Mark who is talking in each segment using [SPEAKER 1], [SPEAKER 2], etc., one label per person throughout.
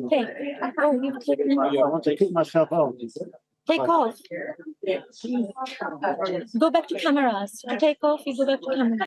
[SPEAKER 1] Okay. Oh, you've taken.
[SPEAKER 2] I want to keep myself out.
[SPEAKER 1] Take off. Go back to cameras. To take off, you go back to camera.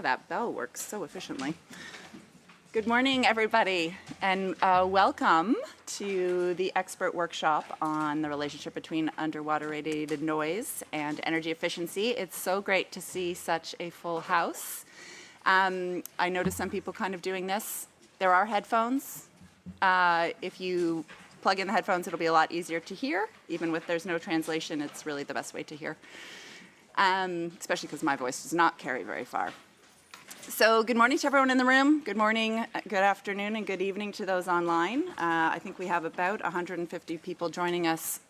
[SPEAKER 2] Wow, that bell works so efficiently. Good morning, everybody, and welcome to the expert workshop on the relationship between underwater radiated noise and energy efficiency. It's so great to see such a full house. I noticed some people kind of doing this. There are headphones. If you plug in the headphones, it'll be a lot easier to hear. Even if there's no translation, it's really the best way to hear, especially because my voice does not carry very far. So good morning to everyone in the room. Good morning, good afternoon, and good evening to those online. I think we have about 150 people joining us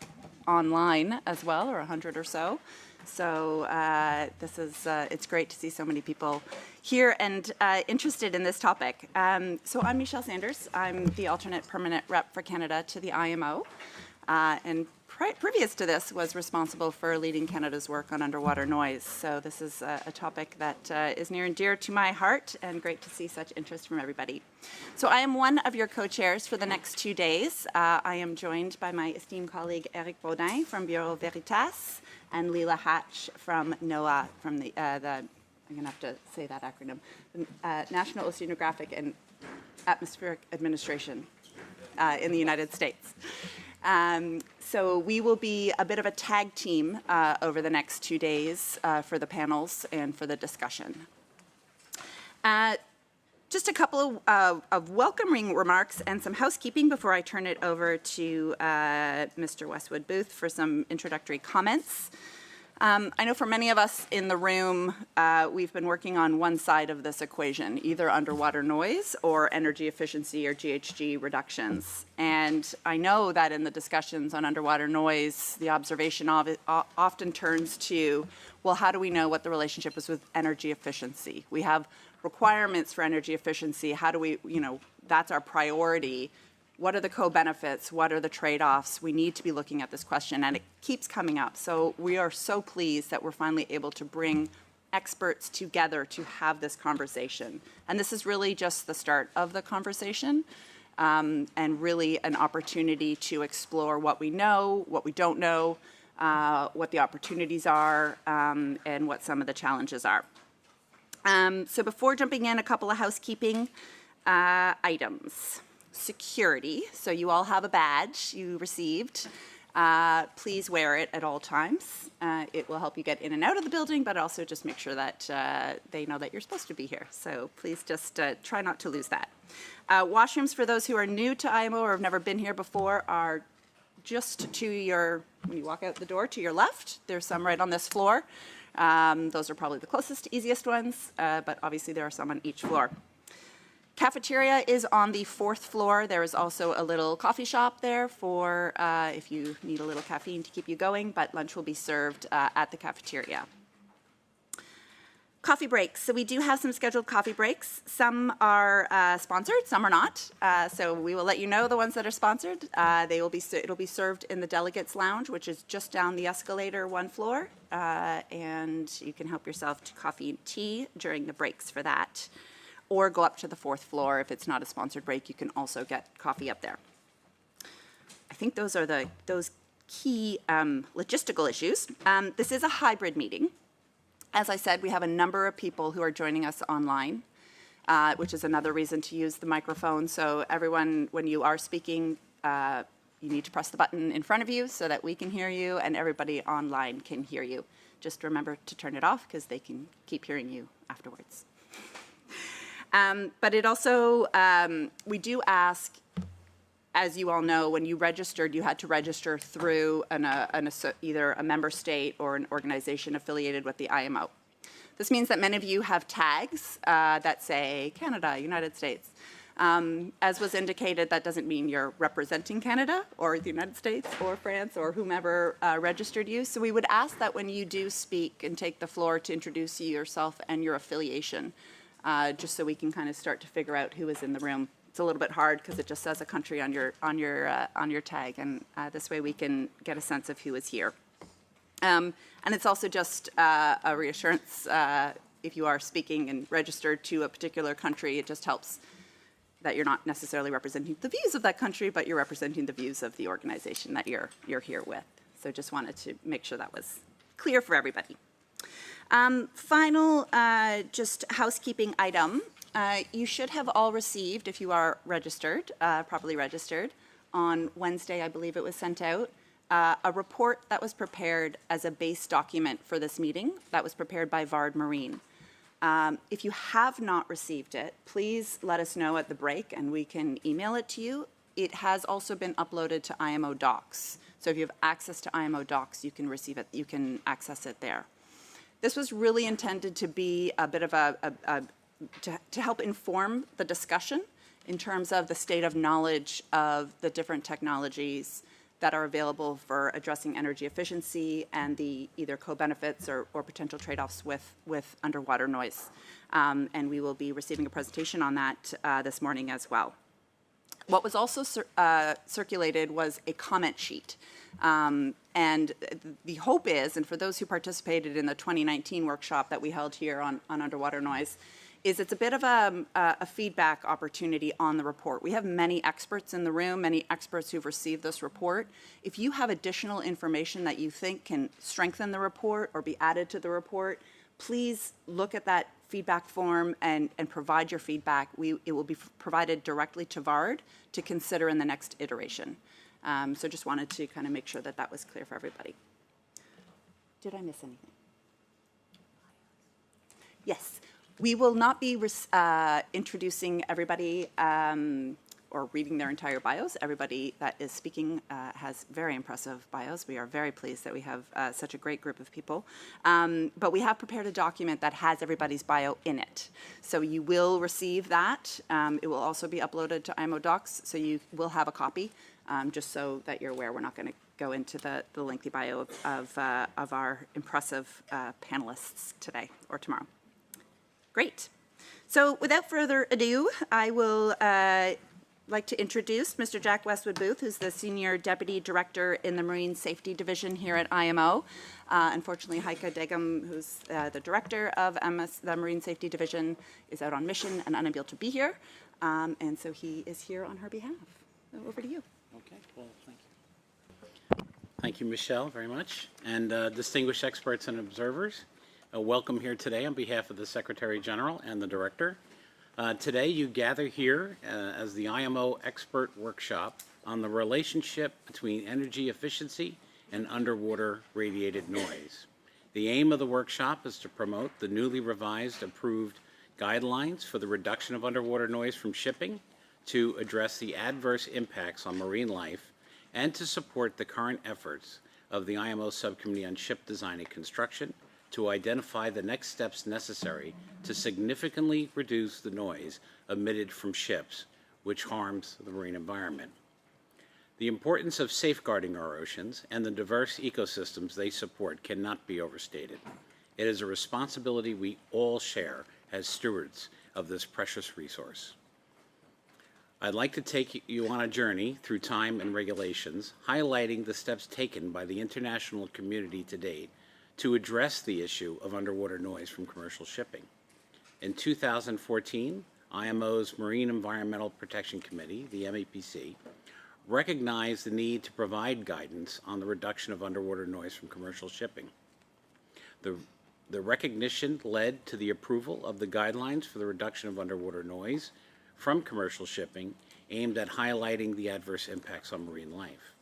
[SPEAKER 2] online as well, or 100 or so. So it's great to see so many people here and interested in this topic. So I'm Michelle Sanders. I'm the alternate permanent rep for Canada to the IMO. And previous to this was responsible for leading Canada's work on underwater noise. So this is a topic that is near and dear to my heart, and great to see such interest from everybody. So I am one of your co-chairs for the next 2 days. I am joined by my esteemed colleague Eric Baudin from Bureau Veritas and Leila Hatch from NOAA, from the I'm going to have to say that acronym, the National Oceanographic and Atmospheric Administration in the United States. So we will be a bit of a tag team over the next 2 days for the panels and for the discussion. Just a couple of welcoming remarks and some housekeeping before I turn it over to Mr. Westwood Booth for some introductory comments. I know for many of us in the room, we've been working on one side of this equation, either underwater noise or energy efficiency or GHG reductions. And I know that in the discussions on underwater noise, the observation of it often turns to, well, how do we know what the relationship is with energy efficiency? We have requirements for energy efficiency. How do we, that's our priority. What are the co-benefits? What are the trade-offs? We need to be looking at this question, and it keeps coming up. So we are so pleased that we're finally able to bring experts together to have this conversation. And this is really just the start of the conversation, and really an opportunity to explore what we know, what we don't know, what the opportunities are, and what some of the challenges are. So before jumping in, a couple of housekeeping items. Security. So you all have a badge you received. Please wear it at all times. It will help you get in and out of the building, but also just make sure that they know that you're supposed to be here. So please just try not to lose that. Washrooms for those who are new to IMO or have never been here before are just to your, when you walk out the door, to your left. There's some right on this floor. Those are probably the closest, easiest ones, but obviously there are some on each floor. Cafeteria is on the 4th floor. There is also a little coffee shop there for if you need a little caffeine to keep you going, but lunch will be served at the cafeteria. Coffee breaks. So we do have some scheduled coffee breaks. Some are sponsored, some are not. So we will let you know the ones that are sponsored. It'll be served in the Delegates Lounge, which is just down the escalator 1 floor. And you can help yourself to coffee and tea during the breaks for that. Or go up to the 4th floor. If it's not a sponsored break, you can also get coffee up there. I think those are those key logistical issues. This is a hybrid meeting. As I said, we have a number of people who are joining us online, which is another reason to use the microphone. So everyone, when you are speaking, you need to press the button in front of you so that we can hear you and everybody online can hear you. Just remember to turn it off because they can keep hearing you afterwards. But it also, we do ask, as you all know, when you registered, you had to register through either a member state or an organization affiliated with the IMO. This means that many of you have tags that say Canada, United States. As was indicated, that doesn't mean you're representing Canada or the United States or France or whomever registered you. So we would ask that when you do speak and take the floor to introduce yourself and your affiliation. Just so we can kind of start to figure out who is in the room. It's a little bit hard because it just says a country on your tag, and this way we can get a sense of who is here. And it's also just a reassurance if you are speaking and registered to a particular country. It just helps that you're not necessarily representing the views of that country, but you're representing the views of the organization that you're here with. So just wanted to make sure that was clear for everybody. Final, just housekeeping item. You should have all received, if you are registered, properly registered, on Wednesday, I believe it was sent out, a report that was prepared as a base document for this meeting that was prepared by Vard Marine. If you have not received it, please let us know at the break and we can email it to you. It has also been uploaded to IMO Docs. So if you have access to IMO Docs, you can receive it, you can access it there. This was really intended to be a bit of to help inform the discussion in terms of the state of knowledge of the different technologies that are available for addressing energy efficiency and the either co-benefits or potential trade-offs with underwater noise. And we will be receiving a presentation on that this morning as well. What was also circulated was a comment sheet. And the hope is, and for those who participated in the 2019 workshop that we held here on underwater noise, is it's a bit of a feedback opportunity on the report. We have many experts in the room, many experts who've received this report. If you have additional information that you think can strengthen the report or be added to the report, please look at that feedback form and provide your feedback. It will be provided directly to Vard to consider in the next iteration. So just wanted to kind of make sure that that was clear for everybody. Did I miss anything? Yes. We will not be introducing everybody or reading their entire bios. Everybody that is speaking has very impressive bios. We are very pleased that we have such a great group of people. But we have prepared a document that has everybody's bio in it. So you will receive that. It will also be uploaded to IMO Docs, so you will have a copy, just so that you're aware. We're not going to go into the lengthy bio of our impressive panelists today or tomorrow. Great. So without further ado, I will like to introduce Mr. Jack Westwood Booth, who's the Senior Deputy Director in the Marine Safety Division here at IMO. Unfortunately, Heike Degum, who's the Director of the Marine Safety Division, is out on mission and unable to be here. And so he is here on her behalf. So over to you.
[SPEAKER 3] Okay, well, thank you. Thank you, Michelle, very much. And distinguished experts and observers, welcome here today on behalf of the Secretary General and the Director. Today you gather here as the IMO Expert Workshop on the relationship between energy efficiency and underwater radiated noise. The aim of the workshop is to promote the newly revised approved guidelines for the reduction of underwater noise from shipping, to address the adverse impacts on marine life, and to support the current efforts of the IMO Subcommittee on Ship Design and Construction to identify the next steps necessary to significantly reduce the noise emitted from ships, which harms the marine environment. The importance of safeguarding our oceans and the diverse ecosystems they support cannot be overstated. It is a responsibility we all share as stewards of this precious resource. I'd like to take you on a journey through time and regulations, highlighting the steps taken by the international community to date to address the issue of underwater noise from commercial shipping. In 2014, IMO's Marine Environmental Protection Committee, the MEPC, recognized the need to provide guidance on the reduction of underwater noise from commercial shipping. The recognition led to the approval of the guidelines for the reduction of underwater noise from commercial shipping aimed at highlighting the adverse impacts on marine life.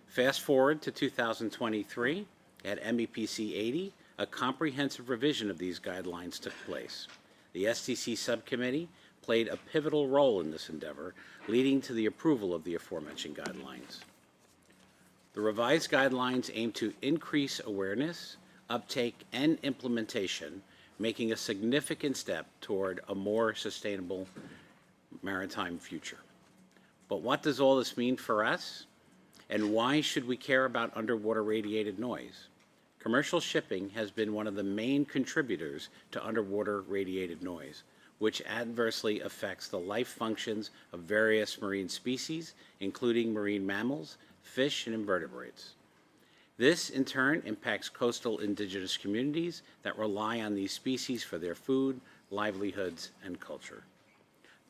[SPEAKER 3] Fast forward to 2023, at MEPC 80, a comprehensive revision of these guidelines took place. The STC subcommittee played a pivotal role in this endeavor, leading to the approval of the aforementioned guidelines. The revised guidelines aim to increase awareness, uptake, and implementation, making a significant step toward a more sustainable maritime future. But what does all this mean for us? And why should we care about underwater radiated noise? Commercial shipping has been one of the main contributors to underwater radiated noise, which adversely affects the life functions of various marine species, including marine mammals, fish, and invertebrates. This, in turn, impacts coastal indigenous communities that rely on these species for their food, livelihoods, and culture.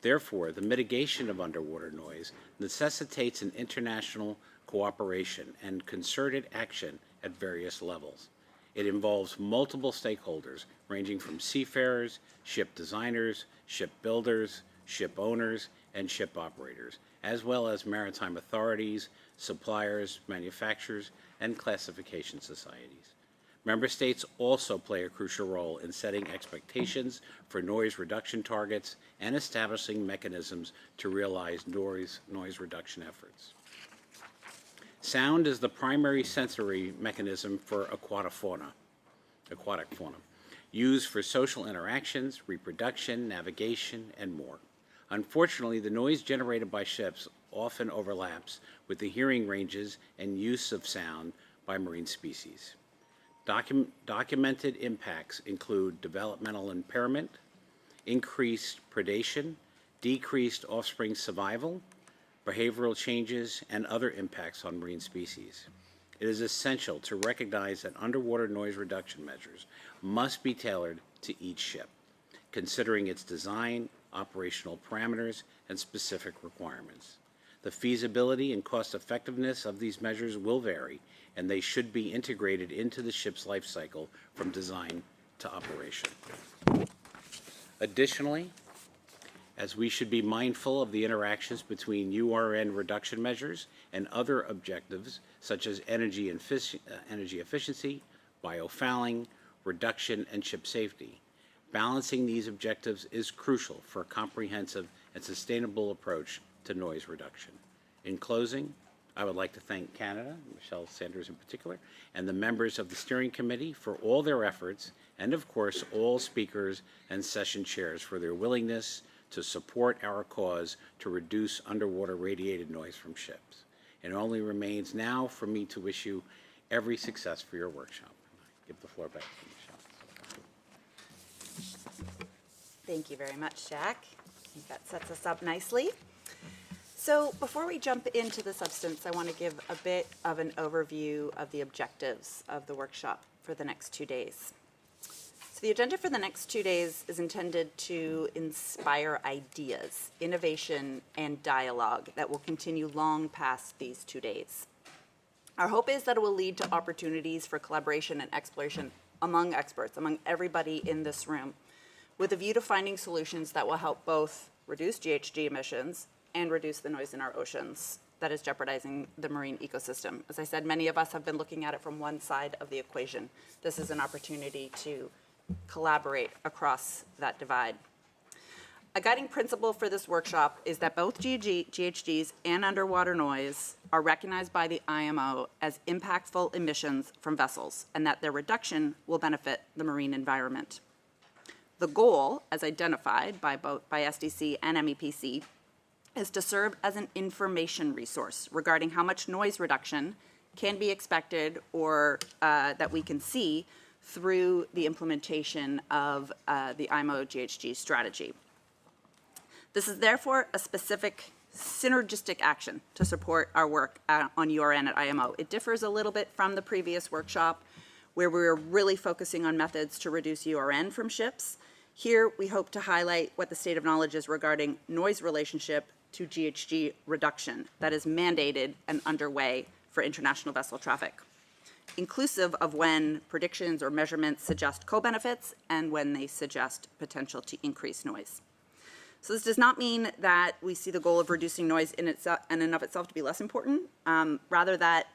[SPEAKER 3] Therefore, the mitigation of underwater noise necessitates an international cooperation and concerted action at various levels. It involves multiple stakeholders, ranging from seafarers, ship designers, ship builders, ship owners, and ship operators, as well as maritime authorities, suppliers, manufacturers, and classification societies. Member states also play a crucial role in setting expectations for noise reduction targets and establishing mechanisms to realize noise reduction efforts. Sound is the primary sensory mechanism for aquatic fauna, used for social interactions, reproduction, navigation, and more. Unfortunately, the noise generated by ships often overlaps with the hearing ranges and use of sound by marine species. Documented impacts include developmental impairment, increased predation, decreased offspring survival, behavioral changes, and other impacts on marine species. It is essential to recognize that underwater noise reduction measures must be tailored to each ship, considering its design, operational parameters, and specific requirements. The feasibility and cost effectiveness of these measures will vary, and they should be integrated into the ship's life cycle from design to operation. Additionally, as we should be mindful of the interactions between URN reduction measures and other objectives such as energy efficiency, biofouling, reduction, and ship safety. Balancing these objectives is crucial for a comprehensive and sustainable approach to noise reduction. In closing, I would like to thank Canada, Michelle Sanders in particular, and the members of the steering committee for all their efforts, and of course all speakers and session chairs for their willingness to support our cause to reduce underwater radiated noise from ships. It only remains now for me to wish you every success for your workshop. I give the floor back to Michelle.
[SPEAKER 2] Thank you very much, Jack. I think that sets us up nicely. So before we jump into the substance, I want to give a bit of an overview of the objectives of the workshop for the next 2 days. The agenda for the next 2 days is intended to inspire ideas, innovation, and dialogue that will continue long past these 2 days. Our hope is that it will lead to opportunities for collaboration and exploration among experts, among everybody in this room, with a view to finding solutions that will help both reduce GHG emissions and reduce the noise in our oceans that is jeopardizing the marine ecosystem. As I said, many of us have been looking at it from one side of the equation. This is an opportunity to collaborate across that divide. A guiding principle for this workshop is that both GHGs and underwater noise are recognized by the IMO as impactful emissions from vessels, and that their reduction will benefit the marine environment. The goal, as identified by SDC and MEPC, is to serve as an information resource regarding how much noise reduction can be expected or that we can see through the implementation of the IMO GHG strategy. This is therefore a specific synergistic action to support our work on URN at IMO. It differs a little bit from the previous workshop where we were really focusing on methods to reduce URN from ships. Here we hope to highlight what the state of knowledge is regarding noise relationship to GHG reduction that is mandated and underway for international vessel traffic, inclusive of when predictions or measurements suggest co-benefits and when they suggest potential to increase noise. So this does not mean that we see the goal of reducing noise in and of itself to be less important, rather that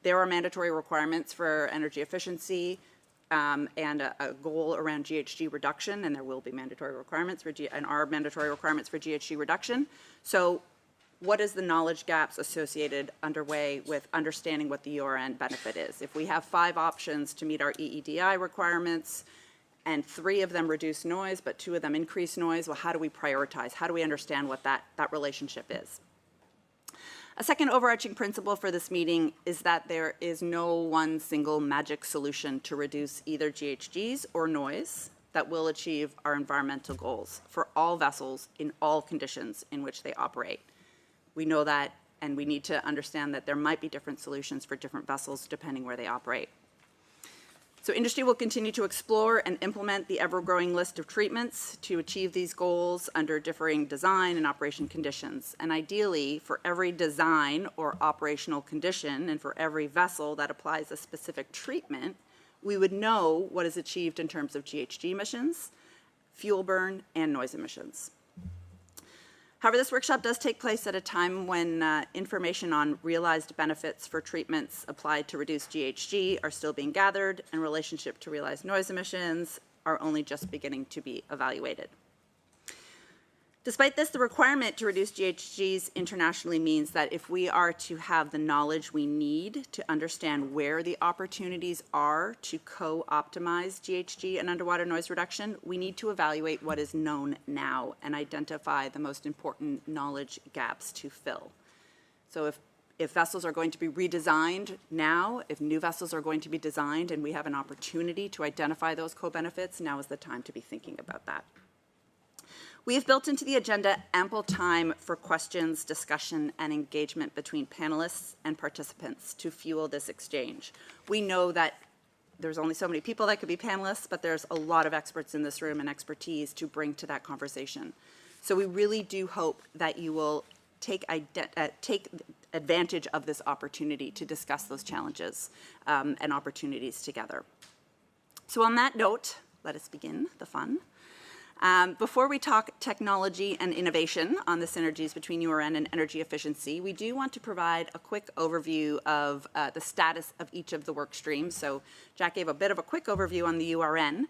[SPEAKER 2] there are mandatory requirements for energy efficiency and a goal around GHG reduction, and there will be mandatory requirements for mandatory requirements for GHG reduction. So what is the knowledge gaps associated underway with understanding what the URN benefit is? If we have 5 options to meet our EEDI requirements and 3 of them reduce noise, but 2 of them increase noise, well, how do we prioritize? How do we understand what that relationship is? A second overarching principle for this meeting is that there is no one single magic solution to reduce either GHGs or noise that will achieve our environmental goals for all vessels in all conditions in which they operate. We know that, and we need to understand that there might be different solutions for different vessels depending where they operate. So industry will continue to explore and implement the ever-growing list of treatments to achieve these goals under differing design and operation conditions. And ideally, for every design or operational condition and for every vessel that applies a specific treatment, we would know what is achieved in terms of GHG emissions, fuel burn, and noise emissions. However, this workshop does take place at a time when information on realized benefits for treatments applied to reduce GHG are still being gathered, and relationship to realized noise emissions are only just beginning to be evaluated. Despite this, the requirement to reduce GHGs internationally means that if we are to have the knowledge we need to understand where the opportunities are to co-optimize GHG and underwater noise reduction, we need to evaluate what is known now and identify the most important knowledge gaps to fill. So if vessels are going to be redesigned now, if new vessels are going to be designed and we have an opportunity to identify those co-benefits, now is the time to be thinking about that. We have built into the agenda ample time for questions, discussion, and engagement between panelists and participants to fuel this exchange. We know that there's only so many people that could be panelists, but there's a lot of experts in this room and expertise to bring to that conversation. So we really do hope that you will take advantage of this opportunity to discuss those challenges and opportunities together. So on that note, let us begin the fun. Before we talk technology and innovation on the synergies between URN and energy efficiency, we do want to provide a quick overview of the status of each of the work streams. So Jack gave a bit of a quick overview on the URN,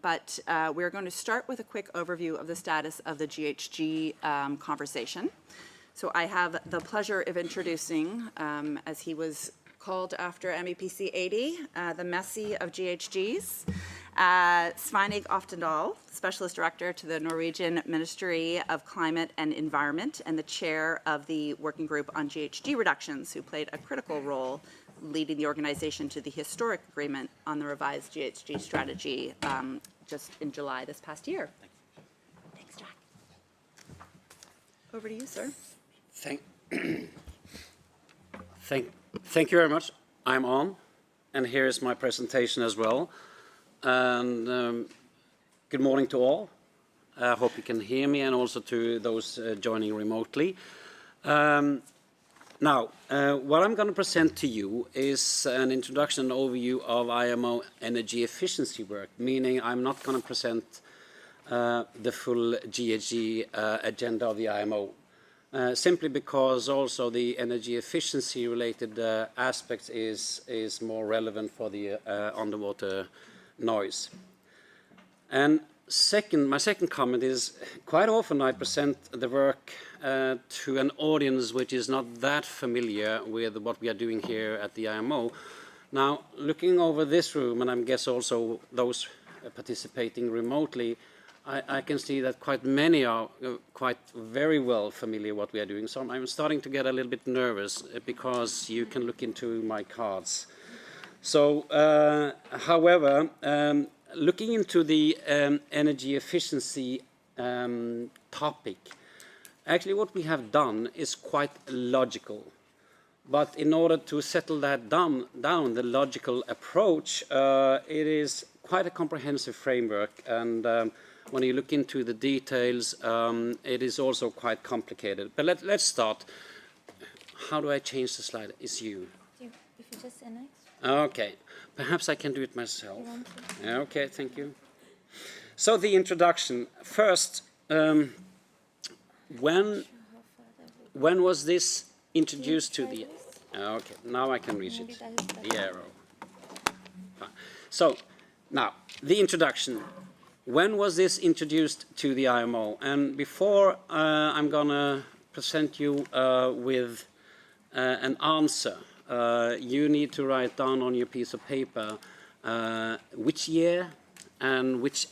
[SPEAKER 2] but we're going to start with a quick overview of the status of the GHG conversation. So I have the pleasure of introducing, as he was called after MEPC 80, the Messi of GHGs. Sveinig Oftedal, Specialist Director to the Norwegian Ministry of Climate and Environment and the Chair of the Working Group on GHG Reductions, who played a critical role leading the organization to the historic agreement on the revised GHG strategy just in July this past year. Thanks, Jack. Over to you, sir.
[SPEAKER 4] Thank you very much. I'm on, and here is my presentation as well. And good morning to all. I hope you can hear me, and also to those joining remotely. Now, what I'm going to present to you is an introduction and overview of IMO energy efficiency work, meaning I'm not going to present the full GHG agenda of the IMO. Simply because also the energy efficiency related aspects is more relevant for the underwater noise. And my second comment is, quite often I present the work to an audience which is not that familiar with what we are doing here at the IMO. Now, looking over this room, and I guess also those participating remotely, I can see that quite many are quite very well familiar what we are doing. So I'm starting to get a little bit nervous because you can look into my cards. So, however, looking into the energy efficiency topic, actually what we have done is quite logical. But in order to settle that down the logical approach, it is quite a comprehensive framework, and when you look into the details, it is also quite complicated. But let's start. How do I change the slide? It's you.
[SPEAKER 1] If you just sit next.
[SPEAKER 4] Okay. Perhaps I can do it myself. Okay, thank you. So the introduction. First, when was this introduced to the... Okay, now I can reach it. The arrow. Fine. So, now, the introduction. When was this introduced to the IMO? And before I'm going to present you with an answer, you need to write down on your piece of paper which year and which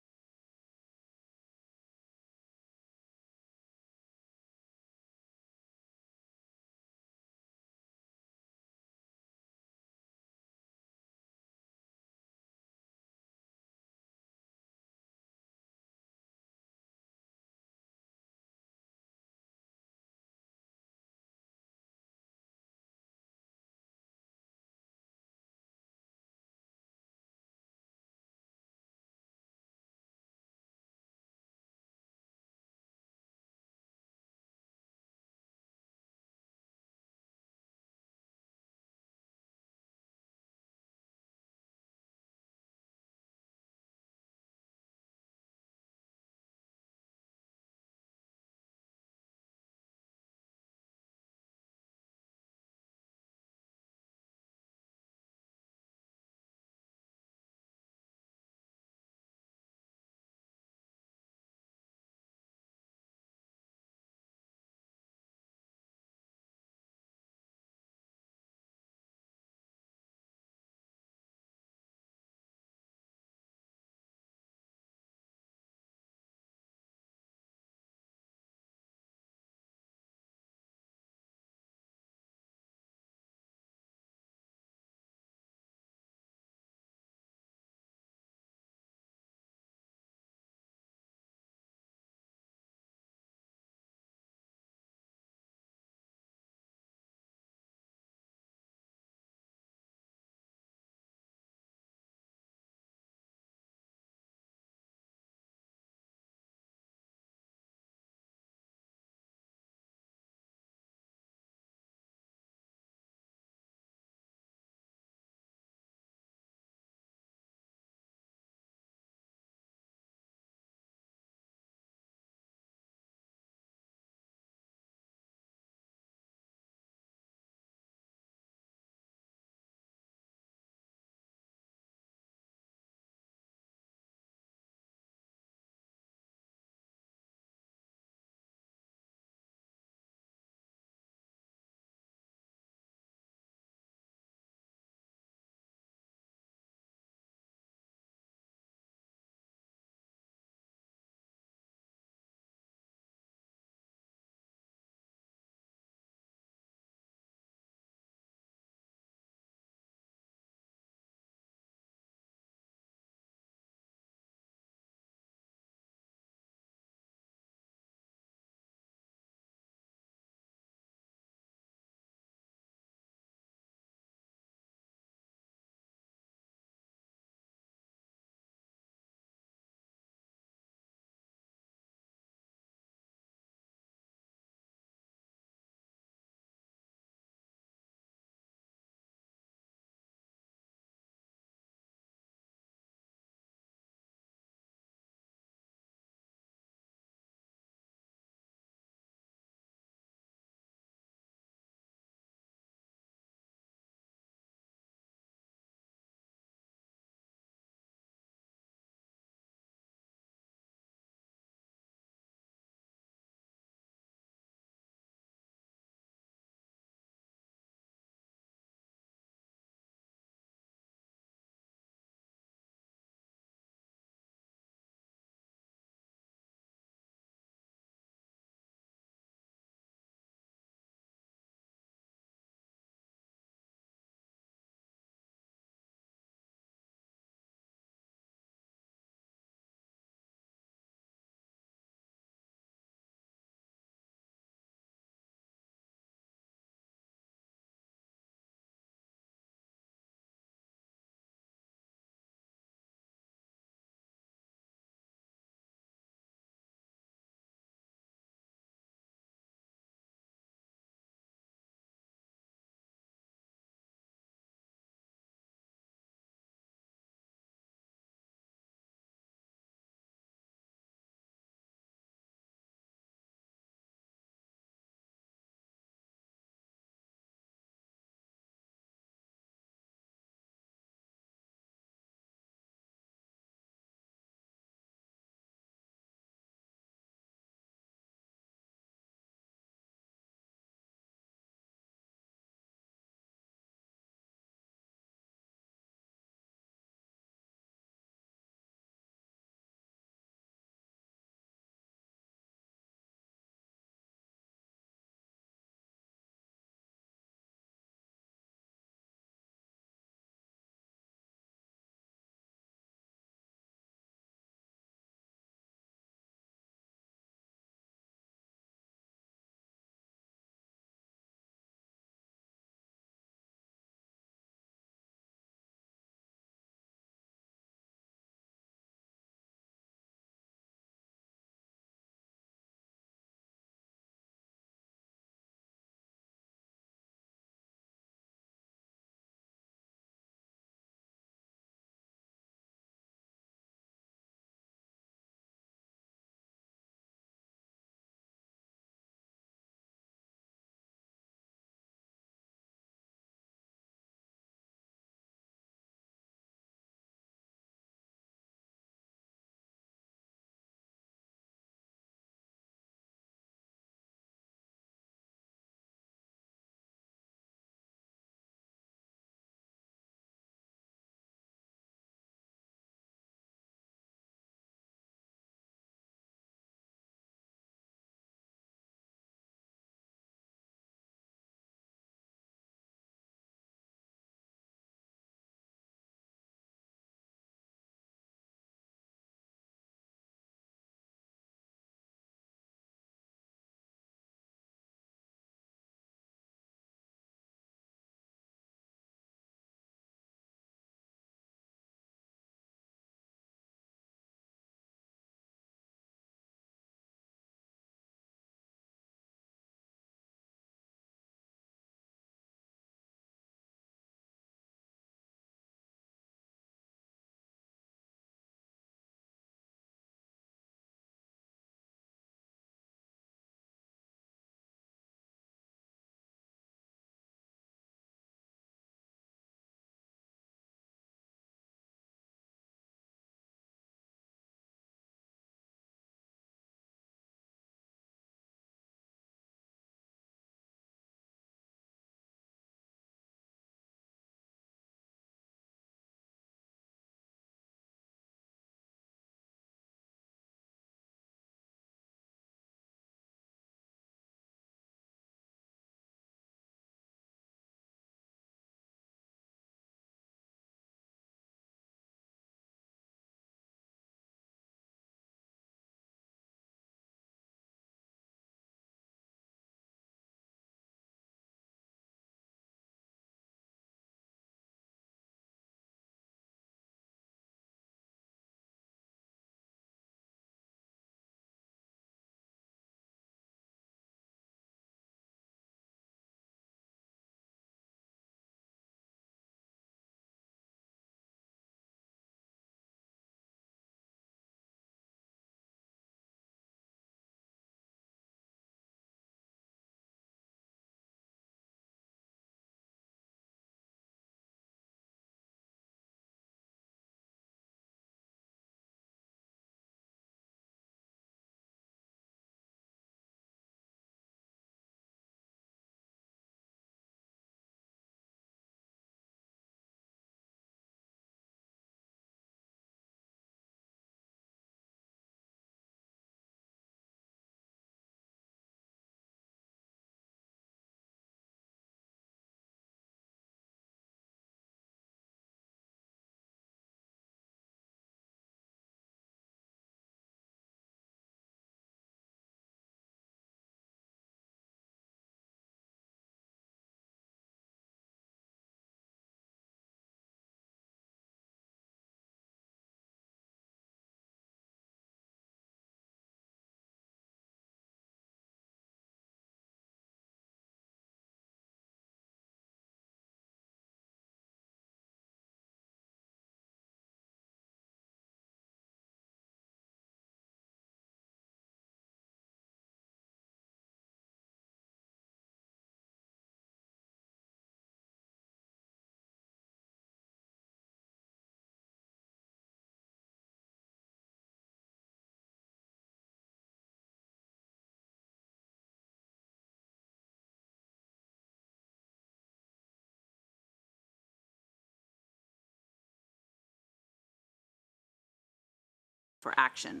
[SPEAKER 2] action.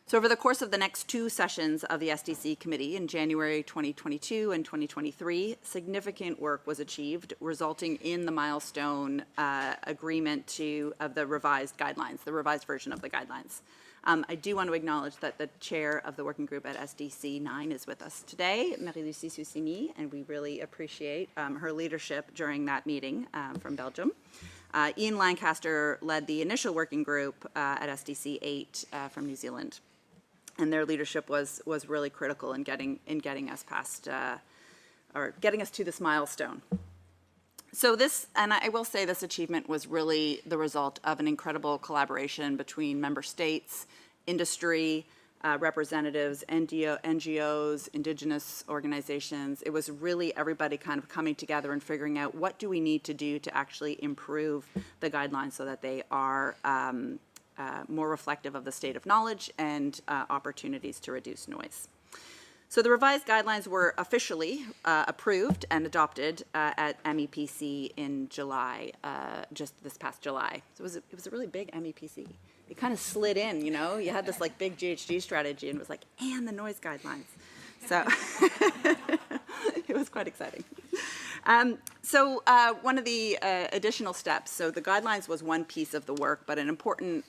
[SPEAKER 2] So over the course of the next 2 sessions of the SDC committee in January 2022 and 2023, significant work was achieved, resulting in the milestone agreement of the revised guidelines, the revised version of the guidelines. I do want to acknowledge that the chair of the working group at SDC 9 is with us today, Marie-Lucie Soucini, and we really appreciate her leadership during that meeting from Belgium. Ian Lancaster led the initial working group at SDC 8 from New Zealand. And their leadership was really critical in getting us past, or getting us to this milestone. So this, and I will say this achievement was really the result of an incredible collaboration between member states, industry, representatives, NGOs, indigenous organizations. It was really everybody kind of coming together and figuring out what do we need to do to actually improve the guidelines so that they are more reflective of the state of knowledge and opportunities to reduce noise. So the revised guidelines were officially approved and adopted at MEPC in July, just this past July. So it was a really big MEPC. It kind of slid in, you know. You had this like big GHG strategy and it was like, and the noise guidelines. So it was quite exciting. So one of the additional steps, so the guidelines was one piece of the work, but an important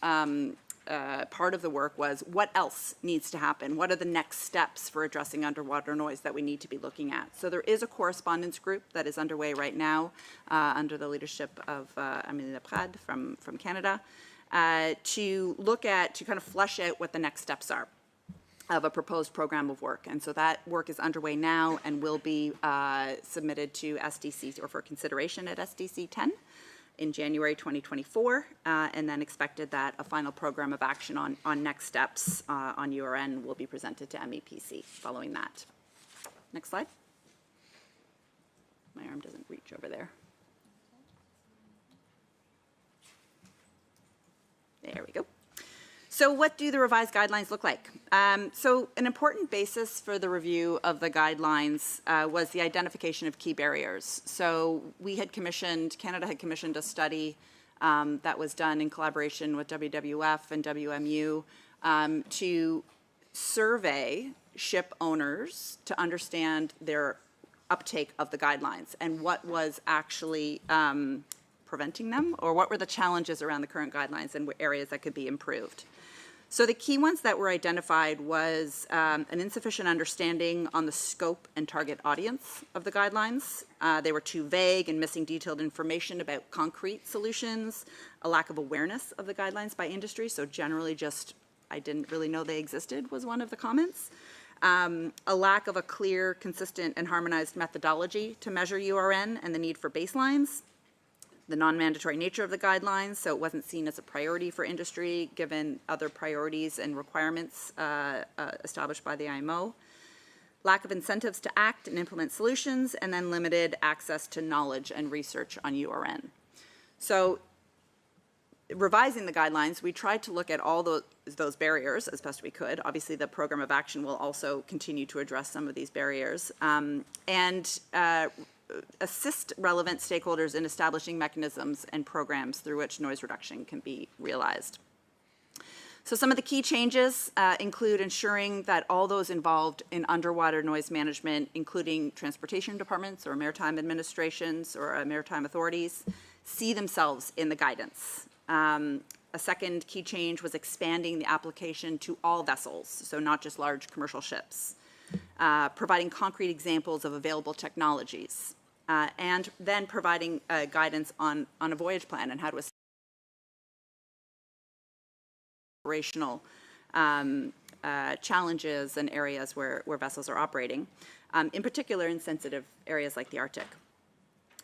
[SPEAKER 2] part of the work was what else needs to happen? What are the next steps for addressing underwater noise that we need to be looking at? So there is a correspondence group that is underway right now under the leadership of Amélie Leprade from Canada to kind of flesh out what the next steps are of a proposed program of work. And so that work is underway now and will be submitted to SDC or for consideration at SDC 10 in January 2024, and then expected that a final program of action on next steps on URN will be presented to MEPC following that. Next slide. My arm doesn't reach over there. There we go. So what do the revised guidelines look like? So an important basis for the review of the guidelines was the identification of key barriers. So Canada had commissioned a study that was done in collaboration with WWF and WMU to survey ship owners to understand their uptake of the guidelines and what was actually preventing them, or what were the challenges around the current guidelines and areas that could be improved. So the key ones that were identified was an insufficient understanding on the scope and target audience of the guidelines. They were too vague and missing detailed information about concrete solutions, a lack of awareness of the guidelines by industry, so generally just, I didn't really know they existed was one of the comments. A lack of a clear, consistent, and harmonized methodology to measure URN and the need for baselines. The non-mandatory nature of the guidelines, so it wasn't seen as a priority for industry given other priorities and requirements established by the IMO. Lack of incentives to act and implement solutions, and then limited access to knowledge and research on URN. So revising the guidelines, we tried to look at all those barriers as best we could. Obviously, the program of action will also continue to address some of these barriers. Assist relevant stakeholders in establishing mechanisms and programs through which noise reduction can be realized. So some of the key changes include ensuring that all those involved in underwater noise management, including transportation departments or maritime administrations or maritime authorities, see themselves in the guidance. A second key change was expanding the application to all vessels, so not just large commercial ships. Providing concrete examples of available technologies, and then providing guidance on a voyage plan and how to establish operational challenges and areas where vessels are operating, in particular in sensitive areas like the Arctic.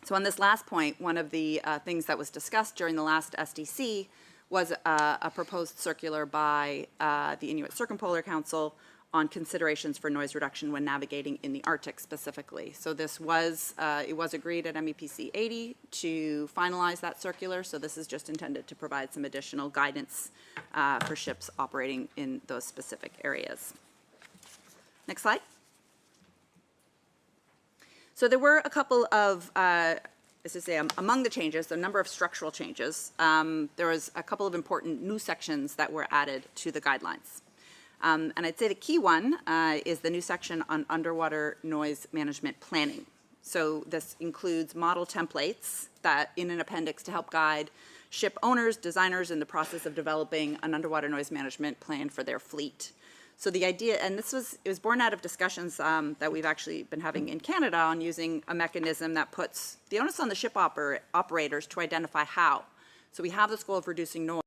[SPEAKER 2] So on this last point, one of the things that was discussed during the last SDC was a proposed circular by the Inuit Circumpolar Council on considerations for noise reduction when navigating in the Arctic specifically. So this was, it was agreed at MEPC 80 to finalize that circular, so this is just intended to provide some additional guidance for ships operating in those specific areas. Next slide. So there were a couple of as I say, among the changes, the number of structural changes, there was a couple of important new sections that were added to the guidelines. And I'd say the key one is the new section on underwater noise management planning. So this includes model templates that in an appendix to help guide ship owners, designers in the process of developing an underwater noise management plan for their fleet. So the idea, and it was born out of discussions that we've actually been having in Canada on using a mechanism that puts the onus on the ship operators to identify how. So we have this goal of reducing noise.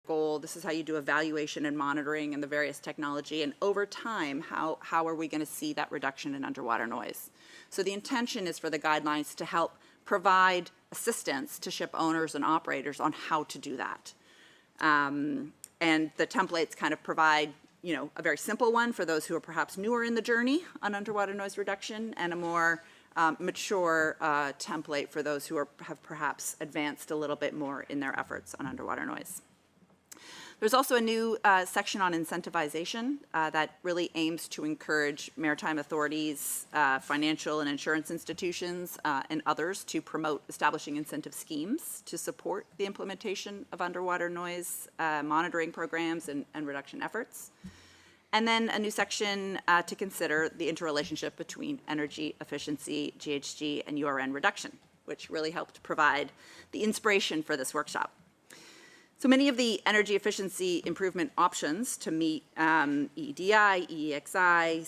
[SPEAKER 2] Goal, this is how you do evaluation and monitoring and the various technology, and over time, how are we going to see that reduction in underwater noise? So the intention is for the guidelines to help provide assistance to ship owners and operators on how to do that. And the templates kind of provide, you know, a very simple one for those who are perhaps newer in the journey on underwater noise reduction, and a more mature template for those who have perhaps advanced a little bit more in their efforts on underwater noise. There's also a new section on incentivization that really aims to encourage maritime authorities, financial and insurance institutions, and others to promote establishing incentive schemes to support the implementation of underwater noise monitoring programs and reduction efforts. And then a new section to consider the interrelationship between energy efficiency, GHG, and URN reduction, which really helped provide the inspiration for this workshop. So many of the energy efficiency improvement options to meet EEDI, EEXI,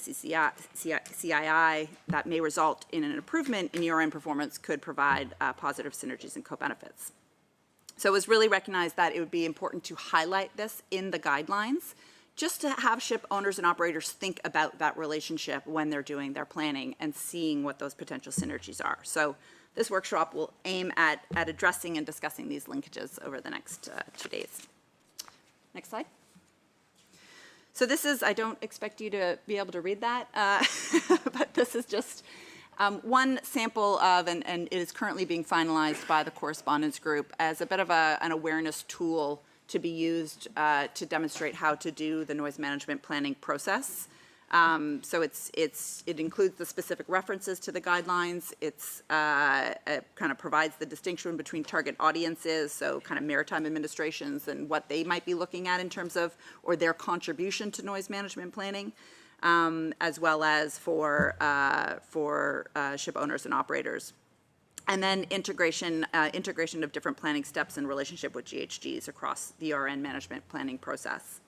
[SPEAKER 2] CII that may result in an improvement in URN performance could provide positive synergies and co-benefits. So it was really recognized that it would be important to highlight this in the guidelines, just to have ship owners and operators think about that relationship when they're doing their planning and seeing what those potential synergies are. So this workshop will aim at addressing and discussing these linkages over the next 2 days. Next slide. So this is, I don't expect you to be able to read that, but this is just one sample of, and it is currently being finalized by the correspondence group as a bit of an awareness tool to be used to demonstrate how to do the noise management planning process. So it includes the specific references to the guidelines. It kind of provides the distinction between target audiences, so kind of maritime administrations and what they might be looking at in terms of, or their contribution to noise management planning, as well as for ship owners and operators. And then integration of different planning steps in relationship with GHGs across the URN management planning process.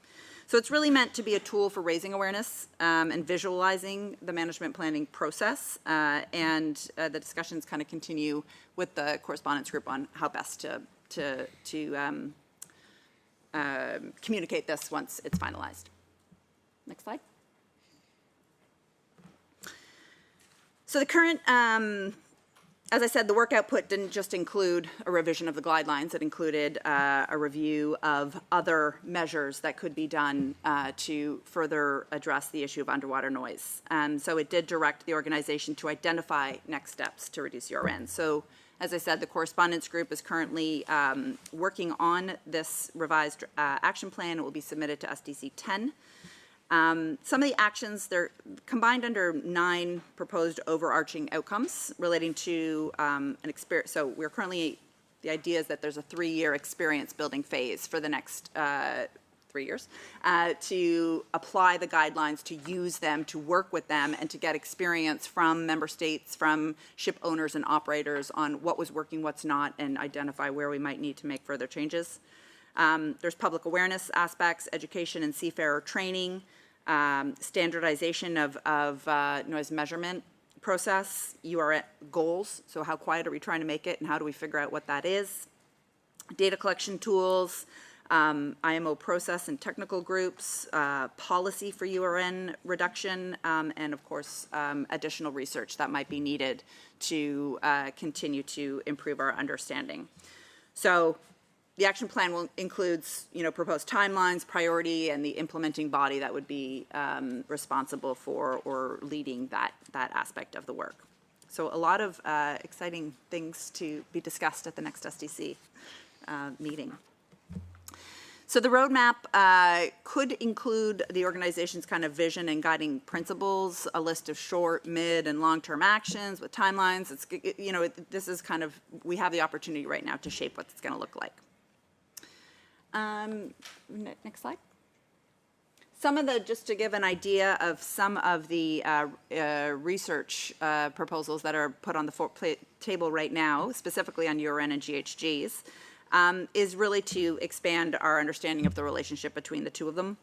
[SPEAKER 2] So it's really meant to be a tool for raising awareness and visualizing the management planning process, and the discussions kind of continue with the correspondence group on how best to communicate this once it's finalized. Next slide. So the current, as I said, the work output didn't just include a revision of the guidelines. It included a review of other measures that could be done to further address the issue of underwater noise. So it did direct the organization to identify next steps to reduce URN. So as I said, the correspondence group is currently working on this revised action plan. It will be submitted to SDC 10. Some of the actions, they're combined under 9 proposed overarching outcomes relating to an experience. So we're currently, the idea is that there's a 3-year experience building phase for the next 3 years to apply the guidelines, to use them, to work with them, and to get experience from member states, from ship owners and operators on what was working, what's not, and identify where we might need to make further changes. There's public awareness aspects, education and seafarer training, standardization of noise measurement process, URN goals, so how quiet are we trying to make it and how do we figure out what that is, data collection tools, IMO process and technical groups, policy for URN reduction, and of course additional research that might be needed to continue to improve our understanding. So the action plan will includes, proposed timelines, priority, and the implementing body that would be responsible for or leading that aspect of the work. So a lot of exciting things to be discussed at the next SDC meeting. So the roadmap could include the organization's kind of vision and guiding principles, a list of short, mid, and long-term actions with timelines. It's, you know, this is kind of, we have the opportunity right now to shape what it's going to look like. Next slide. Some of the, just to give an idea of some of the research proposals that are put on the table right now, specifically on URN and GHGs, is really to expand our understanding of the relationship between the two of them,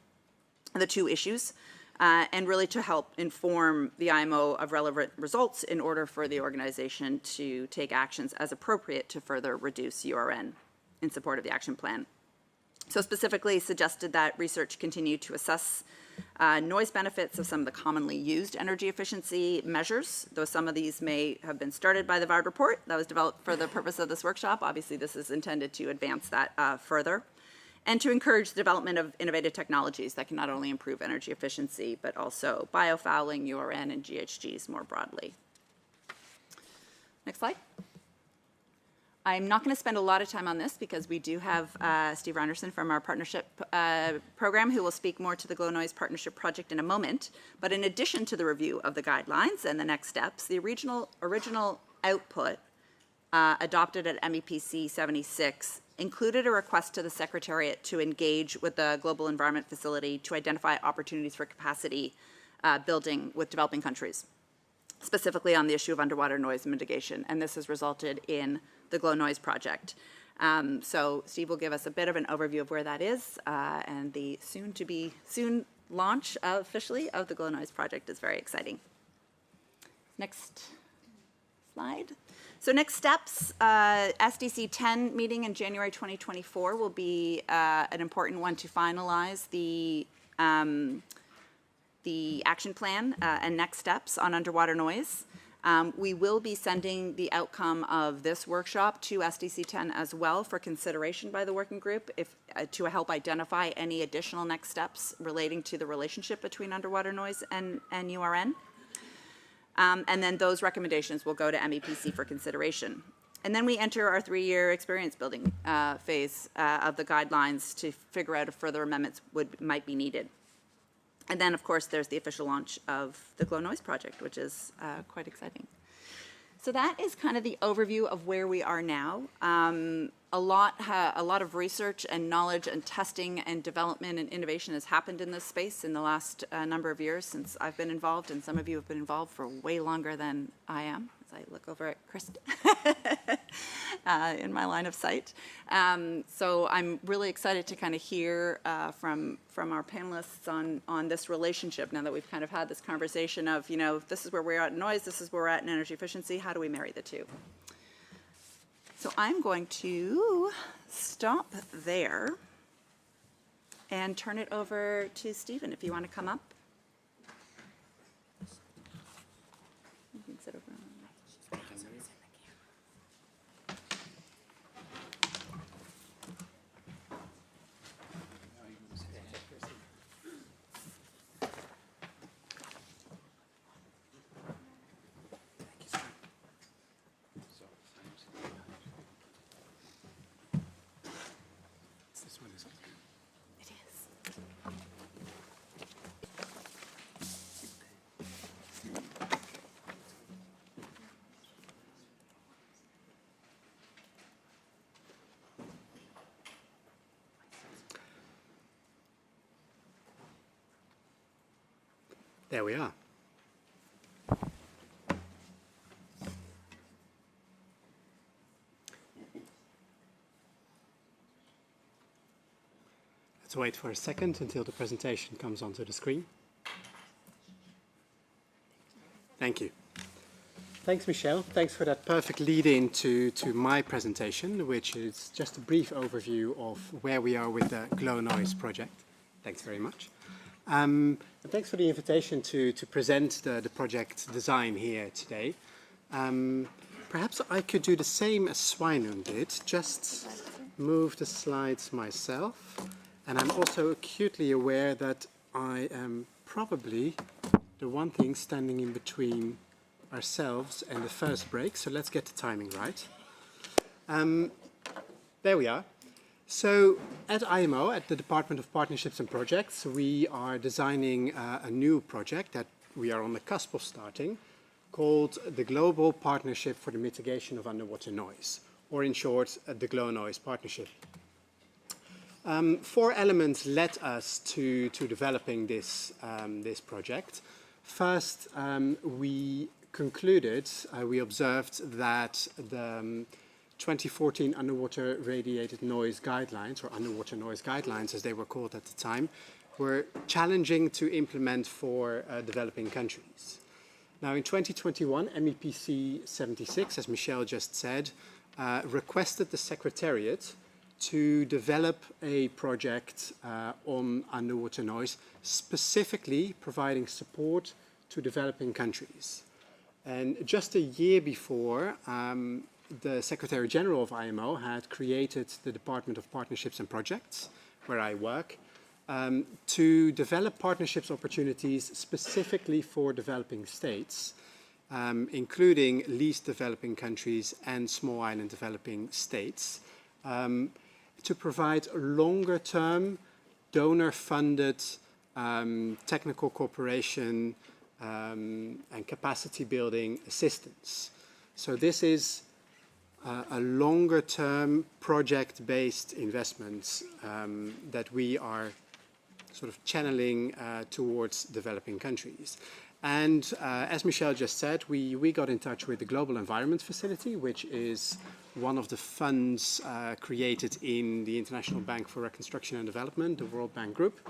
[SPEAKER 2] the two issues, and really to help inform the IMO of relevant results in order for the organization to take actions as appropriate to further reduce URN in support of the action plan. So specifically suggested that research continue to assess noise benefits of some of the commonly used energy efficiency measures, though some of these may have been started by the VARD report that was developed for the purpose of this workshop. Obviously, this is intended to advance that further, and to encourage the development of innovative technologies that can not only improve energy efficiency, but also biofouling, URN, and GHGs more broadly. Next slide. I'm not going to spend a lot of time on this because we do have Steve Randerson from our partnership program who will speak more to the Glow Noise Partnership Project in a moment. But in addition to the review of the guidelines and the next steps, the original output adopted at MEPC 76 included a request to the Secretariat to engage with the Global Environment Facility to identify opportunities for capacity building with developing countries, specifically on the issue of underwater noise mitigation. And this has resulted in the Glow Noise Project. So Steve will give us a bit of an overview of where that is, and the soon launch officially of the Glow Noise Project is very exciting. Next slide. So next steps, SDC 10 meeting in January 2024 will be an important one to finalize the action plan and next steps on underwater noise. We will be sending the outcome of this workshop to SDC 10 as well for consideration by the working group to help identify any additional next steps relating to the relationship between underwater noise and URN. And then those recommendations will go to MEPC for consideration. And then we enter our 3-year experience building phase of the guidelines to figure out if further amendments might be needed. And then, of course, there's the official launch of the Glow Noise Project, which is quite exciting. So that is kind of the overview of where we are now. A lot of research and knowledge and testing and development and innovation has happened in this space in the last number of years since I've been involved, and some of you have been involved for way longer than I am, as I look over at Kristen in my line of sight. So I'm really excited to kind of hear from our panelists on this relationship now that we've kind of had this conversation of, you know, this is where we're at in noise, this is where we're at in energy efficiency, how do we marry the two? So I'm going to stop there and turn it over to Stephen if you want to come up. You can sit over on
[SPEAKER 5] There we are. Let's wait for a second until the presentation comes onto the screen. Thank you. Thanks, Michelle. Thanks for that perfect lead-in to my presentation, which is just a brief overview of where we are with the Glow Noise project. Thanks very much. And thanks for the invitation to present the project design here today. Perhaps I could do the same as Swinun did, just move the slides myself. And I'm also acutely aware that I am probably the one thing standing in between ourselves and the first break, so let's get the timing right. There we are. So at IMO, at the Department of Partnerships and Projects, we are designing a new project that we are on the cusp of starting called the Global Partnership for the Mitigation of Underwater Noise, or in short, the GLONOISE Partnership. Four elements led us to developing this project. First, we concluded, we observed that the 2014 Underwater Radiated Noise Guidelines, or Underwater Noise Guidelines as they were called at the time, were challenging to implement for developing countries. Now in 2021, MEPC 76, as Michel just said, requested the Secretariat to develop a project on underwater noise, specifically providing support to developing countries. And just a year before, the Secretary General of IMO had created the Department of Partnerships and Projects, where I work, to develop partnerships opportunities specifically for developing states, including least developing countries and small island developing states, to provide longer-term donor-funded technical cooperation and capacity-building assistance. So this is a longer-term project-based investments that we are sort of channeling towards developing countries. And as Michel just said, we got in touch with the Global Environment Facility, which is one of the funds created in the International Bank for Reconstruction and Development, the World Bank Group.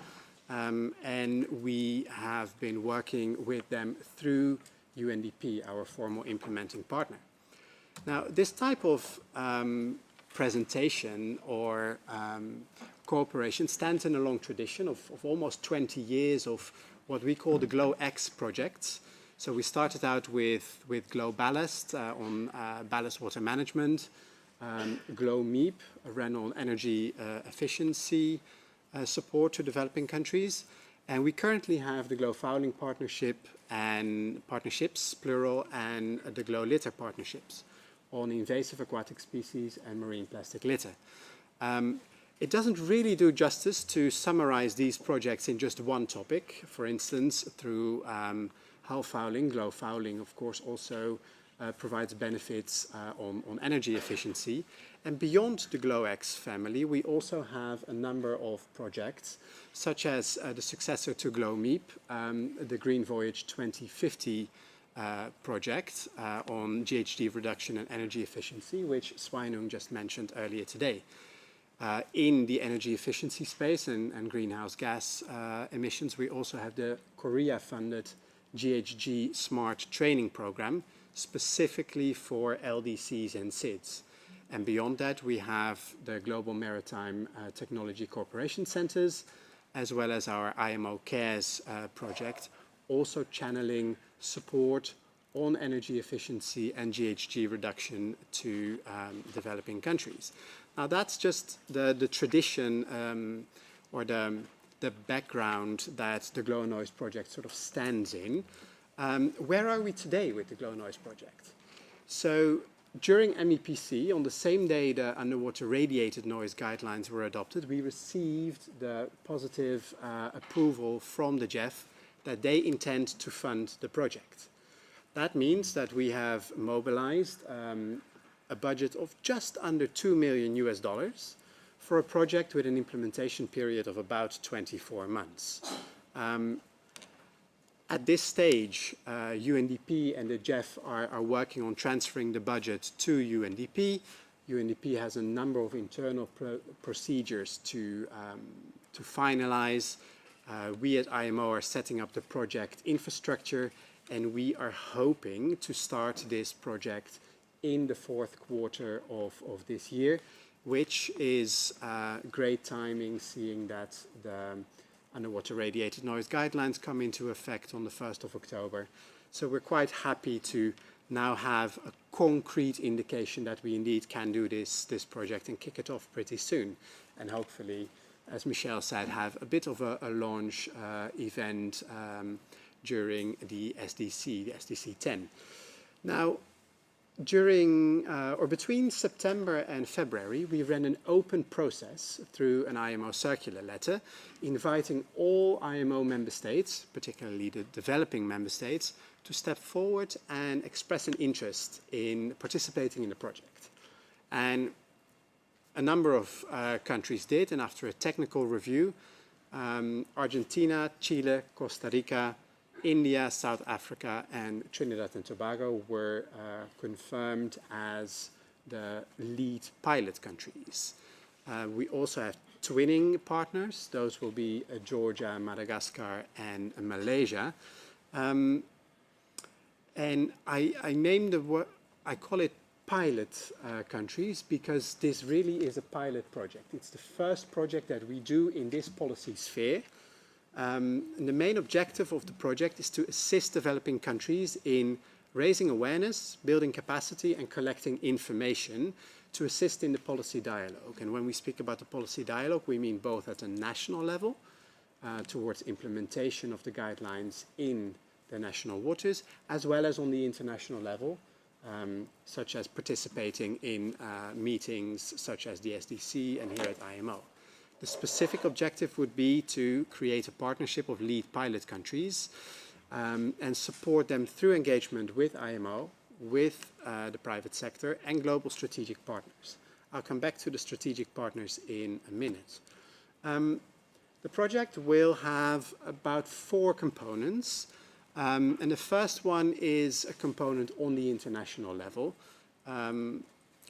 [SPEAKER 5] And we have been working with them through UNDP, our formal implementing partner. Now, this type of presentation or cooperation stands in a long tradition of almost 20 years of what we call the GLOW-X projects. So we started out with GLOW Ballast on ballast water management, GLOW MEEP ran on energy efficiency support to developing countries, and we currently have the GLOW Fouling Partnership and partnerships, plural, and the GLOW Litter partnerships on invasive aquatic species and marine plastic litter. It doesn't really do justice to summarize these projects in just one topic. For instance, through hull fouling, GLOW Fouling, of course, also provides benefits on energy efficiency. And beyond the GLOW-X family, we also have a number of projects, such as the successor to GLOW MEEP, the Green Voyage 2050 project on GHG reduction and energy efficiency, which Sweinung just mentioned earlier today. In the energy efficiency space and greenhouse gas emissions, we also have the Korea-funded GHG Smart Training Program, specifically for LDCs and SIDS. And beyond that, we have the Global Maritime Technology Cooperation Centers, as well as our IMO Cares project, also channeling support on energy efficiency and GHG reduction to developing countries. Now that's just the tradition or the background that the GLONOISE project sort of stands in. Where are we today with the GLONOISE project? So during MEPC, on the same day the underwater radiated noise guidelines were adopted, we received the positive approval from the GEF that they intend to fund the project. That means that we have mobilized a budget of just under $2 million for a project with an implementation period of about 24 months. At this stage, UNDP and the GEF are working on transferring the budget to UNDP. UNDP has a number of internal procedures to finalize. We at IMO are setting up the project infrastructure, and we are hoping to start this project in the fourth quarter of this year, which is great timing, seeing that the underwater radiated noise guidelines come into effect on the 1st of October. So we're quite happy to now have a concrete indication that we indeed can do this project and kick it off pretty soon. And hopefully, as Michel said, have a bit of a launch event during the SDC 10. Now, during or between September and February, we ran an open process through an IMO circular letter, inviting all IMO member states, particularly the developing member states, to step forward and express an interest in participating in the project. And a number of countries did, and after a technical review, Argentina, Chile, Costa Rica, India, South Africa, and Trinidad and Tobago were confirmed as the lead pilot countries. We also have twinning partners. Those will be Georgia, Madagascar, and Malaysia. And I named I call it pilot countries because this really is a pilot project. It's the first project that we do in this policy sphere. And the main objective of the project is to assist developing countries in raising awareness, building capacity, and collecting information to assist in the policy dialogue. And when we speak about the policy dialogue, we mean both at a national level, towards implementation of the guidelines in the national waters, as well as on the international level, such as participating in meetings such as the SDC and here at IMO. The specific objective would be to create a partnership of lead pilot countries and support them through engagement with IMO, with the private sector and global strategic partners. I'll come back to the strategic partners in a minute. The project will have about 4 components. And the first one is a component on the international level.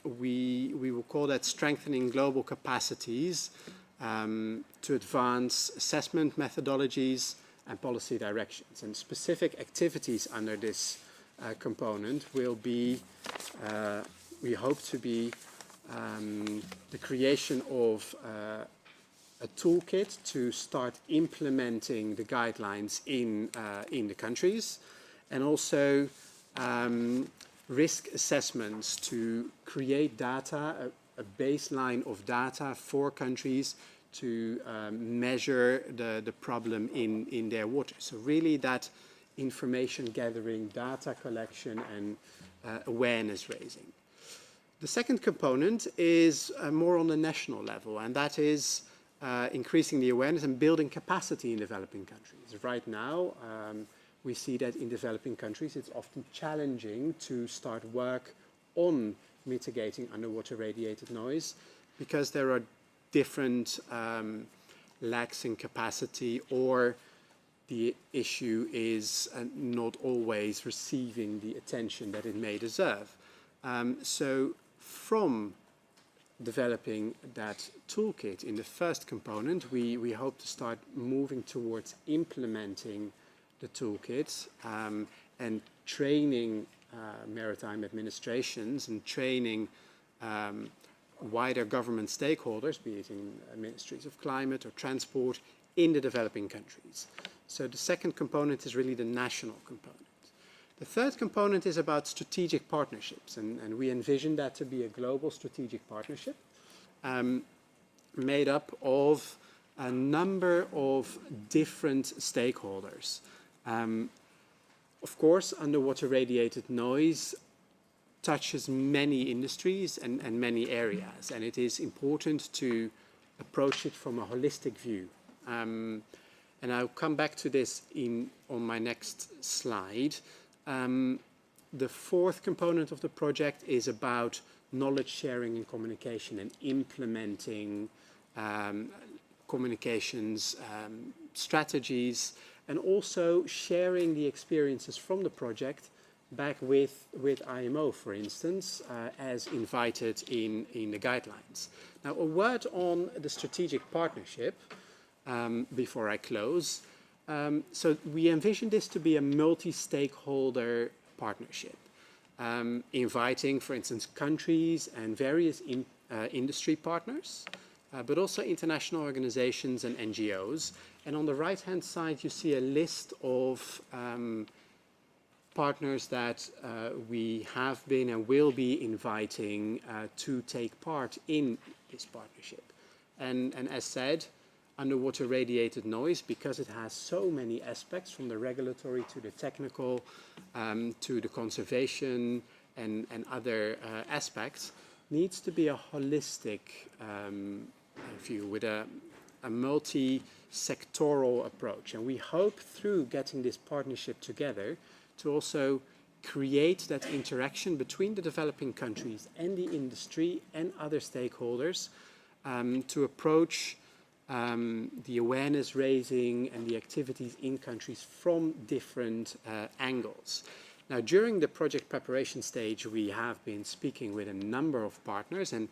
[SPEAKER 5] We will call that strengthening global capacities to advance assessment methodologies and policy directions. And specific activities under this component will be, we hope to be, the creation of a toolkit to start implementing the guidelines in the countries, and also risk assessments to create data, a baseline of data for countries to measure the problem in their water. So really that information gathering, data collection, and awareness raising. The second component is more on the national level, and that is increasing the awareness and building capacity in developing countries. Right now, we see that in developing countries, it's often challenging to start work on mitigating underwater radiated noise because there are different lacks in capacity, or the issue is not always receiving the attention that it may deserve. So from developing that toolkit in the first component, we hope to start moving towards implementing the toolkit and training maritime administrations and training wider government stakeholders, be it in ministries of climate or transport, in the developing countries. So the second component is really the national component. The third component is about strategic partnerships, and we envision that to be a global strategic partnership made up of a number of different stakeholders. Of course, underwater radiated noise touches many industries and many areas, and it is important to approach it from a holistic view. And I'll come back to this on my next slide. The fourth component of the project is about knowledge sharing and communication and implementing communications strategies, and also sharing the experiences from the project back with IMO, for instance, as invited in the guidelines. Now, a word on the strategic partnership before I close. So we envision this to be a multi-stakeholder partnership, inviting, for instance, countries and various industry partners, but also international organizations and NGOs. And on the right-hand side, you see a list of partners that we have been and will be inviting to take part in this partnership. And as said, underwater radiated noise, because it has so many aspects, from the regulatory to the technical, to the conservation, and other aspects, needs to be a holistic view with a multi-sectoral approach. And we hope through getting this partnership together to also create that interaction between the developing countries and the industry and other stakeholders to approach the awareness raising and the activities in countries from different angles. Now, during the project preparation stage, we have been speaking with a number of partners, and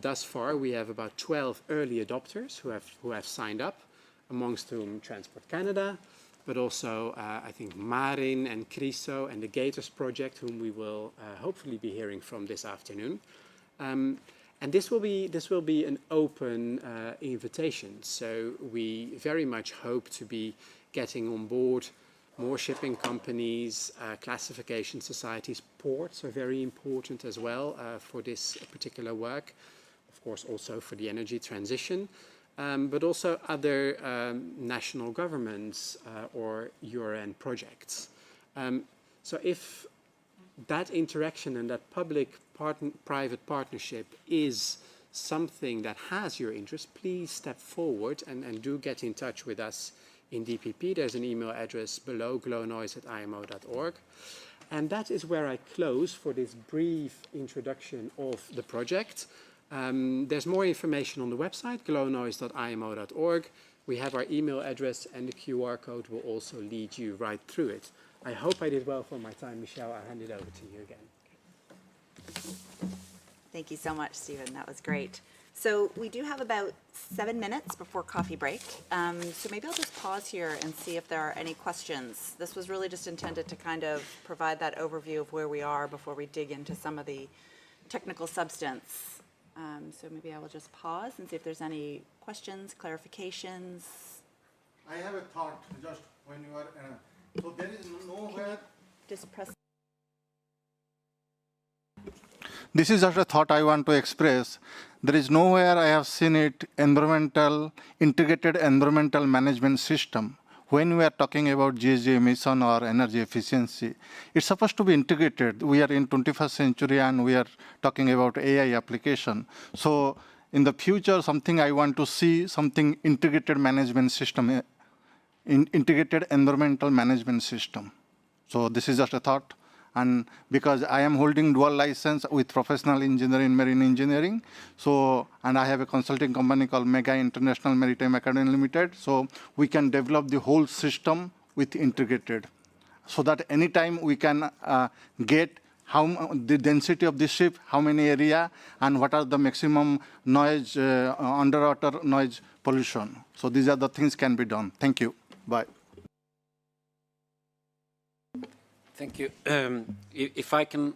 [SPEAKER 5] thus far we have about 12 early adopters who have signed up, amongst whom Transport Canada, but also I think Marin and Criso and the Gators project, whom we will hopefully be hearing from this afternoon. And this will be an open invitation. So we very much hope to be getting on board more shipping companies, classification societies. Ports are very important as well for this particular work. Of course, also for the energy transition, but also other national governments or UN projects. So if that interaction and that public-private partnership is something that has your interest, please step forward and do get in touch with us in DPP. There's an email address below, glownoise@imo.org. And that is where I close for this brief introduction of the project. There's more information on the website, glownoise.imo.org. We have our email address, and the QR code will also lead you right through it. I hope I did well for my time, Michelle. I'll hand it over to you again.
[SPEAKER 2] Thank you so much, Stephen. That was great. So we do have about 7 minutes before coffee break. So maybe I'll just pause here and see if there are any questions. This was really just intended to kind of provide that overview of where we are before we dig into some of the technical substance. So maybe I will just pause and see if there's any questions, clarifications.
[SPEAKER 6] I have a thought just when you are, so there is nowhere.
[SPEAKER 2] Just press.
[SPEAKER 6] This is just a thought I want to express. There is nowhere I have seen it integrated environmental management system. When we are talking about GHG emission or energy efficiency, it's supposed to be integrated. We are in 21st century and we are talking about AI application. So in the future, something I want to see, something integrated management system, integrated environmental management system. So this is just a thought. And because I am holding dual license with professional engineering in marine engineering, so, and I have a consulting company called Mega International Maritime Academy Limited, so we can develop the whole system with integrated, so that anytime we can get how the density of the ship, how many area, and what are the maximum noise, underwater noise pollution. So these are the things can be done. Thank you. Bye.
[SPEAKER 4] Thank you. If I can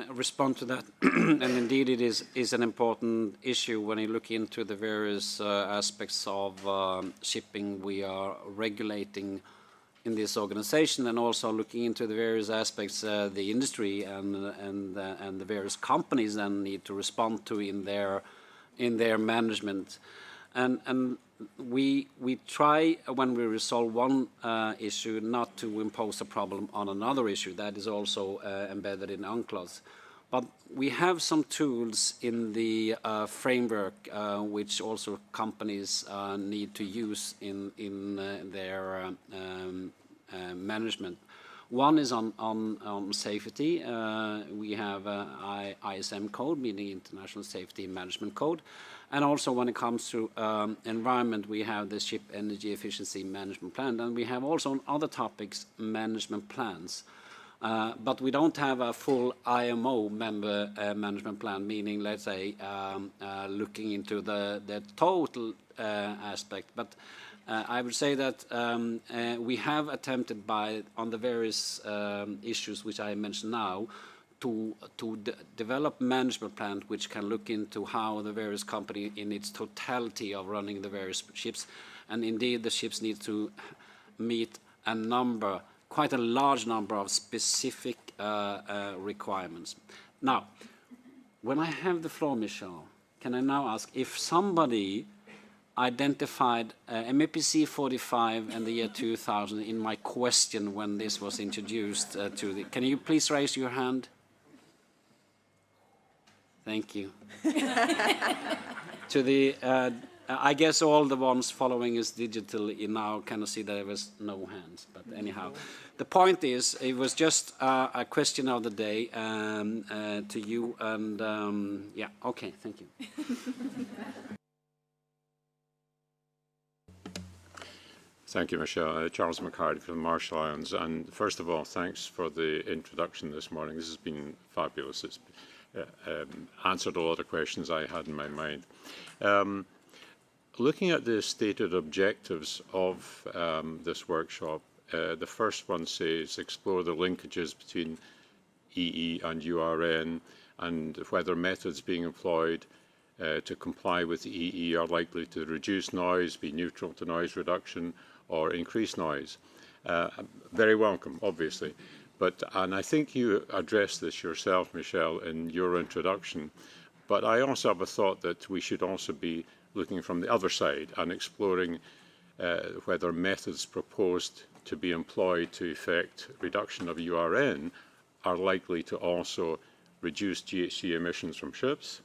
[SPEAKER 4] respond to that, and indeed it is an important issue when you look into the various aspects of shipping we are regulating in this organization, and also looking into the various aspects the industry and the various companies then need to respond to in their management. And we try, when we resolve one issue, not to impose a problem on another issue. That is also embedded in UNCLOS. But we have some tools in the framework which also companies need to use in their management. One is on safety. We have ISM code, meaning International Safety Management Code. And also when it comes to environment, we have the Ship Energy Efficiency Management Plan. And we have also on other topics management plans. But we don't have a full IMO member management plan, meaning, let's say, looking into the total aspect. But I would say that we have attempted on the various issues which I mentioned now, to develop management plan which can look into how the various company in its totality of running the various ships, and indeed the ships need to meet a number, quite a large number of specific requirements. Now, when I have the floor, Michelle, can I now ask if somebody identified MEPC 45 and the year 2000 in my question when this was introduced to the, can you please raise your hand? Thank you. To the, I guess all the ones following us digitally now kind see that there was no hands, but anyhow. The point is, it was just a question of the day to you, and yeah, okay, thank you.
[SPEAKER 7] Thank you, Michelle. Charles McCarty from the Marshall Islands. And first of all, thanks for the introduction this morning. This has been fabulous. It's answered a lot of questions I had in my mind. Looking at the stated objectives of this workshop, the first one says explore the linkages between EE and URN and whether methods being employed to comply with the EE are likely to reduce noise, be neutral to noise reduction, or increase noise. Very welcome, obviously. And I think you addressed this yourself, Michelle, in your introduction, but I also have a thought that we should also be looking from the other side and exploring whether methods proposed to be employed to effect reduction of URN are likely to also reduce GHG emissions from ships,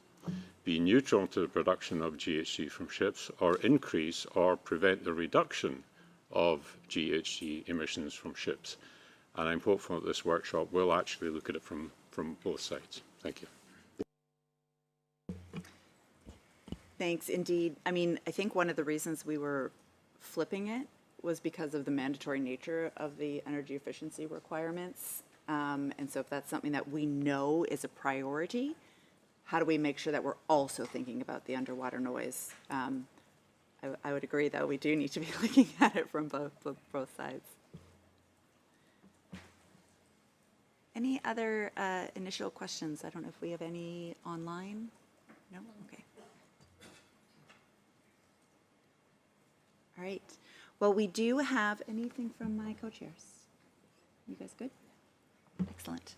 [SPEAKER 7] be neutral to the production of GHG from ships, or increase or prevent the reduction of GHG emissions from ships. And I'm hopeful that this workshop will actually look at it from both sides. Thank you.
[SPEAKER 2] Thanks, indeed. I mean, I think one of the reasons we were flipping it was because of the mandatory nature of the energy efficiency requirements. And so if that's something that we know is a priority, how do we make sure that we're also thinking about the underwater noise? I would agree, though, we do need to be looking at it from both sides. Any other initial questions? I don't know if we have any online. No? Okay. All right. Well, we do have anything from my co-chairs. You guys good? Excellent.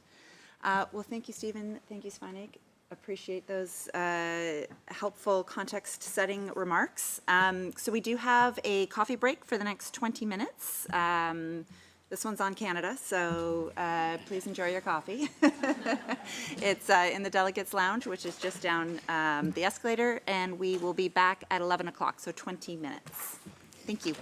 [SPEAKER 2] Well, thank you, Stephen. Thank you, Svanik. Appreciate those helpful context-setting remarks. So we do have a coffee break for the next 20 minutes. This one's on Canada, so please enjoy your coffee. It's in the Delegates Lounge, which is just down the escalator, and we will be back at 11 o'clock, so 20 minutes. Thank you.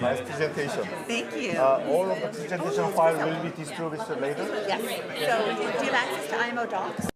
[SPEAKER 8] Nice presentation.
[SPEAKER 2] Thank you.
[SPEAKER 8] All of the presentation file will be distributed later.
[SPEAKER 2] Yes. So do you have access to IMO Docs?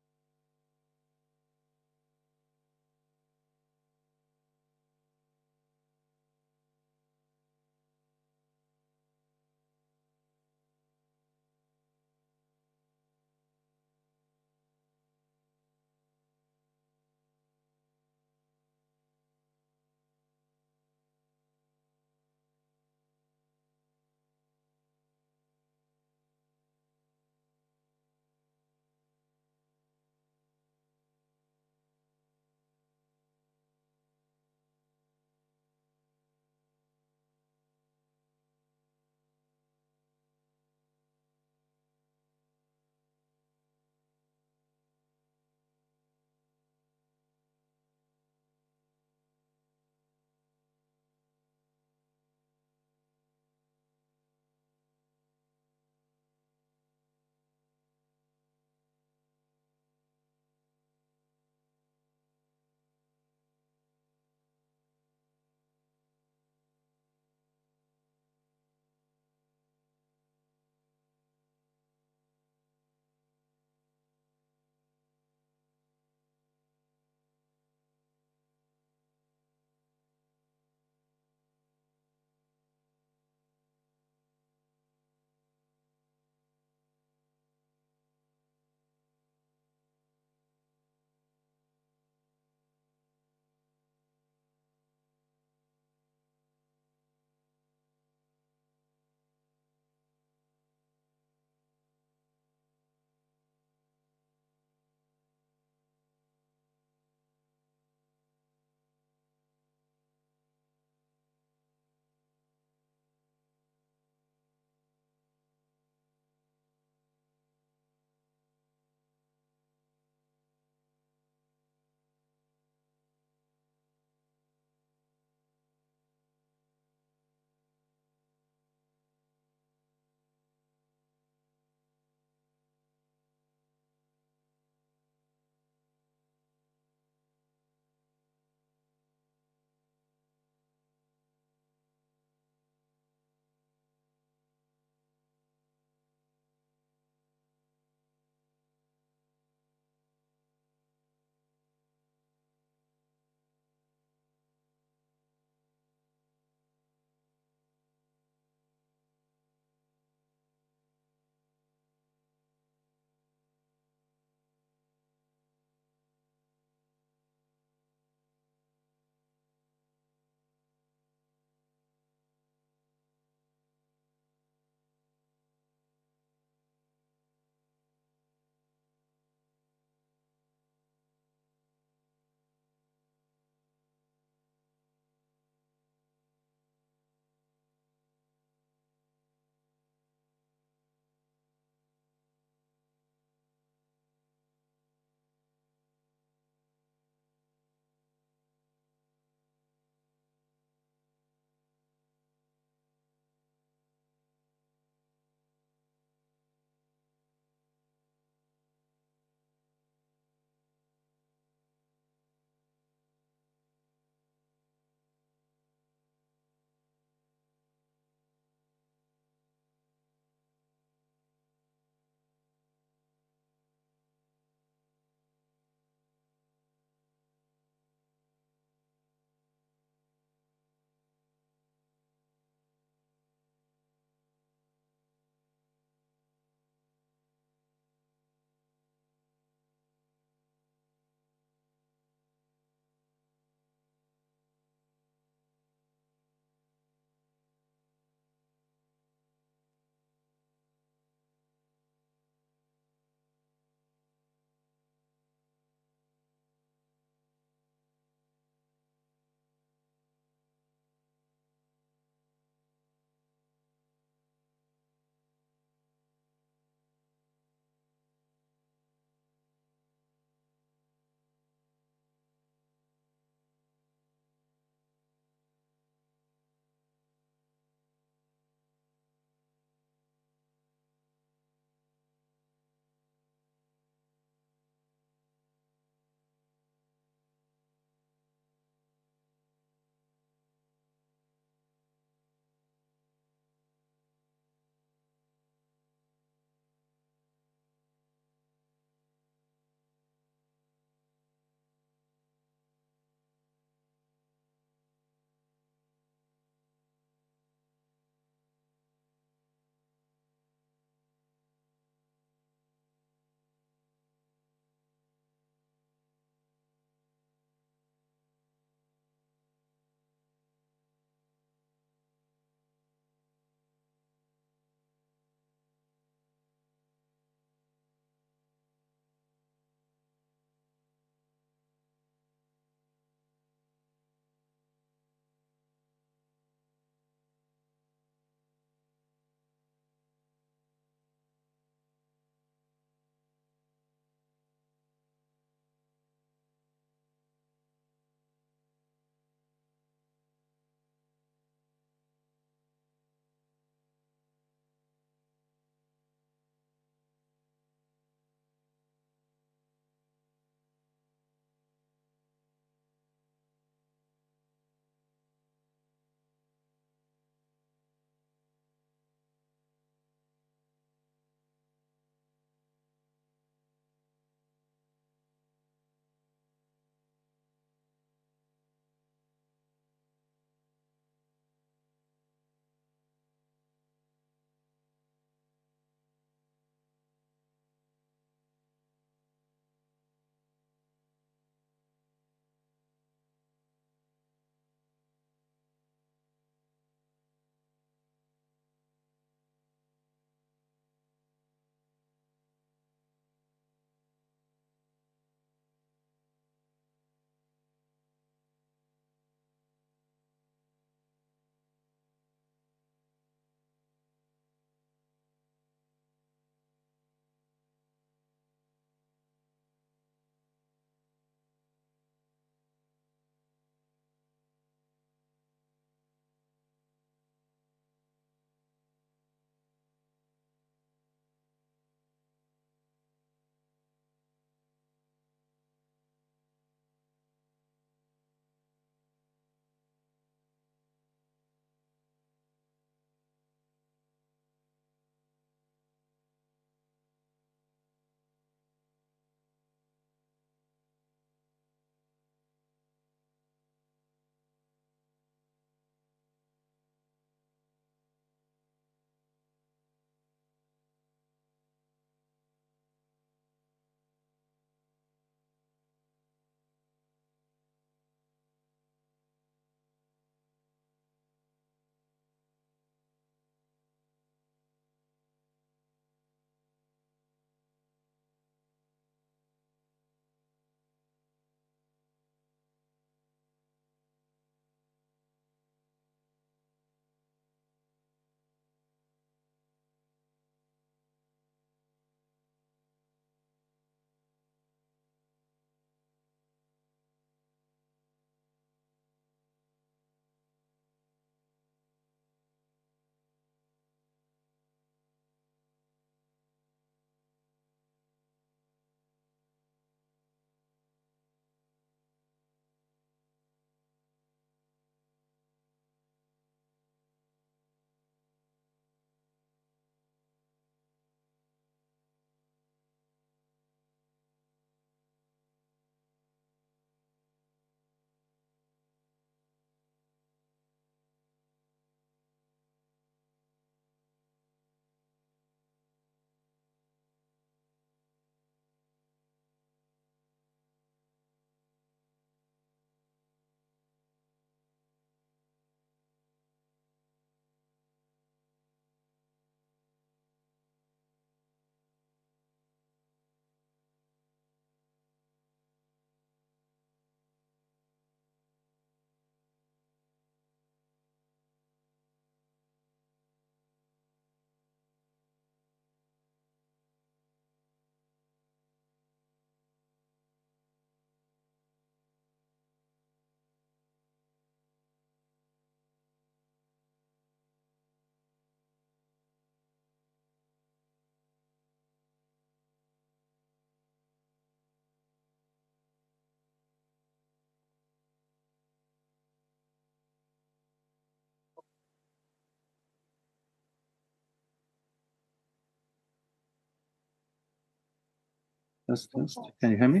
[SPEAKER 6] Test, test. Can you hear me?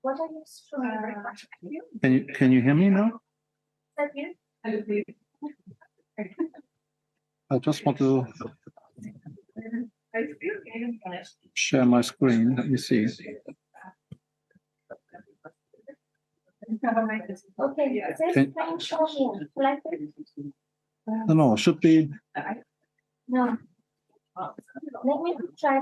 [SPEAKER 1] What are you showing?
[SPEAKER 6] Can you hear me now? I just want to share my screen. Let me see.
[SPEAKER 1] Okay, this
[SPEAKER 6] Can-
[SPEAKER 1] thing show here. Like this?
[SPEAKER 6] No, should be.
[SPEAKER 1] No. Let me try.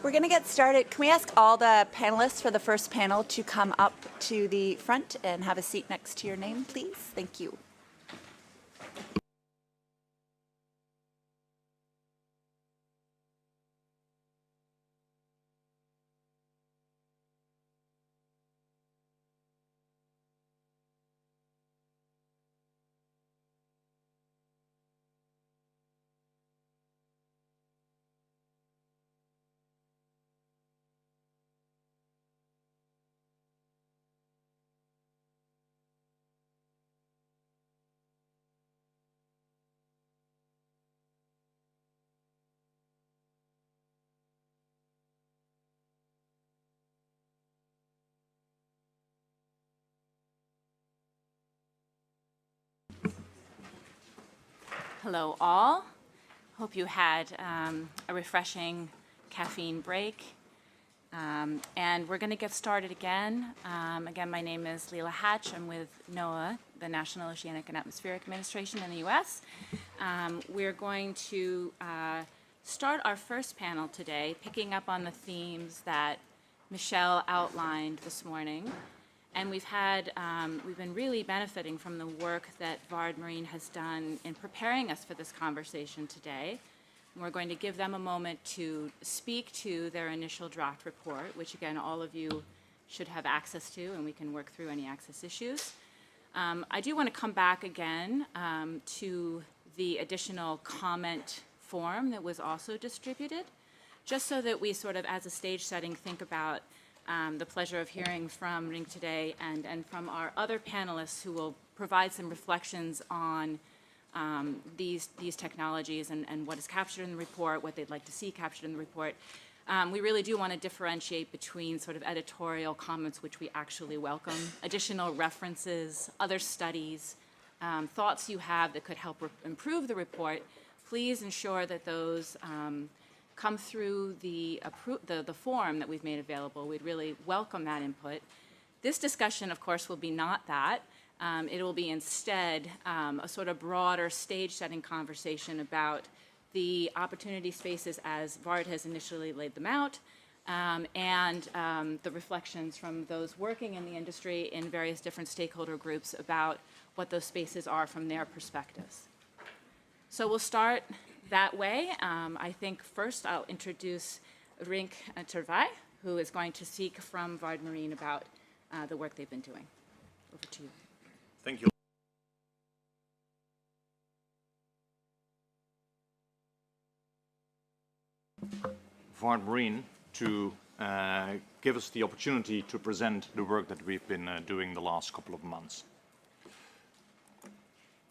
[SPEAKER 2] We're going to get started. Can we ask all the panelists for the first panel to come up to the front and have a seat next to your name, please? Thank you. Hello, all. Hope you had a refreshing caffeine break. And we're going to get started again. Again, my name is Leila Hatch. I'm with NOAA, the National Oceanic and Atmospheric Administration in the U.S. We're going to start our first panel today, picking up on the themes that Michelle outlined this morning. And we've been really benefiting from the work that Vard Marine has done in preparing us for this conversation today. And we're going to give them a moment to speak to their initial draft report, which again, all of you should have access to, and we can work through any access issues. I do want to come back again to the additional comment form that was also distributed, just so that we sort of, as a stage setting, think about the pleasure of hearing from Ring today and from our other panelists who will provide some reflections on these technologies and what is captured in the report, what they'd like to see captured in the report. We really do want to differentiate between sort of editorial comments, which we actually welcome, additional references, other studies, thoughts you have that could help improve the report, please ensure that those come through the form that we've made available. We'd really welcome that input. This discussion, of course, will be not that. It will be instead a sort of broader stage-setting conversation about the opportunity spaces as VARD has initially laid them out, and the reflections from those working in the industry in various different stakeholder groups about what those spaces are from their perspectives. So we'll start that way. I think first I'll introduce Rink Terwey, who is going to speak from VARD Marine about the work they've been doing. Over to you.
[SPEAKER 9] Thank you. VARD Marine to give us the opportunity to present the work that we've been doing the last couple of months.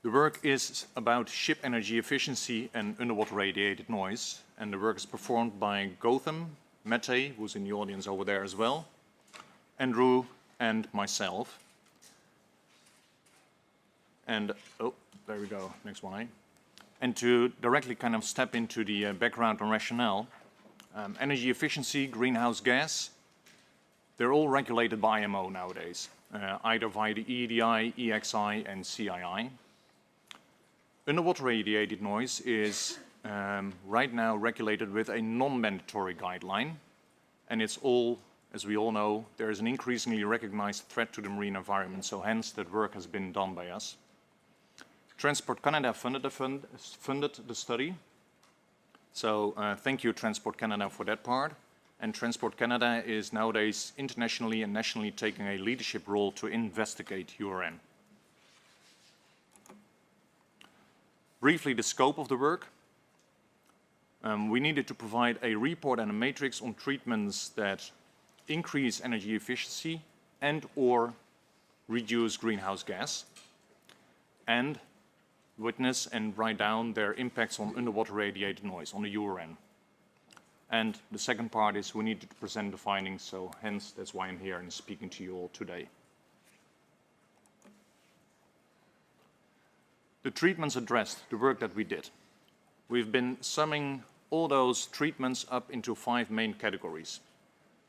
[SPEAKER 9] The work is about ship energy efficiency and underwater radiated noise, and the work is performed by Gautam, Mette, who's in the audience over there as well, Andrew, and myself. And, oh, there we go, next one. And to directly kind of step into the background and rationale, energy efficiency, greenhouse gas, they're all regulated by IMO nowadays, either via the EEDI, EXI, and CII. Underwater radiated noise is right now regulated with a non-mandatory guideline, and it's all, as we all know, there is an increasingly recognized threat to the marine environment, so hence that work has been done by us. Transport Canada funded the study, so thank you Transport Canada for that part. And Transport Canada is nowadays internationally and nationally taking a leadership role to investigate URN. Briefly, the scope of the work. We needed to provide a report and a matrix on treatments that increase energy efficiency and or reduce greenhouse gas, and witness and write down their impacts on underwater radiated noise, on the URN. And the second part is we needed to present the findings, so hence that's why I'm here and speaking to you all today. The treatments addressed, the work that we did. We've been summing all those treatments up into 5 main categories.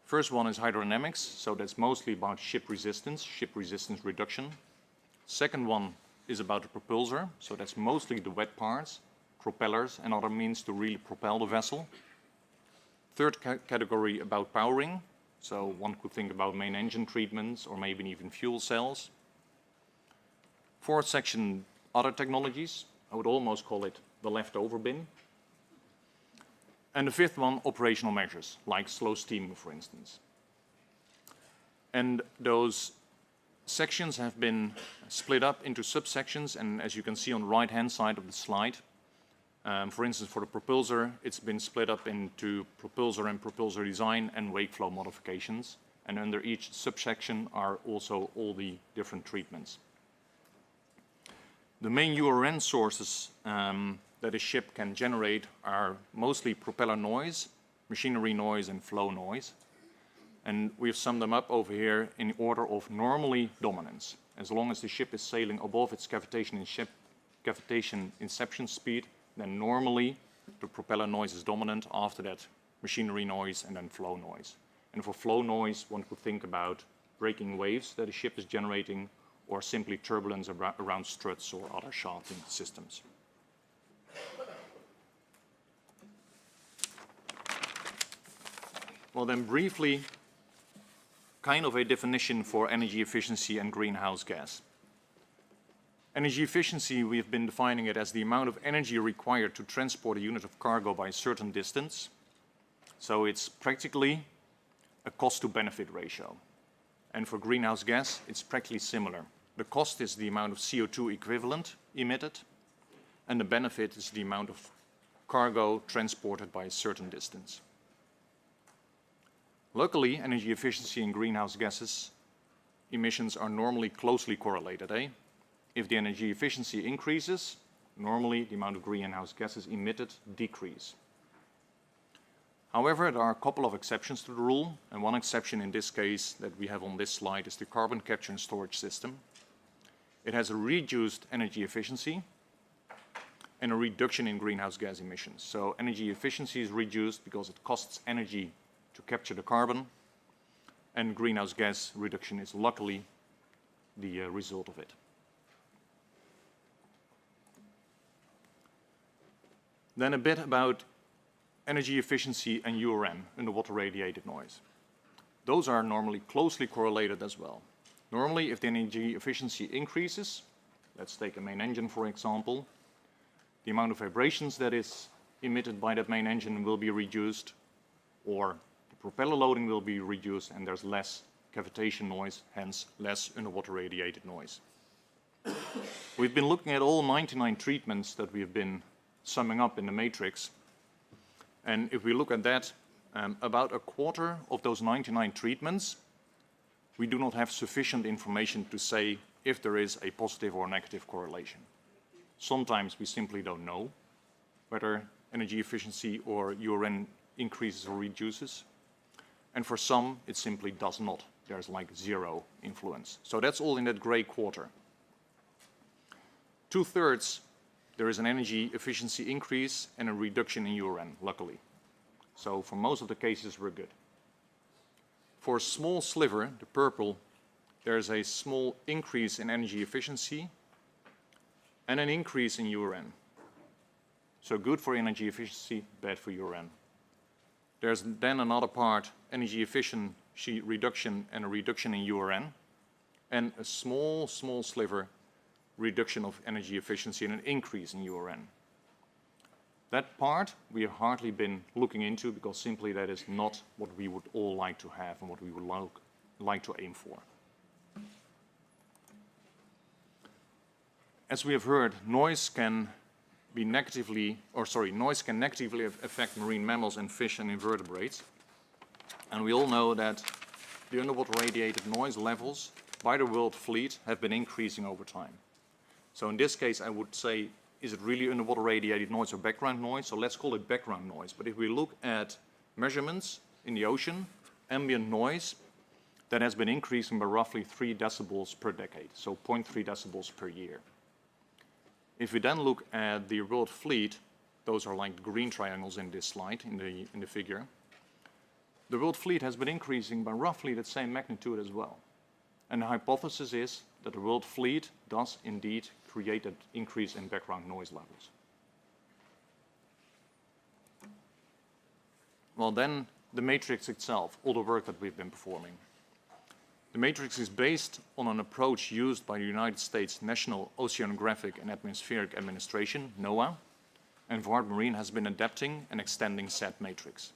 [SPEAKER 9] First one is hydrodynamics, so that's mostly about ship resistance reduction. Second one is about the propulsor, so that's mostly the wet parts, propellers and other means to really propel the vessel. Third category about powering, so one could think about main engine treatments or maybe even fuel cells. Fourth section, other technologies. I would almost call it the leftover bin. And the fifth one, operational measures, like slow steaming, for instance. And those sections have been split up into subsections, and as you can see on the right-hand side of the slide, for instance, for the propulsor, it's been split up into propulsor and propulsor design and wake flow modifications. And under each subsection are also all the different treatments. The main URN sources that a ship can generate are mostly propeller noise, machinery noise, and flow noise. And we've summed them up over here in order of normally dominance. As long as the ship is sailing above its cavitation inception speed, then normally the propeller noise is dominant. After that, machinery noise and then flow noise. And for flow noise, one could think about breaking waves that a ship is generating, or simply turbulence around struts or other shafting systems. Well, then briefly, kind of a definition for energy efficiency and greenhouse gas. Energy efficiency, we have been defining it as the amount of energy required to transport a unit of cargo by a certain distance. So it's practically a cost to benefit ratio. And for greenhouse gas, it's practically similar. The cost is the amount of CO2 equivalent emitted, and the benefit is the amount of cargo transported by a certain distance. Luckily, energy efficiency and greenhouse gases emissions are normally closely correlated. If the energy efficiency increases, normally the amount of greenhouse gases emitted decrease. However, there are a couple of exceptions to the rule, and one exception in this case that we have on this slide is the carbon capture and storage system. It has a reduced energy efficiency, and a reduction in greenhouse gas emissions. So energy efficiency is reduced because it costs energy to capture the carbon, and greenhouse gas reduction is luckily the result of it. Then a bit about energy efficiency and URN, underwater radiated noise. Those are normally closely correlated as well. Normally, if the energy efficiency increases, let's take a main engine for example, the amount of vibrations that is emitted by that main engine will be reduced, or the propeller loading will be reduced, and there's less cavitation noise, hence less underwater radiated noise. We've been looking at all 99 treatments that we've been summing up in the matrix, and if we look at that, about a quarter of those 99 treatments, we do not have sufficient information to say if there is a positive or negative correlation. Sometimes we simply don't know whether energy efficiency or URN increases or reduces. And for some, it simply does not. There's like zero influence. So that's all in that gray quarter. 2/3, there is an energy efficiency increase and a reduction in URN, luckily. So for most of the cases, we're good. For a small sliver, the purple, there's a small increase in energy efficiency and an increase in URN. So good for energy efficiency, bad for URN. There's then another part, energy efficiency reduction and a reduction in URN, and a small sliver reduction of energy efficiency and an increase in URN. That part we have hardly been looking into because simply that is not what we would all like to have and what we would like to aim for. As we have heard, noise can negatively affect marine mammals and fish and invertebrates. And we all know that the underwater radiated noise levels by the world fleet have been increasing over time. So in this case, I would say, is it really underwater radiated noise or background noise? So let's call it background noise. But if we look at measurements in the ocean, ambient noise, that has been increasing by roughly 3 decibels per decade, so 0.3 decibels per year. If we then look at the world fleet, those are like the green triangles in this slide, in the figure, the world fleet has been increasing by roughly the same magnitude as well. And the hypothesis is that the world fleet does indeed create an increase in background noise levels. Well, then the matrix itself, all the work that we've been performing. The matrix is based on an approach used by the United States National Oceanographic and Atmospheric Administration, NOAA, and Vard Marine has been adapting and extending said matrix.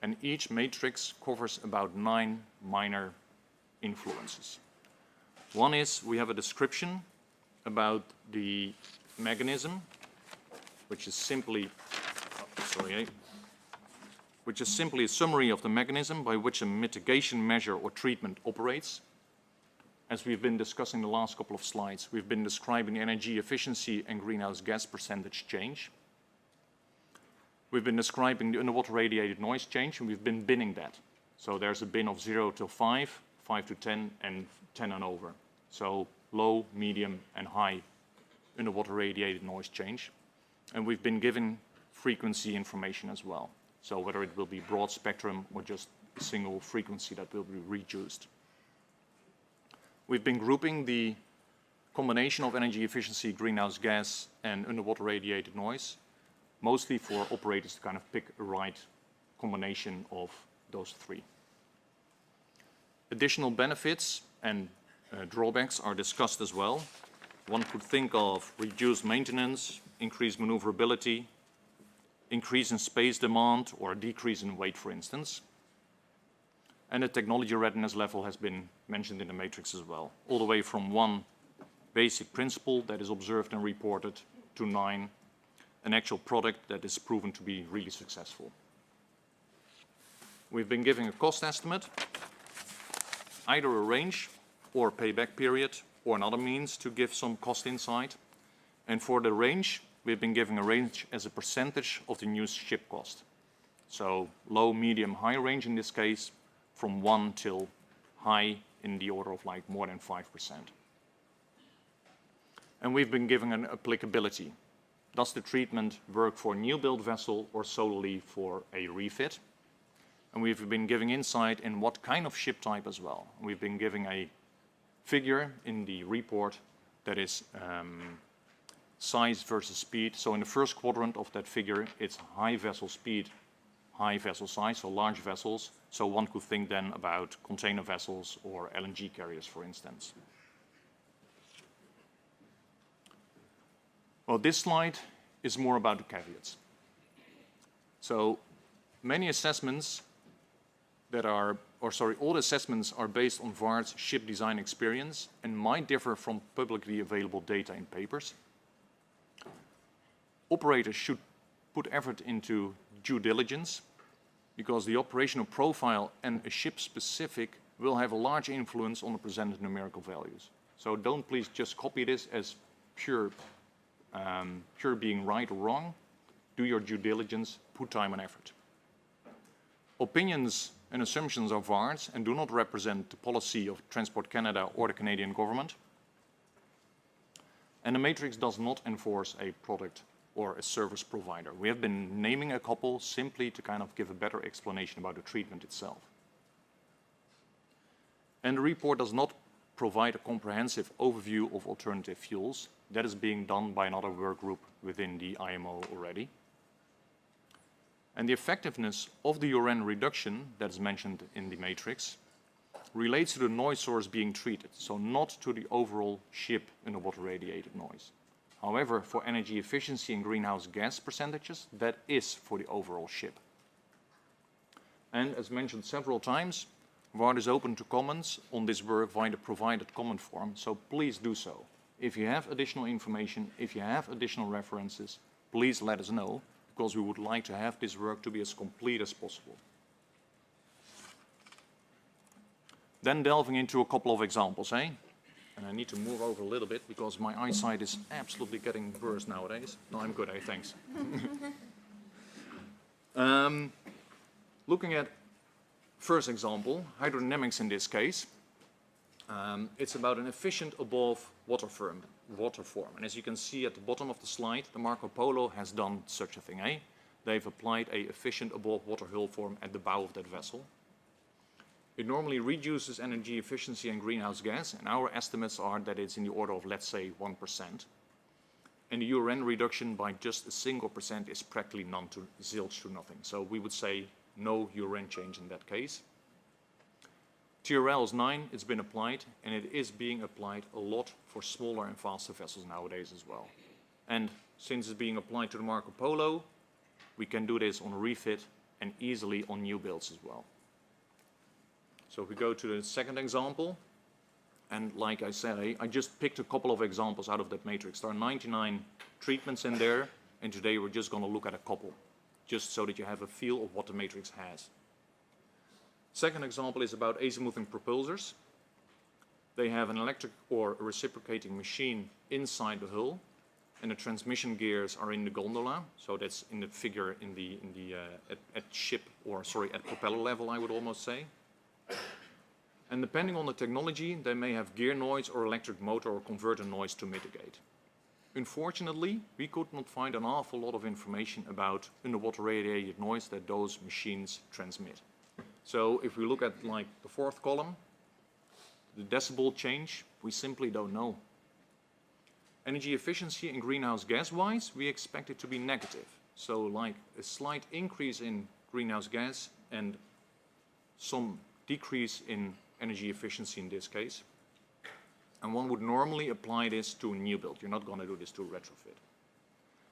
[SPEAKER 9] And each matrix covers about 9 minor influences. One is we have a description about the mechanism, which is simply a summary of the mechanism by which a mitigation measure or treatment operates. As we've been discussing the last couple of slides, we've been describing energy efficiency and greenhouse gas percentage change. We've been describing the underwater radiated noise change, and we've been binning that. So there's a bin of 0 to 5, 5 to 10, and 10 and over. So low, medium, and high underwater radiated noise change. And we've been given frequency information as well. So whether it will be broad spectrum or just a single frequency that will be reduced. We've been grouping the combination of energy efficiency, greenhouse gas, and underwater radiated noise, mostly for operators to kind of pick a right combination of those 3. Additional benefits and drawbacks are discussed as well. One could think of reduced maintenance, increased maneuverability, increase in space demand, or a decrease in weight, for instance. And the technology readiness level has been mentioned in the matrix as well, all the way from 1 basic principle that is observed and reported to 9, an actual product that is proven to be really successful. We've been giving a cost estimate, either a range or payback period, or another means to give some cost insight. And for the range, we've been giving a range as a percentage of the new ship cost. So low, medium, high range in this case, from 1 till high in the order of like more than 5%. And we've been giving an applicability. does the treatment work for a new build vessel or solely for a refit? And we've been giving insight in what kind of ship type as well. We've been giving a figure in the report that is size versus speed. So in the first quadrant of that figure, it's high vessel speed, high vessel size, so large vessels. So one could think then about container vessels or LNG carriers, for instance. Well, this slide is more about the caveats. So many assessments that are, all assessments are based on VARD's ship design experience and might differ from publicly available data in papers. Operators should put effort into due diligence because the operational profile and a ship specific will have a large influence on the presented numerical values. So don't please just copy this as pure being right or wrong. Do your due diligence, put time and effort. Opinions and assumptions are VARD's and do not represent the policy of Transport Canada or the Canadian government. And the matrix does not enforce a product or a service provider. We have been naming a couple simply to kind of give a better explanation about the treatment itself. And the report does not provide a comprehensive overview of alternative fuels. That is being done by another work group within the IMO already. And the effectiveness of the URN reduction that is mentioned in the matrix relates to the noise source being treated, so not to the overall ship underwater radiated noise. However, for energy efficiency and greenhouse gas percentages, that is for the overall ship. And as mentioned several times, VARD is open to comments on this work via the provided comment form, so please do so. If you have additional information, if you have additional references, please let us know, because we would like to have this work to be as complete as possible. Then delving into a couple of examples, eh? And I need to move over a little bit because my eyesight is absolutely getting worse nowadays. No, I'm good, eh? Thanks. Looking at first example, hydrodynamics in this case. It's about an efficient above water form. And as you can see at the bottom of the slide, the Marco Polo has done such a thing, eh? They've applied a efficient above water hull form at the bow of that vessel. It normally reduces energy efficiency and greenhouse gas, and our estimates are that it's in the order of, let's say, 1%. And the URN reduction by just a single % is practically none to zilch to nothing. So we would say no URN change in that case. TRL is 9, it's been applied, and it is being applied a lot for smaller and faster vessels nowadays as well. And since it's being applied to the Marco Polo, we can do this on refit and easily on new builds as well. So if we go to the second example, and like I said, I just picked a couple of examples out of that matrix. There are 99 treatments in there, and today we're just going to look at a couple, just so that you have a feel of what the matrix has. Second example is about azimuthing propulsors. They have an electric or a reciprocating machine inside the hull, and the transmission gears are in the gondola. So that's in the figure in the at ship, or sorry, at propeller level, I would almost say. And depending on the technology, they may have gear noise or electric motor or converter noise to mitigate. Unfortunately, we could not find an awful lot of information about underwater radiated noise that those machines transmit. So if we look at like the fourth column, the decibel change, we simply don't know. Energy efficiency and greenhouse gas wise, we expect it to be negative. So like a slight increase in greenhouse gas and some decrease in energy efficiency in this case. And one would normally apply this to a new build. You're not going to do this to a retrofit.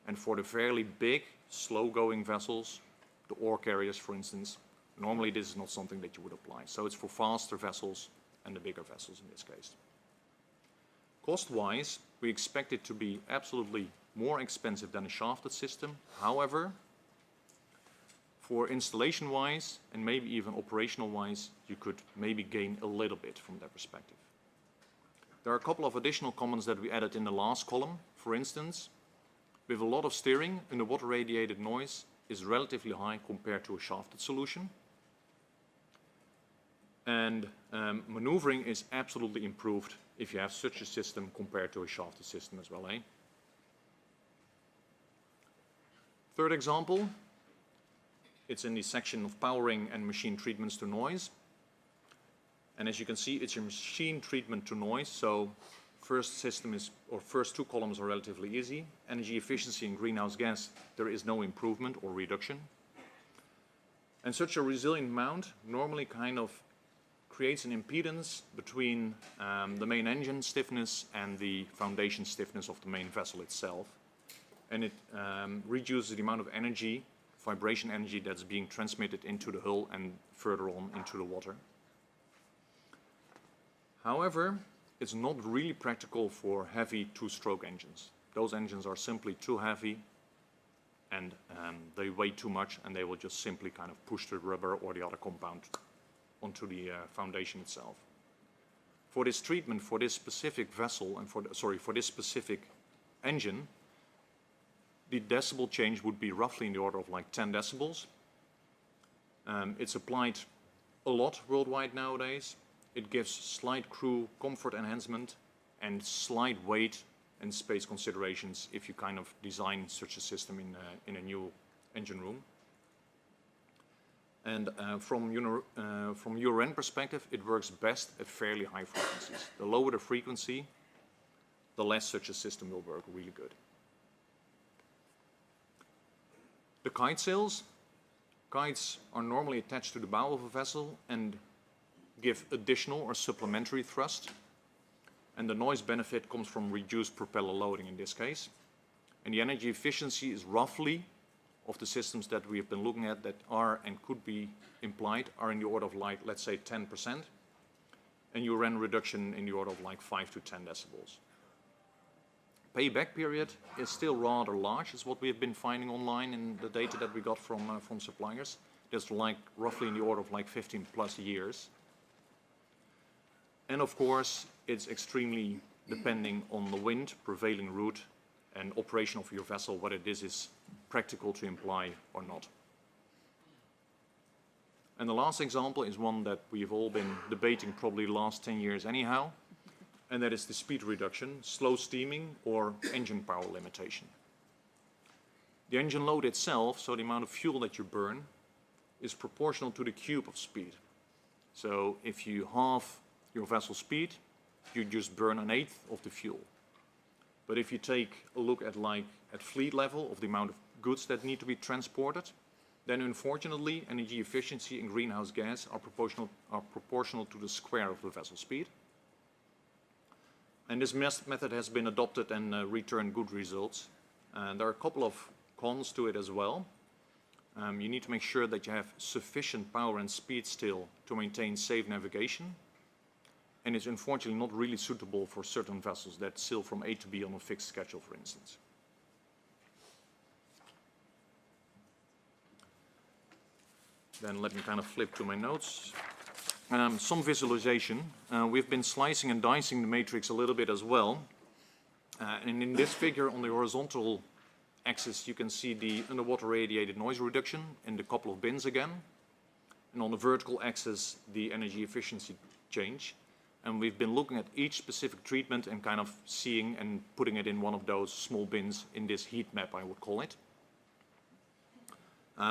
[SPEAKER 9] And for the fairly big, slow-going vessels, the ore carriers, for instance, normally this is not something that you would apply. So it's for faster vessels and the bigger vessels in this case. Cost-wise, we expect it to be absolutely more expensive than a shafted system. However, for installation-wise and maybe even operational-wise, you could maybe gain a little bit from that perspective. There are a couple of additional comments that we added in the last column. For instance, with a lot of steering, underwater radiated noise is relatively high compared to a shafted solution. And maneuvering is absolutely improved if you have such a system compared to a shafted system as well, eh? Third example, it's in the section of powering and machine treatments to noise. And as you can see, it's a machine treatment to noise, so first two columns are relatively easy. Energy efficiency and greenhouse gas, there is no improvement or reduction. And such a resilient mount normally kind of creates an impedance between the main engine stiffness and the foundation stiffness of the main vessel itself. And it reduces the amount of energy, vibration energy, that's being transmitted into the hull and further on into the water. However, it's not really practical for heavy two-stroke engines. Those engines are simply too heavy and they weigh too much, and they will just simply kind of push the rubber or the other compound onto the foundation itself. For this treatment, for this specific vessel, and for this specific engine, the decibel change would be roughly in the order of like 10 decibels. It's applied a lot worldwide nowadays. It gives slight crew comfort enhancement and slight weight and space considerations if you kind of design such a system in a new engine room. And from your end perspective, it works best at fairly high frequencies. The lower the frequency, the less such a system will work really good. The kite sails. Kites are normally attached to the bow of a vessel and give additional or supplementary thrust. And the noise benefit comes from reduced propeller loading in this case. And the energy efficiency is roughly, of the systems that we have been looking at that are and could be implied, are in the order of like, let's say 10%. And you ran reduction in the order of like 5 to 10 decibels. Payback period is still rather large, is what we have been finding online in the data that we got from suppliers. That's like roughly in the order of like 15 plus years. And of course, it's extremely depending on the wind, prevailing route, and operation of your vessel, whether this is practical to imply or not. And the last example is one that we've all been debating probably the last 10 years anyhow, and that is the speed reduction, slow steaming, or engine power limitation. The engine load itself, so the amount of fuel that you burn, is proportional to the cube of speed. So if you halve your vessel speed, you just burn an eighth of the fuel. But if you take a look at fleet level of the amount of goods that need to be transported, then unfortunately energy efficiency and greenhouse gas are proportional to the square of the vessel speed. And this method has been adopted and returned good results. There are a couple of cons to it as well. You need to make sure that you have sufficient power and speed still to maintain safe navigation. And it's unfortunately not really suitable for certain vessels that sail from A to B on a fixed schedule, for instance. Then let me kind of flip to my notes. Some visualization. We've been slicing and dicing the matrix a little bit as well. And in this figure on the horizontal axis, you can see the underwater radiated noise reduction in the couple of bins again. And on the vertical axis, the energy efficiency change. And we've been looking at each specific treatment and kind of seeing and putting it in one of those small bins in this heat map, I would call it.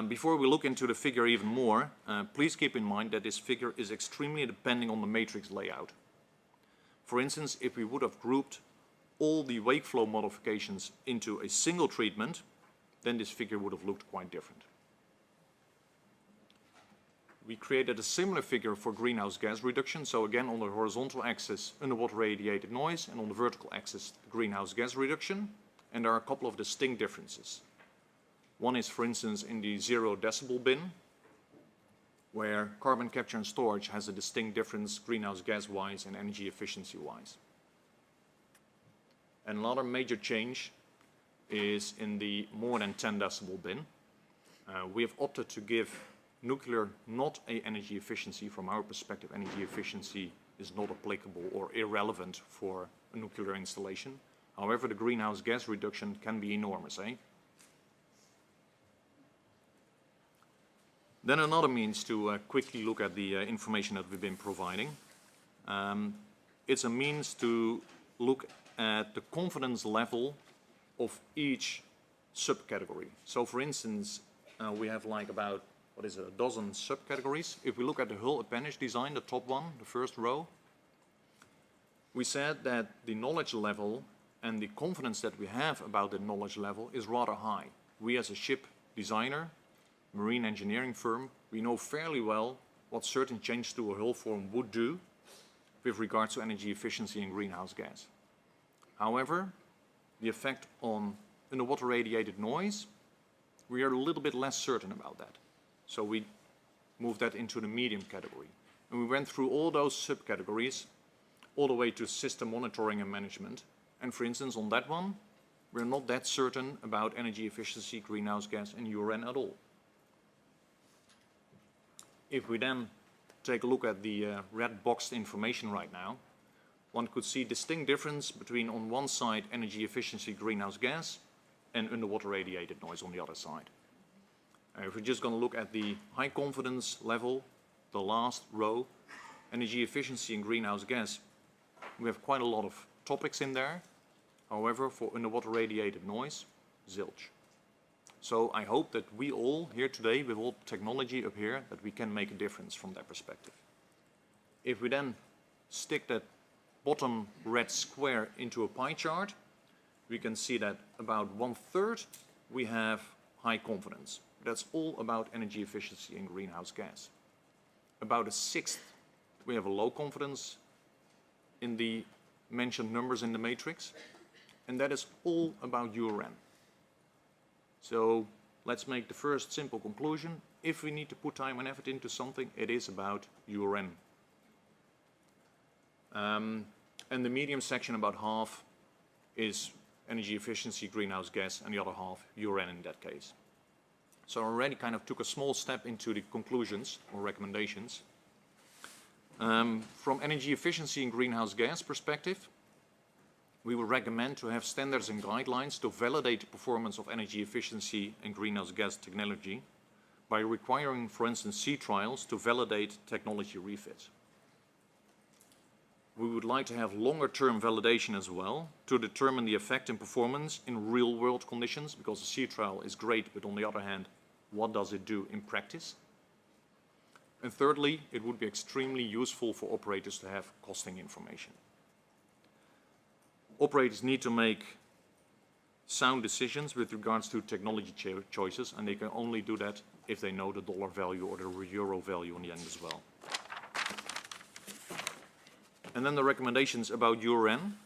[SPEAKER 9] Before we look into the figure even more, please keep in mind that this figure is extremely depending on the matrix layout. For instance, if we would have grouped all the wake flow modifications into a single treatment, then this figure would have looked quite different. We created a similar figure for greenhouse gas reduction. So again, on the horizontal axis, underwater radiated noise, and on the vertical axis, greenhouse gas reduction. And there are a couple of distinct differences. One is, for instance, in the 0 decibel bin, where carbon capture and storage has a distinct difference greenhouse gas-wise and energy efficiency-wise. And another major change is in the more than 10 decibel bin. We have opted to give nuclear not a energy efficiency. From our perspective, energy efficiency is not applicable or irrelevant for a nuclear installation. However, the greenhouse gas reduction can be enormous, Then another means to quickly look at the information that we've been providing. It's a means to look at the confidence level of each subcategory. So for instance, we have like about, what is it, a dozen subcategories. If we look at the hull appendage design, the top one, the first row, we said that the knowledge level and the confidence that we have about the knowledge level is rather high. We as a ship designer, marine engineering firm, we know fairly well what certain changes to a hull form would do with regards to energy efficiency and greenhouse gas. However, the effect on underwater radiated noise, we are a little bit less certain about that. So we moved that into the medium category. And we went through all those subcategories all the way to system monitoring and management. And for instance, on that one, we're not that certain about energy efficiency, greenhouse gas, and URN at all. If we then take a look at the red boxed information right now, one could see distinct difference between, on one side, energy efficiency, greenhouse gas, and underwater radiated noise on the other side. If we're just going to look at the high confidence level, the last row, energy efficiency and greenhouse gas, we have quite a lot of topics in there. However, for underwater radiated noise, zilch. So I hope that we all here today, with all technology up here, that we can make a difference from that perspective. If we then stick that bottom red square into a pie chart, we can see that about 1/3 we have high confidence. That's all about energy efficiency and greenhouse gas. About 1/6 we have a low confidence in the mentioned numbers in the matrix, and that is all about URN. So let's make the first simple conclusion. If we need to put time and effort into something, it is about URN. And the medium section, about half, is energy efficiency, greenhouse gas, and the other half, URN in that case. So I already kind of took a small step into the conclusions or recommendations. From energy efficiency and greenhouse gas perspective, we would recommend to have standards and guidelines to validate the performance of energy efficiency and greenhouse gas technology by requiring, for instance, sea trials to validate technology refits. We would like to have longer-term validation as well to determine the effect and performance in real-world conditions, because a sea trial is great, but on the other hand, what does it do in practice? And thirdly, it would be extremely useful for operators to have costing information. Operators need to make sound decisions with regards to technology choices, and they can only do that if they know the dollar value or the euro value in the end as well. And then the recommendations about URN.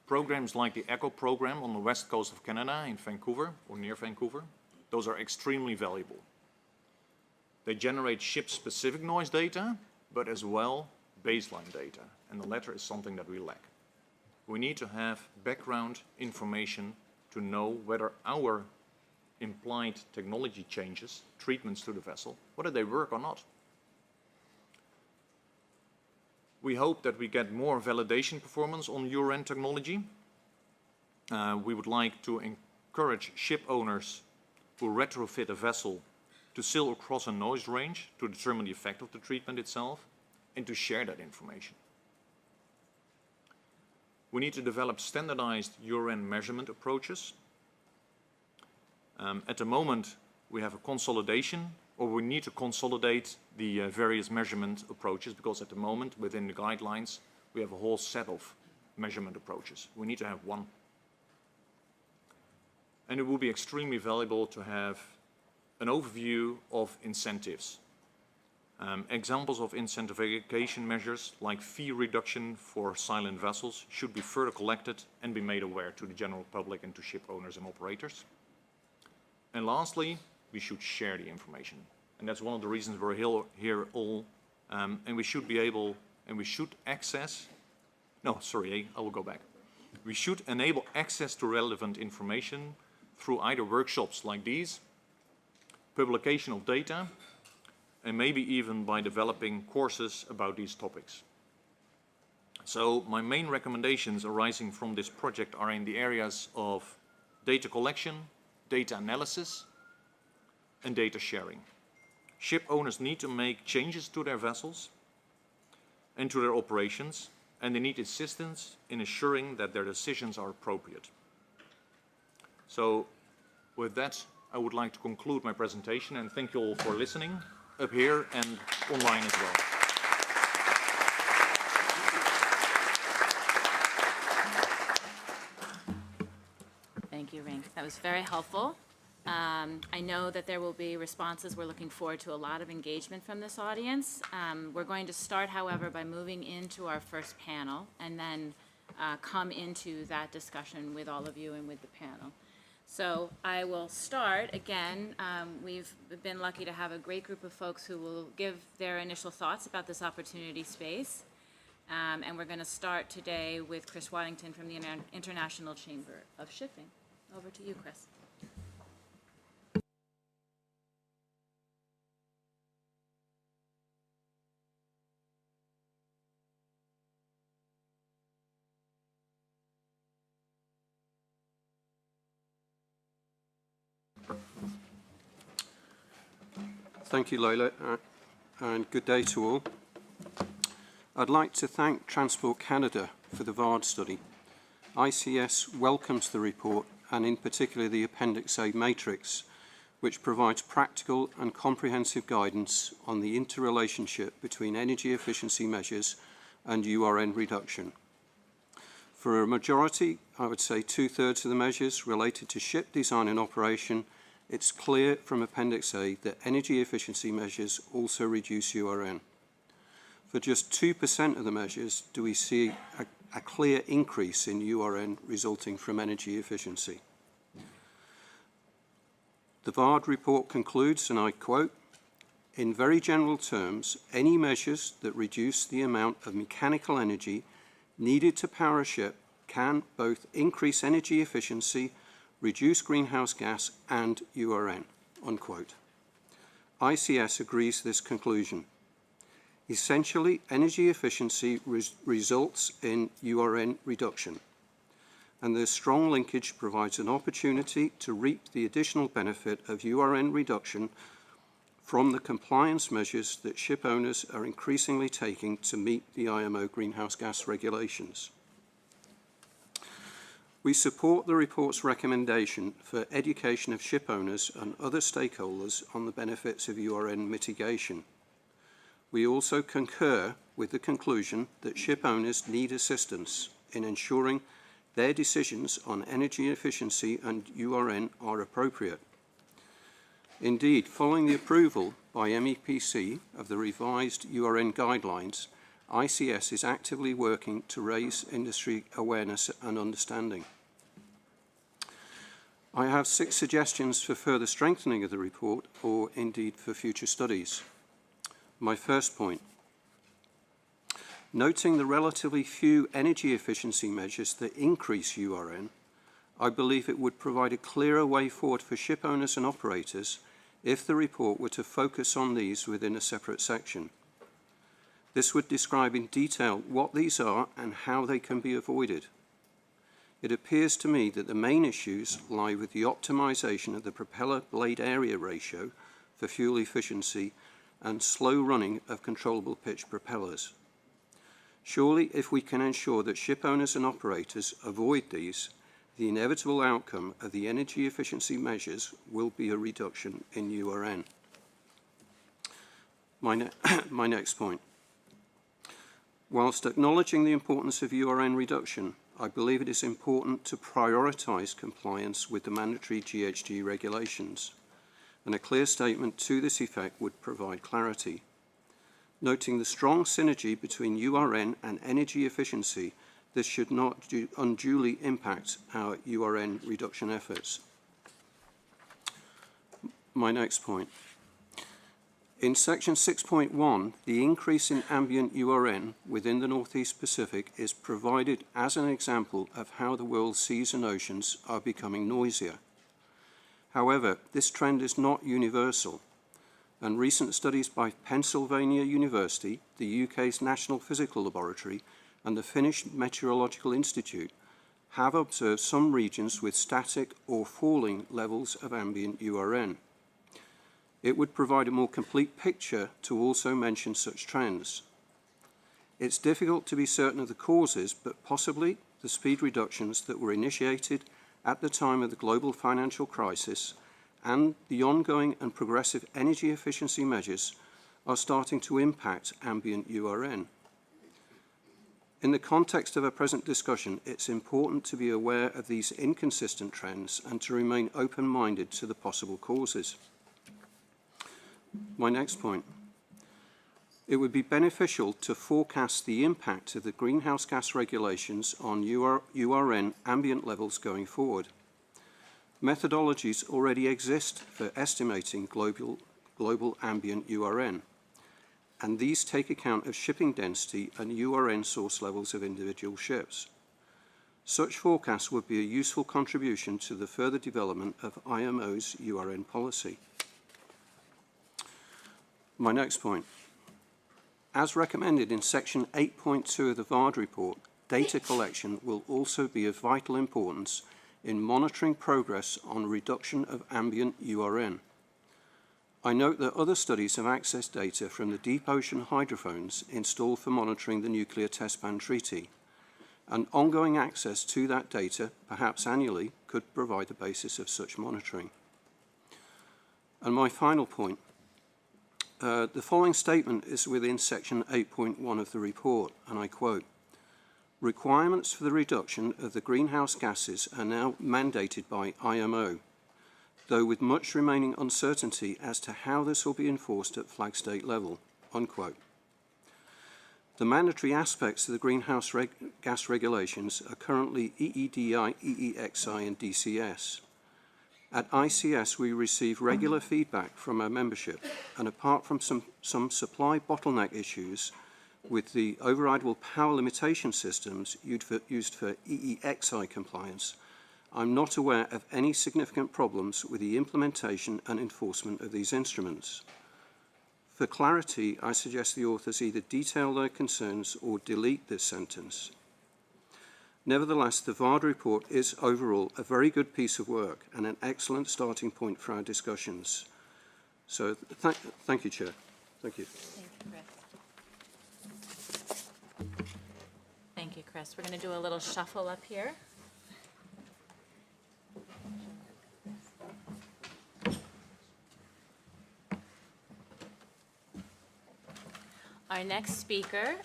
[SPEAKER 9] Programs like the ECHO program on the west coast of Canada in Vancouver or near Vancouver, those are extremely valuable. They generate ship-specific noise data, but as well baseline data, and the latter is something that we lack. We need to have background information to know whether our implied technology changes, treatments to the vessel, whether they work or not. We hope that we get more validation performance on URN technology. We would like to encourage ship owners who retrofit a vessel to sail across a noise range to determine the effect of the treatment itself and to share that information. We need to develop standardized URN measurement approaches. At the moment, we have a consolidation, or we need to consolidate the various measurement approaches, because at the moment, within the guidelines, we have a whole set of measurement approaches. We need to have one. And it would be extremely valuable to have an overview of incentives. Examples of incentivization measures like fee reduction for silent vessels should be further collected and be made aware to the general public and to ship owners and operators. And lastly, we should share the information. And that's one of the reasons we're here all, and we should be able, and we should access, no, sorry, I will go back. We should enable access to relevant information through either workshops like these, publication of data, and maybe even by developing courses about these topics. So my main recommendations arising from this project are in the areas of data collection, data analysis, and data sharing. Ship owners need to make changes to their vessels and to their operations, and they need assistance in assuring that their decisions are appropriate. So With that, I would like to conclude my presentation and thank you all for listening, up here and online as well.
[SPEAKER 10] Thank you, Rink. That was very helpful. I know that there will be responses. We're looking forward to a lot of engagement from this audience. We're going to start, however, by moving into our first panel and then come into that discussion with all of you and with the panel. So I will start. Again, we've been lucky to have a great group of folks who will give their initial thoughts about this opportunity space. And we're going to start today with Chris Waddington from the International Chamber of Shipping. Over to you, Chris.
[SPEAKER 11] Thank you, Lola, and good day to all. I'd like to thank Transport Canada for the VARD study. ICS welcomes the report, and in particular the Appendix A matrix, which provides practical and comprehensive guidance on the interrelationship between energy efficiency measures and URN reduction. For a majority, I would say 2/3 of the measures related to ship design and operation, it's clear from Appendix A that energy efficiency measures also reduce URN. For just 2% of the measures do we see a clear increase in URN resulting from energy efficiency. The VARD report concludes, and I quote, "In very general terms, any measures that reduce the amount of mechanical energy needed to power a ship can both increase energy efficiency, reduce greenhouse gas and URN," unquote. ICS agrees with this conclusion. Essentially, energy efficiency results in URN reduction, and the strong linkage provides an opportunity to reap the additional benefit of URN reduction from the compliance measures that ship owners are increasingly taking to meet the IMO greenhouse gas regulations. We support the report's recommendation for education of ship owners and other stakeholders on the benefits of URN mitigation. We also concur with the conclusion that ship owners need assistance in ensuring their decisions on energy efficiency and URN are appropriate. Indeed, following the approval by MEPC of the revised URN guidelines, ICS is actively working to raise industry awareness and understanding. I have 6 suggestions for further strengthening of the report, or indeed for future studies. My first point, noting the relatively few energy efficiency measures that increase URN, I believe it would provide a clearer way forward for ship owners and operators if the report were to focus on these within a separate section. This would describe in detail what these are and how they can be avoided. It appears to me that the main issues lie with the optimization of the propeller blade area ratio for fuel efficiency and slow running of controllable pitch propellers. Surely, if we can ensure that ship owners and operators avoid these, the inevitable outcome of the energy efficiency measures will be a reduction in URN. My next point. Whilst acknowledging the importance of URN reduction, I believe it is important to prioritise compliance with the mandatory GHG regulations, and a clear statement to this effect would provide clarity. Noting the strong synergy between URN and energy efficiency, this should not unduly impact our URN reduction efforts. My next point. In section 6.1, the increase in ambient URN within the Northeast Pacific is provided as an example of how the world's seas and oceans are becoming noisier. However, this trend is not universal, and recent studies by Pennsylvania University, the UK's National Physical Laboratory, and the Finnish Meteorological Institute have observed some regions with static or falling levels of ambient URN. It would provide a more complete picture to also mention such trends. It's difficult to be certain of the causes, but possibly the speed reductions that were initiated at the time of the global financial crisis, and the ongoing and progressive energy efficiency measures are starting to impact ambient URN. In the context of our present discussion, it's important to be aware of these inconsistent trends and to remain open-minded to the possible causes. My next point. It would be beneficial to forecast the impact of the greenhouse gas regulations on URN ambient levels going forward. Methodologies already exist for estimating global ambient URN, and these take account of shipping density and URN source levels of individual ships. Such forecasts would be a useful contribution to the further development of IMO's URN policy. My next point. As recommended in section 8.2 of the VARD report, data collection will also be of vital importance in monitoring progress on reduction of ambient URN. I note that other studies have accessed data from the deep ocean hydrophones installed for monitoring the Nuclear Test Ban Treaty, and ongoing access to that data, perhaps annually, could provide the basis of such monitoring. And my final point. The following statement is within section 8.1 of the report, and I quote, "Requirements for the reduction of the greenhouse gases are now mandated by IMO, though with much remaining uncertainty as to how this will be enforced at flag state level," unquote. The mandatory aspects of the greenhouse gas regulations are currently EEDI, EEXI, and DCS. At ICS, we receive regular feedback from our membership, and apart from some supply bottleneck issues with the overrideable power limitation systems used for EEXI compliance, I'm not aware of any significant problems with the implementation and enforcement of these instruments. For clarity, I suggest the authors either detail their concerns or delete this sentence. Nevertheless, the VARD report is overall a very good piece of work and an excellent starting point for our discussions. So thank you, Chair. Thank you.
[SPEAKER 10] Thank you, Chris. Thank you, Chris. We're going to do a little shuffle up here. Our next speaker,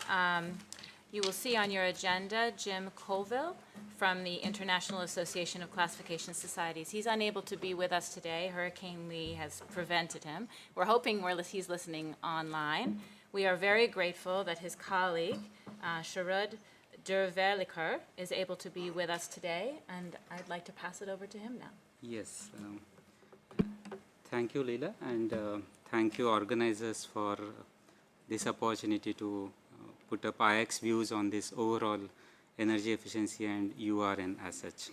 [SPEAKER 10] you will see on your agenda Jim Colville from the International Association of Classification Societies. He's unable to be with us today. Hurricane Lee has prevented him. We're hoping he's listening online. We are very grateful that his colleague, Sharud Durverlikar, is able to be with us today, and I'd like to pass it over to him now.
[SPEAKER 12] Yes. Thank you, Leela, and thank you, organizers, for this opportunity to put up IX views on this overall energy efficiency and URN as such.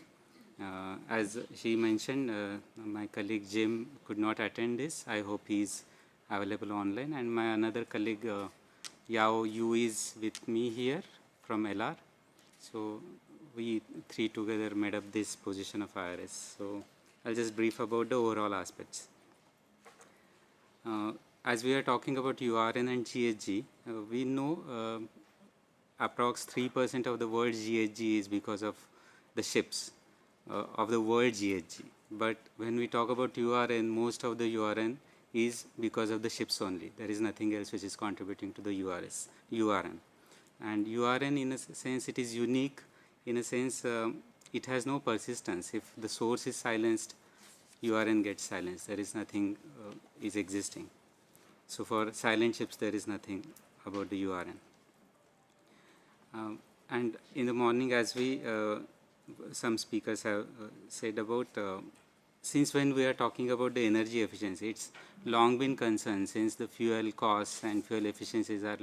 [SPEAKER 12] As she mentioned, my colleague Jim could not attend this. I hope he's available online. And my another colleague, Yao Yu, is with me here from LR. So we three together made up this position of IRS. So I'll just brief about the overall aspects. As we are talking about URN and GHG, we know approx 3% of the world's GHG is because of the ships of the world GHG. But when we talk about URN, most of the URN is because of the ships only. There is nothing else which is contributing to the URN. And URN, in a sense, it is unique. In a sense, it has no persistence. If the source is silenced, URN gets silenced. There is nothing is existing. So for silent ships, there is nothing about the URN. And in the morning, as some speakers have said about, since when we are talking about the energy efficiency, it's long been concerned since the fuel costs and fuel efficiencies are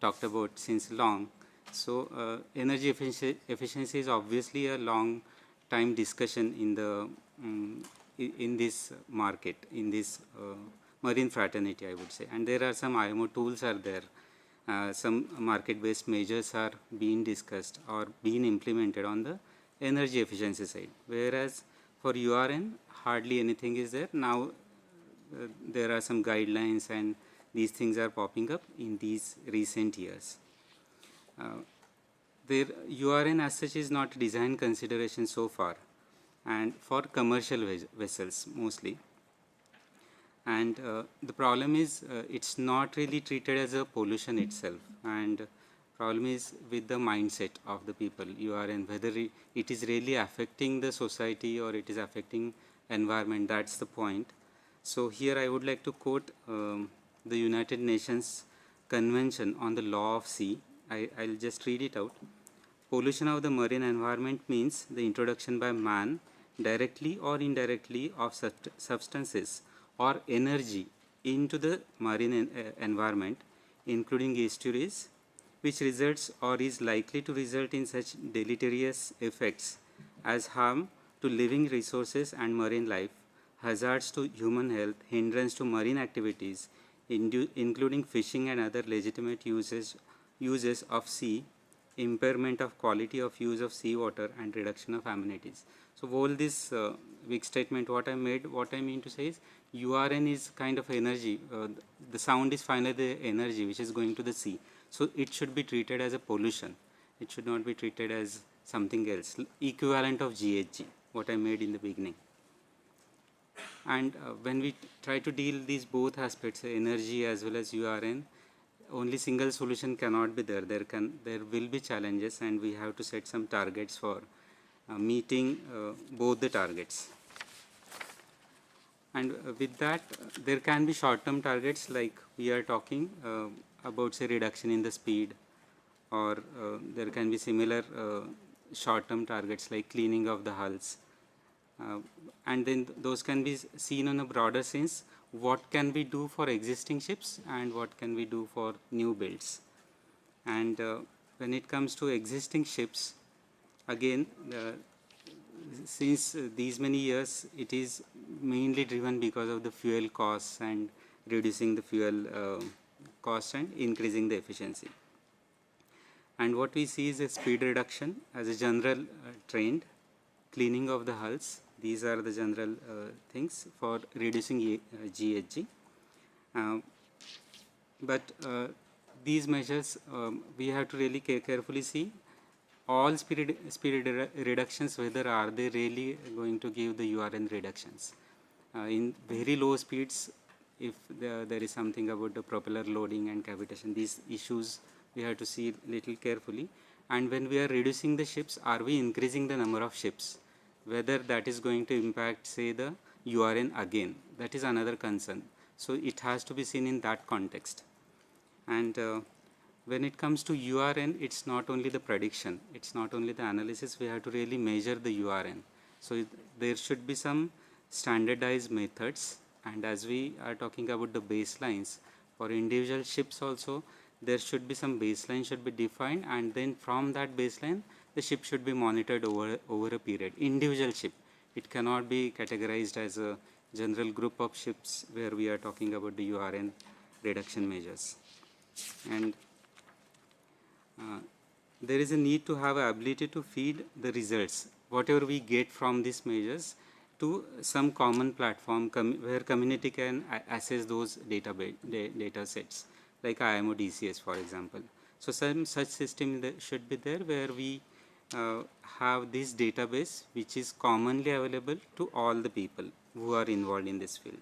[SPEAKER 12] talked about since long. So energy efficiency is obviously a long time discussion in the in this market, in this marine fraternity, I would say. And there are some IMO tools are there. Some market-based measures are being discussed or being implemented on the energy efficiency side. Whereas for URN, hardly anything is there. Now there are some guidelines and these things are popping up in these recent years. URN as such is not design consideration so far. and for commercial vessels mostly. And the problem is it's not really treated as a pollution itself, and problem is with the mindset of the people you are in, whether it is really affecting the society or it is affecting environment. That's the point. So here I would like to quote the United Nations Convention on the Law of Sea. I'll just read it out. Pollution of the marine environment means the introduction by man, directly or indirectly, of substances or energy into the marine environment, including estuaries, which results or is likely to result in such deleterious effects as harm to living resources and marine life, hazards to human health, hindrance to marine activities, including fishing and other legitimate uses of sea, impairment of quality of use of seawater, and reduction of amenities. So all this big statement, what I mean to say is URN is kind of energy. The sound is finally the energy which is going to the sea. So it should be treated as a pollution. It should not be treated as something else, equivalent of GHG, what I made in the beginning. And when we try to deal these both aspects, energy as well as URN, only single solution cannot be there. There will be challenges, and we have to set some targets for meeting both the targets. And with that, there can be short-term targets like we are talking about, say, reduction in the speed, or there can be similar short-term targets like cleaning of the hulls. And then those can be seen in a broader sense. What can we do for existing ships and what can we do for new builds? And when it comes to existing ships, again, since these many years, it is mainly driven because of the fuel costs and reducing the fuel cost and increasing the efficiency. And what we see is a speed reduction as a general trend, cleaning of the hulls. These are the general things for reducing GHG. But these measures, we have to really carefully see all speed reductions, whether are they really going to give the URN reductions. In very low speeds, if there is something about the propeller loading and cavitation, these issues we have to see little carefully. And when we are reducing the ships, are we increasing the number of ships? Whether that is going to impact, say, the URN again, that is another concern. So it has to be seen in that context. And when it comes to URN, it's not only the prediction, it's not only the analysis, we have to really measure the URN. So there should be some standardized methods, and as we are talking about the baselines, for individual ships also, there should be some baseline should be defined, and then from that baseline, the ship should be monitored over a period. Individual ship, it cannot be categorized as a general group of ships where we are talking about the URN reduction measures. And there is a need to have an ability to feed the results, whatever we get from these measures, to some common platform where community can access those data sets, like IMO DCS, for example. So some such system should be there where we have this database which is commonly available to all the people who are involved in this field.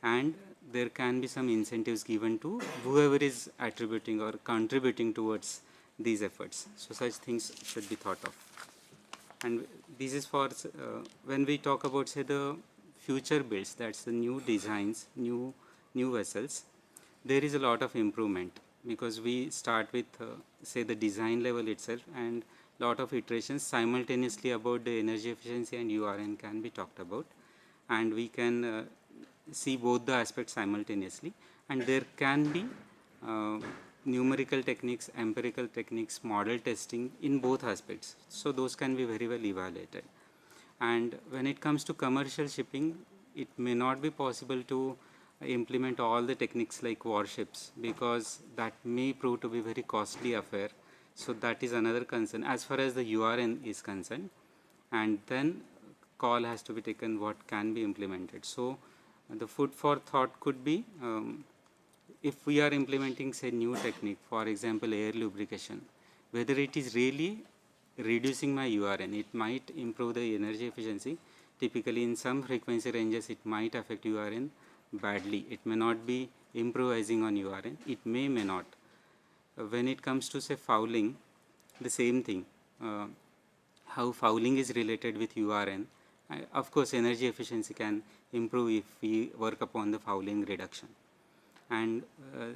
[SPEAKER 12] And there can be some incentives given to whoever is attributing or contributing towards these efforts. So such things should be thought of. And this is for when we talk about, say, the future builds, that's the new designs, new vessels, there is a lot of improvement because we start with, say, the design level itself, and lot of iterations simultaneously about the energy efficiency and URN can be talked about, and we can see both the aspects simultaneously, and there can be numerical techniques, empirical techniques, model testing in both aspects. So those can be very well evaluated. And when it comes to commercial shipping, it may not be possible to implement all the techniques like warships because that may prove to be very costly affair. So that is another concern as far as the URN is concerned. And then call has to be taken what can be implemented. So the food for thought could be if we are implementing, say, new technique, for example, air lubrication, whether it is really reducing my URN. It might improve the energy efficiency. Typically in some frequency ranges it might affect URN badly. It may not be improvising on URN. It may not. When it comes to say fouling, the same thing. How fouling is related with URN. Of course energy efficiency can improve if we work upon the fouling reduction. And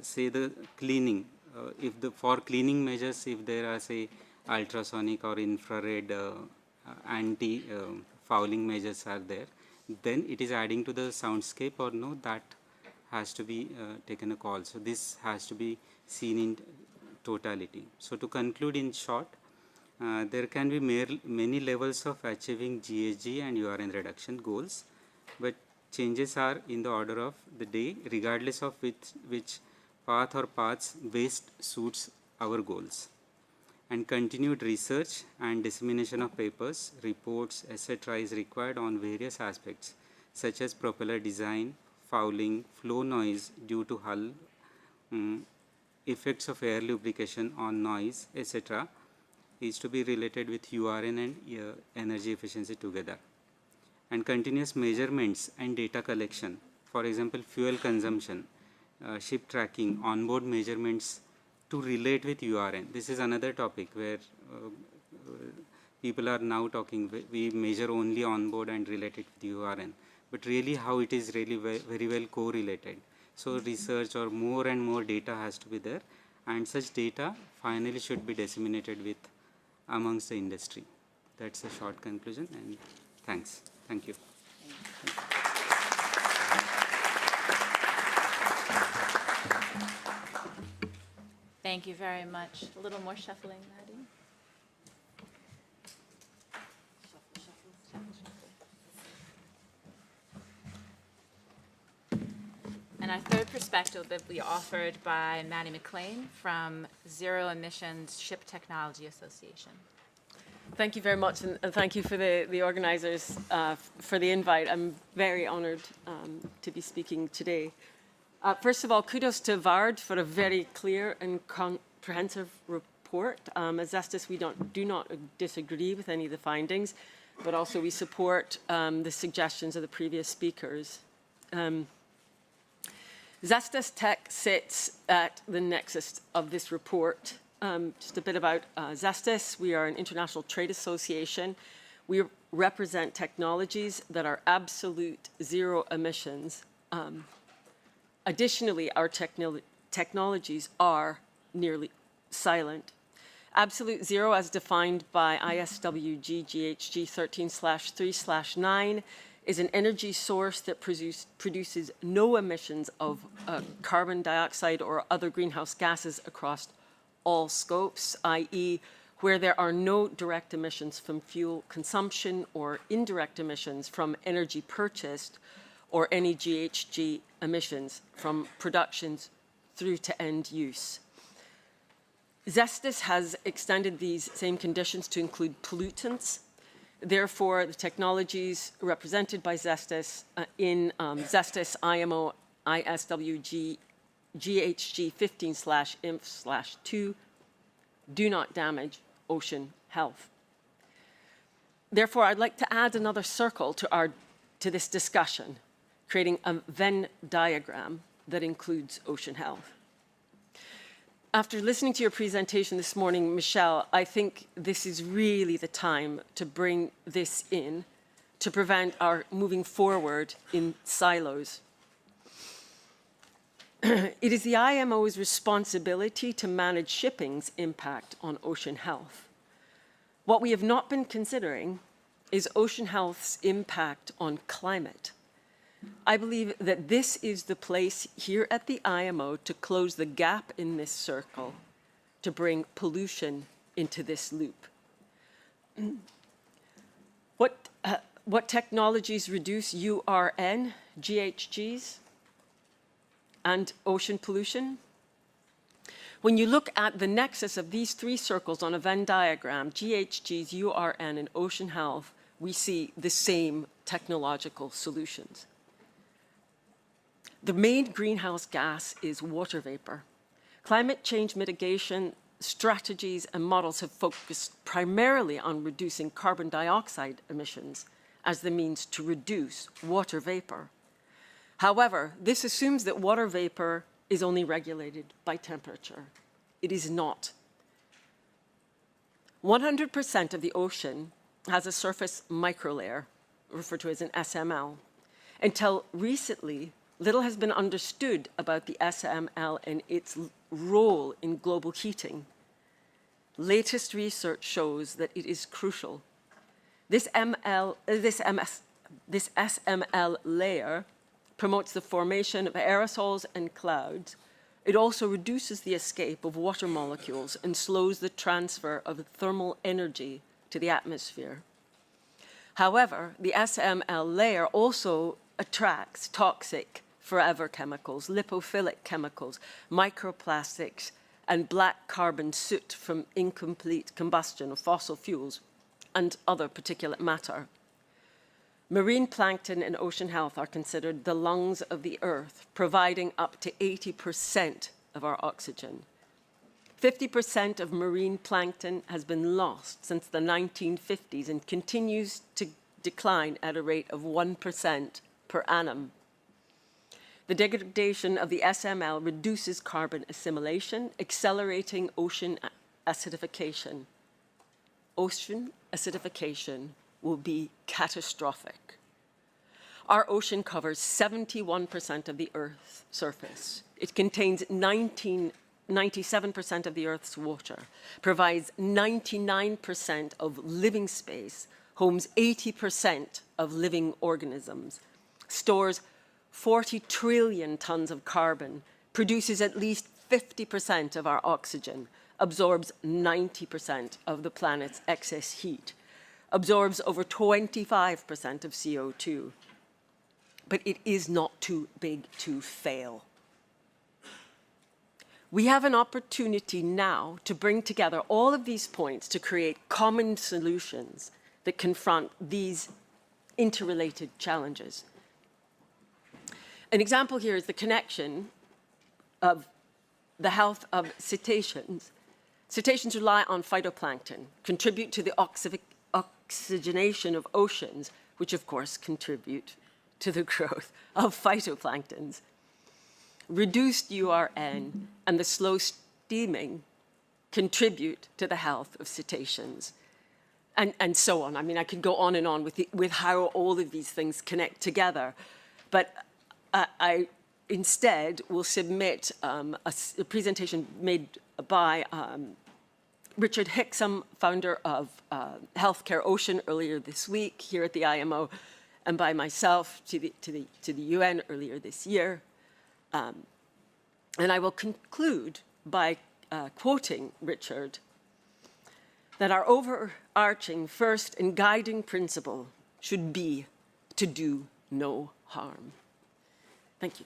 [SPEAKER 12] say the cleaning, for cleaning measures, if there are say ultrasonic or infrared anti fouling measures are there, then it is adding to the soundscape or no, that has to be taken a call. So this has to be seen in totality. So to conclude in short, there can be many levels of achieving GHG and URN reduction goals, but changes are in the order of the day, regardless of which path or paths best suits our goals. And continued research and dissemination of papers, reports, etc. is required on various aspects, such as propeller design, fouling, flow noise due to hull, effects of air lubrication on noise, etc. is to be related with URN and energy efficiency together. And continuous measurements and data collection, for example, fuel consumption, ship tracking, onboard measurements to relate with URN. This is another topic where people are now talking, we measure only onboard and relate it with URN, but really how it is really very well correlated. So research or more and more data has to be there, and such data finally should be disseminated with amongst the industry. That's a short conclusion, and thanks. Thank you.
[SPEAKER 10] Thank you very much. A little more shuffling, Nadia. And our third perspective will be offered by Maddie McLean from Zero Emissions Ship Technology Association.
[SPEAKER 13] Thank you very much, and thank you for the organisers for the invite. I'm very honoured to be speaking today. First of all, kudos to VARD for a very clear and comprehensive report. As Zestis, we do not disagree with any of the findings, but also we support the suggestions of the previous speakers. Zestis Tech sits at the nexus of this report. Just a bit about Zestis. We are an international trade association. We represent technologies that are absolute zero emissions. Additionally, our technologies are nearly silent. Absolute zero, as defined by ISWG GHG 13/3/9, is an energy source that produces no emissions of carbon dioxide or other greenhouse gases across all scopes, i.e., where there are no direct emissions from fuel consumption or indirect emissions from energy purchased, or any GHG emissions from productions through to end use. Zestis has extended these same conditions to include pollutants. Therefore, the technologies represented by Zestis in Zestis IMO ISWG GHG 15/INF/2 do not damage ocean health. Therefore, I'd like to add another circle to this discussion, creating a Venn diagram that includes ocean health. After listening to your presentation this morning, Michelle, I think this is really the time to bring this in to prevent our moving forward in silos. It is the IMO's responsibility to manage shipping's impact on ocean health. What we have not been considering is ocean health's impact on climate. I believe that this is the place here at the IMO to close the gap in this circle, to bring pollution into this loop. What technologies reduce URN, GHGs, and ocean pollution? When you look at the nexus of these three circles on a Venn diagram, GHGs, URN, and ocean health, we see the same technological solutions. The main greenhouse gas is water vapor. Climate change mitigation strategies and models have focused primarily on reducing carbon dioxide emissions as the means to reduce water vapor. However, this assumes that water vapor is only regulated by temperature. It is not. 100% of the ocean has a surface microlayer, referred to as an SML. Until recently, little has been understood about the SML and its role in global heating. Latest research shows that it is crucial. This SML layer promotes the formation of aerosols and clouds. It also reduces the escape of water molecules and slows the transfer of thermal energy to the atmosphere. However, the SML layer also attracts toxic forever chemicals, lipophilic chemicals, microplastics, and black carbon soot from incomplete combustion of fossil fuels and other particulate matter. Marine plankton and ocean health are considered the lungs of the earth, providing up to 80% of our oxygen. 50% of marine plankton has been lost since the 1950s and continues to decline at a rate of 1% per annum. The degradation of the SML reduces carbon assimilation, accelerating ocean acidification. Ocean acidification will be catastrophic. Our ocean covers 71% of the Earth's surface. It contains 97% of the Earth's water, provides 99% of living space, homes 80% of living organisms, stores 40 trillion tons of carbon, produces at least 50% of our oxygen, absorbs 90% of the planet's excess heat, absorbs over 25% of CO2. But it is not too big to fail. We have an opportunity now to bring together all of these points to create common solutions that confront these interrelated challenges. An example here is the connection of the health of cetaceans. Cetaceans rely on phytoplankton, contribute to the oxygenation of oceans, which of course contribute to the growth of phytoplanktons. Reduced URN and the slow steaming contribute to the health of cetaceans, and so on. I mean, I could go on and on with how all of these things connect together, but I instead will submit a presentation made by Richard Hicksom, founder of Healthcare Ocean, earlier this week here at the IMO, and by myself to the UN earlier this year. And I will conclude by quoting Richard, that our overarching first and guiding principle should be to do no harm. Thank you.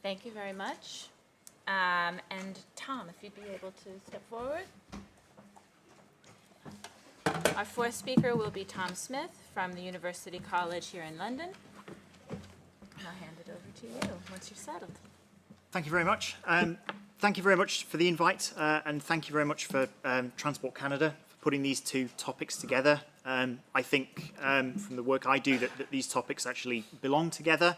[SPEAKER 10] Thank you very much. And Tom, if you'd be able to step forward. Our fourth speaker will be Tom Smith from the University College here in London. And I'll hand it over to you once you're settled.
[SPEAKER 14] Thank you very much. Thank you very much for the invite, and thank you very much for Transport Canada for putting these two topics together. I think from the work I do that these topics actually belong together,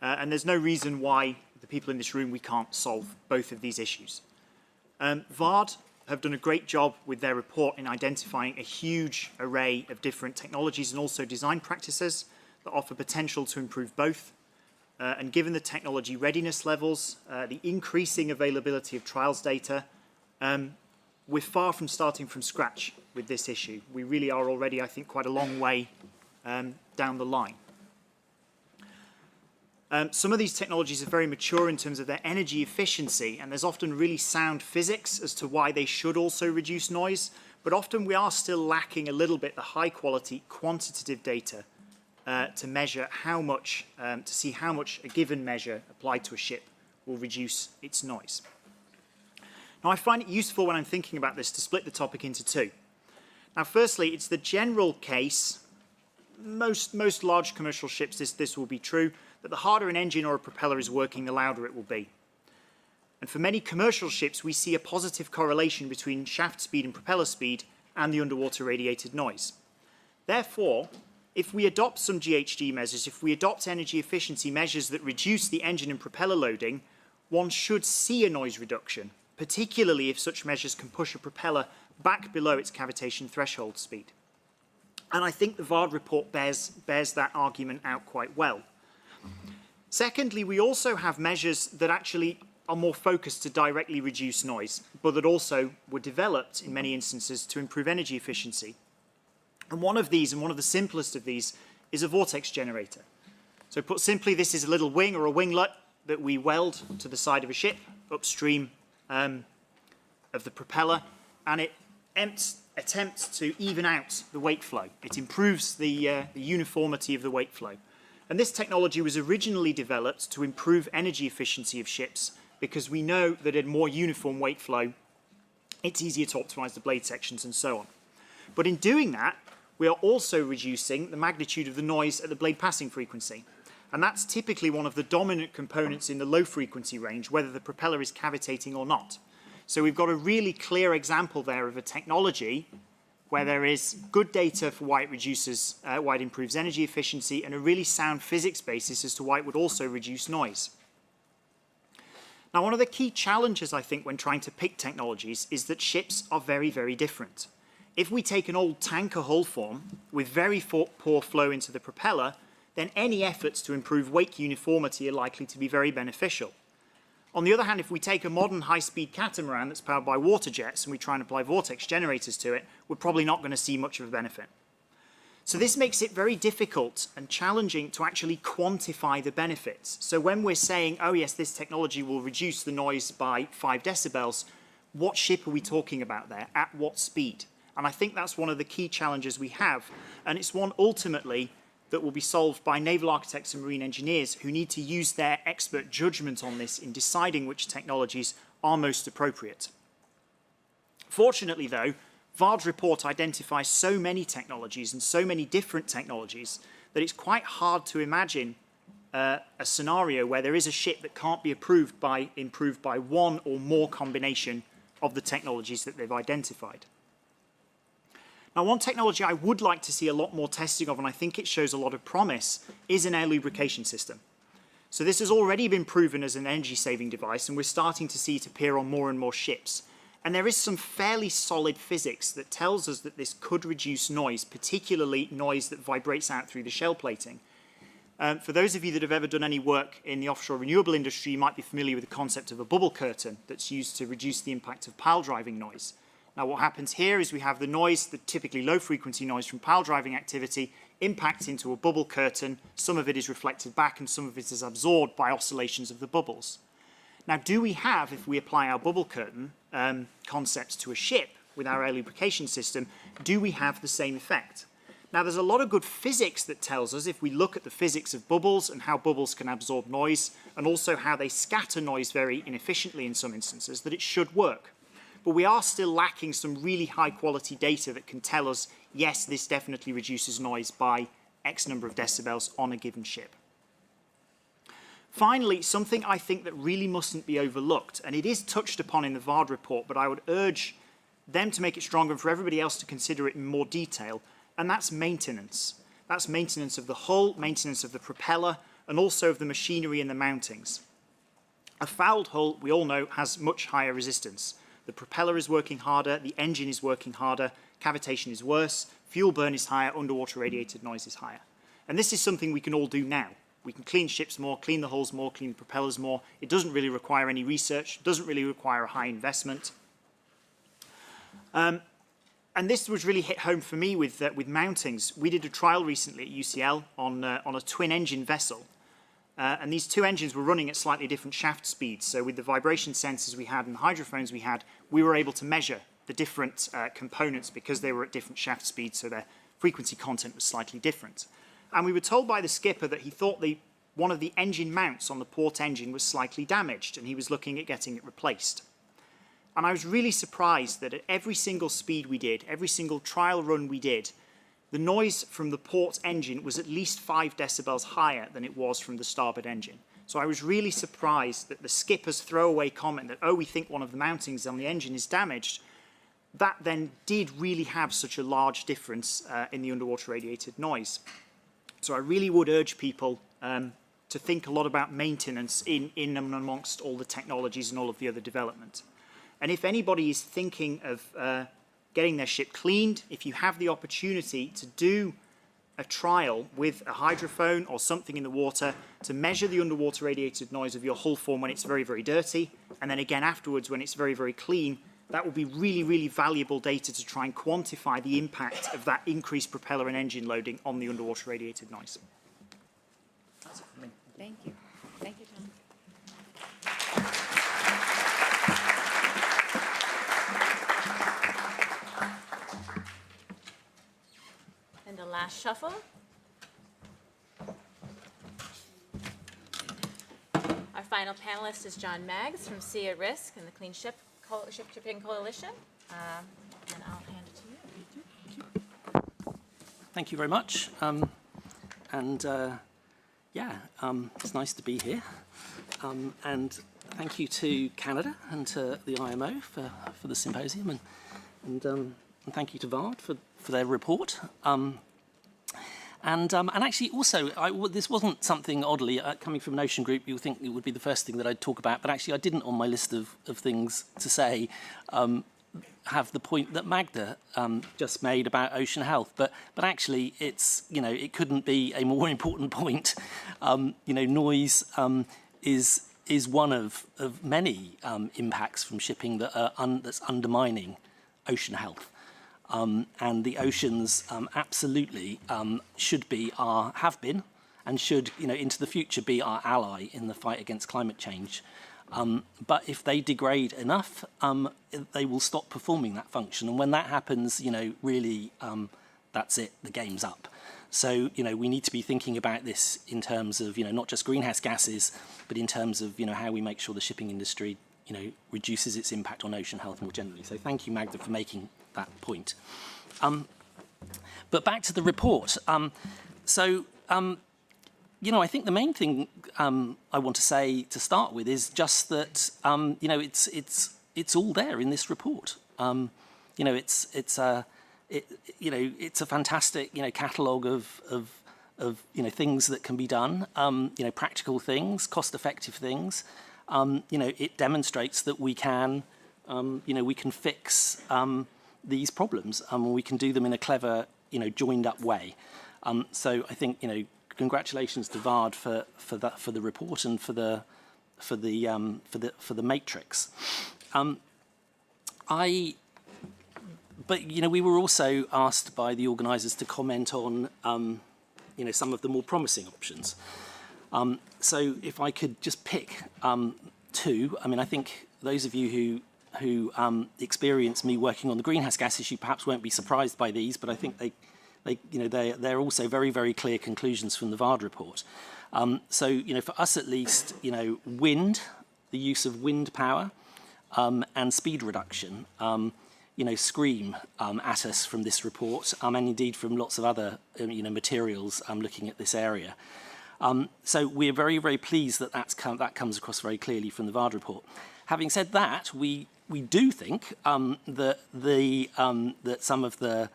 [SPEAKER 14] and there's no reason why the people in this room, we can't solve both of these issues. VARD have done a great job with their report in identifying a huge array of different technologies and also design practices that offer potential to improve both. And given the technology readiness levels, the increasing availability of trials data, we're far from starting from scratch with this issue. We really are already, I think, quite a long way down the line. Some of these technologies are very mature in terms of their energy efficiency, and there's often really sound physics as to why they should also reduce noise, but often we are still lacking a little bit the high-quality quantitative data to measure how much, to see how much a given measure applied to a ship will reduce its noise. Now, I find it useful when I'm thinking about this to split the topic into two. Now, firstly, it's the general case most large commercial ships, this will be true, that the harder an engine or a propeller is working, the louder it will be. And for many commercial ships, we see a positive correlation between shaft speed and propeller speed and the underwater radiated noise. Therefore, if we adopt some GHG measures, if we adopt energy efficiency measures that reduce the engine and propeller loading, one should see a noise reduction, particularly if such measures can push a propeller back below its cavitation threshold speed. And I think the VARD report bears that argument out quite well. Secondly, we also have measures that actually are more focused to directly reduce noise, but that also were developed in many instances to improve energy efficiency. And one of these, and one of the simplest of these, is a vortex generator. So put simply, this is a little wing or a winglet that we weld to the side of a ship upstream of the propeller, and it attempts to even out the wake flow. It improves the uniformity of the wake flow. And this technology was originally developed to improve energy efficiency of ships, because we know that in more uniform wake flow, it's easier to optimize the blade sections and so on. But in doing that, we are also reducing the magnitude of the noise at the blade passing frequency. And that's typically one of the dominant components in the low frequency range, whether the propeller is cavitating or not. So we've got a really clear example there of a technology where there is good data for why it reduces, why it improves energy efficiency, and a really sound physics basis as to why it would also reduce noise. Now, one of the key challenges, I think, when trying to pick technologies is that ships are very, very different. If we take an old tanker hull form with very poor flow into the propeller, then any efforts to improve wake uniformity are likely to be very beneficial. On the other hand, if we take a modern high-speed catamaran that's powered by water jets and we try and apply vortex generators to it, we're probably not going to see much of a benefit. So this makes it very difficult and challenging to actually quantify the benefits. So when we're saying, oh yes, this technology will reduce the noise by 5 decibels, what ship are we talking about there? At what speed? And I think that's one of the key challenges we have. And it's one ultimately that will be solved by naval architects and marine engineers who need to use their expert judgment on this in deciding which technologies are most appropriate. Fortunately, though, VARD's report identifies so many technologies and so many different technologies that it's quite hard to imagine a scenario where there is a ship that can't be improved by one or more combination of the technologies that they've identified. Now, one technology I would like to see a lot more testing of, and I think it shows a lot of promise, is an air lubrication system. So this has already been proven as an energy-saving device, and we're starting to see it appear on more and more ships. And there is some fairly solid physics that tells us that this could reduce noise, particularly noise that vibrates out through the shell plating. For those of you that have ever done any work in the offshore renewable industry, you might be familiar with the concept of a bubble curtain that's used to reduce the impact of pile driving noise. Now, what happens here is we have the noise, the typically low-frequency noise from pile driving activity, impacts into a bubble curtain. Some of it is reflected back and some of it is absorbed by oscillations of the bubbles. Now, do we have, if we apply our bubble curtain concepts to a ship with our air lubrication system, do we have the same effect? Now, there's a lot of good physics that tells us, if we look at the physics of bubbles and how bubbles can absorb noise, and also how they scatter noise very inefficiently in some instances, that it should work. But we are still lacking some really high-quality data that can tell us, yes, this definitely reduces noise by X number of decibels on a given ship. Finally, something I think that really mustn't be overlooked, and it is touched upon in the VARD report, but I would urge them to make it stronger and for everybody else to consider it in more detail, and that's maintenance. That's maintenance of the hull, maintenance of the propeller, and also of the machinery and the mountings. A fouled hull, we all know, has much higher resistance. The propeller is working harder, the engine is working harder, cavitation is worse, fuel burn is higher, underwater radiated noise is higher. And this is something we can all do now. We can clean ships more, clean the hulls more, clean the propellers more. It doesn't really require any research, doesn't really require a high investment. And this was really hit home for me with mountings. We did a trial recently at UCL on a twin-engine vessel. And these two engines were running at slightly different shaft speeds. So with the vibration sensors we had and the hydrophones we had, we were able to measure the different components because they were at different shaft speeds, so their frequency content was slightly different. And we were told by the skipper that he thought one of the engine mounts on the port engine was slightly damaged, and he was looking at getting it replaced. And I was really surprised that at every single speed we did, every single trial run we did, the noise from the port engine was at least 5 decibels higher than it was from the starboard engine. So I was really surprised that the skipper's throwaway comment that, oh, we think one of the mountings on the engine is damaged, that then did really have such a large difference in the underwater radiated noise. So I really would urge people to think a lot about maintenance in and amongst all the technologies and all of the other development. And if anybody is thinking of getting their ship cleaned, if you have the opportunity to do a trial with a hydrophone or something in the water to measure the underwater radiated noise of your hull form when it's very, very dirty, and then again afterwards when it's very, very clean, that will be really, really valuable data to try and quantify the impact of that increased propeller and engine loading on the underwater radiated noise. That's it for me.
[SPEAKER 10] Thank you. Thank you, Tom. And the last shuffle. Our final panelist is John Maggs from Sea at Risk and the Clean Shipping Coalition. And I'll hand it to you.
[SPEAKER 15] Thank you very much. It's nice to be here. And thank you to Canada and to the IMO for the symposium, and thank you to VARD for their report. And actually also, this wasn't something, oddly, coming from an ocean group, you would think it would be the first thing that I'd talk about, but actually I didn't on my list of things to say have the point that Magda just made about ocean health, but actually it's, it couldn't be a more important point. Noise is one of many impacts from shipping that that's undermining ocean health. And the oceans absolutely should be have been and should, into the future be our ally in the fight against climate change. But if they degrade enough, they will stop performing that function. And when that happens, really, that's it, the game's up. So, we need to be thinking about this in terms of, not just greenhouse gases, but in terms of, how we make sure the shipping industry, reduces its impact on ocean health more generally. So thank you, Magda, for making that point. But back to the report. I think the main thing I want to say to start with is just that it's all there in this report. It's a fantastic catalogue of things that can be done. Practical things, cost-effective things. It demonstrates that we can fix these problems, and we can do them in a clever, joined-up way. So I think congratulations to VARD for the report and for the matrix. But we were also asked by the organisers to comment on some of the more promising options. So if I could just pick two, I think those of you who experience me working on the greenhouse gas issue perhaps won't be surprised by these, but I think they're also very, very clear conclusions from the VARD report. So for us at least, wind, the use of wind power, and speed reduction, scream at us from this report, and indeed from lots of other materials looking at this area. So we're very, very pleased that that comes across very clearly from the VARD report. Having said that, we do think that some of the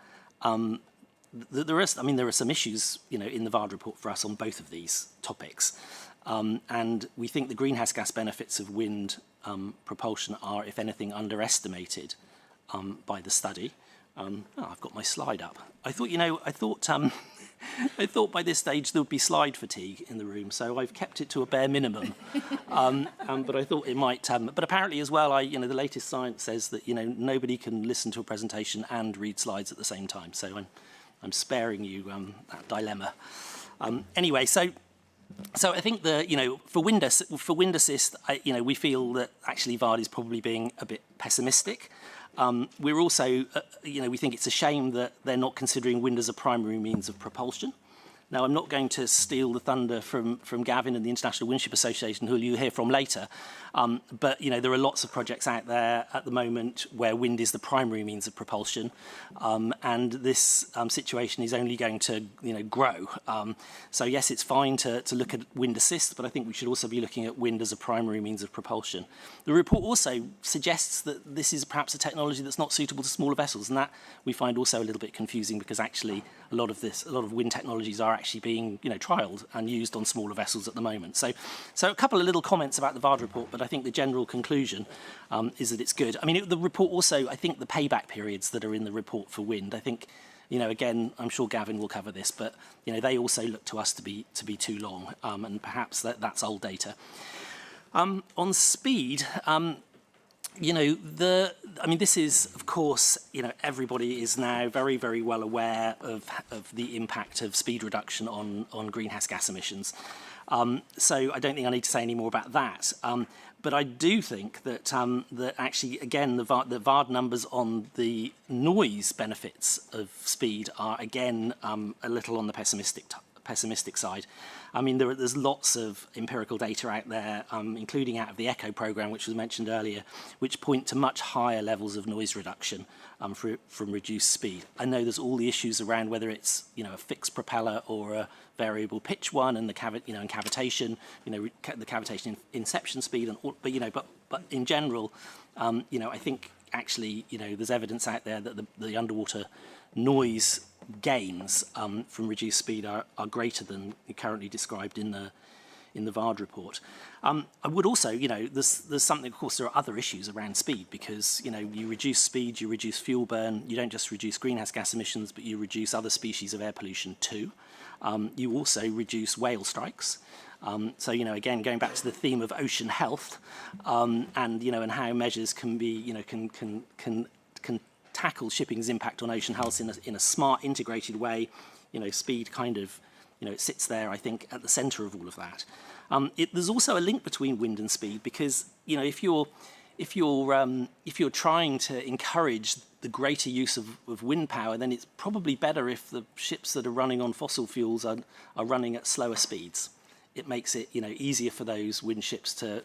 [SPEAKER 15] there are some issues in the VARD report for us on both of these topics, and we think the greenhouse gas benefits of wind propulsion are, if anything, underestimated by the study. I've got my slide up. I thought by this stage there would be slide fatigue in the room, so I've kept it to a bare minimum. But I thought it might. But apparently, as well, the latest science says that nobody can listen to a presentation and read slides at the same time. So I'm sparing you that dilemma. Anyway, so I think for wind assist, we feel that actually VARD is probably being a bit pessimistic. We're also, we think it's a shame that they're not considering wind as a primary means of propulsion. Now, I'm not going to steal the thunder from Gavin and the International Windship Association, who you'll hear from later, but there are lots of projects out there at the moment where wind is the primary means of propulsion, and this situation is only going to grow. So yes, it's fine to look at wind assist, but I think we should also be looking at wind as a primary means of propulsion. The report also suggests that this is perhaps a technology that's not suitable to smaller vessels, and that we find also a little bit confusing, because actually a lot of wind technologies are actually being trialled and used on smaller vessels at the moment. So a couple of little comments about the VARD report, but I think the general conclusion is that it's good. I mean, the report also, I think the payback periods that are in the report for wind, I think, again, I'm sure Gavin will cover this, but they also look to us to be too long, and perhaps that's old data. On speed, this is, of course, everybody is now very, very well aware of the impact of speed reduction on greenhouse gas emissions. So I don't think I need to say any more about that. But I do think that that actually, again, the VARD numbers on the noise benefits of speed are, again, a little on the pessimistic side. I mean, there's lots of empirical data out there, including out of the ECHO program, which was mentioned earlier, which point to much higher levels of noise reduction from reduced speed. I know there's all the issues around whether it's a fixed propeller or a variable pitch one, and the cavitation, the cavitation inception speed, and all, but in general, I think actually there's evidence out there that the underwater noise gains from reduced speed are greater than currently described in the VARD report. I would also, there's something, of course, there are other issues around speed, because, you reduce speed, you reduce fuel burn, you don't just reduce greenhouse gas emissions, but you reduce other species of air pollution too. You also reduce whale strikes. So, again, going back to the theme of ocean health, and how measures can be, can tackle shipping's impact on ocean health in a smart, integrated way. Speed kind of, it sits there, I think, at the centre of all of that. There's also a link between wind and speed, because if you're trying to encourage the greater use of wind power, then it's probably better if the ships that are running on fossil fuels are running at slower speeds. It makes it easier for those wind ships to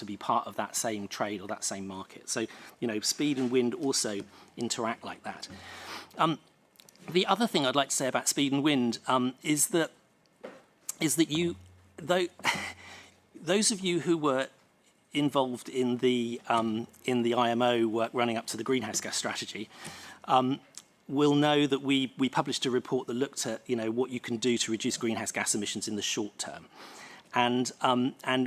[SPEAKER 15] be part of that same trade or that same market. So speed and wind also interact like that. The other thing I'd like to say about speed and wind is that those of you who were involved in the IMO work running up to the greenhouse gas strategy will know that we published a report that looked at what you can do to reduce greenhouse gas emissions in the short term, and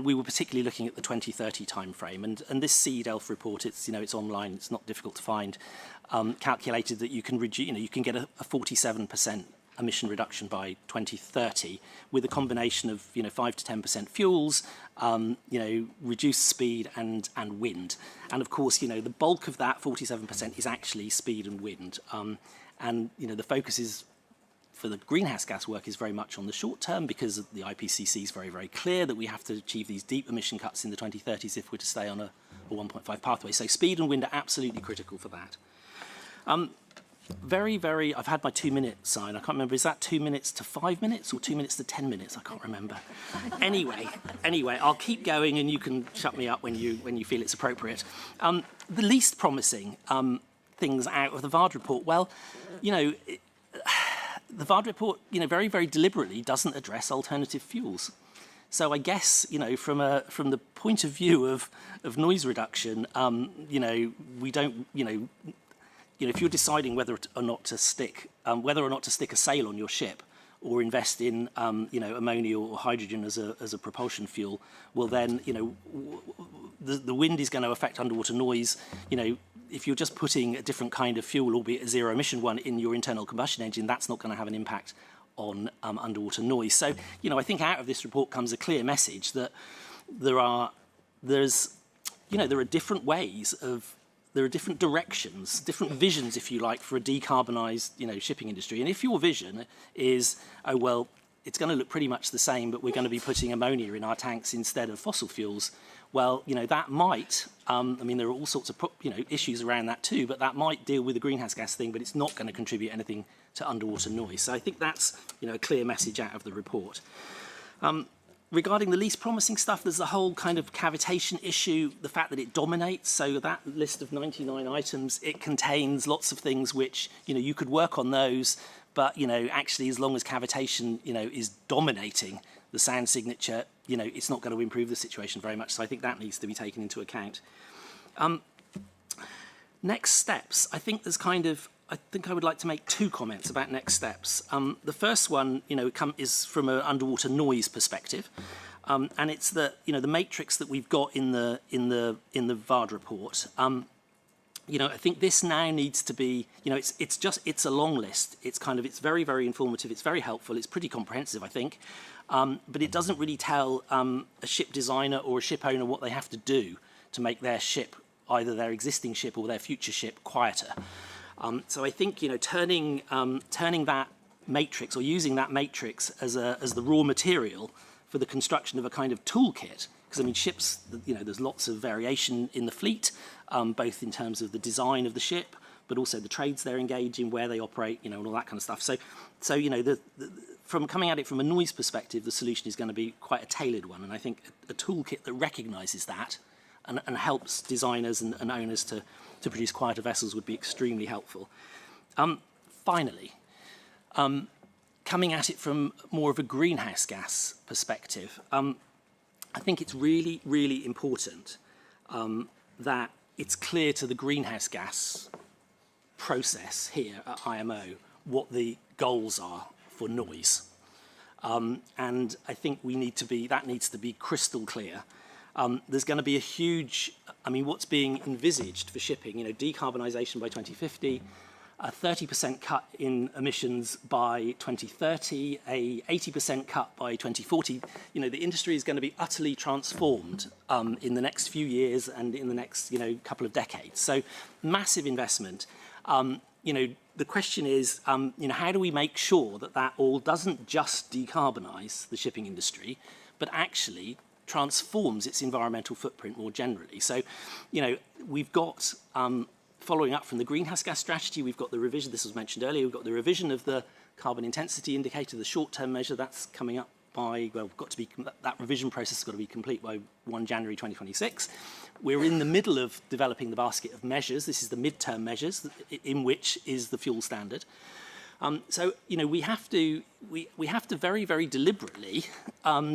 [SPEAKER 15] we were particularly looking at the 2030 timeframe. And this CEDELF report, it's online, it's not difficult to find, calculated that you can you can get a 47% emission reduction by 2030 with a combination of 5 to 10% fuels, reduced speed and wind. And of course, the bulk of that 47% is actually speed and wind. And the focus is for the greenhouse gas work is very much on the short term, because the IPCC is very, very clear that we have to achieve these deep emission cuts in the 2030s if we're to stay on a 1.5 pathway. So speed and wind are absolutely critical for that. I've had my 2-minute sign. I can't remember, is that 2 minutes to 5 minutes or 2 minutes to 10 minutes? I can't remember. Anyway, I'll keep going and you can shut me up when you feel it's appropriate. The least promising things out of the VARD report, well, the VARD report, very, very deliberately doesn't address alternative fuels. So I guess, from the point of view of noise reduction, we don't, if you're deciding whether or not to stick a sail on your ship or invest in, ammonia or hydrogen as a propulsion fuel, well then, the wind is going to affect underwater noise. If you're just putting a different kind of fuel, albeit a zero emission one, in your internal combustion engine, that's not going to have an impact on underwater noise. So, I think out of this report comes a clear message that there are different ways there are different directions, different visions, if you like, for a decarbonised, shipping industry. And if your vision is, oh, well, it's going to look pretty much the same, but we're going to be putting ammonia in our tanks instead of fossil fuels, well, that might, there are all sorts of, issues around that too, but that might deal with the greenhouse gas thing, but it's not going to contribute anything to underwater noise. So I think that's, you know, a clear message out of the report. Regarding the least promising stuff, there's the whole kind of cavitation issue, the fact that it dominates. So that list of 99 items, it contains lots of things which, you know, you could work on those, but, you know, actually as long as cavitation, you know, is dominating the sound signature, you know, it's not going to improve the situation very much. So I think that needs to be taken into account. Next steps, I think there's kind of, I think I would like to make two comments about next steps. The first one, you know, is from an underwater noise perspective, and it's that, you know, the matrix that we've got in the VARD report. You know, I think this now needs to be, you know, it's a long list. It's very, very informative. It's very helpful. It's pretty comprehensive, I think, but it doesn't really tell a ship designer or a ship owner what they have to do to make their ship, either their existing ship or their future ship, quieter. So I think, you know, turning that matrix or using that matrix as the raw material for the construction of a kind of toolkit, because I mean ships, you know, there's lots of variation in the fleet, both in terms of the design of the ship, but also the trades they're engaged in, where they operate, you know, and all that kind of stuff. So you know, from coming at it from a noise perspective, the solution is going to be quite a tailored one, and I think a toolkit that recognises that and helps designers and owners to produce quieter vessels would be extremely helpful. Finally, coming at it from more of a greenhouse gas perspective, I think it's really, really important that it's clear to the greenhouse gas process here at IMO what the goals are for noise. And I think that needs to be crystal clear. There's going to be a huge, I mean, what's being envisaged for shipping, you know, decarbonisation by 2050, a 30% cut in emissions by 2030, a 80% cut by 2040. You know, the industry is going to be utterly transformed in the next few years and in the next, you know, couple of decades. So massive investment. You know, the question is, you know, how do we make sure that that all doesn't just decarbonise the shipping industry, but actually transforms its environmental footprint more generally? So, you know, we've got, following up from the greenhouse gas strategy, we've got the revision, this was mentioned earlier, we've got the revision of the carbon intensity indicator, the short-term measure, that's coming up by, well, that revision process has got to be complete by 1 January 2026. We're in the middle of developing the basket of measures. This is the mid-term measures, in which is the fuel standard. So, you know, we have to very, very deliberately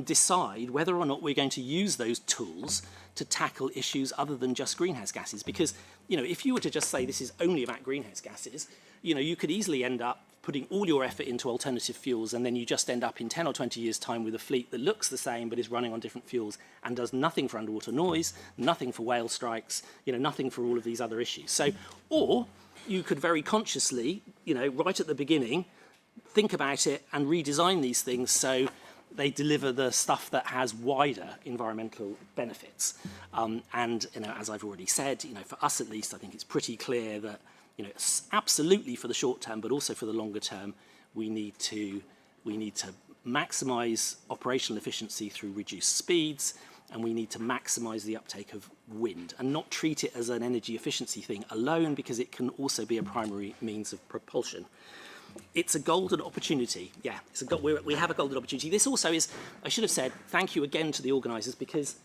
[SPEAKER 15] decide whether or not we're going to use those tools to tackle issues other than just greenhouse gases. Because, you know, if you were to just say this is only about greenhouse gases, you know, you could easily end up putting all your effort into alternative fuels, and then you just end up in 10 or 20 years' time with a fleet that looks the same but is running on different fuels and does nothing for underwater noise, nothing for whale strikes, you know, nothing for all of these other issues. So, or you could very consciously, you know, right at the beginning, think about it and redesign these things so they deliver the stuff that has wider environmental benefits. And, you know, as I've already said, you know, for us at least, I think it's pretty clear that, you know, absolutely for the short term, but also for the longer term, we need to maximise operational efficiency through reduced speeds, and we need to maximise the uptake of wind and not treat it as an energy efficiency thing alone, because it can also be a primary means of propulsion. It's a golden opportunity. Yeah, we have a golden opportunity. This also is, I should have said, thank you again to the organisers, because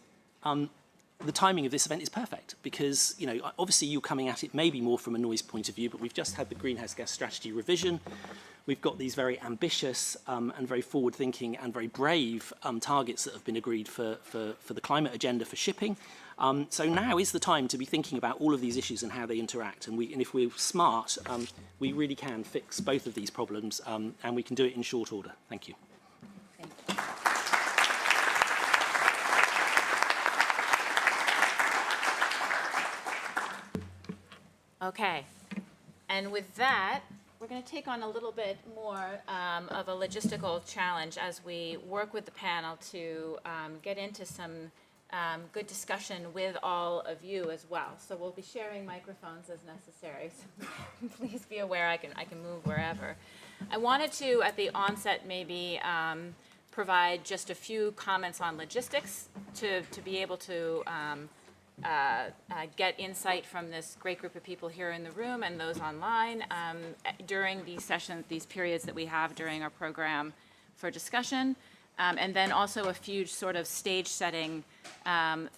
[SPEAKER 15] the timing of this event is perfect, because, you know, obviously you're coming at it maybe more from a noise point of view, but we've just had the greenhouse gas strategy revision. We've got these very ambitious and very forward-thinking and very brave targets that have been agreed for the climate agenda for shipping. So now is the time to be thinking about all of these issues and how they interact. And if we're smart, we really can fix both of these problems, and we can do it in short order. Thank you.
[SPEAKER 10] Thank you. Okay, and with that, we're going to take on a little bit more of a logistical challenge as we work with the panel to get into some good discussion with all of you as well. So we'll be sharing microphones as necessary, so please be aware I can move wherever. I wanted to, at the onset, maybe provide just a few comments on logistics to be able to get insight from this great group of people here in the room and those online during these sessions, these periods that we have during our program for discussion. And then also a few sort of stage setting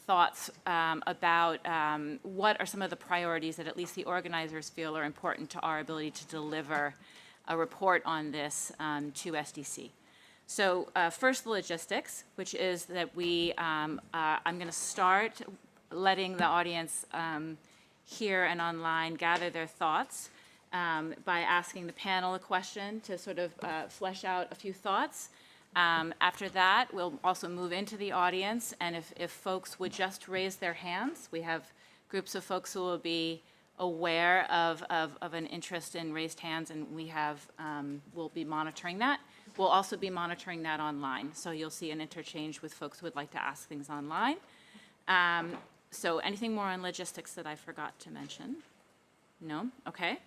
[SPEAKER 10] thoughts about what are some of the priorities that at least the organizers feel are important to our ability to deliver a report on this to SDC. So first, the logistics, which is that I'm going to start letting the audience here and online gather their thoughts by asking the panel a question to sort of flesh out a few thoughts. After that, we'll also move into the audience, and if folks would just raise their hands, we have groups of folks who will be aware of an interest in raised hands, and we'll be monitoring that. We'll also be monitoring that online, so you'll see an interchange with folks who would like to ask things online. So anything more on logistics that I forgot to mention? No? Okay.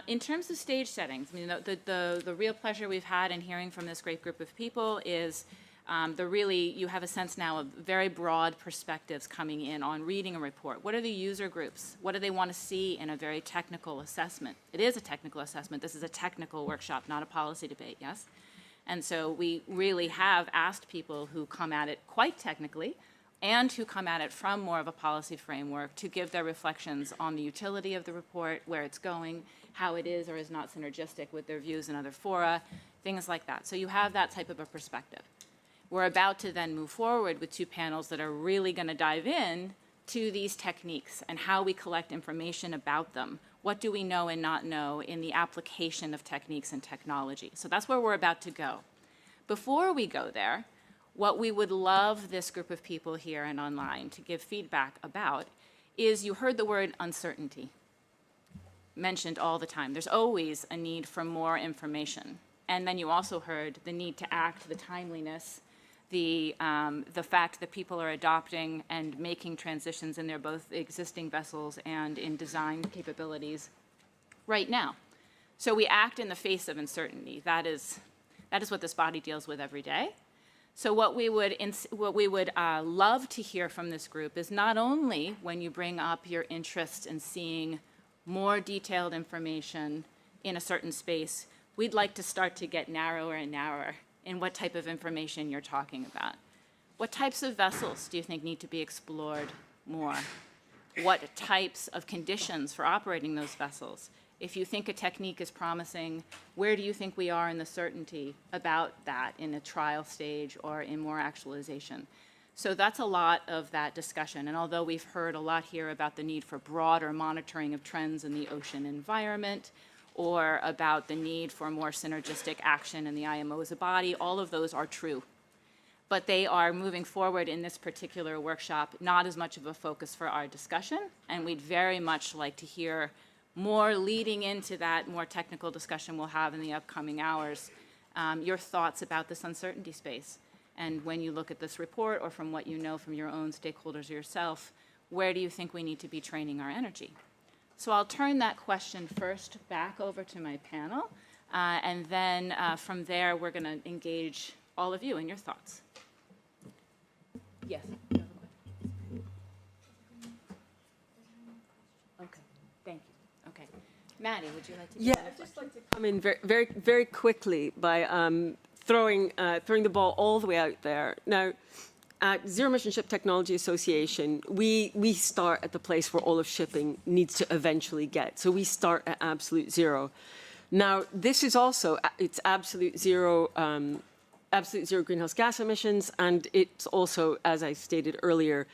[SPEAKER 10] In terms of stage settings, I mean, the real pleasure we've had in hearing from this great group of people is you have a sense now of very broad perspectives coming in on reading a report. What are the user groups? What do they want to see in a very technical assessment? It is a technical assessment. This is a technical workshop, not a policy debate, yes? And so we really have asked people who come at it quite technically and who come at it from more of a policy framework to give their reflections on the utility of the report, where it's going, how it is or is not synergistic with their views in other fora, things like that. So you have that type of a perspective. We're about to then move forward with two panels that are really going to dive in to these techniques and how we collect information about them. What do we know and not know in the application of techniques and technology? So that's where we're about to go. Before we go there, what we would love this group of people here and online to give feedback about is, you heard the word uncertainty mentioned all the time. There's always a need for more information. And then you also heard the need to act, the timeliness, the fact that people are adopting and making transitions in their both existing vessels and in design capabilities right now. So we act in the face of uncertainty. That is what this body deals with every day. So what we would love to hear from this group is not only when you bring up your interest in seeing more detailed information in a certain space, we'd like to start to get narrower and narrower in what type of information you're talking about. What types of vessels do you think need to be explored more? What types of conditions for operating those vessels? If you think a technique is promising, where do you think we are in the certainty about that in a trial stage or in more actualization? So that's a lot of that discussion. And although we've heard a lot here about the need for broader monitoring of trends in the ocean environment, or about the need for more synergistic action in the IMO as a body, all of those are true. But they are moving forward in this particular workshop, not as much of a focus for our discussion, and we'd very much like to hear more leading into that more technical discussion we'll have in the upcoming hours, your thoughts about this uncertainty space. And when you look at this report, or from what you know from your own stakeholders yourself, where do you think we need to be training our energy? So I'll turn that question first back over to my panel, and then from there we're going to engage all of you in your thoughts. Yes. Okay, thank you. Okay. Maddie, would you like to?
[SPEAKER 13] Yeah, I'd just like to come in very, very quickly by throwing the ball all the way out there. Now, at Zero Emission Ship Technology Association, we start at the place where all of shipping needs to eventually get. So we start at absolute zero. Now, this is also, it's absolute zero greenhouse gas emissions, and it's also, as I stated earlier,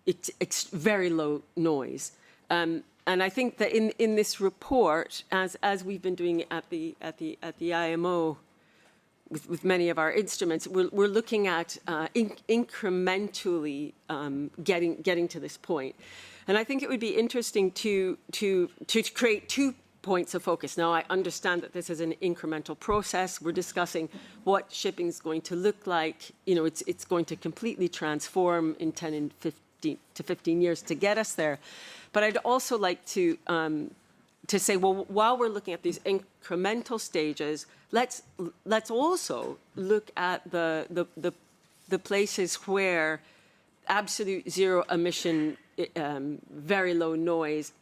[SPEAKER 13] it's very low noise. And I think that in this report, as we've been doing at the IMO with many of our instruments, we're looking at incrementally getting to this point. And I think it would be interesting to create 2 points of focus. Now, I understand that this is an incremental process. We're discussing what shipping is going to look like. You know, it's going to completely transform in 10 and 15 years to get us there. But I'd also like to say, well, while we're looking at these incremental stages, let's also look at the places where absolute zero emission, very low noise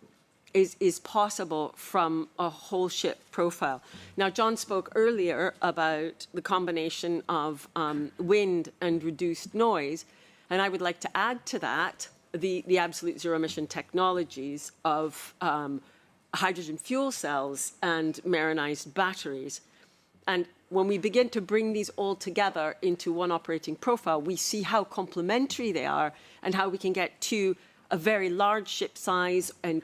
[SPEAKER 13] is possible from a whole ship profile. Now, John spoke earlier about the combination of wind and reduced noise, and I would like to add to that the absolute zero emission technologies of hydrogen fuel cells and marinized batteries. And when we begin to bring these all together into one operating profile, we see how complementary they are and how we can get to a very large ship size and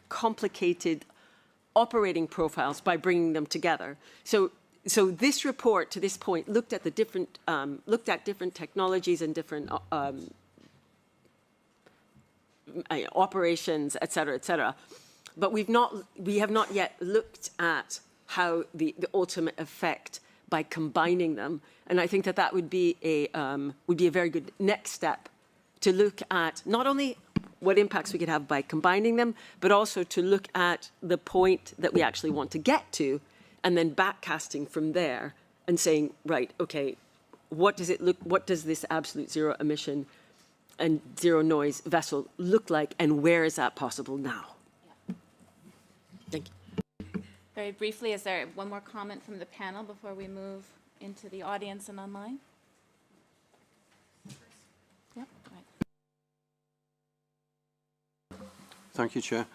[SPEAKER 13] complicated operating profiles by bringing them together. So this report, to this point, looked at different technologies and different operations, et cetera, but we have not yet looked at how the ultimate effect by combining them, and I think that would be a very good next step to look at not only what impacts we could have by combining them, but also to look at the point that we actually want to get to, and then backcasting from there and saying, right, okay, what does this absolute zero emission and zero noise vessel look like, and where is that possible now? Thank you.
[SPEAKER 10] Very briefly, is there one more comment from the panel before we move into the audience and online? Yep. Right.
[SPEAKER 11] Thank you, Chair.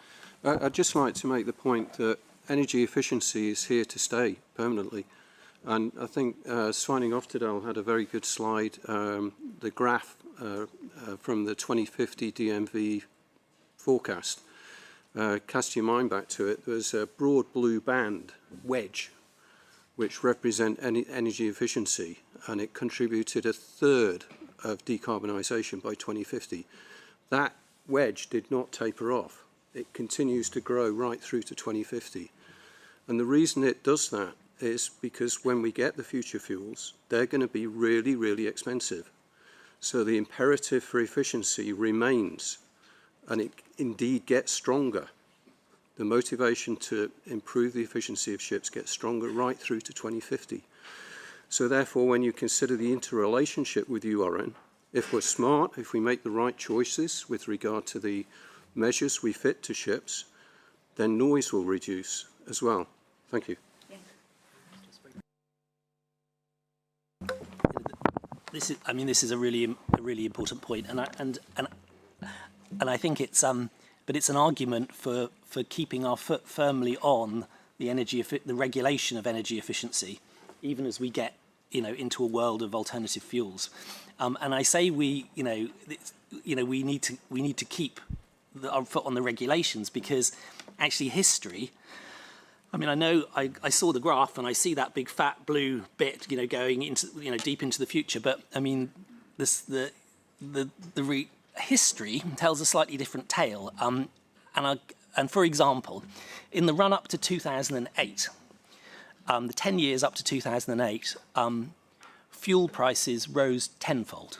[SPEAKER 11] I'd just like to make the point that energy efficiency is here to stay permanently. And I think Sveining Oftedal had a very good slide, the graph from the 2050 DMV forecast. Cast your mind back to it, there's a broad blue band, wedge, which represent energy efficiency, and it contributed a third of decarbonisation by 2050. That wedge did not taper off. It continues to grow right through to 2050. And the reason it does that is because when we get the future fuels, they're going to be really, really expensive. So the imperative for efficiency remains, and it indeed gets stronger. The motivation to improve the efficiency of ships gets stronger right through to 2050. So therefore, when you consider the interrelationship with URN, if we're smart, if we make the right choices with regard to the measures we fit to ships, then noise will reduce as well. Thank you.
[SPEAKER 15] This is a really important point, and I think it's but it's an argument for keeping our foot firmly on the regulation of energy efficiency, even as we get into a world of alternative fuels. And I say we need to keep our foot on the regulations, because actually history. I mean, I know I saw the graph and I see that big fat blue bit, going into, deep into the future. But I mean, history tells a slightly different tale. And for example, in the run up to 2008, the 10 years up to 2008, fuel prices rose tenfold.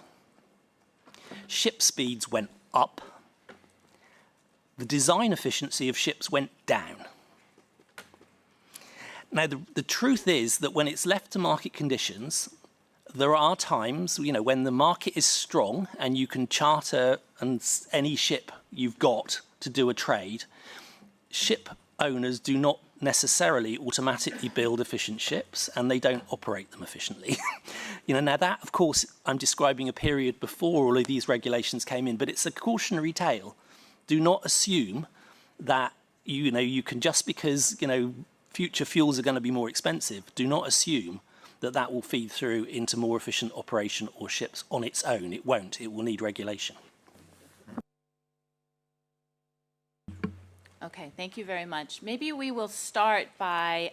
[SPEAKER 15] Ship speeds went up. The design efficiency of ships went down. Now, the truth is that when it's left to market conditions, there are times, when the market is strong and you can charter any ship you've got to do a trade, ship owners do not necessarily automatically build efficient ships, and they don't operate them efficiently. Now that, of course, I'm describing a period before all of these regulations came in, but it's a cautionary tale. Do not assume that, you can, just because, future fuels are going to be more expensive, do not assume that that will feed through into more efficient operation or ships on its own. It won't. It will need regulation.
[SPEAKER 10] Okay, thank you very much. Maybe we will start by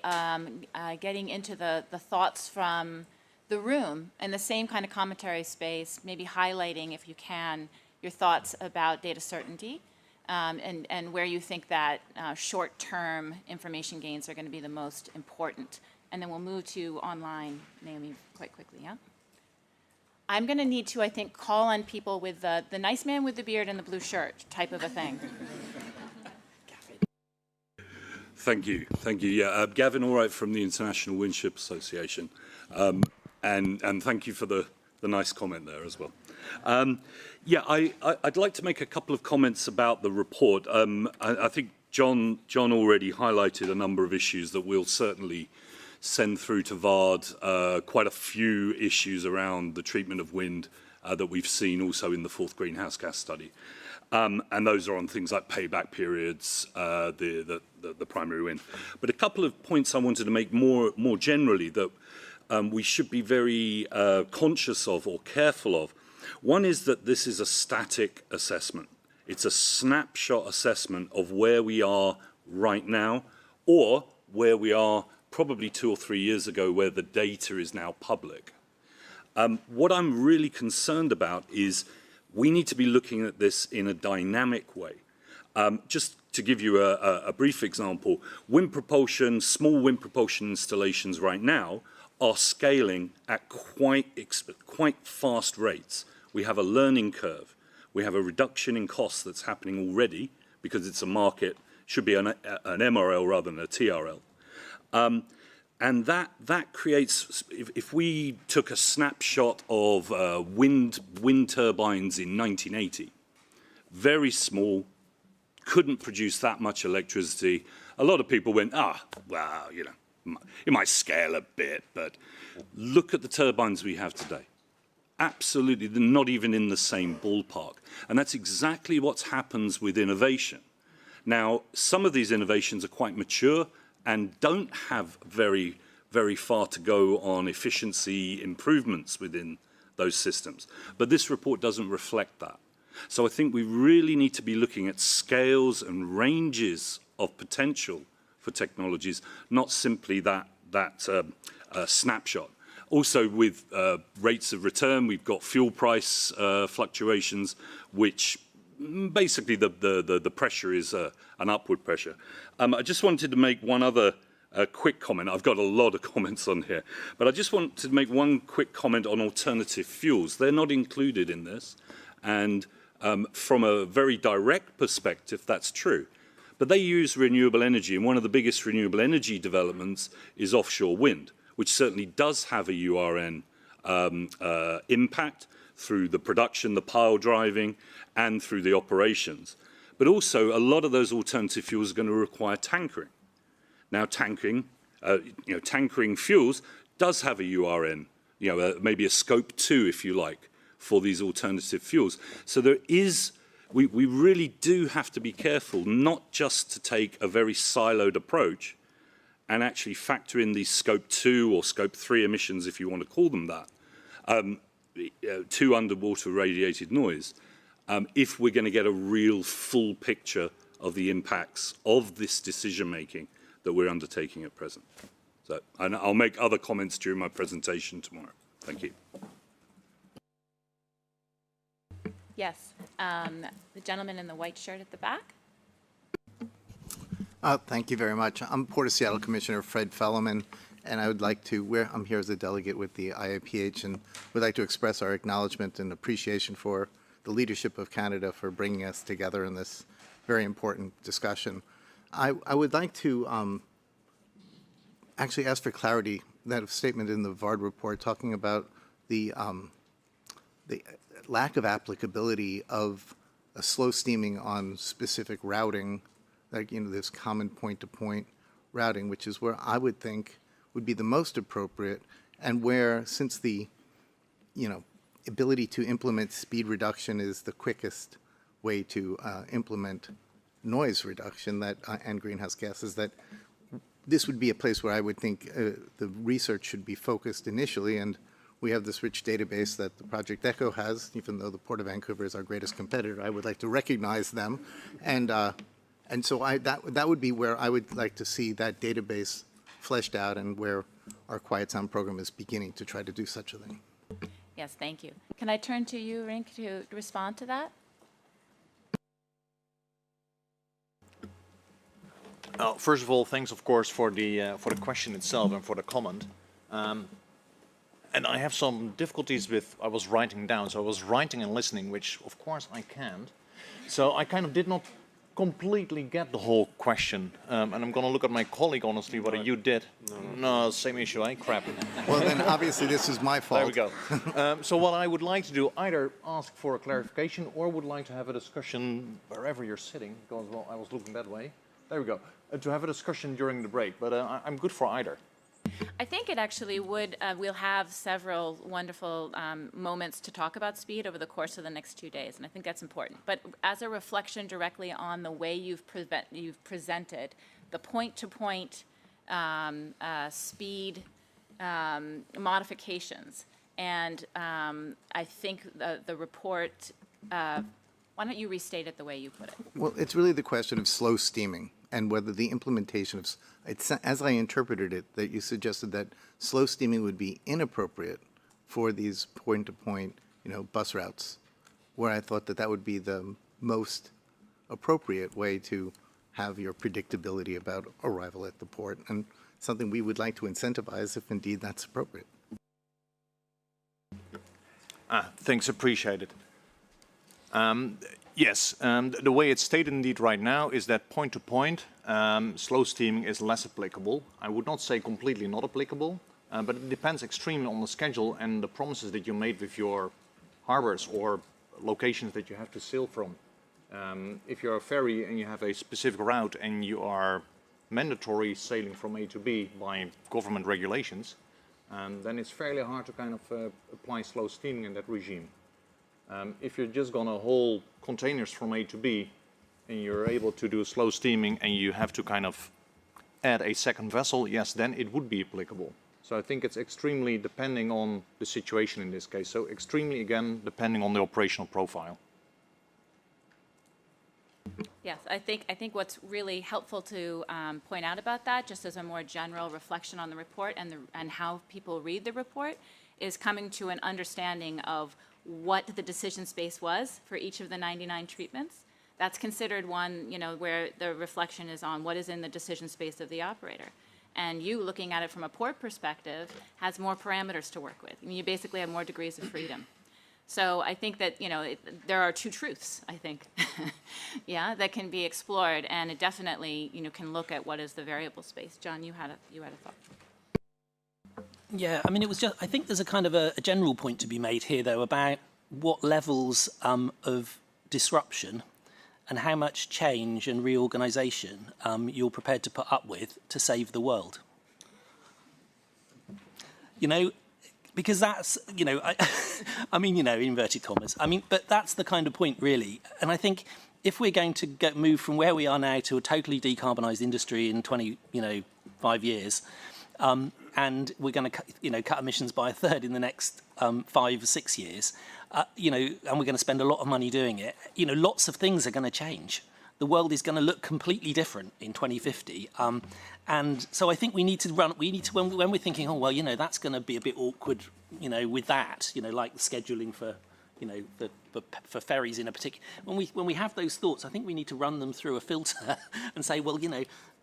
[SPEAKER 10] getting into the thoughts from the room in the same kind of commentary space, maybe highlighting, if you can, your thoughts about data certainty. And where you think that short-term information gains are going to be the most important. And then we'll move to online, Naomi, quite quickly, yeah? I'm going to need to, I think, call on people with the nice man with the beard and the blue shirt type of a thing.
[SPEAKER 16] Thank you. Yeah, Gavin Allwright from the International Windship Association. And thank you for the nice comment there as well. Yeah, I'd like to make a couple of comments about the report. I think John already highlighted a number of issues that we'll certainly send through to VARD, quite a few issues around the treatment of wind that we've seen also in the fourth greenhouse gas study. And those are on things like payback periods, the primary wind. But a couple of points I wanted to make more generally that we should be very conscious of or careful of. One is that this is a static assessment. It's a snapshot assessment of where we are right now, or where we are probably 2 or 3 years ago, where the data is now public. What I'm really concerned about is we need to be looking at this in a dynamic way. Just to give you a brief example, wind propulsion, small wind propulsion installations right now are scaling at quite fast rates. We have a learning curve. We have a reduction in costs that's happening already because it's a market, should be an MRL rather than a TRL. And that creates, if we took a snapshot of wind turbines in 1980, very small, couldn't produce that much electricity. A lot of people went, well, you know, it might scale a bit, but look at the turbines we have today. Absolutely, they're not even in the same ballpark. And that's exactly what happens with innovation. Now, some of these innovations are quite mature and don't have very, very far to go on efficiency improvements within those systems. But this report doesn't reflect that. So I think we really need to be looking at scales and ranges of potential for technologies, not simply that snapshot. Also, with rates of return, we've got fuel price fluctuations, which basically the pressure is an upward pressure. I just wanted to make one other quick comment. I've got a lot of comments on here, but I just want to make one quick comment on alternative fuels. They're not included in this, and from a very direct perspective, that's true. But they use renewable energy, and one of the biggest renewable energy developments is offshore wind, which certainly does have a URN impact through the production, the pile driving, and through the operations. But also, a lot of those alternative fuels are going to require tankering. Now, tankering fuels does have a URN, maybe a scope 2, if you like, for these alternative fuels. So there is, we really do have to be careful not just to take a very siloed approach and actually factor in these scope 2 or scope 3 emissions, if you want to call them that, to underwater radiated noise, if we're going to get a real full picture of the impacts of this decision-making that we're undertaking at present. So, and I'll make other comments during my presentation tomorrow. Thank you.
[SPEAKER 10] Yes, the gentleman in the white shirt at the back.
[SPEAKER 17] Thank you very much. I'm Port of Seattle Commissioner Fred Felleman, and I would like to, I'm here as a delegate with the IAPH, and would like to express our acknowledgement and appreciation for the leadership of Canada for bringing us together in this very important discussion. I would like to actually ask for clarity, that statement in the VARD report talking about the lack of applicability of a slow steaming on specific routing, like, this common point-to-point routing, which is where I would think would be the most appropriate, and where, since the, ability to implement speed reduction is the quickest way to implement noise reduction and greenhouse gases, that this would be a place where I would think the research should be focused initially. And we have this rich database that the Project ECHO has, even though the Port of Vancouver is our greatest competitor. I would like to recognize them, and so that would be where I would like to see that database fleshed out, and where our Quiet Sound program is beginning to try to do such a thing.
[SPEAKER 10] Yes, thank you. Can I turn to you, Rink, to respond to that?
[SPEAKER 9] First of all, thanks, of course, for the question itself and for the comment. And I have some difficulties with, I was writing down, so I was writing and listening, which of course I can't. So I kind of did not completely get the whole question, and I'm going to look at my colleague honestly whether you did. No, same issue, eh? Crap.
[SPEAKER 17] Well, then obviously this is my fault.
[SPEAKER 9] There we go. So what I would like to do, either ask for a clarification or would like to have a discussion wherever you're sitting, because well, I was looking that way. There we go. To have a discussion during the break, but I'm good for either.
[SPEAKER 10] I think it actually would, we'll have several wonderful moments to talk about speed over the course of the next 2 days, and I think that's important. But as a reflection directly on the way you've presented the point-to-point speed modifications, and I think the report, why don't you restate it the way you put it?
[SPEAKER 17] Well, it's really the question of slow steaming and whether the implementation of, as I interpreted it, that you suggested that slow steaming would be inappropriate for these point-to-point, bus routes, where I thought that that would be the most appropriate way to have your predictability about arrival at the port, and something we would like to incentivize if indeed that's appropriate.
[SPEAKER 9] Thanks, appreciated. Yes, the way it's stated indeed right now is that point-to-point slow steaming is less applicable. I would not say completely not applicable, but it depends extremely on the schedule and the promises that you made with your harbors or locations that you have to sail from. If you're a ferry and you have a specific route and you are mandatory sailing from A to B by government regulations, then it's fairly hard to kind of apply slow steaming in that regime. If you're just going to haul containers from A to B and you're able to do slow steaming and you have to kind of add a second vessel, yes, then it would be applicable. So I think it's extremely depending on the situation in this case. So extremely, again, depending on the operational profile.
[SPEAKER 10] Yes, I think what's really helpful to point out about that, just as a more general reflection on the report and how people read the report, is coming to an understanding of what the decision space was for each of the 99 treatments. That's considered one, where the reflection is on what is in the decision space of the operator. And you, looking at it from a port perspective, has more parameters to work with. I mean, you basically have more degrees of freedom. So I think that, there are two truths, I think, yeah, that can be explored, and it definitely, can look at what is the variable space. John, you had a thought.
[SPEAKER 15] Yeah, I mean, I think there's a kind of a general point to be made here, though, about what levels of disruption and how much change and reorganisation you're prepared to put up with to save the world. Because that's, I mean, inverted commas. I mean, but that's the kind of point, really. And I think if we're going to move from where we are now to a totally decarbonised industry in 5 years, and we're going to cut emissions by a third in the next 5 or 6 years, and we're going to spend a lot of money doing it, lots of things are going to change. The world is going to look completely different in 2050. And so I think we need to when we're thinking, oh, well, that's going to be a bit awkward, with that, like the scheduling for, for ferries in a particular, when we have those thoughts, I think we need to run them through a filter and say, well,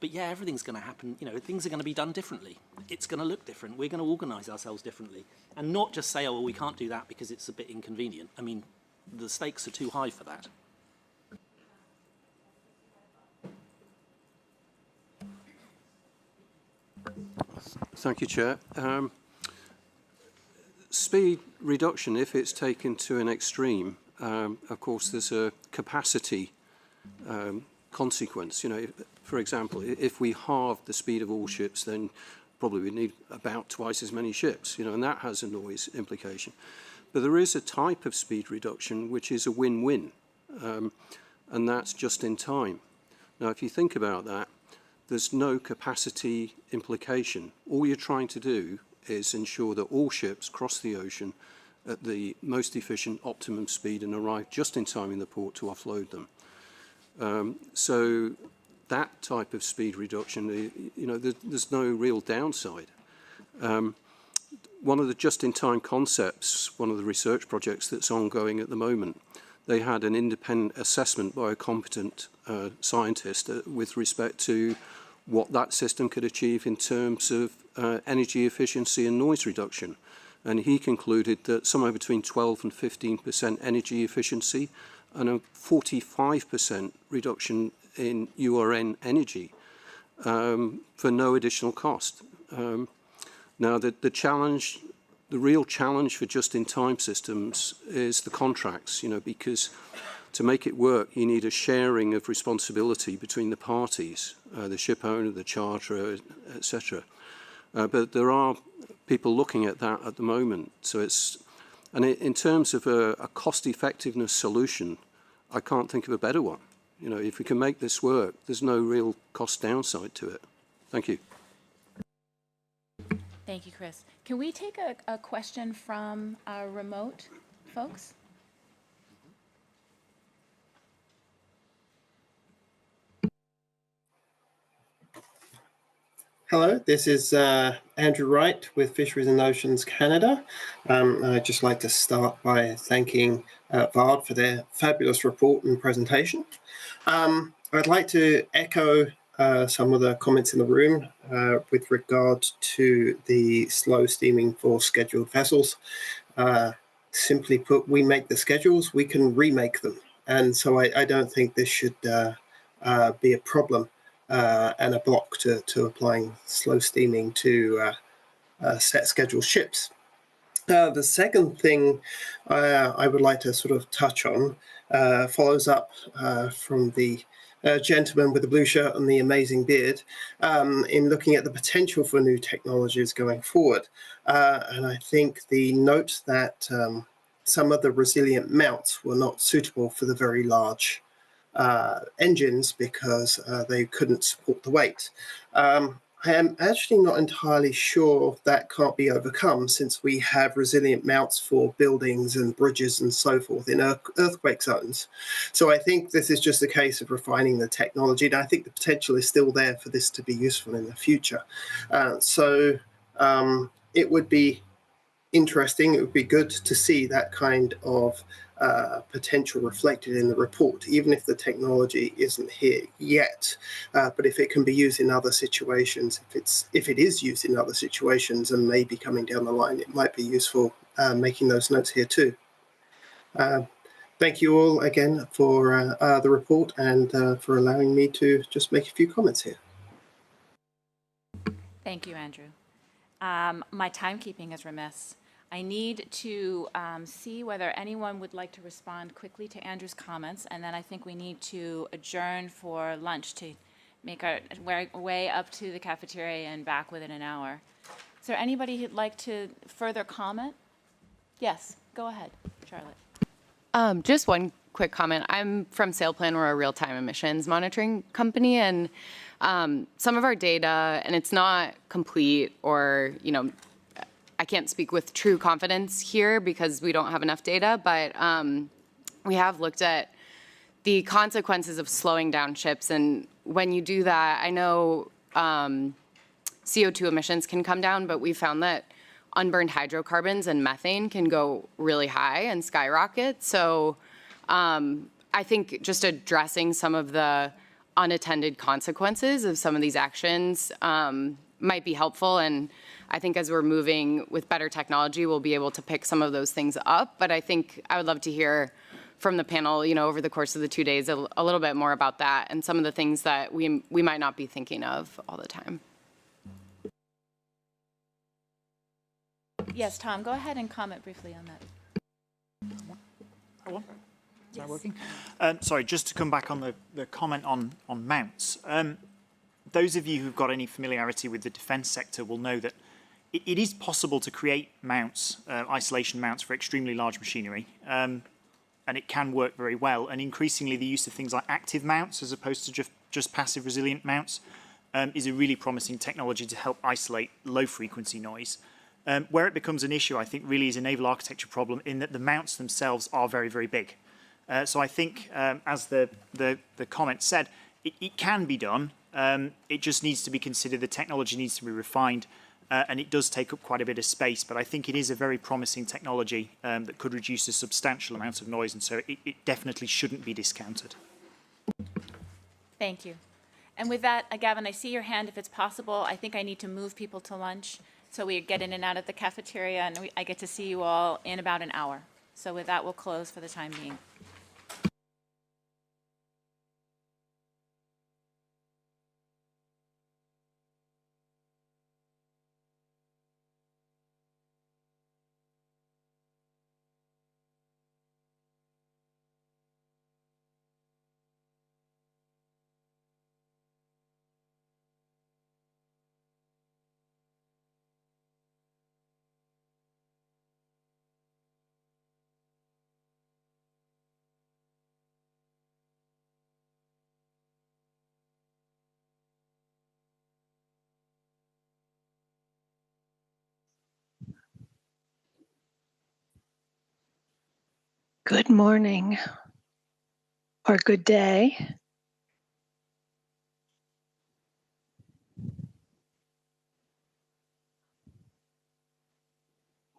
[SPEAKER 15] but yeah, everything's going to happen, things are going to be done differently. It's going to look different. We're going to organise ourselves differently. And not just say, oh, well, we can't do that because it's a bit inconvenient. I mean, the stakes are too high for that.
[SPEAKER 11] Thank you, Chair. Speed reduction, if it's taken to an extreme, of course, there's a capacity consequence. For example, if we halve the speed of all ships, then probably we need about twice as many ships, and that has a noise implication. But there is a type of speed reduction which is a win-win, and that's just in time. Now, if you think about that, there's no capacity implication. All you're trying to do is ensure that all ships cross the ocean at the most efficient optimum speed and arrive just in time in the port to offload them. So that type of speed reduction, there's no real downside. One of the just-in-time concepts, one of the research projects that's ongoing at the moment, they had an independent assessment by a competent scientist with respect to what that system could achieve in terms of energy efficiency and noise reduction. And he concluded that somewhere between 12 and 15% energy efficiency and a 45% reduction in URN energy for no additional cost. Now, the real challenge for just-in-time systems is the contracts, because to make it work, you need a sharing of responsibility between the parties, the ship owner, the charterer, etc. But there are people looking at that at the moment. So in terms of a cost-effectiveness solution, I can't think of a better one. If we can make this work, there's no real cost downside to it. Thank you.
[SPEAKER 10] Thank you, Chris. Can we take a question from our remote folks?
[SPEAKER 18] Hello, this is Andrew Wright with Fisheries and Oceans Canada. I'd just like to start by thanking VARD for their fabulous report and presentation. I'd like to echo some of the comments in the room with regard to the slow steaming for scheduled vessels. Simply put, we make the schedules, we can remake them. And so I don't think this should be a problem and a block to applying slow steaming to set schedule ships. The second thing I would like to sort of touch on follows up from the gentleman with the blue shirt and the amazing beard in looking at the potential for new technologies going forward. And I think the note that some of the resilient mounts were not suitable for the very large engines because they couldn't support the weight. I am actually not entirely sure that can't be overcome, since we have resilient mounts for buildings and bridges and so forth in earthquake zones. So I think this is just a case of refining the technology, and I think the potential is still there for this to be useful in the future. So it would be interesting, it would be good to see that kind of potential reflected in the report, even if the technology isn't here yet. But if it can be used in other situations, if it is used in other situations and maybe coming down the line, it might be useful making those notes here too. Thank you all again for the report and for allowing me to just make a few comments here.
[SPEAKER 10] Thank you, Andrew. My timekeeping is remiss. I need to see whether anyone would like to respond quickly to Andrew's comments, and then I think we need to adjourn for lunch to make our way up to the cafeteria and back within an hour. Is there anybody who'd like to further comment? Yes, go ahead, Charlotte.
[SPEAKER 19] Just one quick comment. I'm from SailPlan. We're a real-time emissions monitoring company, and some of our data, and it's not complete or, I can't speak with true confidence here because we don't have enough data, but we have looked at the consequences of slowing down ships. And when you do that, I know CO2 emissions can come down, but we found that unburned hydrocarbons and methane can go really high and skyrocket. So I think just addressing some of the unattended consequences of some of these actions might be helpful. And I think as we're moving with better technology, we'll be able to pick some of those things up. But I think I would love to hear from the panel, over the course of the 2 days, a little bit more about that and some of the things that we might not be thinking of all the time.
[SPEAKER 10] Yes, Tom, go ahead and comment briefly on that.
[SPEAKER 14] Is that working? Sorry, just to come back on the comment on mounts. Those of you who've got any familiarity with the defence sector will know that it is possible to create mounts, isolation mounts for extremely large machinery, and it can work very well. And increasingly the use of things like active mounts as opposed to just passive resilient mounts is a really promising technology to help isolate low frequency noise. Where it becomes an issue, I think, really is a naval architecture problem in that the mounts themselves are very, very big. So I think, as the comment said, it can be done. It just needs to be considered. The technology needs to be refined, and it does take up quite a bit of space. But I think it is a very promising technology that could reduce a substantial amount of noise, and so it definitely shouldn't be discounted.
[SPEAKER 10] Thank you. And with that, Gavin, I see your hand. If it's possible, I think I need to move people to lunch so we get in and out of the cafeteria, and I get to see you all in about an hour. So with that, we'll close for the time being.
[SPEAKER 20] Good morning or good day.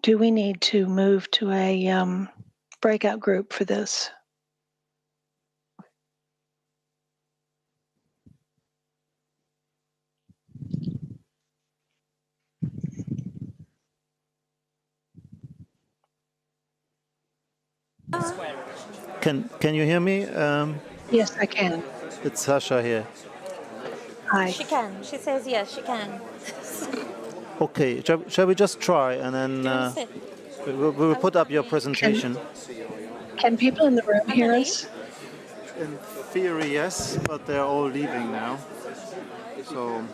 [SPEAKER 20] Do we need to move to a breakout group for this?
[SPEAKER 8] Can you hear me?
[SPEAKER 20] Yes, I can.
[SPEAKER 8] It's Sasha here.
[SPEAKER 20] Hi.
[SPEAKER 1] She can. She says yes, she can.
[SPEAKER 8] Okay, shall we just try and then
[SPEAKER 1] Do you want to sit?
[SPEAKER 8] we'll put up your presentation.
[SPEAKER 20] Can people in the room hear us?
[SPEAKER 8] In theory, yes, but they're all leaving now. So.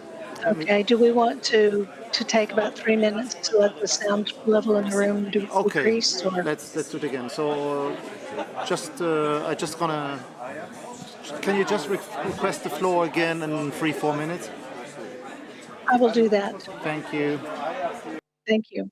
[SPEAKER 20] Okay, do we want to take about 3 minutes to let the sound level in the room decrease? Or?
[SPEAKER 8] Let's do it again. So, I just gonna. Can you just request the floor again in 3-4 minutes?
[SPEAKER 20] I will do that.
[SPEAKER 8] Thank you.
[SPEAKER 20] Thank you.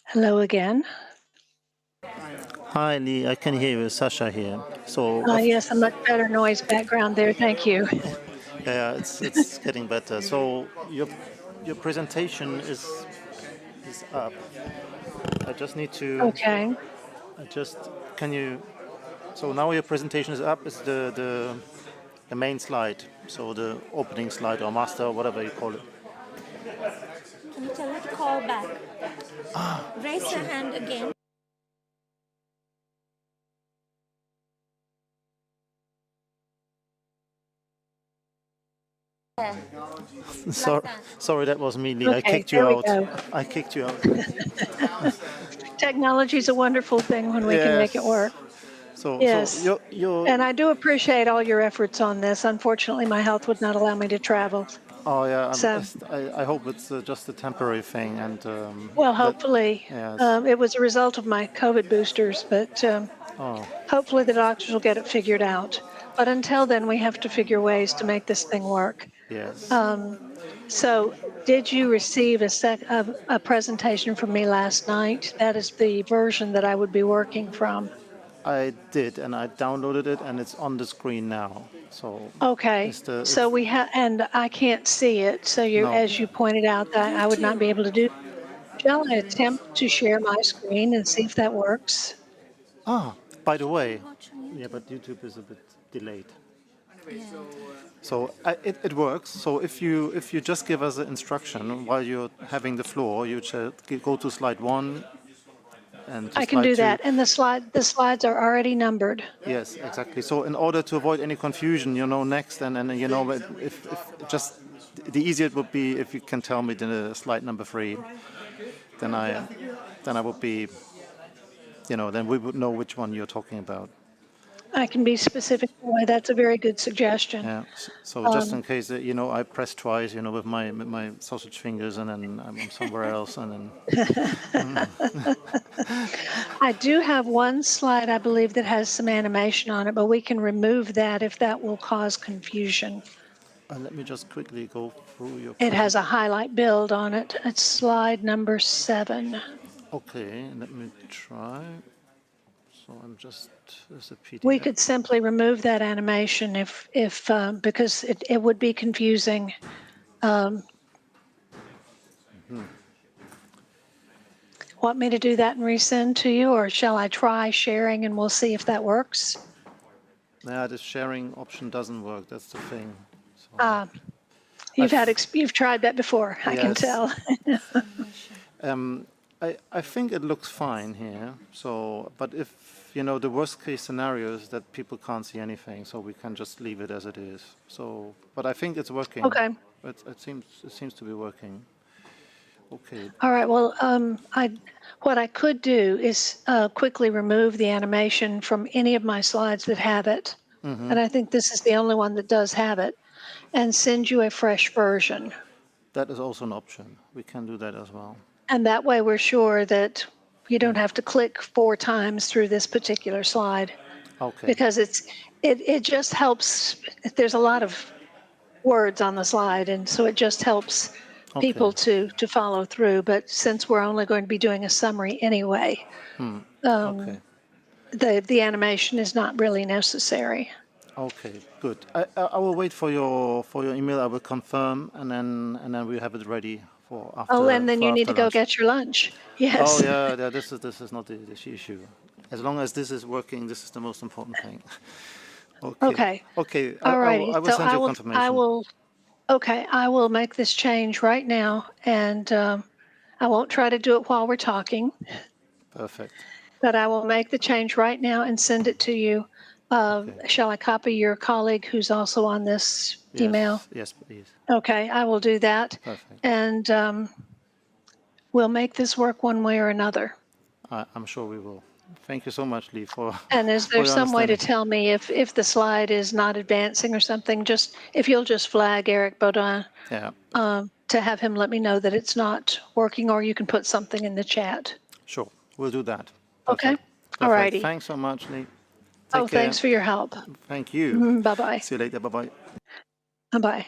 [SPEAKER 20] Hello again.
[SPEAKER 8] Hi, Lee. I can hear you. Sasha here. So,
[SPEAKER 20] Yes, a much better noise background there. Thank you.
[SPEAKER 8] yeah, it's getting better. So your presentation is up. I just need to.
[SPEAKER 20] Okay.
[SPEAKER 8] I just can you. So now your presentation is up. It's the main slide. So the opening slide or master, whatever you call it.
[SPEAKER 1] Can you tell her to call back? Raise her hand again.
[SPEAKER 8] Sorry, that was me, Lee. I
[SPEAKER 20] Okay,
[SPEAKER 8] kicked you
[SPEAKER 20] there we
[SPEAKER 8] out.
[SPEAKER 20] go.
[SPEAKER 8] I kicked you out.
[SPEAKER 20] Technology is a wonderful thing when we can make it work. Yes.
[SPEAKER 8] So you're
[SPEAKER 20] And I do appreciate all your efforts on this. Unfortunately, my health would not allow me to travel.
[SPEAKER 8] Oh yeah,
[SPEAKER 20] So,
[SPEAKER 8] I hope it's just a temporary thing, and
[SPEAKER 20] well,
[SPEAKER 8] that-
[SPEAKER 20] hopefully,
[SPEAKER 8] yes.
[SPEAKER 20] it was a result of my COVID boosters, but
[SPEAKER 8] Oh,
[SPEAKER 20] hopefully the doctors will get it figured out. But until then, we have to figure ways to make this thing work.
[SPEAKER 8] yes.
[SPEAKER 20] So, did you receive a presentation from me last night? That is the version that I would be working from.
[SPEAKER 8] I did, and I downloaded it, and it's on the screen now. So
[SPEAKER 20] Okay, so we have, and I can't see it. So you,
[SPEAKER 8] No.
[SPEAKER 20] as you pointed out, that I would not be able to do. Shall I attempt to share my screen and see if that works?
[SPEAKER 8] By the way, yeah, but YouTube is a bit delayed. So it works. So if you just give us an instruction while you're having the floor, you should go to slide 1 and to
[SPEAKER 20] I can
[SPEAKER 8] slide
[SPEAKER 20] do
[SPEAKER 8] 2.
[SPEAKER 20] that, and the slides are already numbered.
[SPEAKER 8] Yes, exactly. So in order to avoid any confusion, next and if just the easier it would be if you can tell me the slide number 3, then I would be, then we would know which one you're talking about.
[SPEAKER 20] I can be specific. Boy, that's a very good suggestion.
[SPEAKER 8] Yeah. So just in case that I press twice, with my sausage fingers, and then I'm somewhere else, and then.
[SPEAKER 20] I do have one slide, I believe, that has some animation on it, but we can remove that if that will cause confusion.
[SPEAKER 8] Let me just quickly go through your.
[SPEAKER 20] It has a highlight build on it. It's slide number 7.
[SPEAKER 8] Okay, let me try. So I'm just as a PDF.
[SPEAKER 20] We could simply remove that animation if because it would be confusing. Want me to do that and resend to you, or shall I try sharing and we'll see if that works?
[SPEAKER 8] Yeah, the sharing option doesn't work. That's the thing. So.
[SPEAKER 20] You've tried that before. I can tell.
[SPEAKER 8] I think it looks fine here. So, but if the worst case scenario is that people can't see anything, so we can just leave it as it is. So, but I think it's working.
[SPEAKER 20] Okay.
[SPEAKER 8] It seems to be working. Okay.
[SPEAKER 20] All right. Well, what I could do is quickly remove the animation from any of my slides that have it, and I think this is the only one that does have it, and send you a fresh version.
[SPEAKER 8] That is also an option. We can do that as well.
[SPEAKER 20] And that way we're sure that you don't have to click 4 times through this particular slide.
[SPEAKER 8] Okay.
[SPEAKER 20] Because it just helps. There's a lot of words on the slide, and so it just helps people to follow through. But since we're only going to be doing a summary anyway, the animation is not really necessary.
[SPEAKER 8] Okay, good. I will wait for your email. I will confirm, and then we have it ready for after.
[SPEAKER 20] Oh, and then you need to go
[SPEAKER 8] lunch.
[SPEAKER 20] get your lunch. Yes.
[SPEAKER 8] Oh yeah. This is not the issue. As long as this is working, this is the most important thing. Okay. Okay.
[SPEAKER 20] All righty.
[SPEAKER 8] I will send you confirmation.
[SPEAKER 20] I will make this change right now, and I won't try to do it while we're talking.
[SPEAKER 8] Perfect.
[SPEAKER 20] But I will make the change right now and send it to you. Shall I copy your colleague who's also on this email?
[SPEAKER 8] Yes, please.
[SPEAKER 20] Okay, I will do that.
[SPEAKER 8] Perfect.
[SPEAKER 20] And we'll make this work one way or another.
[SPEAKER 8] I'm sure we will. Thank you so much, Lee, for.
[SPEAKER 20] And is there
[SPEAKER 8] for your
[SPEAKER 20] some way to
[SPEAKER 8] understanding.
[SPEAKER 20] tell me if the slide is not advancing or something? Just if you'll just flag Eric Baudin
[SPEAKER 8] Yeah.
[SPEAKER 20] to have him let me know that it's not working, or you can put something in the chat.
[SPEAKER 8] Sure. We'll do that.
[SPEAKER 20] Okay.
[SPEAKER 8] Perfect.
[SPEAKER 20] All righty.
[SPEAKER 8] Thanks so much, Lee.
[SPEAKER 20] Oh, thanks for your help.
[SPEAKER 8] Thank you.
[SPEAKER 20] Bye-bye.
[SPEAKER 8] See you later. Bye-bye.
[SPEAKER 20] Bye-bye.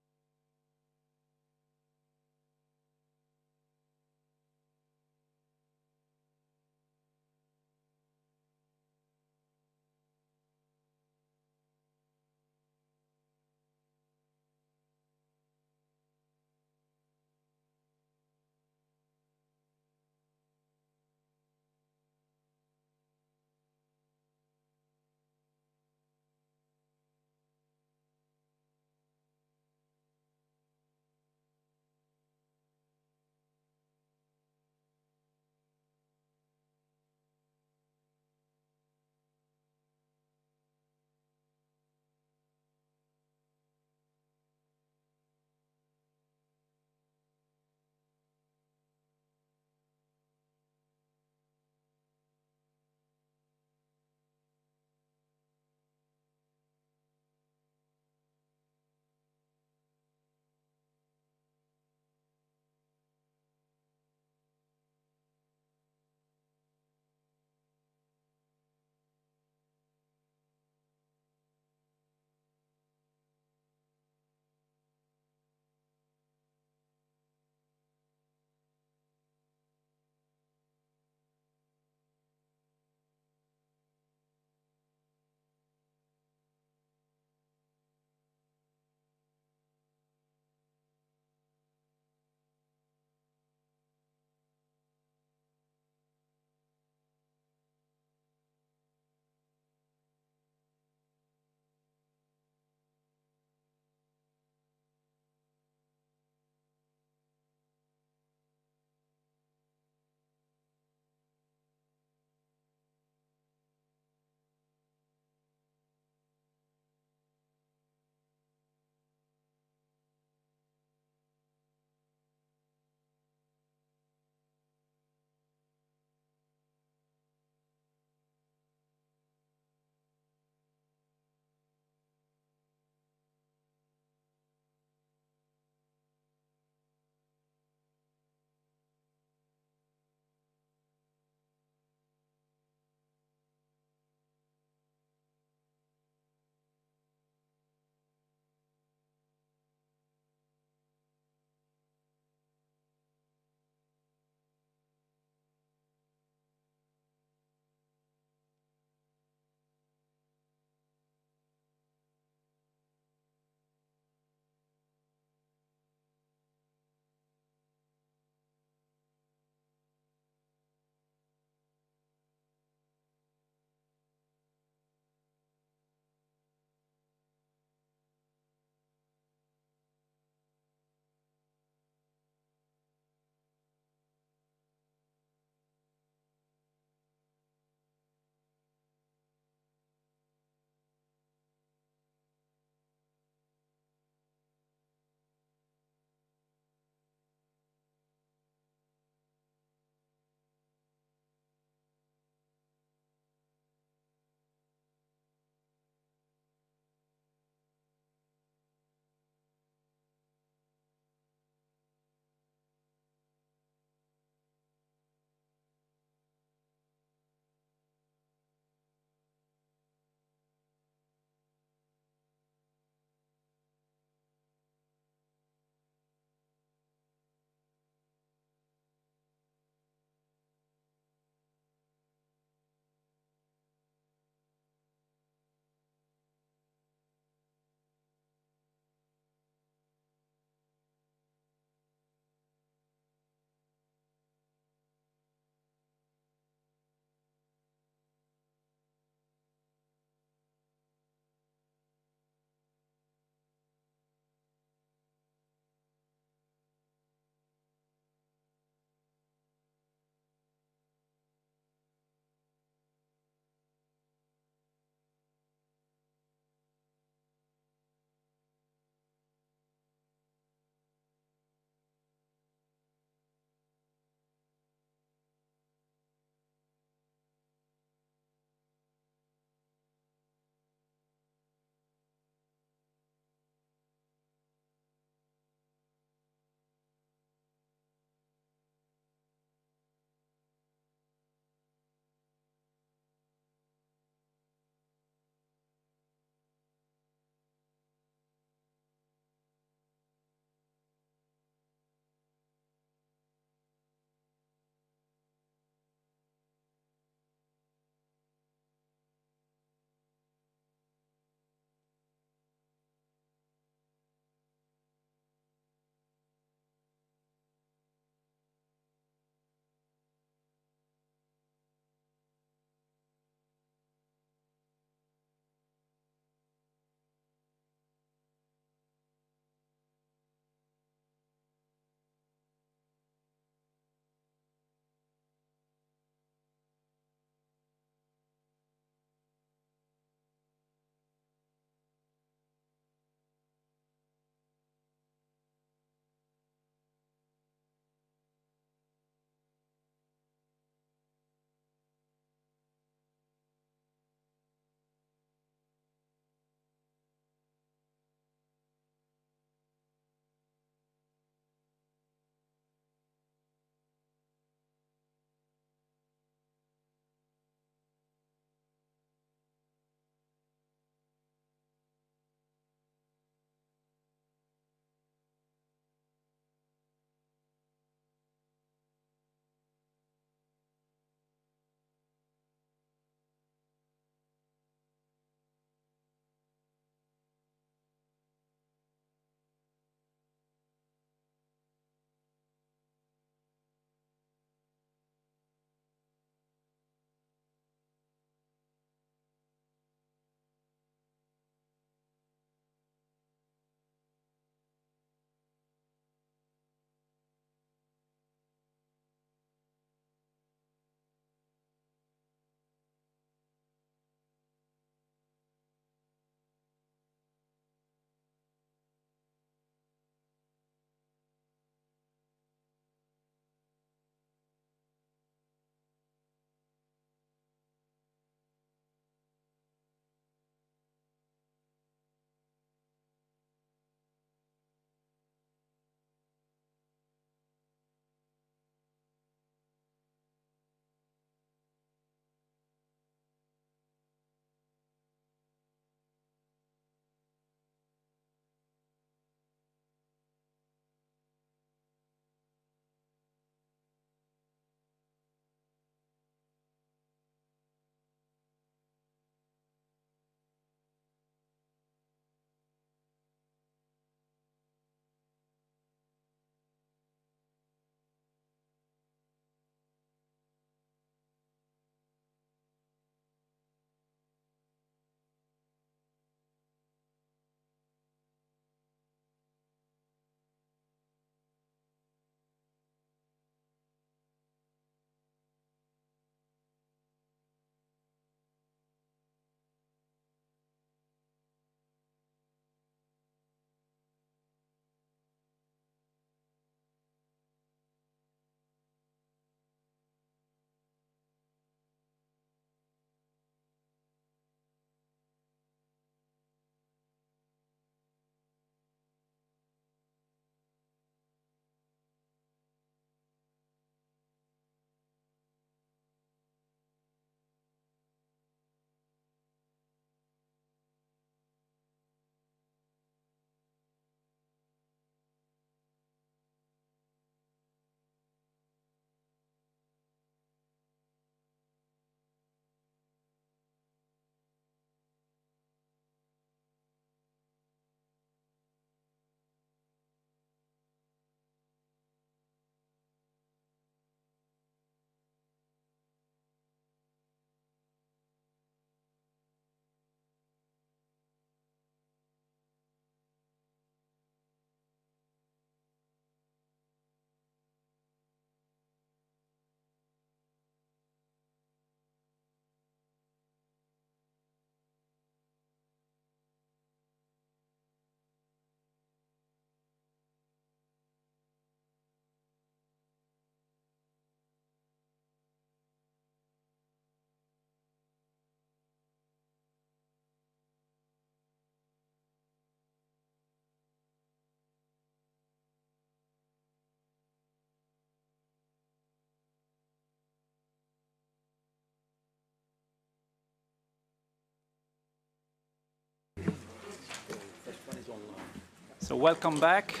[SPEAKER 21] So welcome back.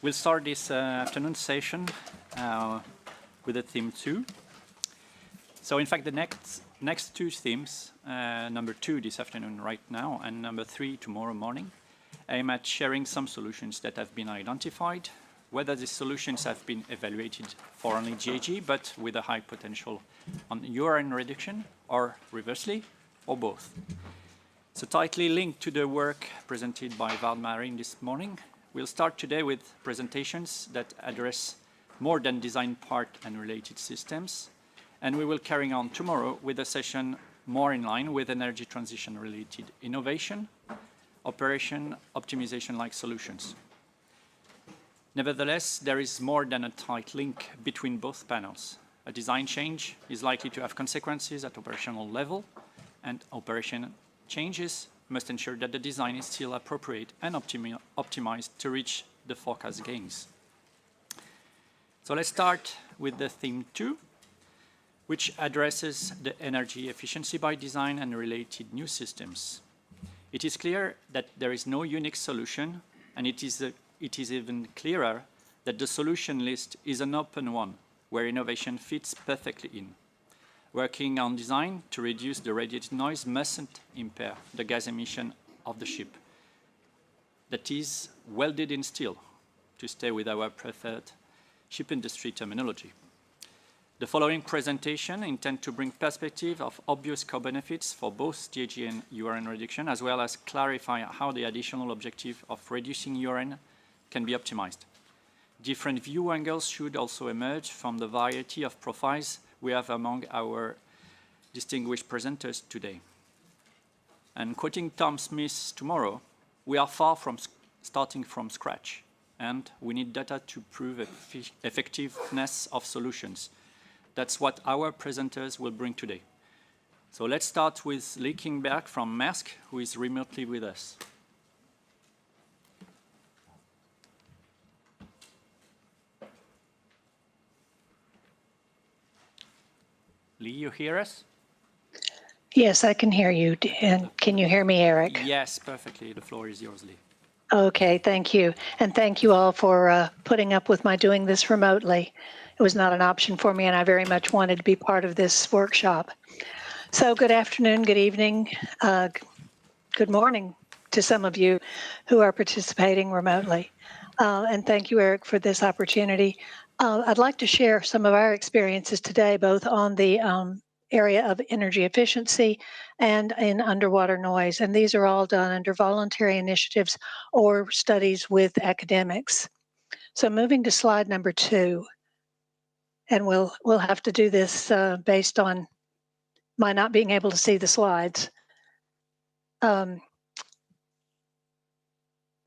[SPEAKER 21] We'll start this afternoon session with the theme 2. So in fact, the next two themes, number 2 this afternoon right now, and number 3 tomorrow morning, aim at sharing some solutions that have been identified, whether these solutions have been evaluated for only GHG, but with a high potential on urine reduction, or reversely, or both. So tightly linked to the work presented by Vard Marin this morning, we'll start today with presentations that address more than design part and related systems, and we will carry on tomorrow with a session more in line with energy transition related innovation, operation optimization-like solutions. Nevertheless, there is more than a tight link between both panels. A design change is likely to have consequences at operational level, and operation changes must ensure that the design is still appropriate and optimized to reach the forecast gains. So let's start with the theme 2, which addresses the energy efficiency by design and related new systems. It is clear that there is no unique solution, and it is even clearer that the solution list is an open one, where innovation fits perfectly in. Working on design to reduce the radiated noise mustn't impair the gas emission of the ship. That is welded in steel, to stay with our preferred ship industry terminology. The following presentation intends to bring perspective of obvious co-benefits for both GHG and urine reduction, as well as clarify how the additional objective of reducing urine can be optimized. Different view angles should also emerge from the variety of profiles we have among our distinguished presenters today. And quoting Tom Smith tomorrow, we are far from starting from scratch, and we need data to prove effectiveness of solutions. That's what our presenters will bring today. So let's start with Lee Kingberg from Maersk, who is remotely with us. Lee, you hear us?
[SPEAKER 20] Yes, I can hear you. And can you hear me, Eric?
[SPEAKER 21] Yes, perfectly. The floor is yours, Lee.
[SPEAKER 20] Okay, thank you. And thank you all for putting up with my doing this remotely. It was not an option for me, and I very much wanted to be part of this workshop. So good afternoon, good evening, good morning to some of you who are participating remotely. And thank you, Eric, for this opportunity. I'd like to share some of our experiences today, both on the area of energy efficiency and in underwater noise. And these are all done under voluntary initiatives or studies with academics. So moving to slide number 2, and we'll have to do this based on my not being able to see the slides.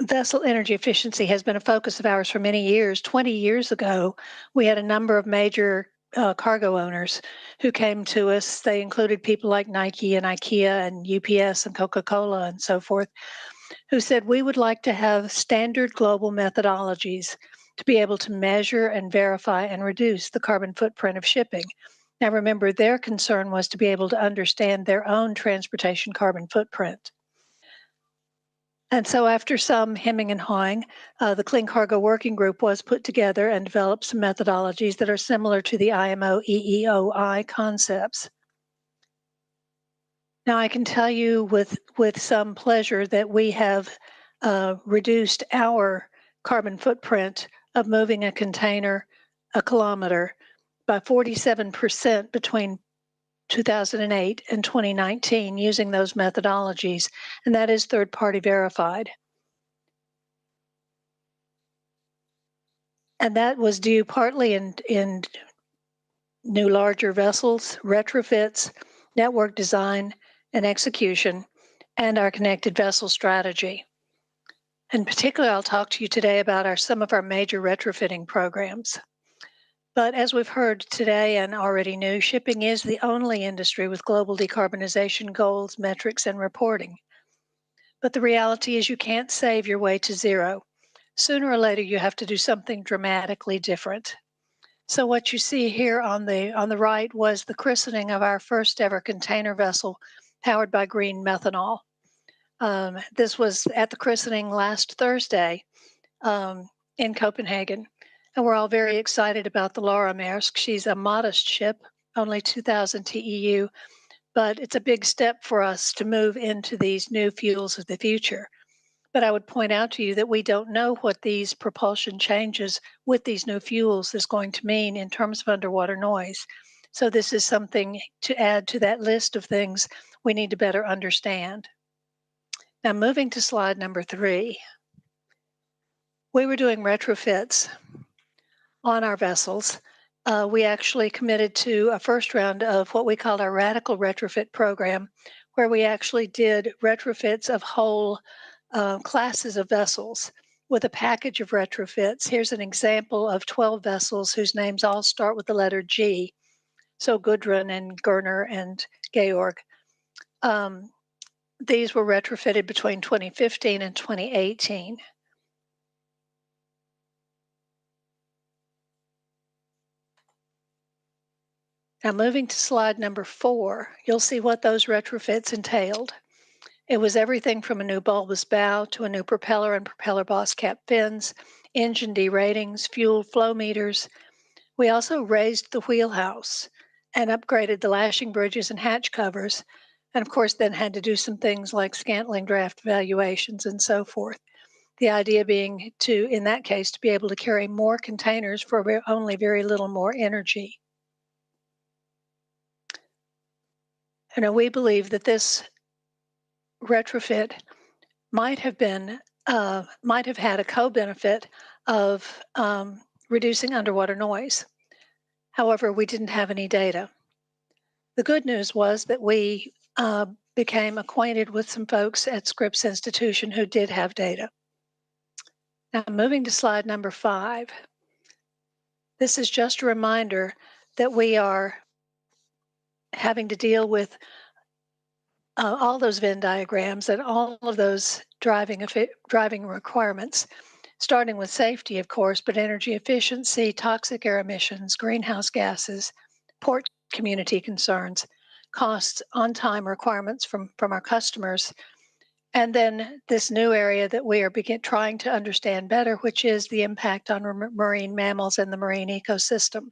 [SPEAKER 20] Vessel energy efficiency has been a focus of ours for many years. 20 years ago, we had a number of major cargo owners who came to us. They included people like Nike and IKEA and UPS and Coca-Cola and so forth, who said, we would like to have standard global methodologies to be able to measure and verify and reduce the carbon footprint of shipping. Now remember, their concern was to be able to understand their own transportation carbon footprint. And so after some hemming and hawing, the Clean Cargo Working Group was put together and developed some methodologies that are similar to the IMO EEOI concepts. Now I can tell you with some pleasure that we have reduced our carbon footprint of moving a container a kilometer by 47% between 2008 and 2019 using those methodologies, and that is third-party verified. And that was due partly in new larger vessels, retrofits, network design and execution, and our connected vessel strategy. In particular, I'll talk to you today about some of our major retrofitting programs. But as we've heard today and already knew, shipping is the only industry with global decarbonization goals, metrics, and reporting. But the reality is you can't save your way to zero. Sooner or later, you have to do something dramatically different. So what you see here on the right was the christening of our first ever container vessel powered by green methanol. This was at the christening last Thursday in Copenhagen, and we're all very excited about the Laura Maersk. She's a modest ship, only 2,000 TEU, but it's a big step for us to move into these new fuels of the future. But I would point out to you that we don't know what these propulsion changes with these new fuels is going to mean in terms of underwater noise. So this is something to add to that list of things we need to better understand. Now, moving to slide number 3. We were doing retrofits on our vessels. We actually committed to a first round of what we called our radical retrofit program, where we actually did retrofits of whole classes of vessels with a package of retrofits. Here's an example of 12 vessels whose names all start with the letter G. So Gudrun and Gerner and Georg. These were retrofitted between 2015 and 2018. Now moving to slide number 4, you'll see what those retrofits entailed. It was everything from a new bulbous bow to a new propeller and propeller boss cap fins, engine deratings, fuel flow meters. We also raised the wheelhouse and upgraded the lashing bridges and hatch covers, and of course then had to do some things like scantling draft valuations and so forth. The idea being to, in that case, to be able to carry more containers for only very little more energy. And we believe that this retrofit might have had a co-benefit of reducing underwater noise. However, we didn't have any data. The good news was that we became acquainted with some folks at Scripps Institution who did have data. Now, moving to slide number 5. This is just a reminder that we are having to deal with all those Venn diagrams and all of those driving requirements, starting with safety, of course, but energy efficiency, toxic air emissions, greenhouse gases, port community concerns, costs, on-time requirements from our customers, and then this new area that we are trying to understand better, which is the impact on marine mammals and the marine ecosystem.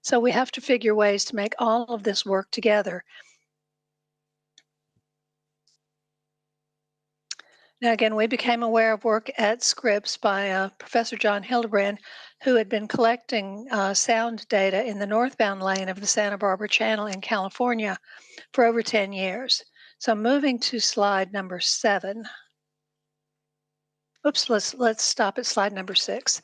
[SPEAKER 20] So we have to figure ways to make all of this work together. Now, again, we became aware of work at Scripps by Professor John Hildebrand, who had been collecting sound data in the northbound lane of the Santa Barbara Channel in California for over 10 years. So moving to slide number 7. Oops, let's stop at slide number 6.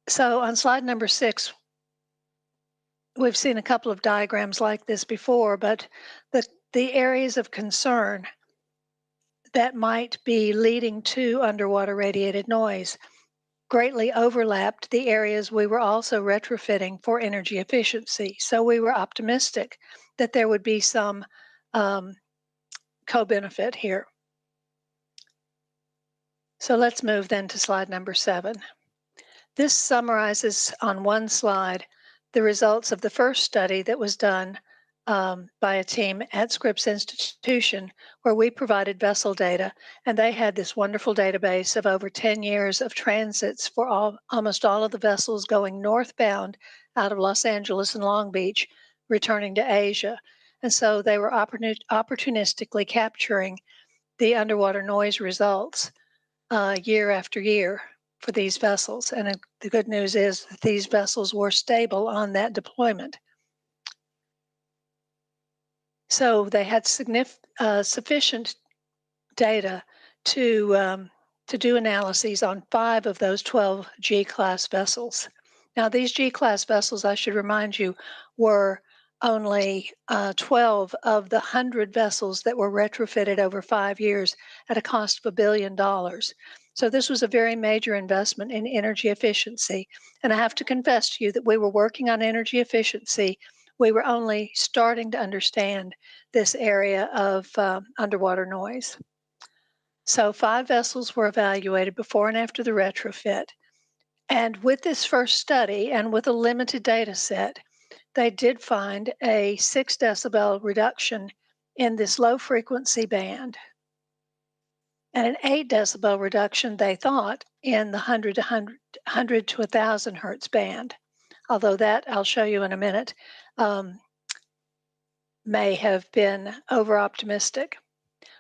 [SPEAKER 20] So on slide number 6, we've seen a couple of diagrams like this before, but the areas of concern that might be leading to underwater radiated noise greatly overlapped the areas we were also retrofitting for energy efficiency. So we were optimistic that there would be some co-benefit here. So let's move then to slide number 7. This summarizes on one slide the results of the first study that was done by a team at Scripps Institution, where we provided vessel data, and they had this wonderful database of over 10 years of transits for almost all of the vessels going northbound out of Los Angeles and Long Beach, returning to Asia. And so they were opportunistically capturing the underwater noise results year after year for these vessels. And the good news is that these vessels were stable on that deployment. So they had sufficient data to do analyses on 5 of those 12 G-class vessels. Now, these G-class vessels, I should remind you, were only 12 of the 100 vessels that were retrofitted over 5 years at a cost of $1 billion. So this was a very major investment in energy efficiency. And I have to confess to you that we were working on energy efficiency. We were only starting to understand this area of underwater noise. So 5 vessels were evaluated before and after the retrofit. And with this first study and with a limited data set, they did find a 6 decibel reduction in this low frequency band, and an 8 decibel reduction, they thought, in the 100 to 1,000 hertz band, although that, I'll show you in a minute, may have been over-optimistic.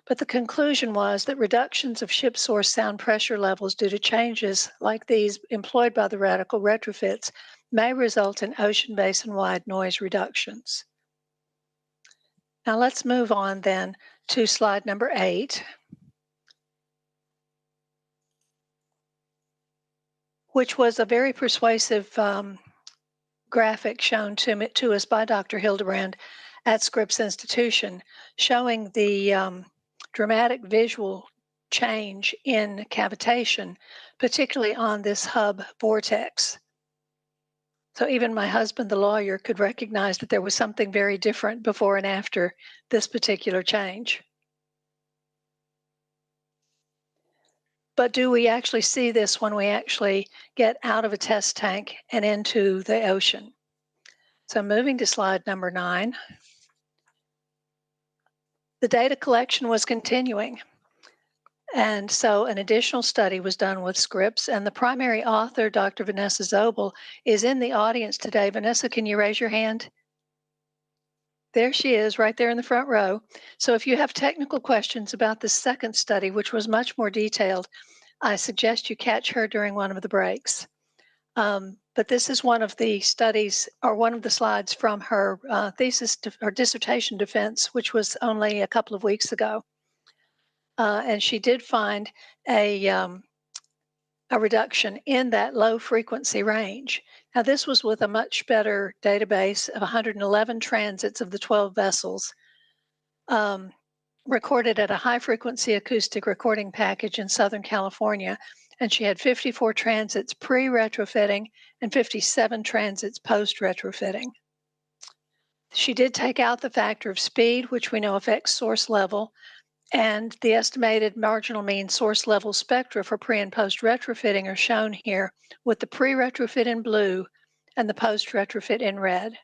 [SPEAKER 20] But the conclusion was that reductions of ship source sound pressure levels due to changes like these employed by the radical retrofits may result in ocean basin-wide noise reductions. Now let's move on then to slide number 8, which was a very persuasive graphic shown to us by Dr. Hildebrand at Scripps Institution, showing the dramatic visual change in cavitation, particularly on this hub vortex. So even my husband, the lawyer, could recognize that there was something very different before and after this particular change. But do we actually see this when we actually get out of a test tank and into the ocean? So moving to slide number 9. The data collection was continuing. And so an additional study was done with Scripps, and the primary author, Dr. Vanessa Zobel, is in the audience today. Vanessa, can you raise your hand? There she is, right there in the front row. So if you have technical questions about the second study, which was much more detailed, I suggest you catch her during one of the breaks. But this is one of the studies, or one of the slides from her thesis or dissertation defense, which was only a couple of weeks ago. And she did find a reduction in that low frequency range. Now, this was with a much better database of 111 transits of the 12 vessels, recorded at a high frequency acoustic recording package in Southern California. And she had 54 transits pre-retrofitting and 57 transits post-retrofitting. She did take out the factor of speed, which we know affects source level, and the estimated marginal mean source level spectra for pre and post retrofitting are shown here, with the pre-retrofit in blue and the post-retrofit in red.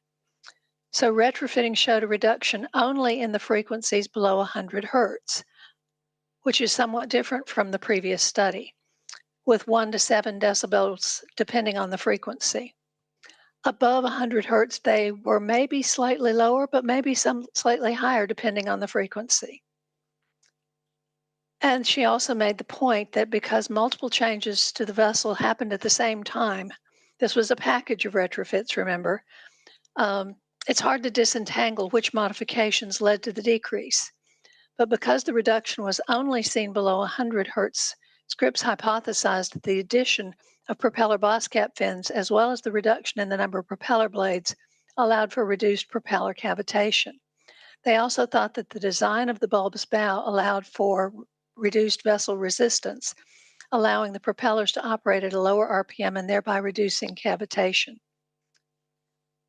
[SPEAKER 20] So retrofitting showed a reduction only in the frequencies below 100 hertz, which is somewhat different from the previous study, with 1 to 7 decibels depending on the frequency. Above 100 hertz, they were maybe slightly lower, but maybe some slightly higher depending on the frequency. And she also made the point that because multiple changes to the vessel happened at the same time, this was a package of retrofits, remember, it's hard to disentangle which modifications led to the decrease. But because the reduction was only seen below 100 hertz, Scripps hypothesized that the addition of propeller boss cap fins, as well as the reduction in the number of propeller blades, allowed for reduced propeller cavitation. They also thought that the design of the bulbous bow allowed for reduced vessel resistance, allowing the propellers to operate at a lower RPM and thereby reducing cavitation.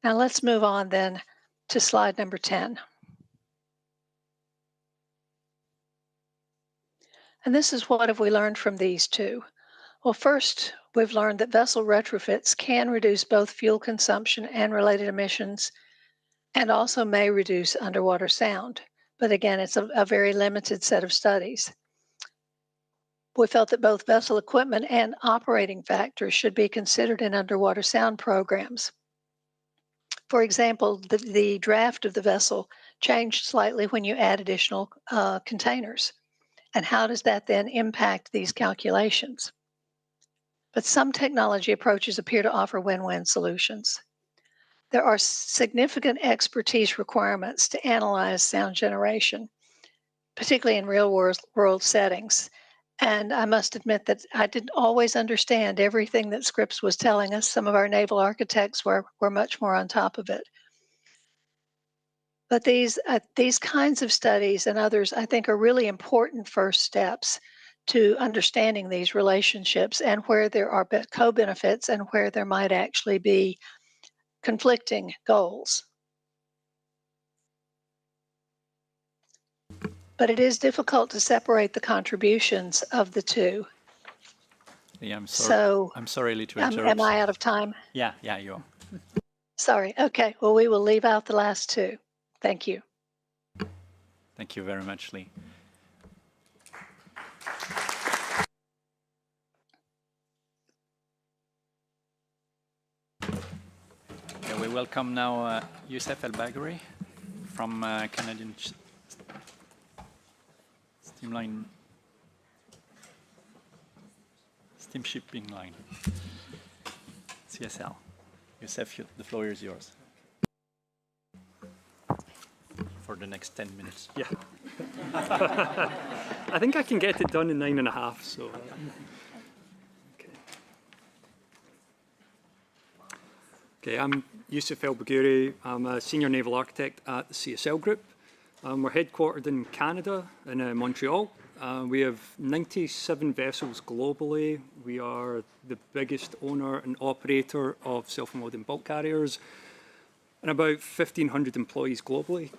[SPEAKER 20] Now let's move on then to slide number 10. And this is what have we learned from these two? Well, first, we've learned that vessel retrofits can reduce both fuel consumption and related emissions, and also may reduce underwater sound. But again, it's a very limited set of studies. We felt that both vessel equipment and operating factors should be considered in underwater sound programs. For example, the draft of the vessel changed slightly when you add additional containers. And how does that then impact these calculations? But some technology approaches appear to offer win-win solutions. There are significant expertise requirements to analyze sound generation, particularly in real-world settings. And I must admit that I didn't always understand everything that Scripps was telling us. Some of our naval architects were much more on top of it. But these kinds of studies and others, I think, are really important first steps to understanding these relationships and where there are co-benefits and where there might actually be conflicting goals. But it is difficult to separate the contributions of the two.
[SPEAKER 21] Yeah, I'm sorry.
[SPEAKER 20] So,
[SPEAKER 21] I'm sorry to interrupt.
[SPEAKER 20] am I out of time?
[SPEAKER 21] Yeah, you are.
[SPEAKER 20] Sorry. Okay. Well, we will leave out the last two. Thank you.
[SPEAKER 21] Thank you very much, Lee. Yeah, we welcome now Youssef El Bagheri from Canadian Steamshipping Line, CSL. Youssef, the floor is yours for the next 10 minutes.
[SPEAKER 3] Yeah. I think I can get it done in 9.5, so. Okay, I'm Youssef El Bagheri. I'm a senior naval architect at the CSL Group. We're headquartered in Canada, in Montreal. We have 97 vessels globally. We are the biggest owner and operator of self-unloading bulk carriers, and about 1,500 employees globally.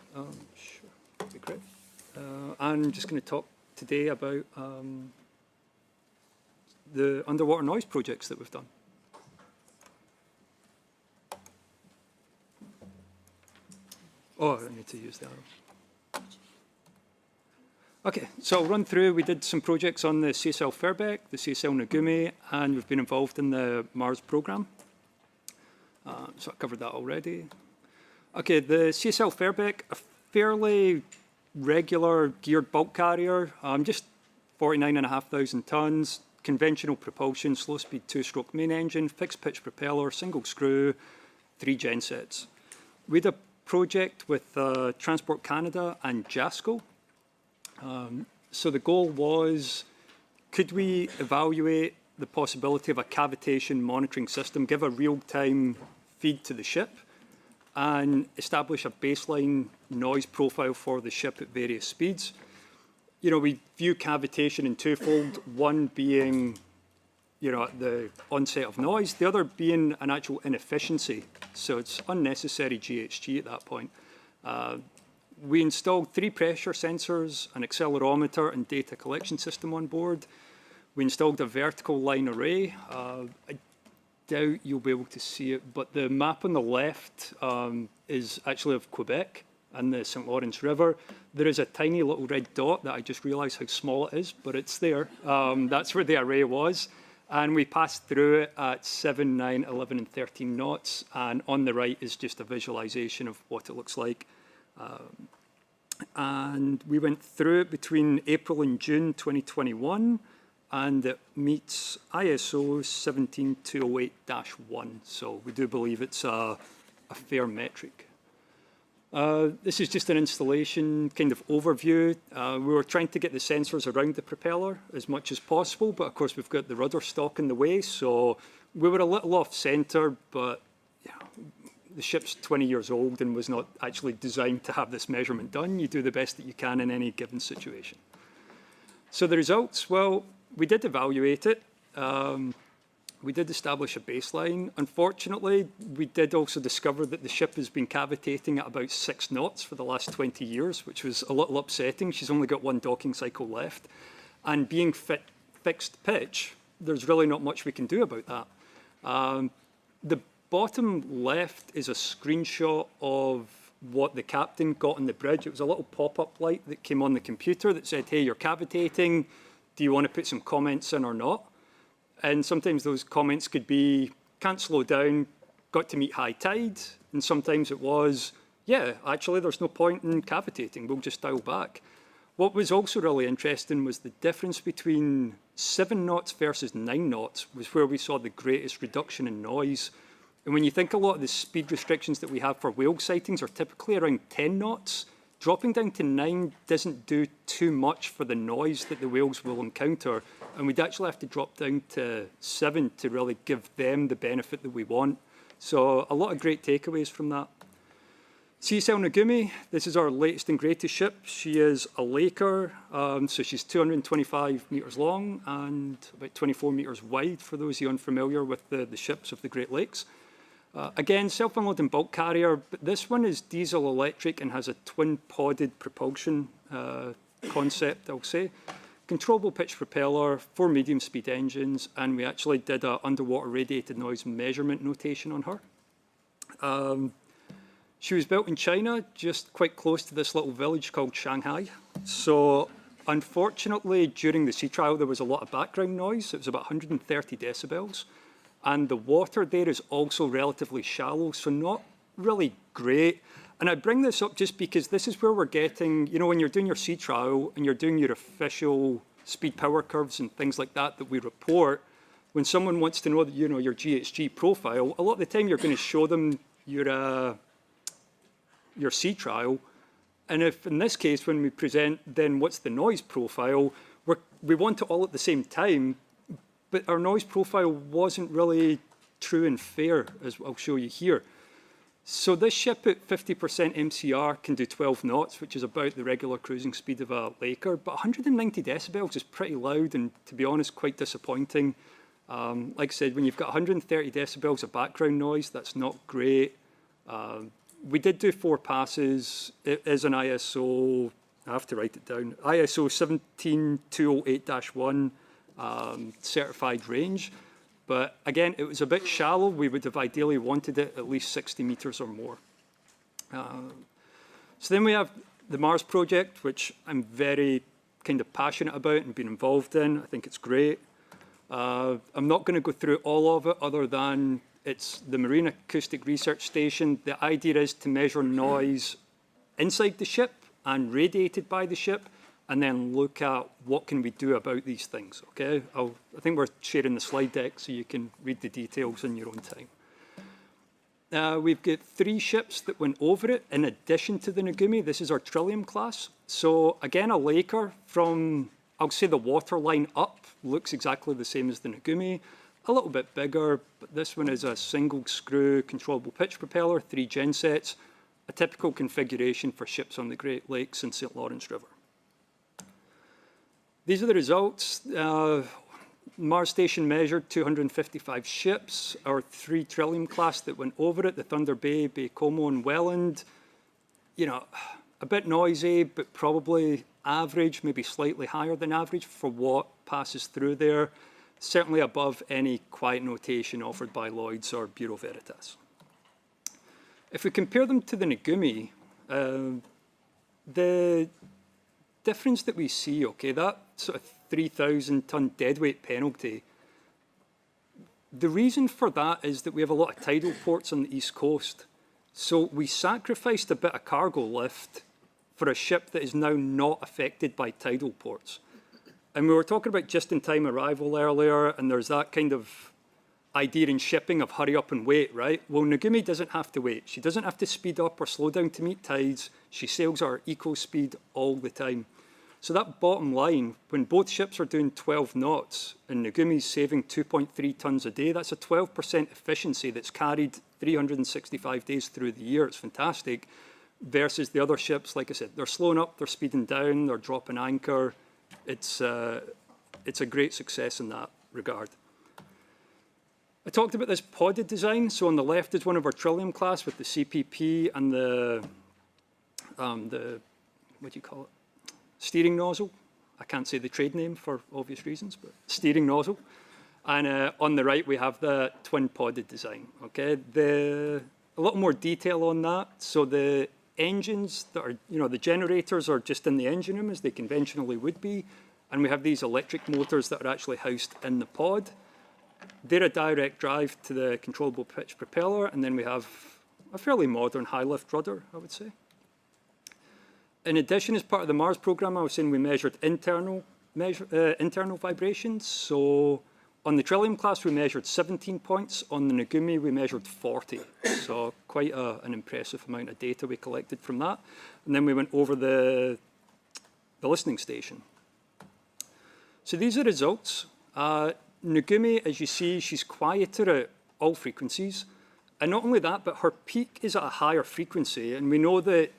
[SPEAKER 3] Sure, that'd be great. I'm just going to talk today about the underwater noise projects that we've done. Oh, I need to use the arrow. Okay, so I'll run through. We did some projects on the CSL Fairbeck, the CSL Nagumi, and we've been involved in the Mars program. So I covered that already. Okay, the CSL Fairbeck, a fairly regular geared bulk carrier, just 49,500 tons, conventional propulsion, slow-speed two-stroke main engine, fixed-pitch propeller, single screw, 3 gensets. We had a project with Transport Canada and JASCO. So the goal was, could we evaluate the possibility of a cavitation monitoring system, give a real-time feed to the ship, and establish a baseline noise profile for the ship at various speeds. You know, we view cavitation in twofold, one being, you know, the onset of noise, the other being an actual inefficiency. So it's unnecessary GHG at that point. We installed 3 pressure sensors, an accelerometer and data collection system on board. We installed a vertical line array. I doubt you'll be able to see it, but the map on the left is actually of Quebec and the St. Lawrence River. There is a tiny little red dot that I just realized how small it is, but it's there. That's where the array was. And we passed through it at 7, 9, 11, and 13 knots. And on the right is just a visualization of what it looks like. And we went through it between April and June 2021, and it meets ISO 17208-1. So we do believe it's a fair metric. This is just an installation kind of overview. We were trying to get the sensors around the propeller as much as possible, but of course we've got the rudder stock in the way, so we were a little off-center, but yeah, the ship's 20 years old and was not actually designed to have this measurement done. You do the best that you can in any given situation. So the results, well, we did evaluate it. We did establish a baseline. Unfortunately, we did also discover that the ship has been cavitating at about 6 knots for the last 20 years, which was a little upsetting. She's only got 1 docking cycle left. And being fixed pitch, there's really not much we can do about that. The bottom left is a screenshot of what the captain got on the bridge. It was a little pop-up light that came on the computer that said, hey, you're cavitating. Do you want to put some comments in or not? And sometimes those comments could be, can't slow down, got to meet high tide. And sometimes it was, yeah, actually, there's no point in cavitating. We'll just dial back. What was also really interesting was the difference between 7 knots versus 9 knots was where we saw the greatest reduction in noise. And when you think a lot of the speed restrictions that we have for whale sightings are typically around 10 knots, dropping down to 9 doesn't do too much for the noise that the whales will encounter. And we'd actually have to drop down to 7 to really give them the benefit that we want. So a lot of great takeaways from that. CSL Nagumi, this is our latest and greatest ship. She is a Laker, so she's 225 metres long and about 24 metres wide, for those of you unfamiliar with the ships of the Great Lakes. Again, self-unloading bulk carrier, but this one is diesel electric and has a twin-podded propulsion concept, I'll say. Controllable pitch propeller, 4 medium-speed engines, and we actually did an underwater radiated noise measurement notation on her. She was built in China, just quite close to this little village called Shanghai. So unfortunately, during the sea trial, there was a lot of background noise. It was about 130 decibels. And the water there is also relatively shallow, so not really great. And I bring this up just because this is where we're getting, you know, when you're doing your sea trial and you're doing your official speed power curves and things like that we report, when someone wants to know, you know, your GHG profile, a lot of the time you're going to show them your sea trial. And if in this case, when we present, then what's the noise profile, we want it all at the same time, but our noise profile wasn't really true and fair, as I'll show you here. So this ship at 50% MCR can do 12 knots, which is about the regular cruising speed of a Laker, but 190 decibels is pretty loud and, to be honest, quite disappointing. Like I said, when you've got 130 decibels of background noise, that's not great. We did do 4 passes. It is an ISO, I have to write it down, ISO 17208-1 certified range. But again, it was a bit shallow. We would have ideally wanted it at least 60 meters or more. So then we have the Mars project, which I'm very kind of passionate about and been involved in. I think it's great. I'm not going to go through all of it other than it's the Marine Acoustic Research Station. The idea is to measure noise inside the ship and radiated by the ship, and then look at what can we do about these things, okay? I think we're sharing the slide deck so you can read the details in your own time. We've got 3 ships that went over it in addition to the Nagumi. This is our Trillium class. So again, a Laker from, I'll say the waterline up, looks exactly the same as the Nagumi. A little bit bigger, but this one is a single screw controllable pitch propeller, 3 gensets, a typical configuration for ships on the Great Lakes and St. Lawrence River. These are the results. Mars Station measured 255 ships, our 3 Trillium class that went over it, the Thunder Bay, Bay Como, and Welland. You know, a bit noisy, but probably average, maybe slightly higher than average for what passes through there. Certainly above any quiet notation offered by Lloyd's or Bureau Veritas. If we compare them to the Nagumi, the difference that we see, okay, that sort of 3,000-ton deadweight penalty, the reason for that is that we have a lot of tidal ports on the East Coast. So we sacrificed a bit of cargo lift for a ship that is now not affected by tidal ports. And we were talking about just-in-time arrival earlier, and there's that kind of idea in shipping of hurry up and wait, right? Well, Nagumi doesn't have to wait. She doesn't have to speed up or slow down to meet tides. She sails at her eco speed all the time. So that bottom line, when both ships are doing 12 knots and Nagumi's saving 2.3 tons a day, that's a 12% efficiency that's carried 365 days through the year. It's fantastic. Versus the other ships, like I said, they're slowing up, they're speeding down, they're dropping anchor. It's a great success in that regard. I talked about this podded design. So on the left is one of our Trillium class with the CPP and the what do you call it? Steering nozzle. I can't say the trade name for obvious reasons, but steering nozzle. And on the right, we have the twin podded design. Okay, a little more detail on that. So the engines that are, you know, the generators are just in the engine room as they conventionally would be. And we have these electric motors that are actually housed in the pod. They're a direct drive to the controllable pitch propeller. And then we have a fairly modern high lift rudder, I would say. In addition, as part of the Mars program, I was saying we measured internal vibrations. So on the Trillium class, we measured 17 points. On the Nagumi, we measured 40. So quite an impressive amount of data we collected from that. And then we went over the listening station. So these are the results. Nagumi, as you see, she's quieter at all frequencies. And not only that, but her peak is at a higher frequency. And we know that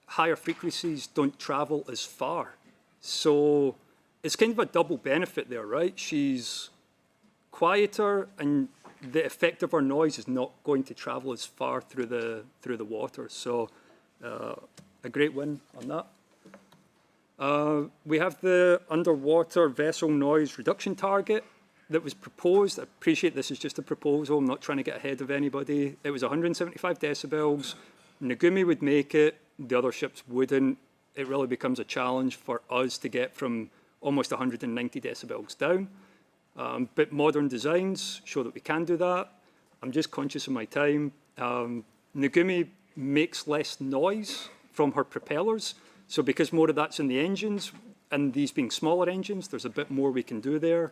[SPEAKER 3] higher frequencies don't travel as far. So it's kind of a double benefit there, right? She's quieter and the effect of her noise is not going to travel as far through the water. So a great win on that. We have the underwater vessel noise reduction target that was proposed. I appreciate this is just a proposal. I'm not trying to get ahead of anybody. It was 175 decibels. Nagumi would make it, the other ships wouldn't. It really becomes a challenge for us to get from almost 190 decibels down. But modern designs show that we can do that. I'm just conscious of my time. Nagumi makes less noise from her propellers. So because more of that's in the engines, and these being smaller engines, there's a bit more we can do there.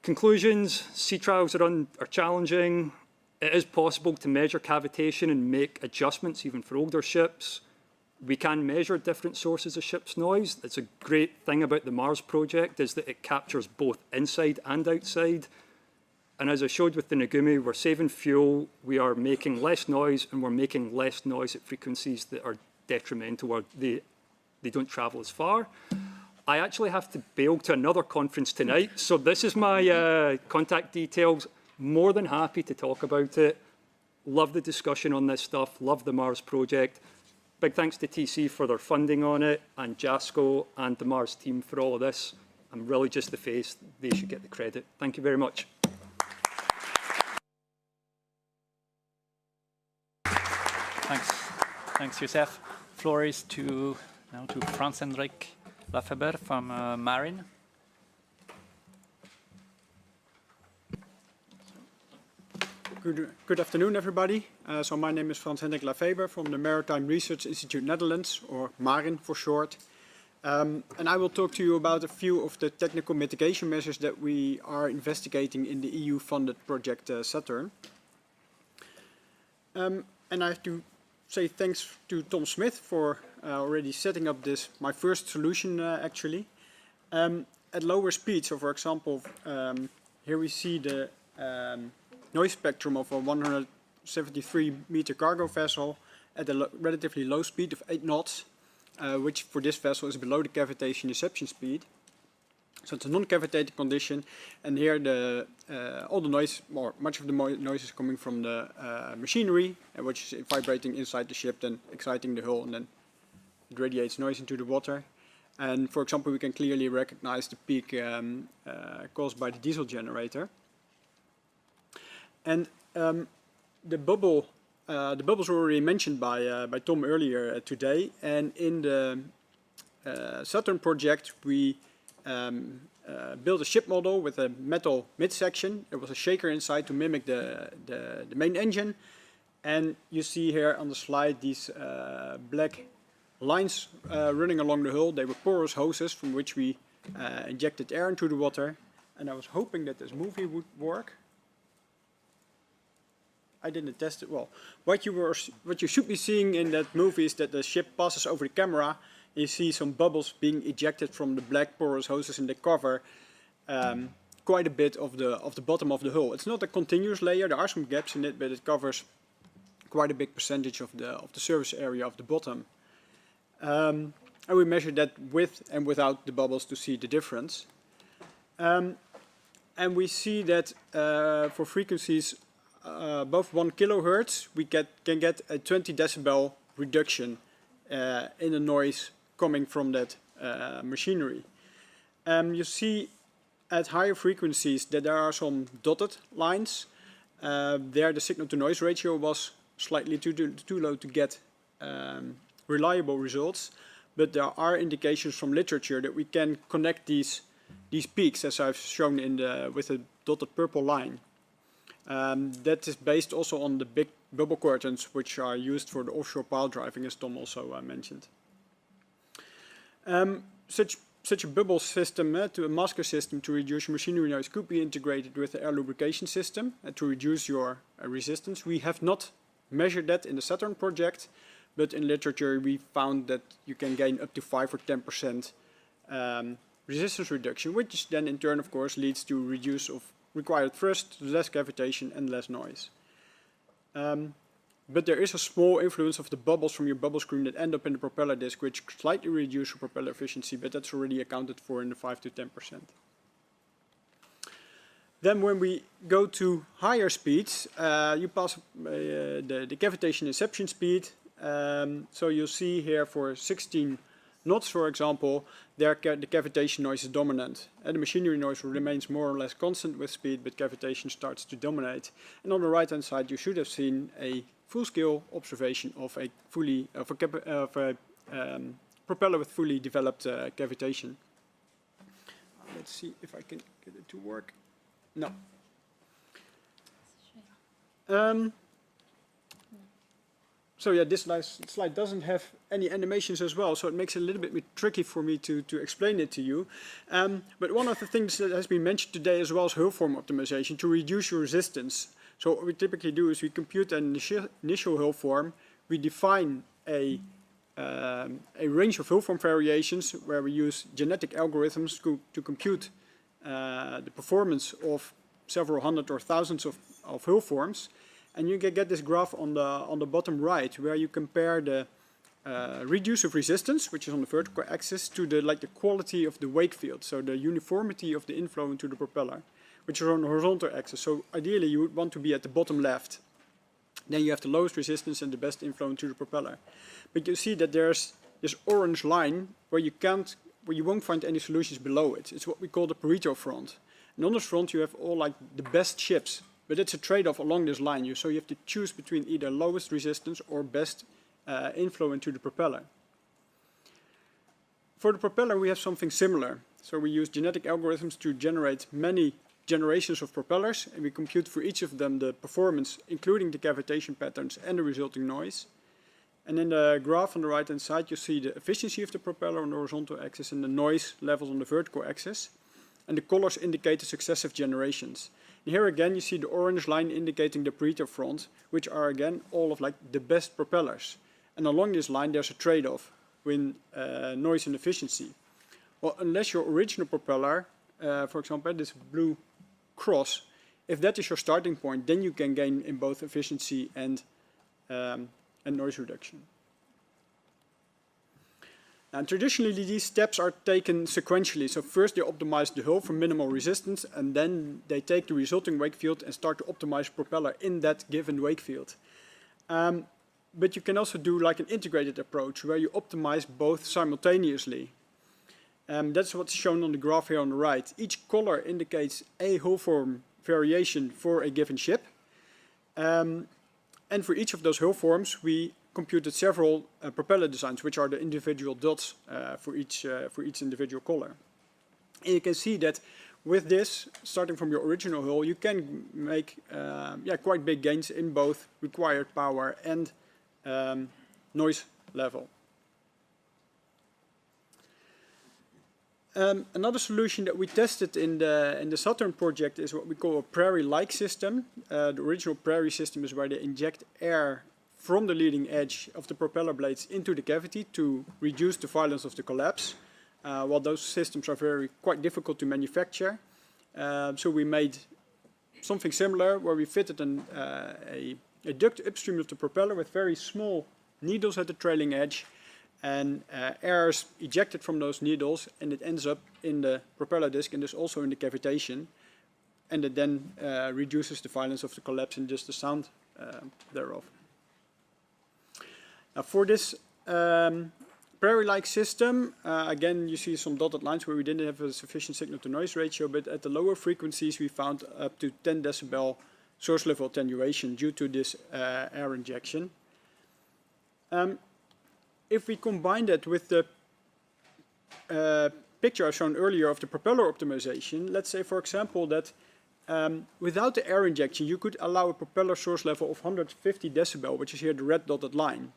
[SPEAKER 3] Conclusions, sea trials are challenging. It is possible to measure cavitation and make adjustments even for older ships. We can measure different sources of ship's noise. It's a great thing about the Mars project is that it captures both inside and outside. And as I showed with the Nagumi, we're saving fuel, we are making less noise, and we're making less noise at frequencies that are detrimental or they don't travel as far. I actually have to bail to another conference tonight, so this is my contact details. More than happy to talk about it. Love the discussion on this stuff, love the Mars project. Big thanks to TC for their funding on it, and JASCO and the Mars team for all of this. I'm really just the face, they should get the credit. Thank you very much.
[SPEAKER 21] Thanks, Youssef. Floor is now to Franz-Hendrik Lafeber from Marine.
[SPEAKER 5] Good afternoon, everybody. So my name is Franz-Hendrik Lafeber from the Maritime Research Institute Netherlands, or MARIN for short. And I will talk to you about a few of the technical mitigation measures that we are investigating in the EU-funded project Saturn. And I have to say thanks to Tom Smith for already setting up my first solution actually. At lower speeds, so for example, here we see the noise spectrum of a 173 meter cargo vessel at a relatively low speed of 8 knots, which for this vessel is below the cavitation inception speed. So it's a non-cavitated condition, and here all the noise, or much of the noise is coming from the machinery, which is vibrating inside the ship, then exciting the hull, and then it radiates noise into the water. And for example, we can clearly recognize the peak caused by the diesel generator. And the bubbles were already mentioned by Tom earlier today, and in the Saturn project we built a ship model with a metal midsection. There was a shaker inside to mimic the main engine, and you see here on the slide these black lines running along the hull. They were porous hoses from which we injected air into the water, and I was hoping that this movie would work. I didn't test it well. What you should be seeing in that movie is that the ship passes over the camera. You see some bubbles being ejected from the black porous hoses, and they cover quite a bit of the bottom of the hull. It's not a continuous layer. There are some gaps in it, but it covers quite a big percentage of the surface area of the bottom. And we measured that with and without the bubbles to see the difference. And we see that for frequencies above 1 kilohertz, we can get a 20 decibel reduction in the noise coming from that machinery. You see at higher frequencies that there are some dotted lines. There the signal to noise ratio was slightly too low to get reliable results, but there are indications from literature that we can connect these peaks, as I've shown with a dotted purple line. That is based also on the big bubble curtains which are used for the offshore pile driving, as Tom also mentioned. Such a bubble system, to a masker system to reduce machinery noise, could be integrated with the air lubrication system to reduce your resistance. We have not measured that in the Saturn project, but in literature we found that you can gain up to 5 or 10% resistance reduction, which then in turn of course leads to reduce of required thrust, less cavitation and less noise. But there is a small influence of the bubbles from your bubble screen that end up in the propeller disc, which slightly reduce your propeller efficiency, but that's already accounted for in the 5 to 10%. Then when we go to higher speeds, you pass the cavitation inception speed. So you'll see here for 16 knots, for example, there the cavitation noise is dominant. And the machinery noise remains more or less constant with speed, but cavitation starts to dominate. And on the right-hand side, you should have seen a full-scale observation of a propeller with fully developed cavitation. Let's see if I can get it to work. No. So yeah, this slide doesn't have any animations as well, so it makes it a little bit tricky for me to explain it to you. But one of the things that has been mentioned today as well is hull form optimization to reduce your resistance. So what we typically do is we compute an initial hull form, we define a range of hull form variations where we use genetic algorithms to compute the performance of several hundred or thousands of hull forms. And you can get this graph on the bottom right, where you compare the reducive resistance, which is on the vertical axis, to the quality of the wake field, so the uniformity of the inflow into the propeller, which is on the horizontal axis. So ideally, you would want to be at the bottom left. Then you have the lowest resistance and the best inflow into the propeller. But you see that there's this orange line where you won't find any solutions below it. It's what we call the Pareto front. And on this front, you have all the best ships. But it's a trade-off along this line. So you have to choose between either lowest resistance or best inflow into the propeller. For the propeller, we have something similar. So we use genetic algorithms to generate many generations of propellers, and we compute for each of them the performance, including the cavitation patterns and the resulting noise. And in the graph on the right-hand side, you see the efficiency of the propeller on the horizontal axis and the noise levels on the vertical axis. And the colors indicate the successive generations. And here again, you see the orange line indicating the Pareto front, which are again all of the best propellers. And along this line, there's a trade-off with noise and efficiency. Well, unless your original propeller, for example, this blue cross, if that is your starting point, then you can gain in both efficiency and noise reduction. And traditionally, these steps are taken sequentially. So first they optimize the hull for minimal resistance, and then they take the resulting wake field and start to optimize the propeller in that given wake field. But you can also do an integrated approach where you optimize both simultaneously. That's what's shown on the graph here on the right. Each color indicates a hull form variation for a given ship. And for each of those hull forms, we computed several propeller designs, which are the individual dots for each individual color. And you can see that with this, starting from your original hull, you can make quite big gains in both required power and noise level. Another solution that we tested in the Saturn project is what we call a prairie-like system. The original prairie system is where they inject air from the leading edge of the propeller blades into the cavity to reduce the violence of the collapse. While those systems are quite difficult to manufacture. So we made something similar where we fitted a duct upstream of the propeller with very small needles at the trailing edge, and air is ejected from those needles and it ends up in the propeller disc and thus also in the cavitation, and it then reduces the violence of the collapse and just the sound thereof. Now for this prairie-like system, again you see some dotted lines where we didn't have a sufficient signal-to-noise ratio, but at the lower frequencies we found up to 10 decibel source level attenuation due to this air injection. If we combine that with the picture I shown earlier of the propeller optimization, let's say for example that without the air injection you could allow a propeller source level of 150 decibel, which is here the red dotted line.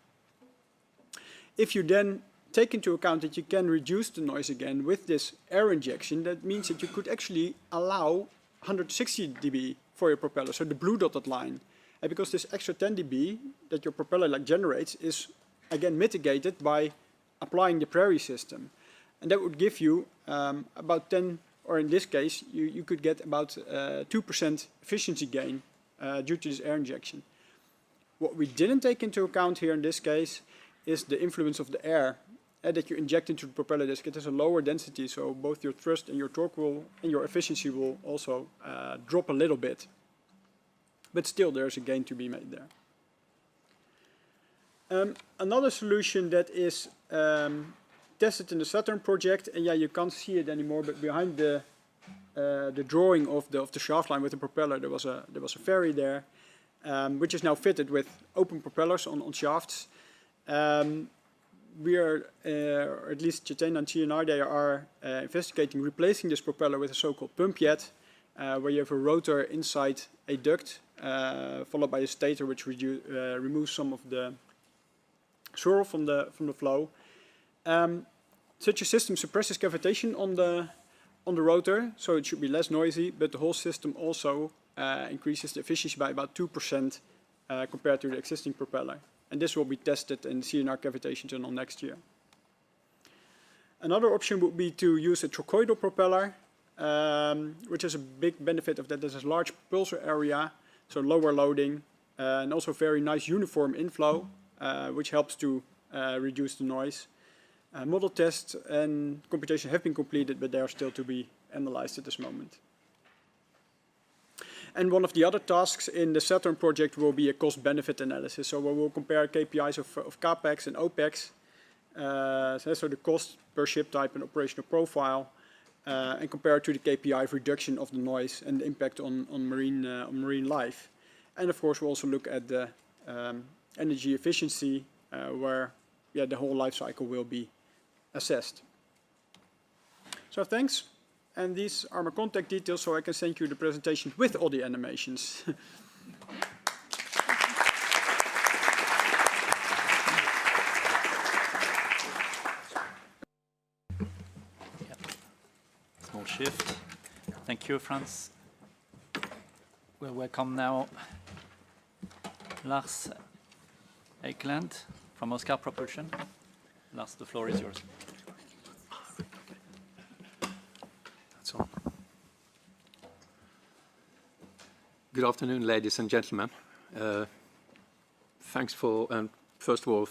[SPEAKER 5] If you then take into account that you can reduce the noise again with this air injection, that means that you could actually allow 160 dB for your propeller, so the blue dotted line. And because this extra 10 dB that your propeller generates is again mitigated by applying the prairie system. And that would give you about 10, or in this case, you could get about 2% efficiency gain due to this air injection. What we didn't take into account here in this case is the influence of the air that you inject into the propeller disc. It has a lower density, so both your thrust and your torque and your efficiency will also drop a little bit. But still, there's a gain to be made there. Another solution that is tested in the Saturn project, and yeah, you can't see it anymore, but behind the drawing of the shaft line with the propeller, there was a ferry there. which is now fitted with open propellers on shafts. We are, or at least Jatena and TNR, they are investigating replacing this propeller with a so-called pump jet, where you have a rotor inside a duct, followed by a stator, which removes some of the swirl from the flow. Such a system suppresses cavitation on the rotor, so it should be less noisy, but the whole system also increases the efficiency by about 2% compared to the existing propeller. And this will be tested in the CNR cavitation tunnel next year. Another option would be to use a trochoidal propeller, which has a big benefit of that there's a large propulsor area, so lower loading, and also very nice uniform inflow, which helps to reduce the noise. Model tests and computation have been completed, but they are still to be analyzed at this moment. And one of the other tasks in the Saturn project will be a cost-benefit analysis. So we will compare KPIs of CAPEX and OPEX, so the cost per ship type and operational profile, and compare it to the KPI of reduction of the noise and the impact on marine life. And of course, we'll also look at the energy efficiency, where the whole life cycle will be assessed. So thanks. And these are my contact details, so I can send you the presentation with all the animations.
[SPEAKER 21] Small shift. Thank you, Franz. We'll welcome now Lars Eikeland from Oscar Propulsion. Lars, the floor is yours.
[SPEAKER 11] Good afternoon, ladies and gentlemen. First of all,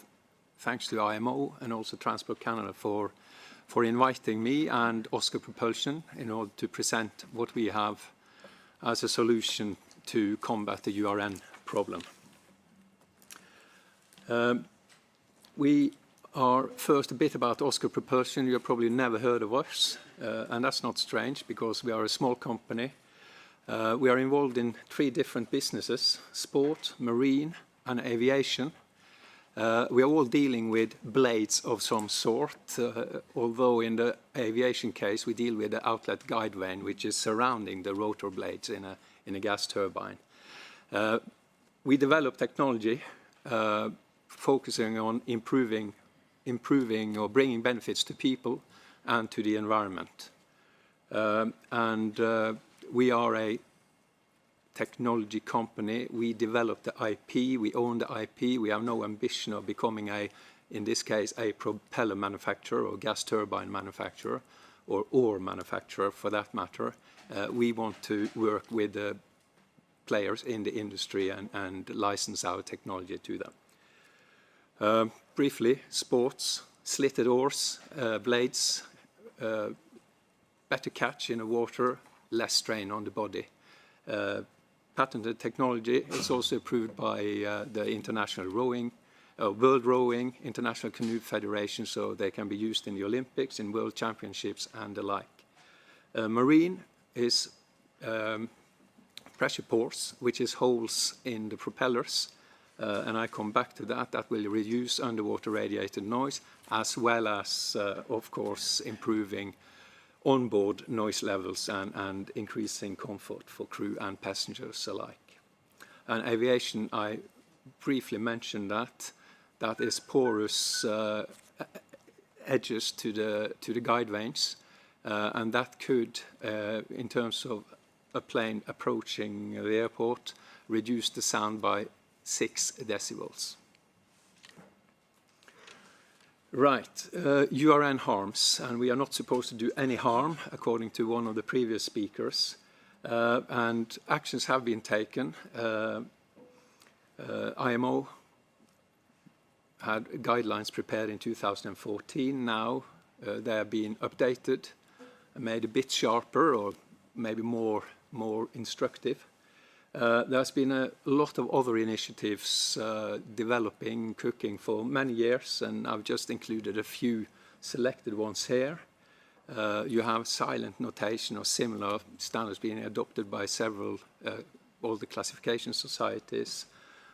[SPEAKER 11] thanks to IMO and also Transport Canada for inviting me and Oscar Propulsion in order to present what we have as a solution to combat the URN problem. We are first a bit about Oscar Propulsion. You have probably never heard of us, and that's not strange because we are a small company. We are involved in 3 different businesses: sport, marine, and aviation. We are all dealing with blades of some sort, although in the aviation case we deal with the outlet guide vane, which is surrounding the rotor blades in a gas turbine. We develop technology focusing on improving or bringing benefits to people and to the environment. We are a technology company. We develop the IP, we own the IP. We have no ambition of becoming in this case, a propeller manufacturer or gas turbine manufacturer or ore manufacturer for that matter. We want to work with the players in the industry and license our technology to them. Briefly, sports, slitted oars, blades, better catch in the water, less strain on the body. Patented technology is also approved by the International Rowing, World Rowing, International Canoe Federation, so they can be used in the Olympics, in World Championships and the like. Marine is pressure pores, which is holes in the propellers, and I come back to that. That will reduce underwater radiated noise, as well as, of course, improving onboard noise levels and increasing comfort for crew and passengers alike. And aviation, I briefly mentioned that is porous edges to the guide vanes, and that could, in terms of a plane approaching the airport, reduce the sound by 6 decibels. Right, URN harms, and we are not supposed to do any harm, according to one of the previous speakers, and actions have been taken. IMO had guidelines prepared in 2014. Now they are being updated, made a bit sharper or maybe more instructive. There's been a lot of other initiatives developing, cooking for many years, and I've just included a few selected ones here. You have silent notation or similar standards being adopted by several all the classification societies.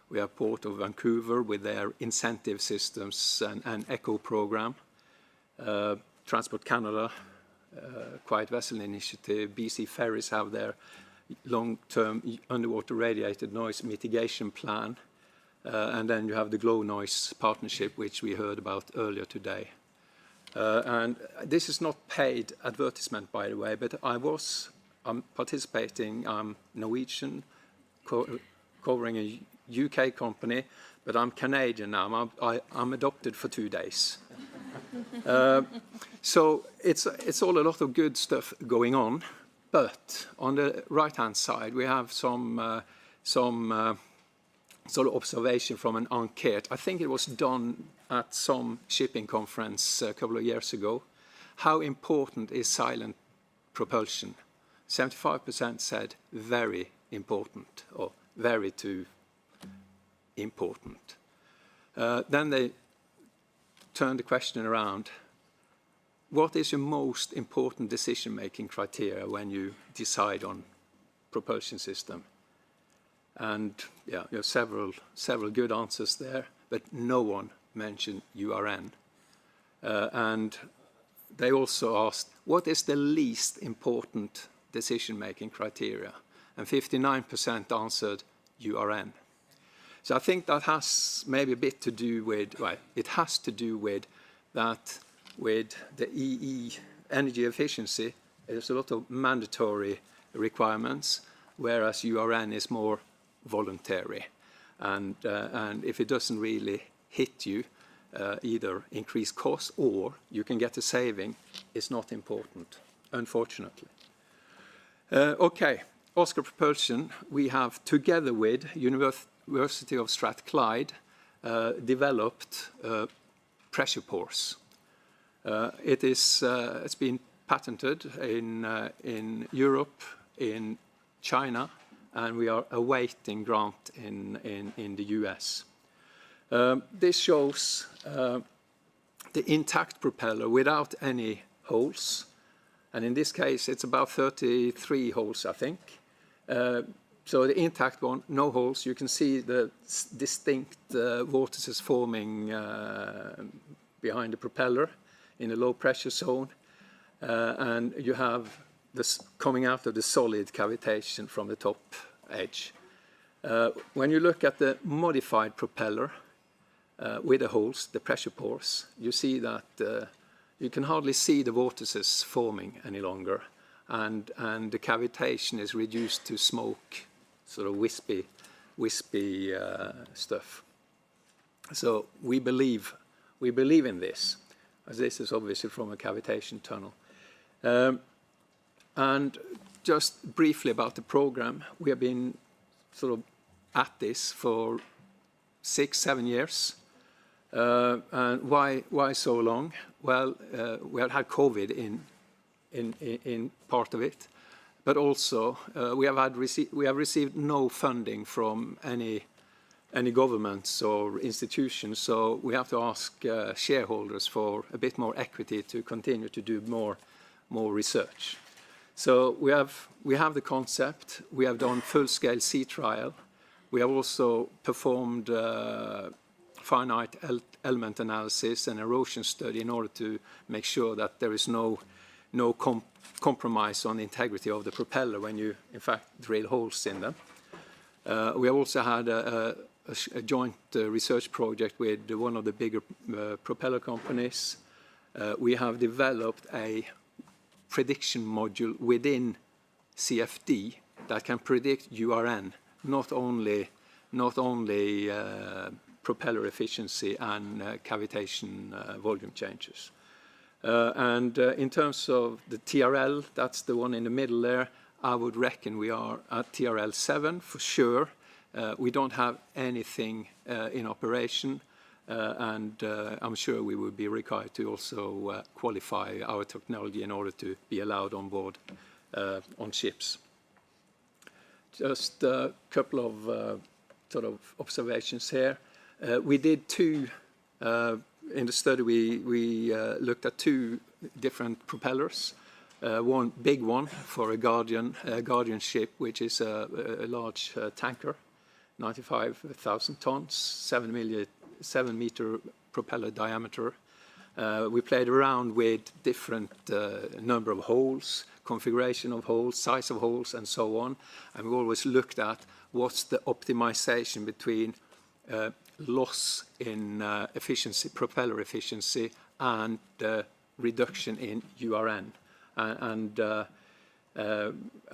[SPEAKER 11] We have Port of Vancouver with their incentive systems and ECHO program. Transport Canada, Quiet Vessel Initiative, BC Ferries have their long-term underwater radiated noise mitigation plan. And then you have the Glow Noise Partnership, which we heard about earlier today. And this is not paid advertisement, by the way, but I'm participating. I'm Norwegian, covering a UK company, but I'm Canadian now. I'm adopted for 2 days. So it's all a lot of good stuff going on. But on the right-hand side, we have some sort of observation from an enquete. I think it was done at some shipping conference a couple of years ago. How important is silent propulsion? 75% said very important, or very too important. Then they turned the question around. What is your most important decision-making criteria when you decide on propulsion system? And yeah, you have several good answers there, but no one mentioned URN. And they also asked, what is the least important decision-making criteria? And 59% answered URN. So I think that has maybe a bit to do with, well, it has to do with that with the EE energy efficiency, there's a lot of mandatory requirements, whereas URN is more voluntary. And if it doesn't really hit you, either increase cost or you can get a saving, it's not important, unfortunately. Okay, Oscar Propulsion, we have, together with University of Strathclyde, developed pressure pores. It's been patented in Europe, in China, and we are awaiting grant in the US. This shows the intact propeller without any holes, and in this case it's about 33 holes, I think. So the intact one, no holes. You can see the distinct vortices forming behind the propeller in a low pressure zone, and you have this coming out of the solid cavitation from the top edge. When you look at the modified propeller with the holes, the pressure pores, you see that you can hardly see the vortices forming any longer, and the cavitation is reduced to smoke, sort of wispy stuff. So we believe in this, as this is obviously from a cavitation tunnel. And just briefly about the program, we have been sort of at this for 6-7 years. And why so long? Well, we have had COVID in part of it, but also we have received no funding from any governments or institutions, so we have to ask shareholders for a bit more equity to continue to do more research. So we have the concept. We have done full-scale sea trial. We have also performed finite element analysis and erosion study in order to make sure that there is no compromise on the integrity of the propeller when you, in fact, drill holes in them. We have also had a joint research project with one of the bigger propeller companies. We have developed a prediction module within CFD that can predict URN, not only propeller efficiency and cavitation volume changes. And in terms of the TRL, that's the one in the middle there, I would reckon we are at TRL 7 for sure. We don't have anything in operation, and I'm sure we will be required to also qualify our technology in order to be allowed on board on ships. Just a couple of sort of observations here. We did in the study we looked at 2 different propellers. one big one for a Guardian ship, which is a large tanker, 95,000 tons, 7-meter propeller diameter. We played around with different number of holes, configuration of holes, size of holes, and so on. And we always looked at what's the optimization between loss in efficiency, propeller efficiency, and reduction in URN. And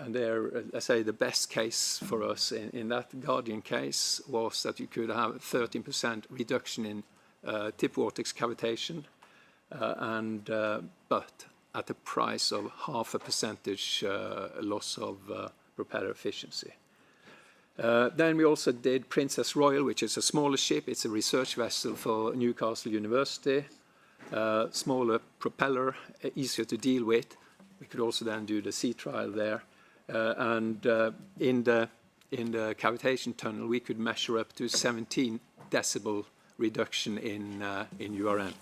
[SPEAKER 11] there, I say, the best case for us in that Guardian case was that you could have 13% reduction in tip vortex cavitation, but at the price of 0.5% loss of propeller efficiency. Then we also did Princess Royal, which is a smaller ship. It's a research vessel for Newcastle University. Smaller propeller, easier to deal with. We could also then do the sea trial there. And in the cavitation tunnel, we could measure up to 17 decibel reduction in URN.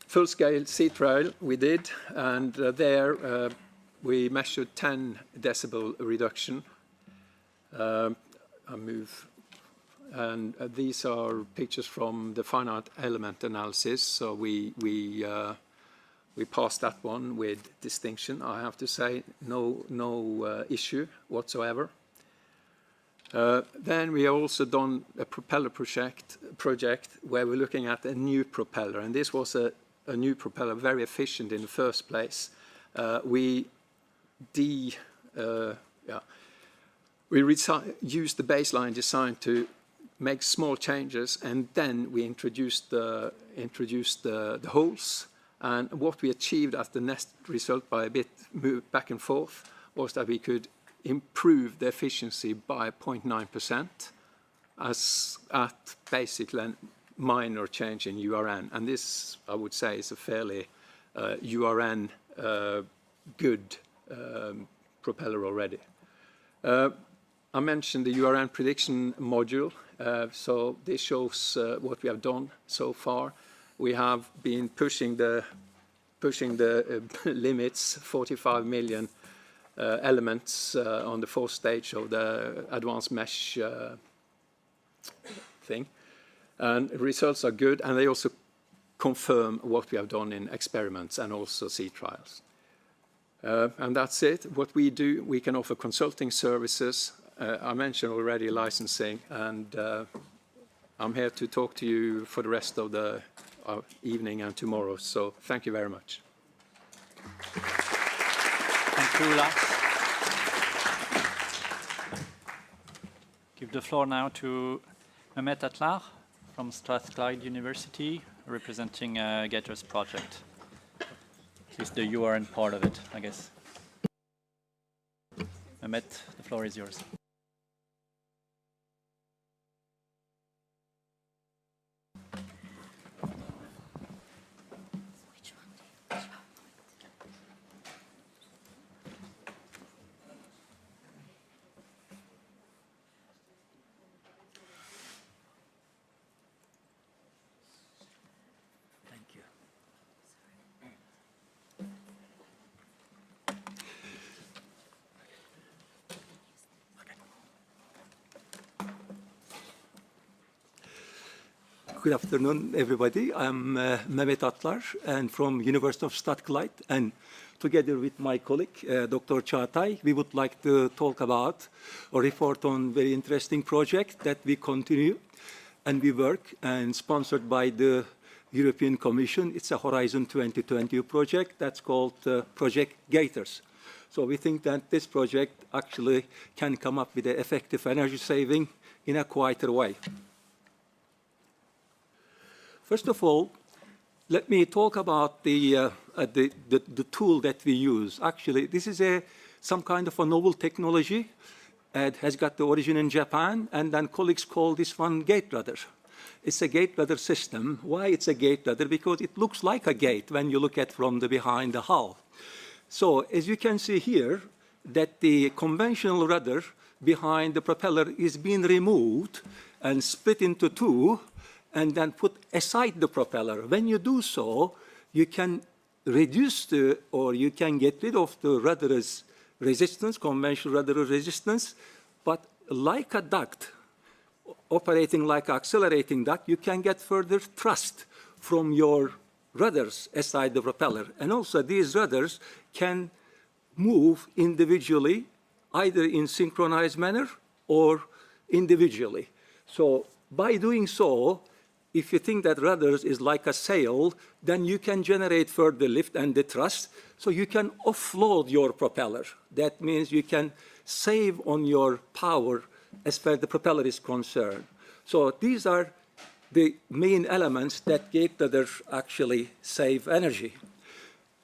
[SPEAKER 11] Full-scale sea trial we did, and there we measured 10 decibel reduction. And these are pictures from the finite element analysis. So we passed that one with distinction. I have to say, no issue whatsoever. Then we also done a propeller project where we're looking at a new propeller, and this was a new propeller, very efficient in the first place. We used the baseline design to make small changes, and then we introduced the holes. And what we achieved as the next result, by a bit move back and forth, was that we could improve the efficiency by 0.9% at basically a minor change in URN. And this, I would say, is a fairly URN good propeller already. I mentioned the URN prediction module. So this shows what we have done so far. We have been pushing the limits, 45 million elements on the fourth stage of the advanced mesh thing. And results are good, and they also confirm what we have done in experiments and also sea trials. And that's it. What we do, we can offer consulting services. I mentioned already licensing, and I'm here to talk to you for the rest of the evening and tomorrow. So thank you very much.
[SPEAKER 21] Thank you, Lars. Give the floor now to Mehmet Atlar from Strathclyde University, representing Gators project. At least the URN part of it, I guess. Mehmet, the floor is yours.
[SPEAKER 4] Good afternoon, everybody. I'm Mehmet Atlar, and from University of Strathclyde, and together with my colleague, Dr. Çağatay, we would like to talk about or report on very interesting project that we continue and we work, and sponsored by the European Commission. It's a Horizon 2020 project that's called Project Gators. So we think that this project actually can come up with an effective energy saving in a quieter way. First of all, let me talk about the tool that we use. Actually, this is some kind of a novel technology. It has got the origin in Japan, and then colleagues call this one gate ladder. It's a gate ladder system. Why it's a gate ladder? Because it looks like a gate when you look at from the behind the hull. So as you can see here, that the conventional rudder behind the propeller is being removed and split into two. and then put aside the propeller. When you do so, you can reduce or you can get rid of the rudder's resistance, conventional rudder resistance, but like a duct, operating like an accelerating duct, you can get further thrust from your rudders aside the propeller. And also these rudders can move individually, either in synchronized manner or individually. So by doing so, if you think that rudders is like a sail, then you can generate further lift and the thrust, so you can offload your propeller. That means you can save on your power as far as the propeller is concerned. So these are the main elements that gate rudders actually save energy.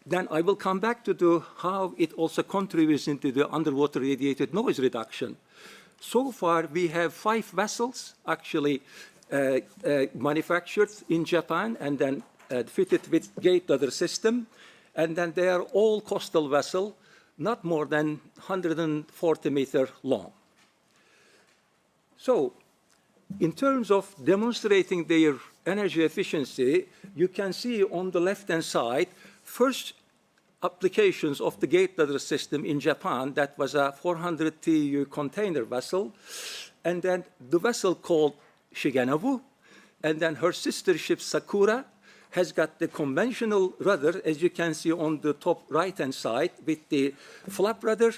[SPEAKER 4] Then I will come back to how it also contributes into the underwater radiated noise reduction. So far, we have 5 vessels actually manufactured in Japan and then fitted with gate rudder system. And then they are all coastal vessels, not more than 140 meters long. So in terms of demonstrating their energy efficiency, you can see on the left-hand side, first applications of the gate rudder system in Japan. That was a 400 TEU container vessel. And then the vessel called Shigenabu, and then her sister ship Sakura has got the conventional rudder, as you can see on the top right-hand side, with the flap rudder.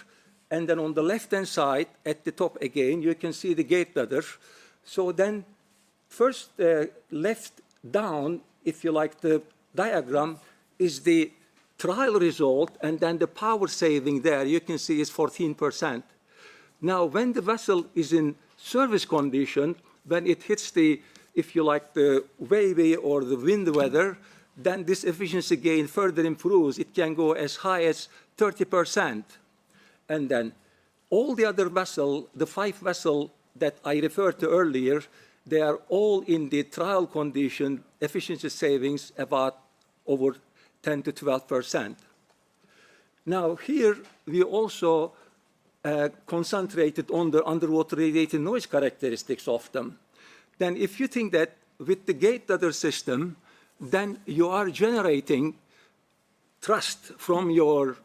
[SPEAKER 4] And then on the left-hand side, at the top again, you can see the gate rudder. So then first left down, if you like, the diagram is the trial result, and then the power saving there, you can see, is 14%. Now, when the vessel is in service condition, when it hits the, if you like, the wavy or the wind weather, then this efficiency gain further improves. It can go as high as 30%. And then all the other vessels, the 5 vessels that I referred to earlier, they are all in the trial condition, efficiency savings about over 10 to 12%. Now here we also concentrated on the underwater radiated noise characteristics of them. Then if you think that with the gate rudder system, then you are generating thrust from your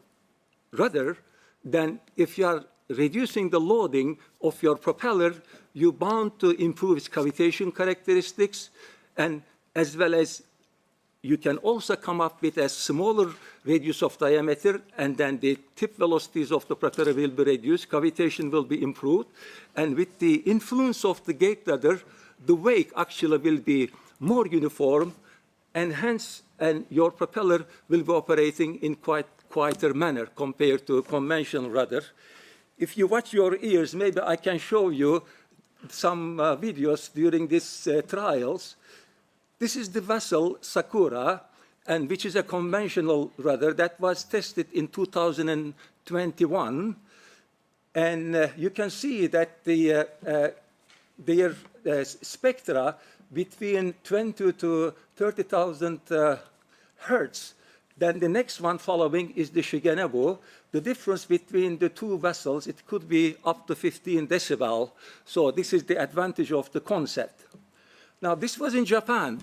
[SPEAKER 4] rudder, then if you are reducing the loading of your propeller, you're bound to improve its cavitation characteristics, and as well as you can also come up with a smaller radius of diameter, and then the tip velocities of the propeller will be reduced, cavitation will be improved, and with the influence of the gate rudder, the wake actually will be more uniform, and hence your propeller will be operating in quieter manner compared to conventional rudder. If you watch your ears, maybe I can show you some videos during these trials. This is the vessel Sakura, and which is a conventional rudder that was tested in 2021. And you can see that their spectra between 20 to 30,000 hertz. Then the next one following is the Shigenabu. The difference between the 2 vessels, it could be up to 15 decibel. So this is the advantage of the concept. Now, this was in Japan,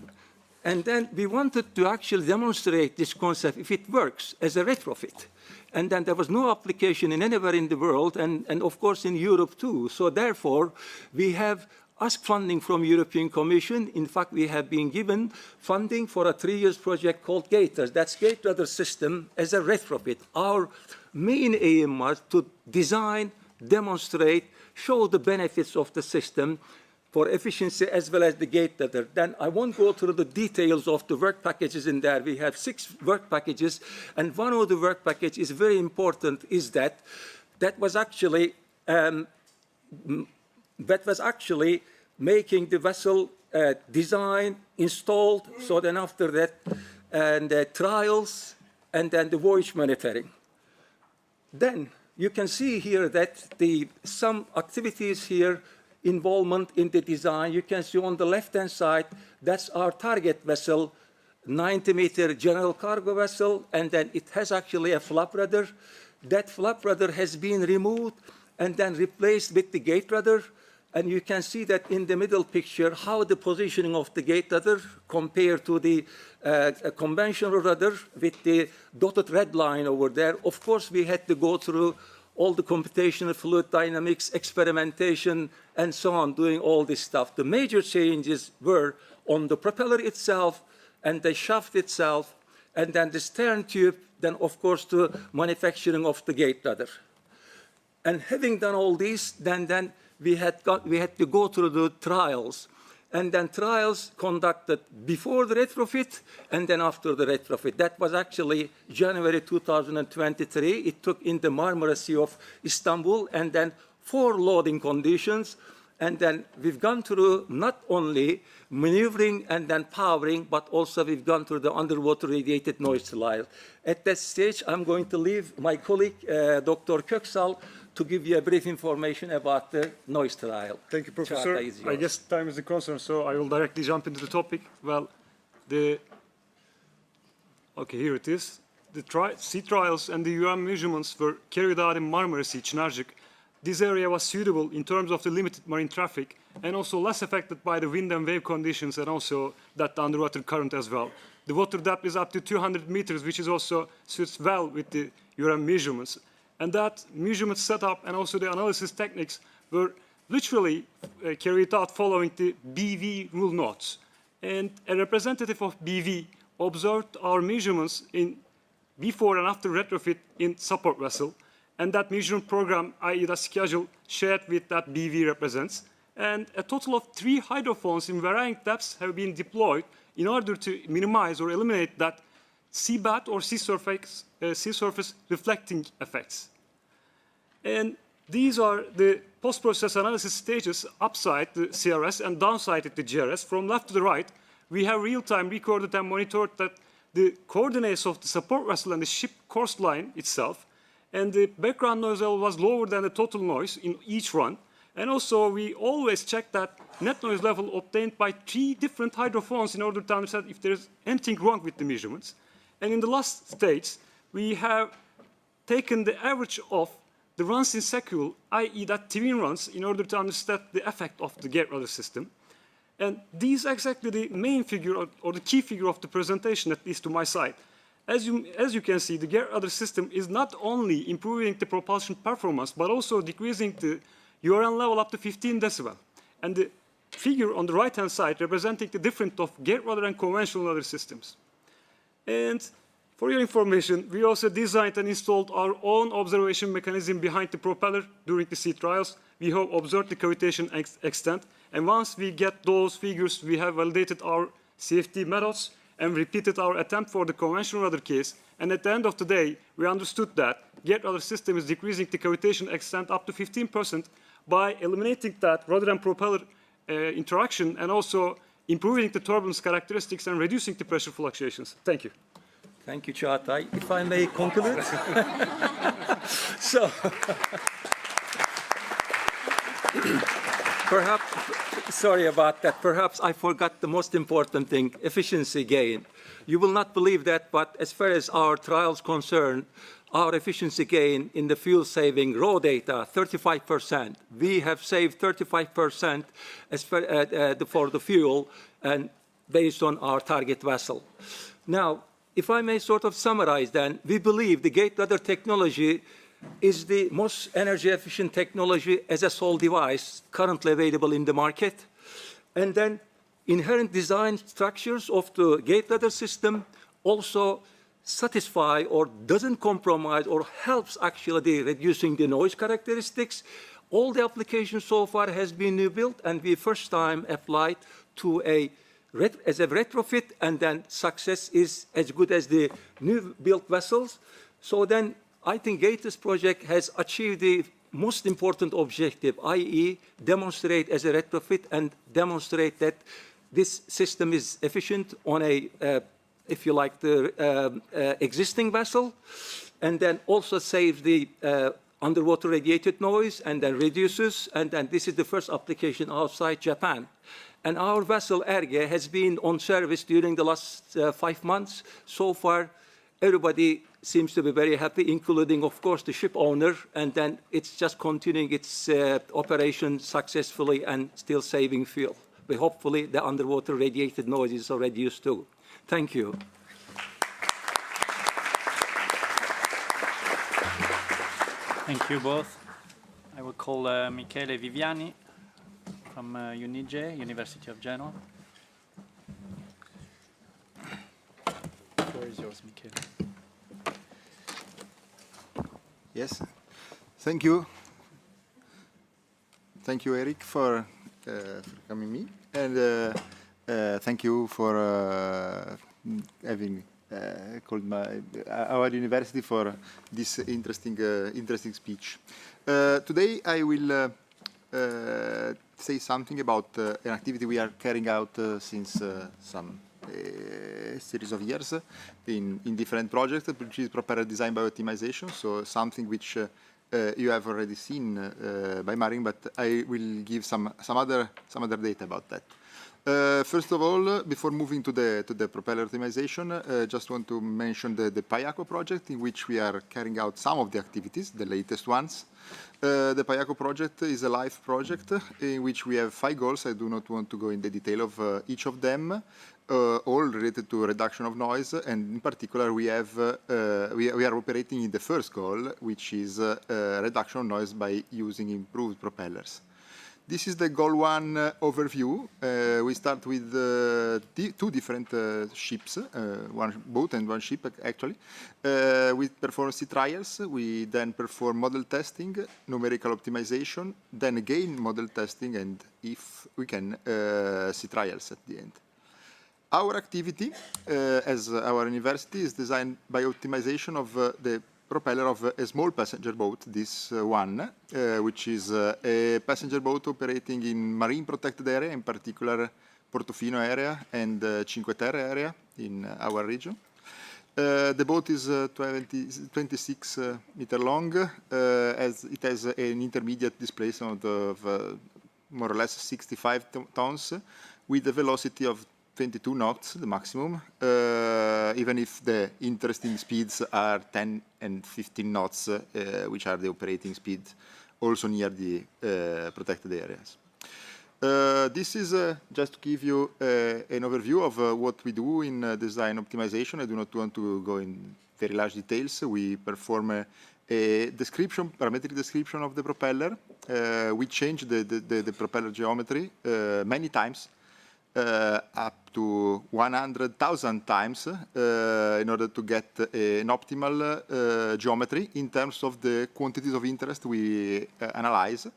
[SPEAKER 4] and then we wanted to actually demonstrate this concept if it works as a retrofit. And then there was no application in anywhere in the world, and of course in Europe too. So therefore, we have asked funding from European Commission. In fact, we have been given funding for a 3-year project called Gators. That's Gate Rudder System as a retrofit. Our main aim was to design, demonstrate, show the benefits of the system for efficiency as well as the gate rudder. Then I won't go through the details of the work packages in there. We have 6 work packages, and one of the work packages is very important, is that was actually making the vessel design, installed, so then after that, and trials, and then the voyage monitoring. Then you can see here that some activities here, involvement in the design. You can see on the left-hand side, that's our target vessel, 90-meter general cargo vessel, and then it has actually a flap rudder. That flap rudder has been removed and then replaced with the gate rudder, And you can see that in the middle picture, how the positioning of the gate rudder compared to the conventional rudder with the dotted red line over there. Of course, we had to go through all the computational fluid dynamics, experimentation, and so on, doing all this stuff. The major changes were on the propeller itself and the shaft itself, and then the stern tube, then of course the manufacturing of the gate rudder. And having done all this, then we had to go through the trials. And then trials conducted before the retrofit and then after the retrofit. That was actually January 2023. It took in the Marmara Sea of Istanbul, and then 4 loading conditions. And then we've gone through not only maneuvering and then powering, but also we've gone through the underwater radiated noise trial. At that stage, I'm going to leave my colleague, Dr. Köksal, to give you a brief information about the noise trial.
[SPEAKER 7] Thank you, Professor. I guess time is the concern, so I will directly jump into the topic. Well, okay, here it is. The sea trials and the UM measurements were carried out in Marmara Sea, Çınarcık. This area was suitable in terms of the limited marine traffic and also less affected by the wind and wave conditions and also that underwater current as well. The water depth is up to 200 meters, which is also suits well with the UM measurements. And that measurement setup and also the analysis techniques were literally carried out following the BV rule notes. And a representative of BV observed our measurements in before and after retrofit in support vessel. And that measurement program, i.e. the schedule, shared with that BV represents. And a total of 3 hydrophones in varying depths have been deployed in order to minimize or eliminate that seabed or sea surface reflecting effects. And these are the post-process analysis stages upside the CRS and downside at the GRS. From left to the right, we have real-time recorded and monitored that the coordinates of the support vessel and the ship coastline itself, and the background noise level was lower than the total noise in each run. And also, we always check that net noise level obtained by 3 different hydrophones in order to understand if there's anything wrong with the measurements. And in the last stage, we have taken the average of the runs in sequel, i.e. that twin runs, in order to understand the effect of the gate rudder system. And these are exactly the main figure or the key figure of the presentation, at least to my side. As you can see, the gate rudder system is not only improving the propulsion performance, but also decreasing the URN level up to 15 decibel. And the figure on the right-hand side representing the difference of gate rudder and conventional rudder systems. And for your information, we also designed and installed our own observation mechanism behind the propeller during the sea trials. We have observed the cavitation extent, and once we get those figures, we have validated our CFD methods and repeated our attempt for the conventional rudder case. And at the end of the day, we understood that gate rudder system is decreasing the cavitation extent up to 15% by eliminating that rudder and propeller interaction and also improving the turbulence characteristics and reducing the pressure fluctuations. Thank you.
[SPEAKER 4] Thank you, Çağatay. If I may conclude. So, perhaps, sorry about that, perhaps I forgot the most important thing, efficiency gain. You will not believe that, but as far as our trials concerned, our efficiency gain in the fuel saving raw data, 35%. We have saved 35% as for the fuel and based on our target vessel. Now, if I may sort of summarize then, we believe the gate rudder technology is the most energy efficient technology as a sole device currently available in the market. And then inherent design structures of the gate rudder system also satisfy or doesn't compromise or helps actually reducing the noise characteristics. All the applications so far has been new built and we first time applied to as a retrofit, and then success is as good as the new built vessels. So then I think Gators project has achieved the most important objective, i.e. demonstrate as a retrofit and demonstrate that this system is efficient on a, if you like, the existing vessel, and then also saves the underwater radiated noise and then reduces, and then this is the first application outside Japan. And our vessel, Erge, has been on service during the last 5 months. So far, everybody seems to be very happy, including, of course, the ship owner, and then it's just continuing its operation successfully and still saving fuel. But hopefully the underwater radiated noises are reduced too. Thank you.
[SPEAKER 21] Thank you both. I will call Michele Viviani from UNIGE, University of Genoa. The floor is yours, Michele.
[SPEAKER 6] Yes, thank you. Thank you, Eric, for coming me, and thank you for having called our university for this interesting speech. Today I will say something about an activity we are carrying out since some series of years in different projects, which is propeller design by optimization. So something which you have already seen by Marin, but I will give some other data about that. First of all, before moving to the propeller optimization, just want to mention the Payako project, in which we are carrying out some of the activities, the latest ones. The Payako project is a live project in which we have 5 goals. I do not want to go into the detail of each of them, all related to reduction of noise, and in particular we have we are operating in the first goal, which is reduction of noise by using improved propellers. This is the goal 1 overview. We start with 2 different ships, 1 boat and 1 ship actually. We perform sea trials, we then perform model testing, numerical optimization, then again model testing, and if we can, sea trials at the end. Our activity as our university is designed by optimization of the propeller of a small passenger boat, this one, which is a passenger boat operating in marine protected area, in particular Portofino area and Cinque Terre area in our region. The boat is 26 meter long, as it has an intermediate displacement of more or less 65 tons, with a velocity of 22 knots, the maximum, even if the interesting speeds are 10 and 15 knots, which are the operating speeds also near the protected areas. This is just to give you an overview of what we do in design optimization. I do not want to go in very large details. We perform a description, parametric description of the propeller. We change the propeller geometry many times, up to 100,000 times in order to get an optimal geometry in terms of the quantities of interest we analyze,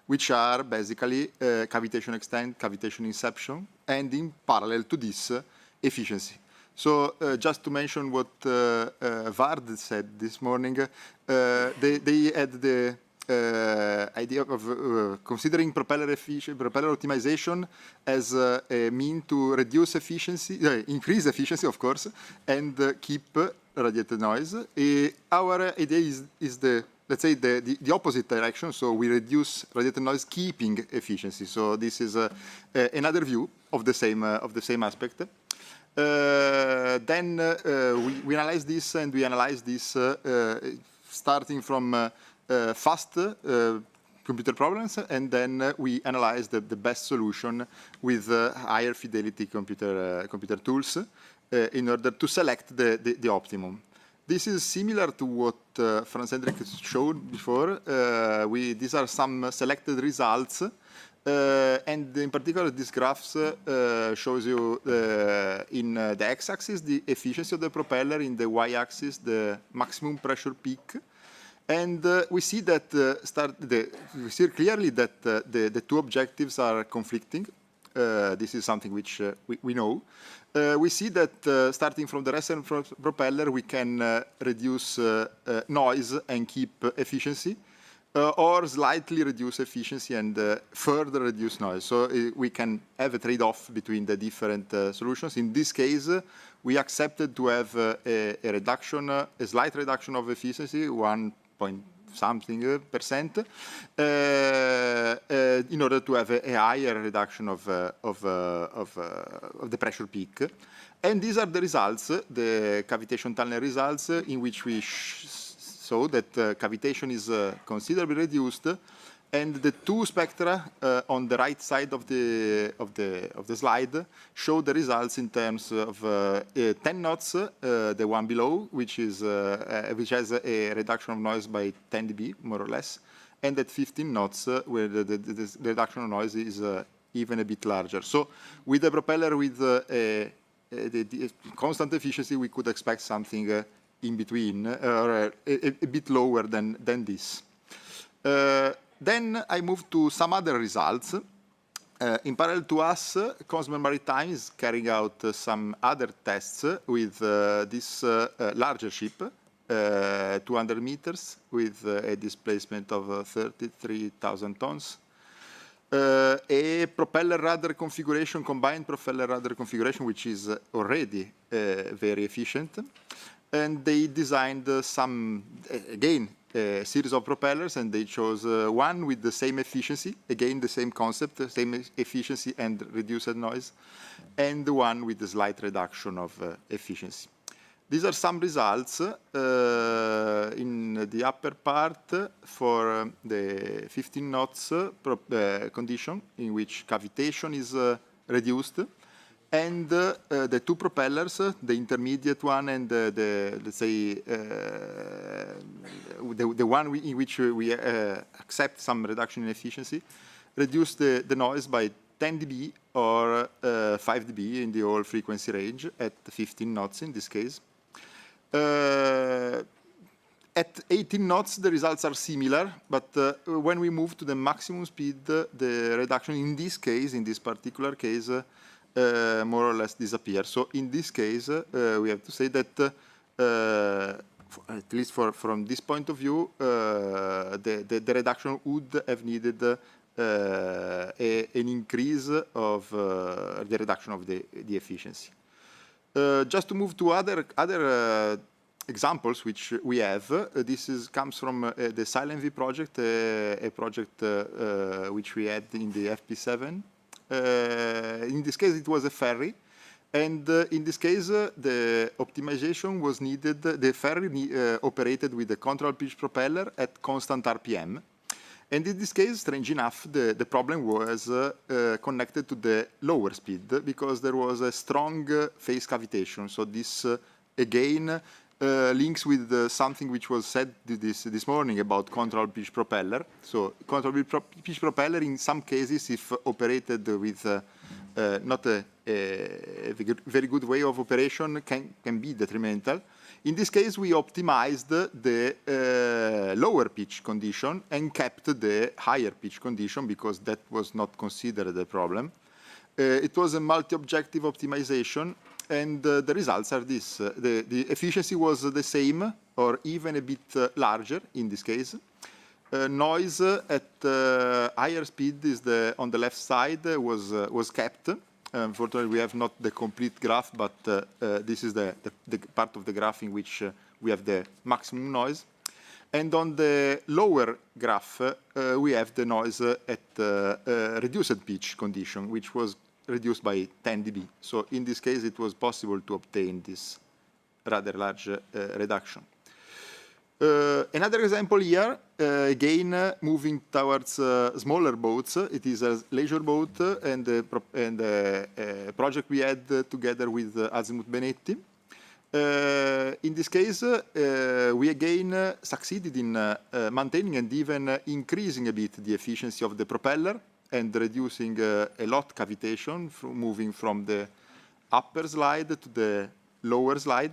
[SPEAKER 6] which are basically cavitation extent, cavitation inception, and in parallel to this, efficiency. So just to mention what Vard said this morning, they had the idea of considering propeller optimization as a mean to reduce efficiency, increase efficiency, of course, and keep radiated noise. Our idea is the, let's say, the opposite direction. So we reduce radiated noise, keeping efficiency. So this is another view of the same aspect. Then we analyze this, and we analyze this starting from fast computer problems, and then we analyze the best solution with higher fidelity computer tools in order to select the optimum. This is similar to what Franz Hendrik showed before. These are some selected results, and in particular this graph shows you in the x-axis the efficiency of the propeller, in the y-axis the maximum pressure peak. And we see that we see clearly that the 2 objectives are conflicting. This is something which we know. We see that starting from the reference propeller, we can reduce noise and keep efficiency, or slightly reduce efficiency and further reduce noise. So we can have a trade-off between the different solutions. In this case, we accepted to have a reduction, a slight reduction of efficiency, something percent, in order to have a higher reduction of the pressure peak. And these are the results, the cavitation tunnel results, in which we saw that cavitation is considerably reduced, and the two spectra on the right side of the slide show the results in terms of 10 knots, the one below, which has a reduction of noise by 10 dB, more or less, and at 15 knots, where the reduction of noise is even a bit larger. So with a propeller with the constant efficiency, we could expect something in between, or a bit lower than this. Then I moved to some other results. In parallel to us, Cosmo Maritime is carrying out some other tests with this larger ship, 200 meters, with a displacement of 33,000 tons. A propeller rudder configuration, combined propeller rudder configuration, which is already very efficient. And they designed some, again, a series of propellers, and they chose one with the same efficiency, again the same concept, same efficiency and reduced noise, and the one with the slight reduction of efficiency. These are some results in the upper part for the 15 knots condition, in which cavitation is reduced, and the two propellers, the intermediate one and let's say the one in which we accept some reduction in efficiency, reduce the noise by 10 dB or 5 dB in the whole frequency range at 15 knots in this case. At 18 knots, the results are similar, but when we move to the maximum speed, the reduction in this case, in this particular case, more or less disappears. So in this case, we have to say that, at least from this point of view, the reduction would have needed an increase of the reduction of the efficiency. Just to move to other examples which we have, comes from the SilentV project, a project which we had in the FP7. In this case, it was a ferry, and in this case, the optimization was needed. The ferry operated with a control pitch propeller at constant RPM. And in this case, strange enough, the problem was connected to the lower speed, because there was a strong phase cavitation. So this, again, links with something which was said this morning about control pitch propeller. So control pitch propeller, in some cases, if operated with not a very good way of operation, can be detrimental. In this case, we optimized the lower pitch condition and kept the higher pitch condition, because that was not considered a problem. It was a multi-objective optimization, and the results are this. The efficiency was the same, or even a bit larger in this case. Noise at higher speed is on the left side was kept. Unfortunately, we have not the complete graph, but this is the part of the graph in which we have the maximum noise. And on the lower graph, we have the noise at reduced pitch condition, which was reduced by 10 dB. So in this case, it was possible to obtain this rather large reduction. Another example here, again, moving towards smaller boats. It is a leisure boat, and a project we had together with Azimuth Benetti. In this case, we again succeeded in maintaining and even increasing a bit the efficiency of the propeller, and reducing a lot cavitation, moving from the upper slide to the lower slide.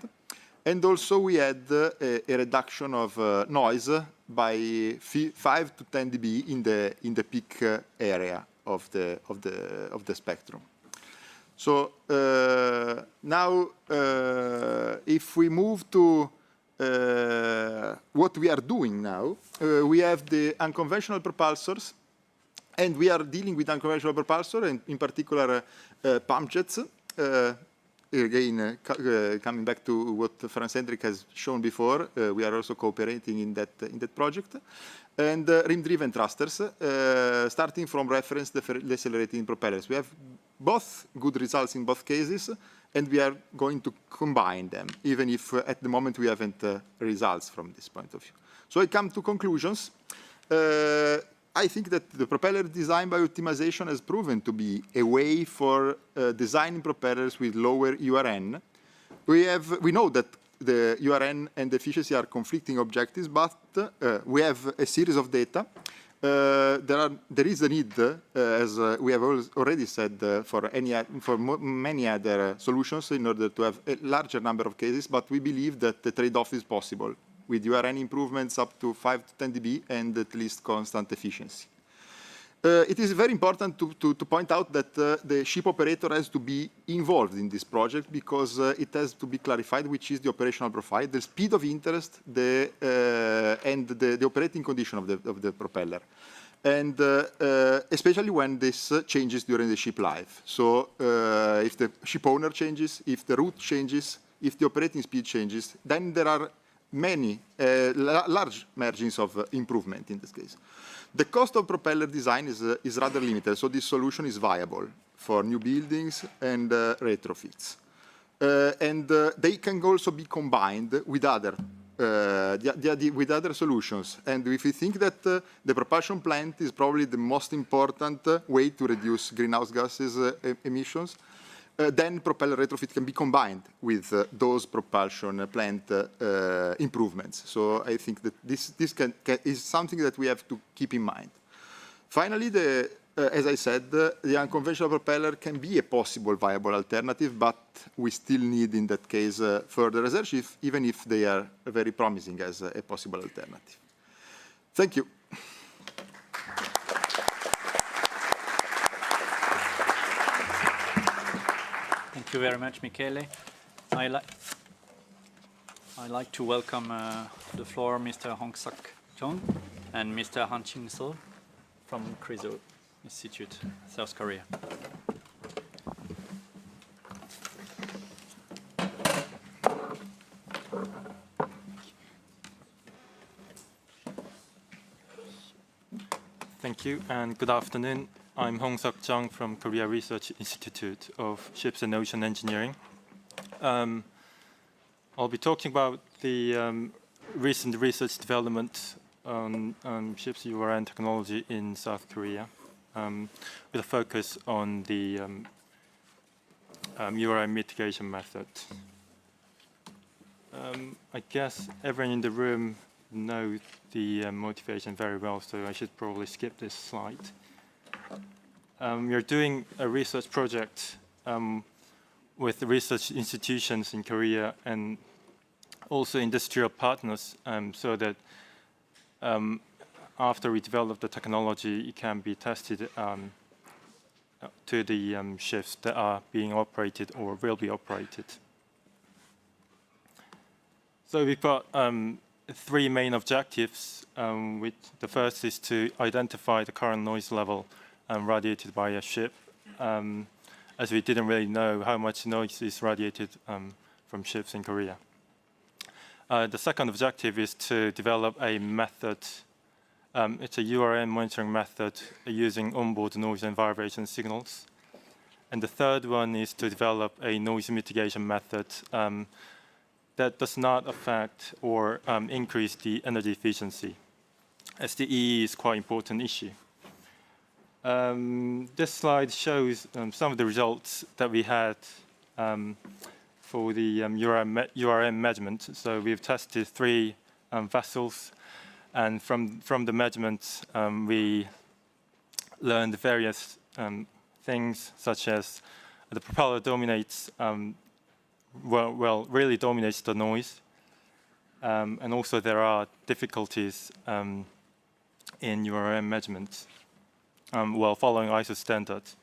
[SPEAKER 6] And also we had a reduction of noise by 5 to 10 dB in the peak area of the spectrum. So now, if we move to what we are doing now, we have the unconventional propulsors, and we are dealing with unconventional propulsor, and in particular pump jets. again, coming back to what Franz-Hendrik has shown before, we are also cooperating in that project. And rim-driven thrusters, starting from reference decelerating propellers. We have both good results in both cases, and we are going to combine them, even if at the moment we haven't results from this point of view. So I come to conclusions. I think that the propeller design by optimization has proven to be a way for designing propellers with lower URN. We know that the URN and efficiency are conflicting objectives, but we have a series of data. There is a need, as we have already said, for many other solutions in order to have a larger number of cases, but we believe that the trade-off is possible with URN improvements up to 5 to 10 dB and at least constant efficiency. It is very important to point out that the ship operator has to be involved in this project because it has to be clarified which is the operational profile, the speed of interest, and the operating condition of the propeller. And especially when this changes during the ship life. So if the ship owner changes, if the route changes, if the operating speed changes, then there are many large margins of improvement in this case. The cost of propeller design is rather limited, so this solution is viable for new buildings and retrofits. They can also be combined with other solutions. And if we think that the propulsion plant is probably the most important way to reduce greenhouse gases emissions, then propeller retrofit can be combined with those propulsion plant improvements. So I think that this is something that we have to keep in mind. Finally, as I said, the unconventional propeller can be a possible viable alternative, but we still need, in that case, further research, even if they are very promising as a possible alternative. Thank you.
[SPEAKER 21] Thank you very much, Michele. I'd like to welcome to the floor Mr. Hong-Sak Chung and Mr. Han Chin-so from Kriso Institute, South Korea.
[SPEAKER 2] Thank you and good afternoon. I'm Hong-Sak Chung from Korea Research Institute of Ships and Ocean Engineering. I'll be talking about the recent research development on ships URN technology in South Korea, with a focus on the URN mitigation method. I guess everyone in the room knows the motivation very well, so I should probably skip this slide. We are doing a research project with the research institutions in Korea and also industrial partners, so that after we develop the technology, it can be tested to the ships that are being operated or will be operated. So we've got three main objectives. The first is to identify the current noise level radiated by a ship, as we didn't really know how much noise is radiated from ships in Korea. The second objective is to develop a method. It's a URN monitoring method using onboard noise and vibration signals. And the third one is to develop a noise mitigation method that does not affect or increase the energy efficiency, as the EE is quite an important issue. This slide shows some of the results that we had for the URN measurement. So we've tested 3 vessels, and from the measurements, we learned various things, such as the propeller dominates, really dominates the noise, and also there are difficulties in URN measurements while following ISO standards.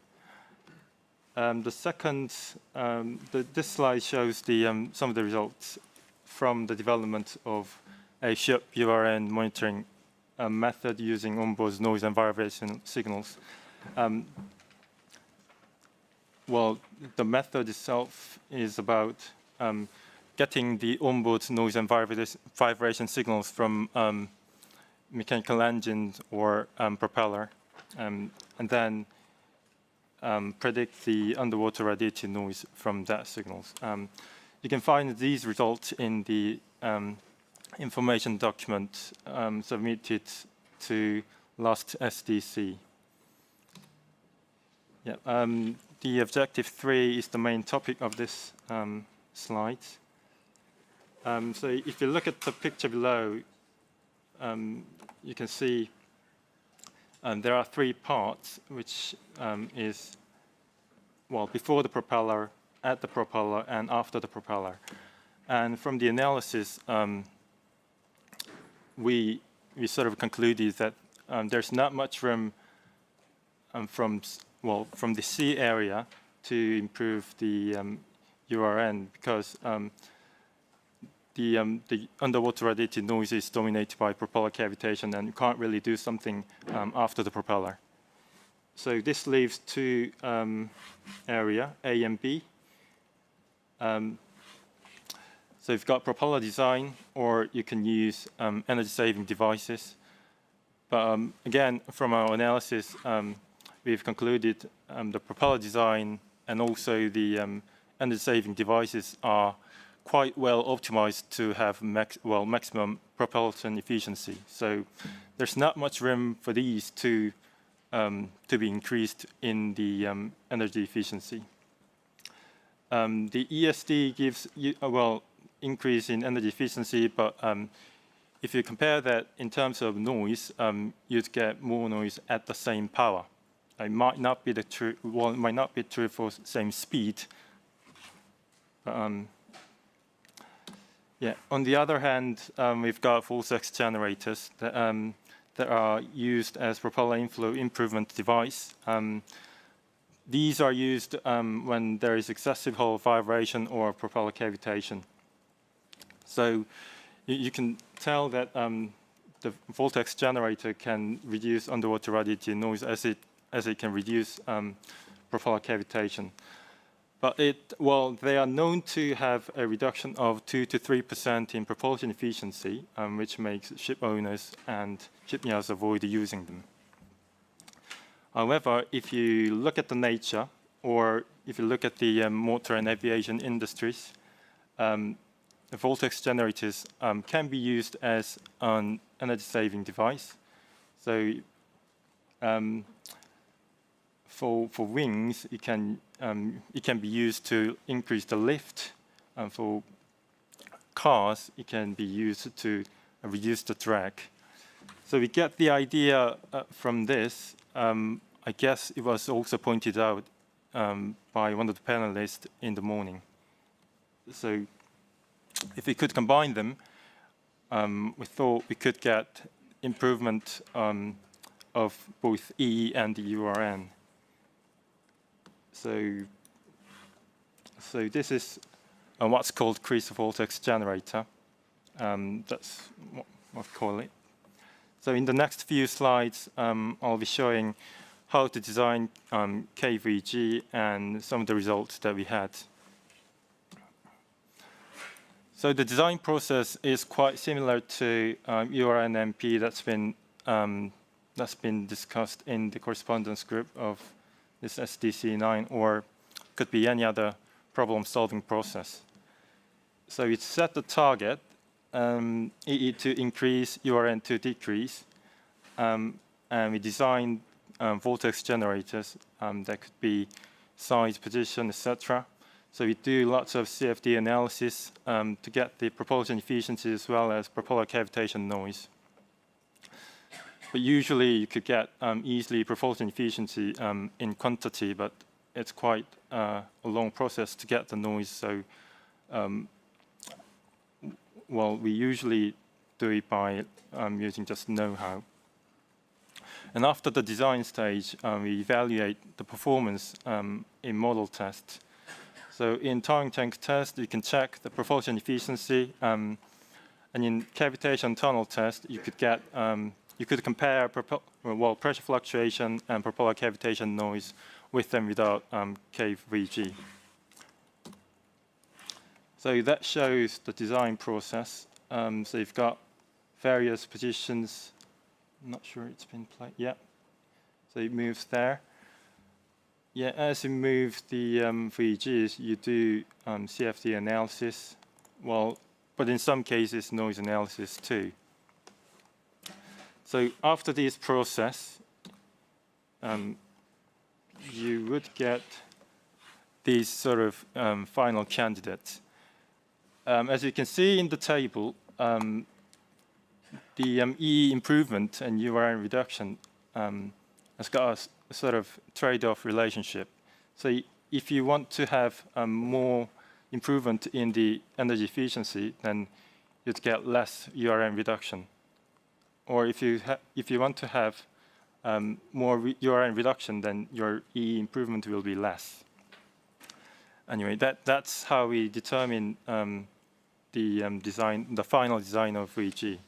[SPEAKER 2] This slide shows some of the results from the development of a ship URN monitoring method using onboard noise and vibration signals. well, the method itself is about getting the onboard noise and vibration signals from mechanical engines or propeller, and then predict the underwater radiated noise from that signals. You can find these results in the information document submitted to last SDC. Yeah, the objective 3 is the main topic of this slide. So if you look at the picture below, you can see there are 3 parts, which is, well, before the propeller, at the propeller, and after the propeller. And from the analysis, we sort of concluded that there's not much room from the sea area to improve the URN, because the underwater radiated noise is dominated by propeller cavitation, and you can't really do something after the propeller. So this leaves 2 area, A and B. So you've got propeller design, or you can use energy-saving devices. But again, from our analysis, we've concluded the propeller design and also the energy-saving devices are quite well optimized to have maximum propulsion efficiency. So there's not much room for these to be increased in the energy efficiency. The ESD gives increase in energy efficiency, but if you compare that in terms of noise, you'd get more noise at the same power. It might not be might not be true for same speed. Yeah. On the other hand, we've got vortex generators that are used as propeller inflow improvement device. These are used when there is excessive hull vibration or propeller cavitation. So you can tell that the vortex generator can reduce underwater radiated noise as it can reduce propeller cavitation. But they are known to have a reduction of 2 to 3% in propulsion efficiency, which makes ship owners and shipyards avoid using them. However, if you look at the nature, or if you look at the motor and aviation industries, the vortex generators can be used as an energy-saving device. So for wings, it can be used to increase the lift. For cars, it can be used to reduce the drag. So we get the idea from this. I guess it was also pointed out by one of the panelists in the morning. So if we could combine them, we thought we could get improvement of both E and the URN. So this is what's called crease vortex generator. That's what I call it. So in the next few slides, I'll be showing how to design KVG and some of the results that we had. So the design process is quite similar to URNMP that's been discussed in the correspondence group of this SDC9, or could be any other problem-solving process. So we set the target, EE to increase, URN to decrease, and we design vortex generators that could be size, position, etc. So we do lots of CFD analysis to get the propulsion efficiency as well as propeller cavitation noise. But usually you could get easily propulsion efficiency in quantity, but it's quite a long process to get the noise. So, we usually do it by using just know-how. And after the design stage, we evaluate the performance in model tests. So in towing tank test, you can check the propulsion efficiency, and in cavitation tunnel test, you could get you could compare pressure fluctuation and propeller cavitation noise, with and without KVG. So that shows the design process. So you've got various positions. I'm not sure it's been played. Yeah. So it moves there. Yeah, as you move the VGs, you do CFD analysis. Well, but in some cases, noise analysis too. So after this process, you would get these sort of final candidates. As you can see in the table, the E improvement and URN reduction has got a sort of trade-off relationship. So if you want to have more improvement in the energy efficiency, then you'd get less URN reduction. Or if you want to have more URN reduction, then your E improvement will be less. Anyway, that's how we determine the final design of VG.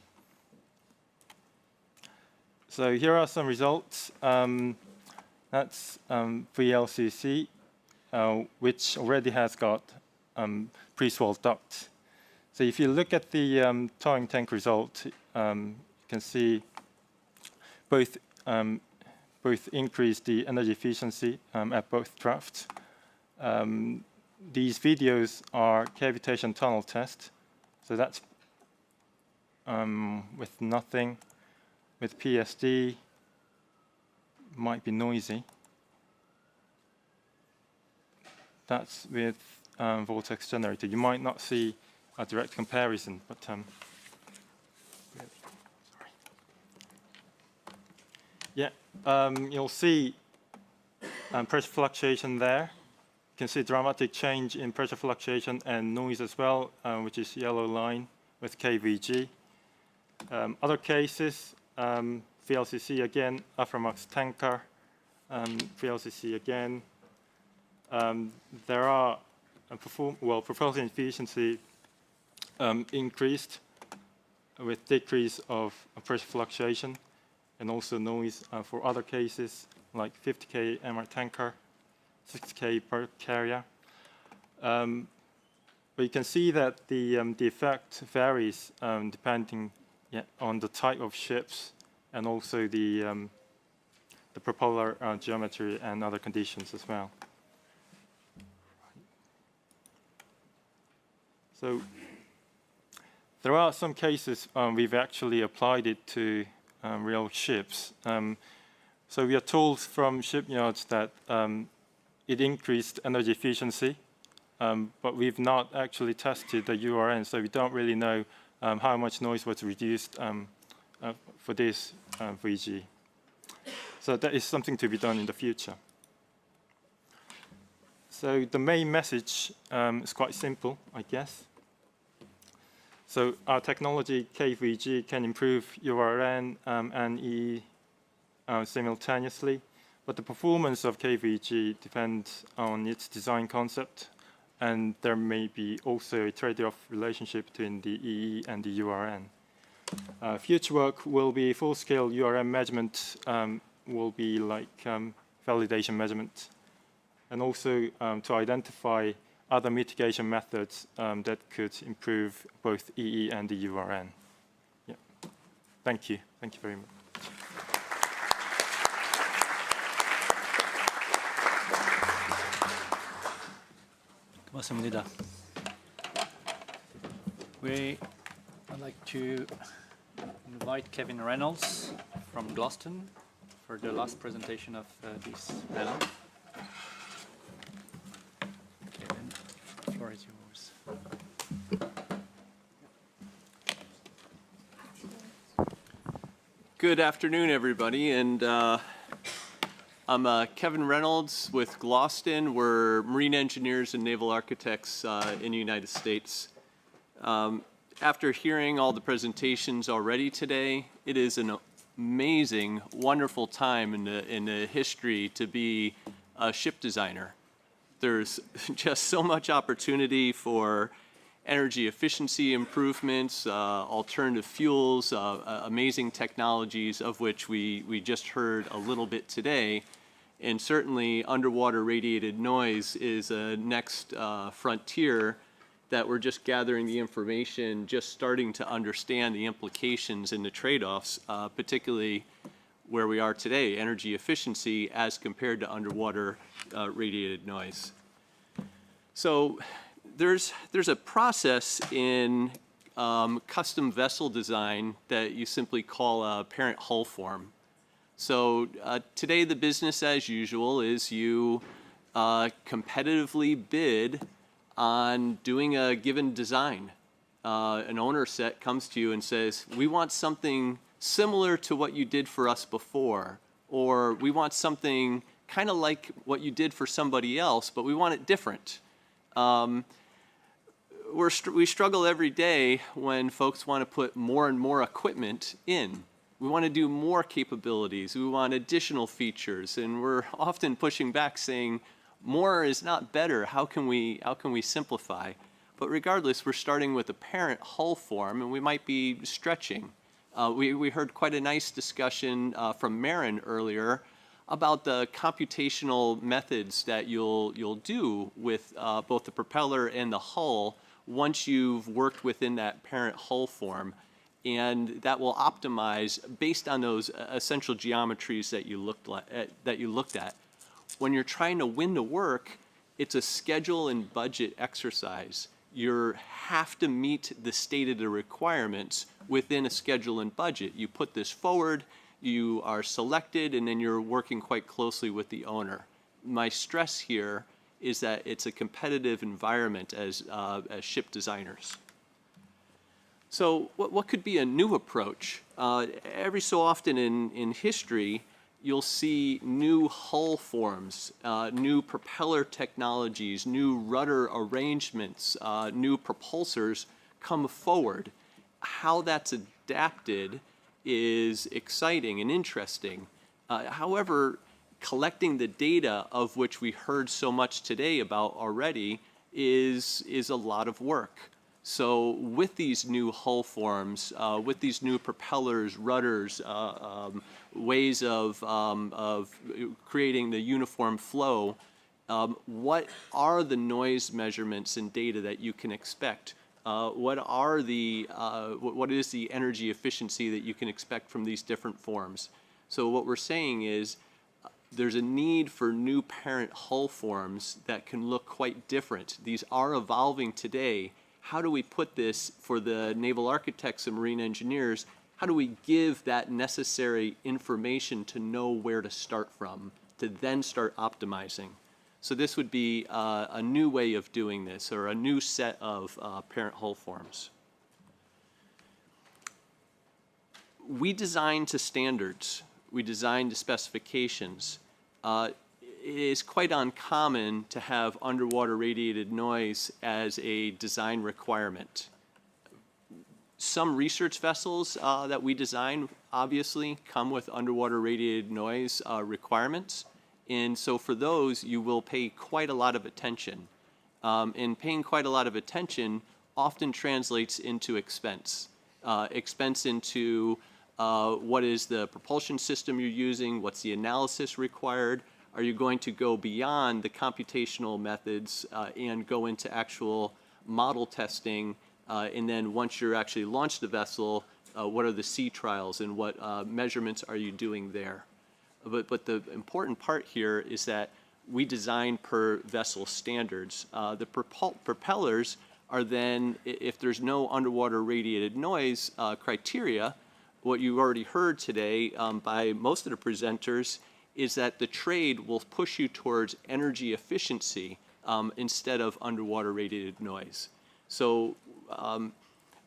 [SPEAKER 2] So here are some results. That's VLCC, which already has got pre-swelled ducts. So if you look at the towing tank result, you can see both increase the energy efficiency at both drafts. These videos are cavitation tunnel test. So that's with nothing. With PSD, might be noisy. That's with vortex generator. You might not see a direct comparison, but yeah, you'll see pressure fluctuation there. You can see dramatic change in pressure fluctuation and noise as well, which is yellow line with KVG. Other cases, VLCC again, Aframax tanker, VLCC again. There are propulsion efficiency increased with decrease of pressure fluctuation and also noise for other cases like 50K MR tanker, 6K per carrier. But you can see that the effect varies depending on the type of ships and also the propeller geometry and other conditions as well. So there are some cases we've actually applied it to real ships. So we are told from shipyards that it increased energy efficiency, but we've not actually tested the URN, so we don't really know how much noise was reduced for this VG. So that is something to be done in the future. So the main message is quite simple, I guess. So our technology, KVG, can improve URN and E simultaneously, but the performance of KVG depends on its design concept, and there may be also a trade-off relationship between the EE and the URN. Future work will be full-scale URN measurement, will be like validation measurement, and also to identify other mitigation methods that could improve both EE and the URN. Yeah. Thank you. Thank you very much.
[SPEAKER 21] 고맙습니다. I'd like to invite Kevin Reynolds from Gloucester for the last presentation of this panel. Kevin, the floor is yours.
[SPEAKER 12] Good afternoon, everybody, and I'm Kevin Reynolds with Gloucester. We're marine engineers and naval architects in the United States. After hearing all the presentations already today, it is an amazing, wonderful time in the history to be a ship designer. There's just so much opportunity for energy efficiency improvements, alternative fuels, amazing technologies of which we just heard a little bit today. And certainly underwater radiated noise is a next frontier that we're just gathering the information, just starting to understand the implications and the trade-offs, particularly where we are today, energy efficiency as compared to underwater radiated noise. So there's a process in custom vessel design that you simply call a parent hull form. So today the business as usual is you competitively bid on doing a given design. An owner set comes to you and says, we want something similar to what you did for us before, or we want something kind of like what you did for somebody else, but we want it different. We struggle every day when folks want to put more and more equipment in. We want to do more capabilities. We want additional features, and we're often pushing back saying, more is not better. How can we simplify? But regardless, we're starting with a parent hull form, and we might be stretching. We heard quite a nice discussion from Maren earlier about the computational methods that you'll do with both the propeller and the hull once you've worked within that parent hull form. And that will optimize based on those essential geometries that you looked at. When you're trying to win the work, it's a schedule and budget exercise. You have to meet the stated requirements within a schedule and budget. You put this forward, you are selected, and then you're working quite closely with the owner. My stress here is that it's a competitive environment as ship designers. So what could be a new approach? Every so often in history, you'll see new hull forms, new propeller technologies, new rudder arrangements, new propulsors come forward. How that's adapted is exciting and interesting. However, collecting the data of which we heard so much today about already is a lot of work. So with these new hull forms, with these new propellers, rudders, ways of creating the uniform flow, what are the noise measurements and data that you can expect? What is the energy efficiency that you can expect from these different forms? So what we're saying is there's a need for new parent hull forms that can look quite different. These are evolving today. How do we put this for the naval architects and marine engineers? How do we give that necessary information to know where to start from, to then start optimizing? So this would be a new way of doing this, or a new set of parent hull forms. We design to standards. We design to specifications. It is quite uncommon to have underwater radiated noise as a design requirement. Some research vessels that we design obviously come with underwater radiated noise requirements. And so for those, you will pay quite a lot of attention. And paying quite a lot of attention often translates into expense. Expense into what is the propulsion system you're using, what's the analysis required. Are you going to go beyond the computational methods and go into actual model testing? And then once you're actually launched the vessel, what are the sea trials and what measurements are you doing there? But the important part here is that we design per vessel standards. The propellers are then, if there's no underwater radiated noise criteria, what you already heard today by most of the presenters is that the trade will push you towards energy efficiency instead of underwater radiated noise. So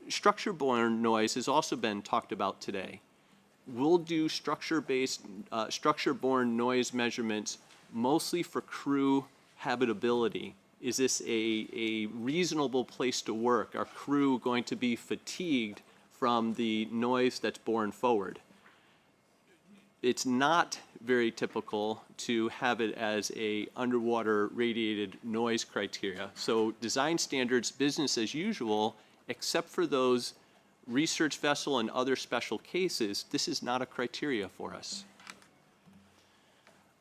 [SPEAKER 12] structure-borne noise has also been talked about today. We'll do structure-borne noise measurements mostly for crew habitability. Is this a reasonable place to work? Are crew going to be fatigued from the noise that's borne forward? It's not very typical to have it as a underwater radiated noise criteria. So design standards, business as usual, except for those research vessel and other special cases, this is not a criteria for us.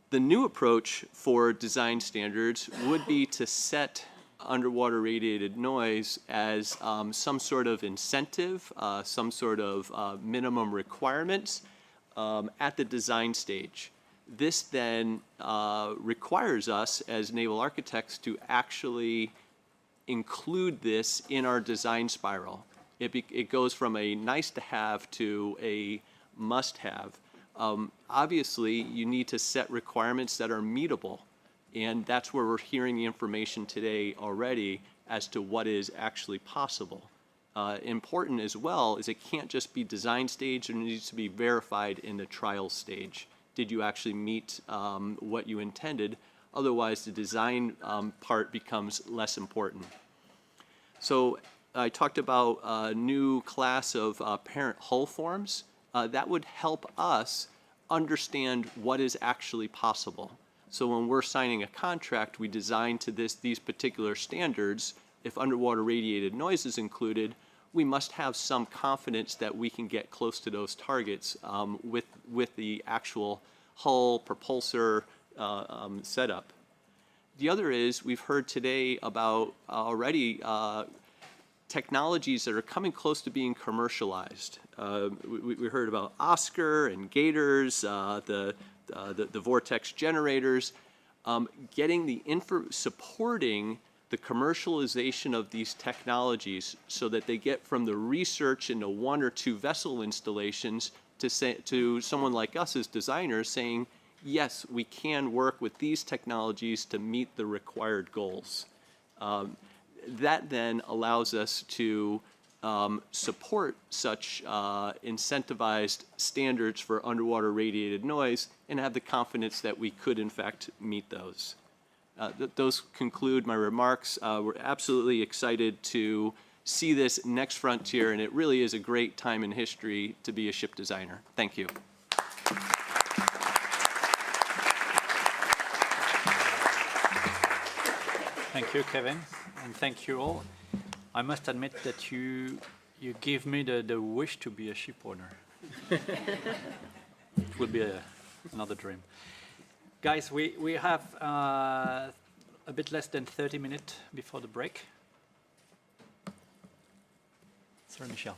[SPEAKER 12] The new approach for design standards would be to set underwater radiated noise as some sort of incentive, some sort of minimum requirements at the design stage. This then requires us as naval architects to actually include this in our design spiral. It goes from a nice to have to a must have. Obviously, you need to set requirements that are meetable, and that's where we're hearing the information today already as to what is actually possible. Important as well is it can't just be design stage, it needs to be verified in the trial stage. Did you actually meet what you intended? Otherwise, the design part becomes less important. So I talked about a new class of parent hull forms. That would help us understand what is actually possible. So when we're signing a contract, we design to these particular standards. If underwater radiated noise is included, we must have some confidence that we can get close to those targets with the actual hull propulsor setup. The other is we've heard today about already technologies that are coming close to being commercialized. We heard about Oscar and Gators, the vortex generators, supporting the commercialization of these technologies so that they get from the research into 1 or 2 vessel installations to someone like us as designers saying, yes, we can work with these technologies to meet the required goals. That then allows us to support such incentivized standards for underwater radiated noise and have the confidence that we could in fact meet those. Those conclude my remarks. We're absolutely excited to see this next frontier, and it really is a great time in history to be a ship designer. Thank you.
[SPEAKER 21] Thank you, Kevin, and thank you all. I must admit that you give me the wish to be a ship owner. It will be another dream. Guys, we have a bit less than 30 minutes before the break. Sorry, Michelle.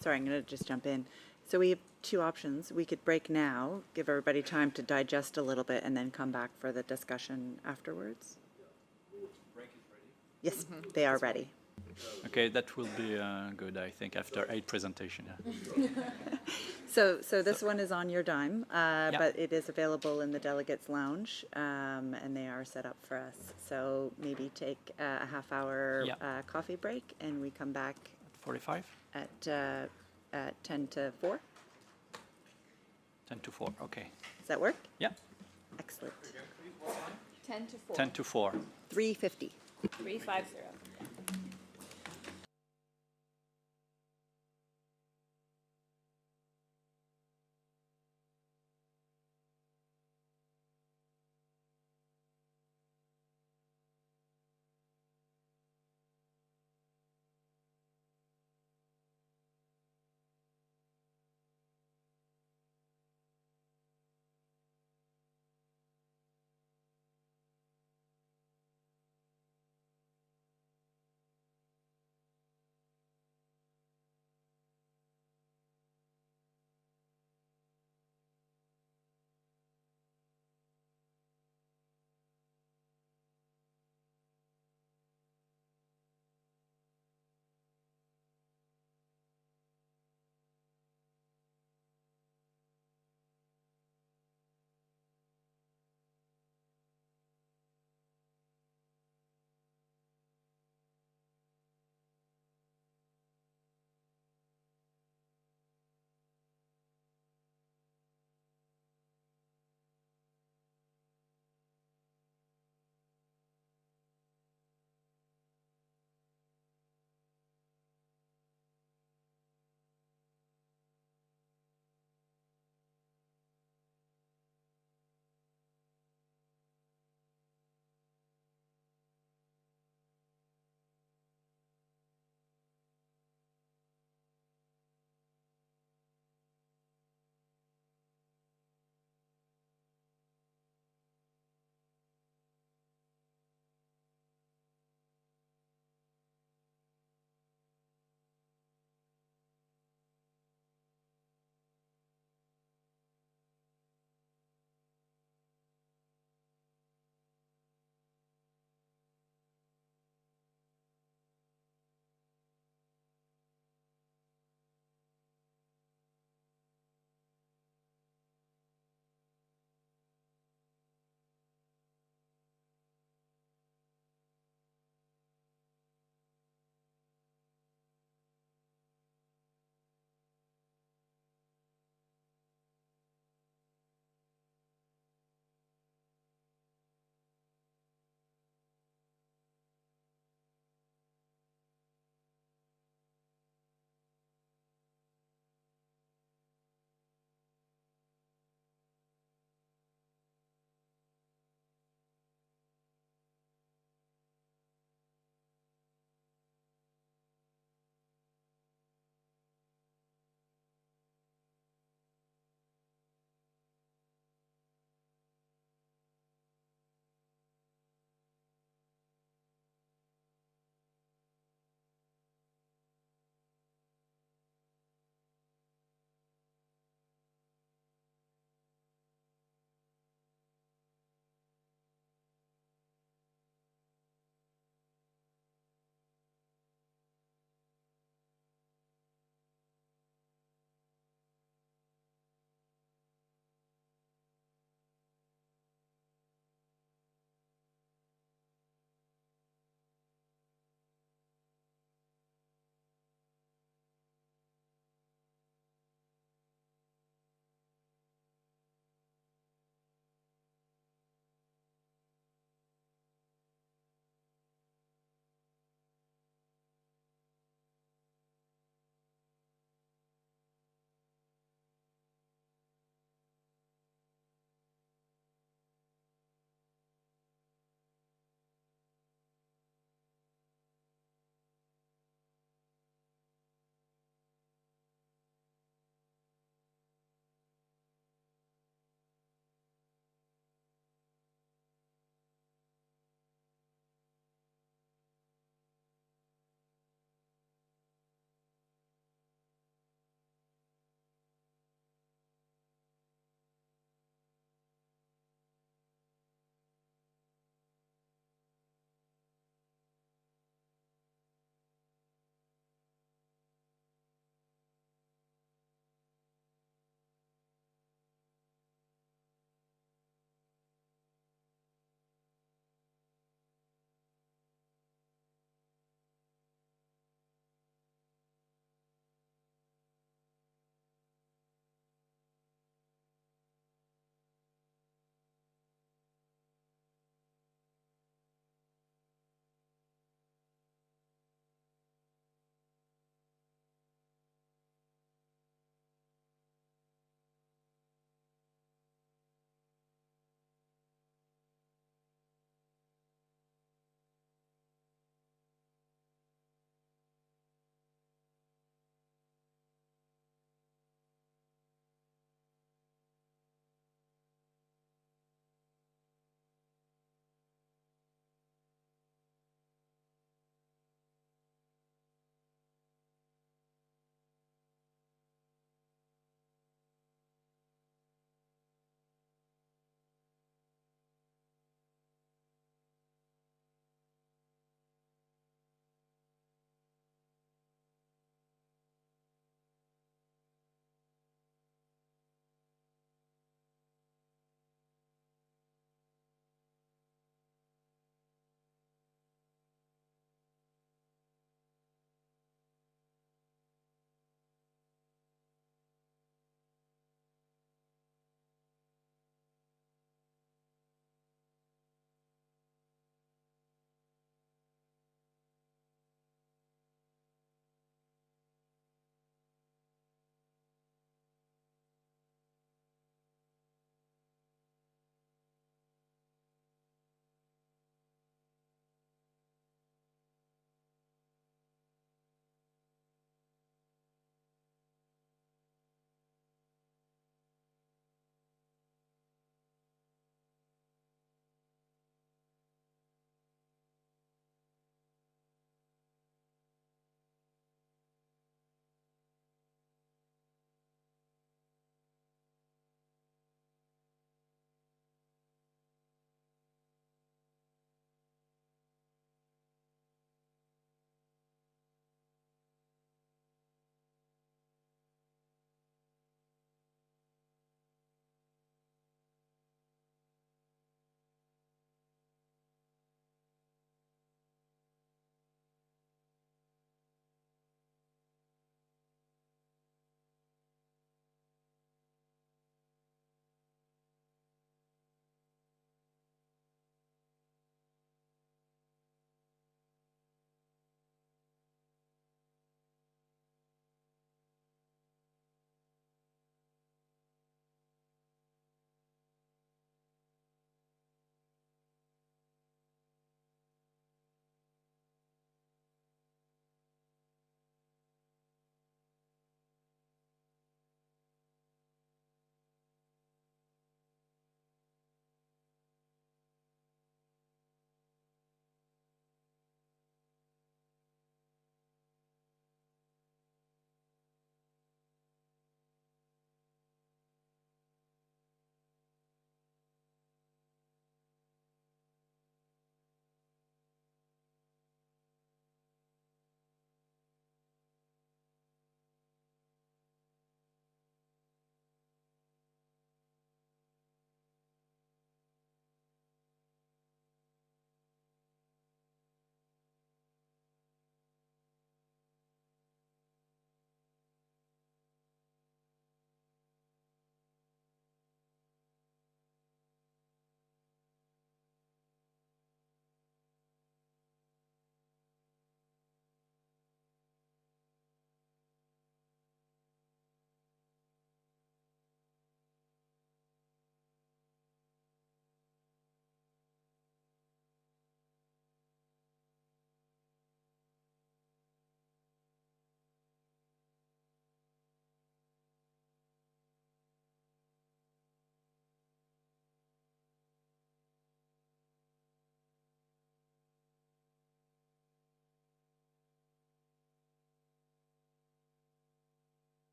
[SPEAKER 13] Sorry, I'm going to just jump in. So we have 2 options. We could break now, give everybody time to digest a little bit, and then come back for the discussion afterwards. Yes, they are ready.
[SPEAKER 21] Okay, that will be good, I think, after 8 presentations. Yeah.
[SPEAKER 13] So this one is on your dime, but it is available in the Delegates Lounge, and they are set up for us. So maybe take a half-hour coffee break, and we come back
[SPEAKER 21] 45
[SPEAKER 13] at 10 to 4.
[SPEAKER 21] 10 to 4, okay.
[SPEAKER 13] Does that work?
[SPEAKER 21] Yeah.
[SPEAKER 13] Excellent.
[SPEAKER 1] 10 to 4.
[SPEAKER 21] 10 to 4.
[SPEAKER 13] 3:50.
[SPEAKER 1] 350.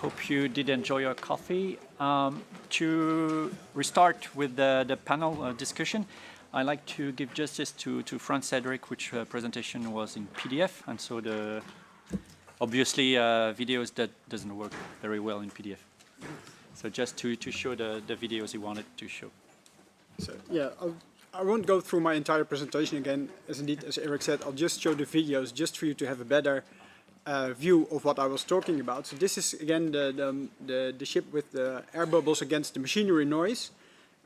[SPEAKER 21] hope you did enjoy your coffee. To restart with the panel discussion, I'd like to give justice to Franz Cedric, which presentation was in PDF, and so obviously videos that doesn't work very well in PDF. So just to show the videos he wanted to show.
[SPEAKER 5] So yeah, I won't go through my entire presentation again, as Eric said, I'll just show the videos just for you to have a better view of what I was talking about. So this is again the ship with the air bubbles against the machinery noise.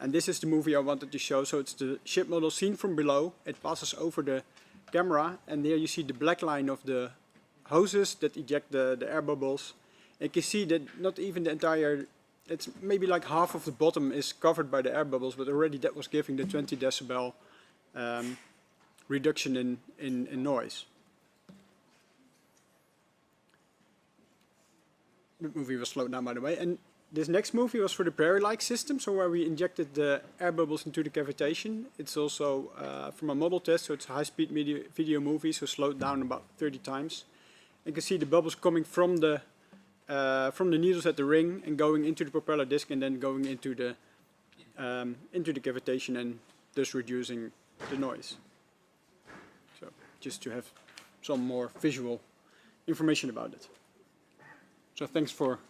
[SPEAKER 5] And this is the movie I wanted to show. So it's the ship model seen from below. It passes over the camera, and there you see the black line of the hoses that eject the air bubbles. And you can see that not even the entire, it's maybe like half of the bottom is covered by the air bubbles, but already that was giving the 20 decibel reduction in noise. The movie was slowed down, by the way. And this next movie was for the prairie-like system, so where we injected the air bubbles into the cavitation. It's also from a model test, so it's a high-speed video movie, so slowed down about 30 times. You can see the bubbles coming from the needles at the ring and going into the propeller disc, and then going into the cavitation, and thus reducing the noise. So just to have some more visual information about it. So thanks for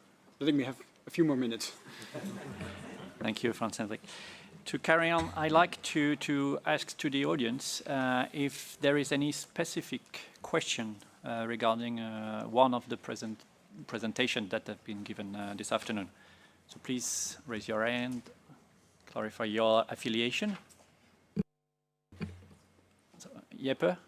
[SPEAKER 5] letting me have a few more minutes.
[SPEAKER 21] Thank you, Franz Hendrik. To carry on, I'd like to ask to the audience if there is any specific question regarding one of the presentations that have been given this afternoon. So please raise your hand, clarify your affiliation. So, Jeppe?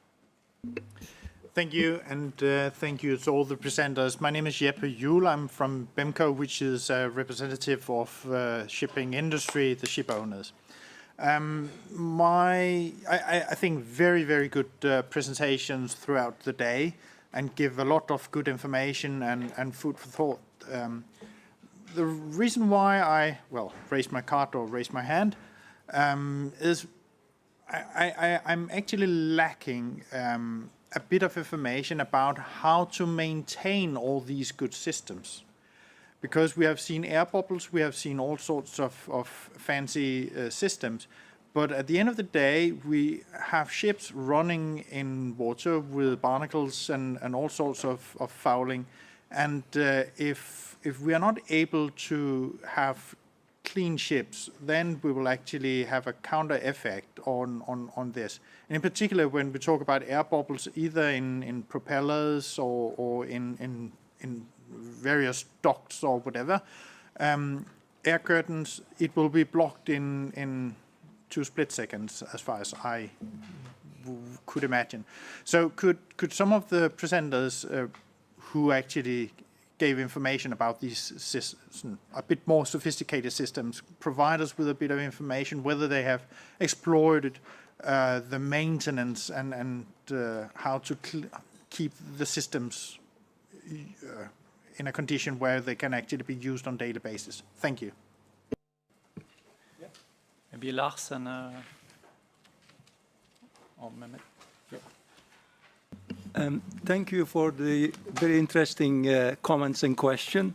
[SPEAKER 16] Thank you, and thank you to all the presenters. My name is Jeppe Juhl. I'm from BEMCO, which is a representative of shipping industry, the ship owners. I think very, very good presentations throughout the day, and give a lot of good information and food for thought. The reason why I, raised my card or raised my hand is I'm actually lacking a bit of information about how to maintain all these good systems. Because we have seen air bubbles, we have seen all sorts of fancy systems, but at the end of the day, we have ships running in water with barnacles and all sorts of fouling. And if we are not able to have clean ships, then we will actually have a counter effect on this. And in particular, when we talk about air bubbles, either in propellers or in various ducts or whatever, air curtains, it will be blocked in 2 split seconds, as far as I could imagine. So could some of the presenters who actually gave information about these systems, a bit more sophisticated systems, provide us with a bit of information whether they have explored the maintenance and how to keep the systems in a condition where they can actually be used on daily basis. Thank you.
[SPEAKER 21] Maybe Lars and or Mehmet.
[SPEAKER 4] Thank you for the very interesting comments and question.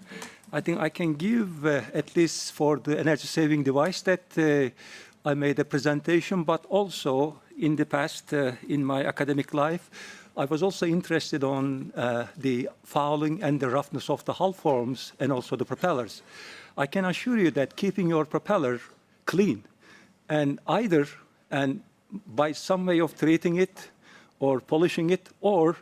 [SPEAKER 4] I think I can give, at least for the energy-saving device, that I made a presentation, but also in the past, in my academic life, I was also interested on the fouling and the roughness of the hull forms and also the propellers. I can assure you that keeping your propeller clean and either by some way of treating it or polishing it, or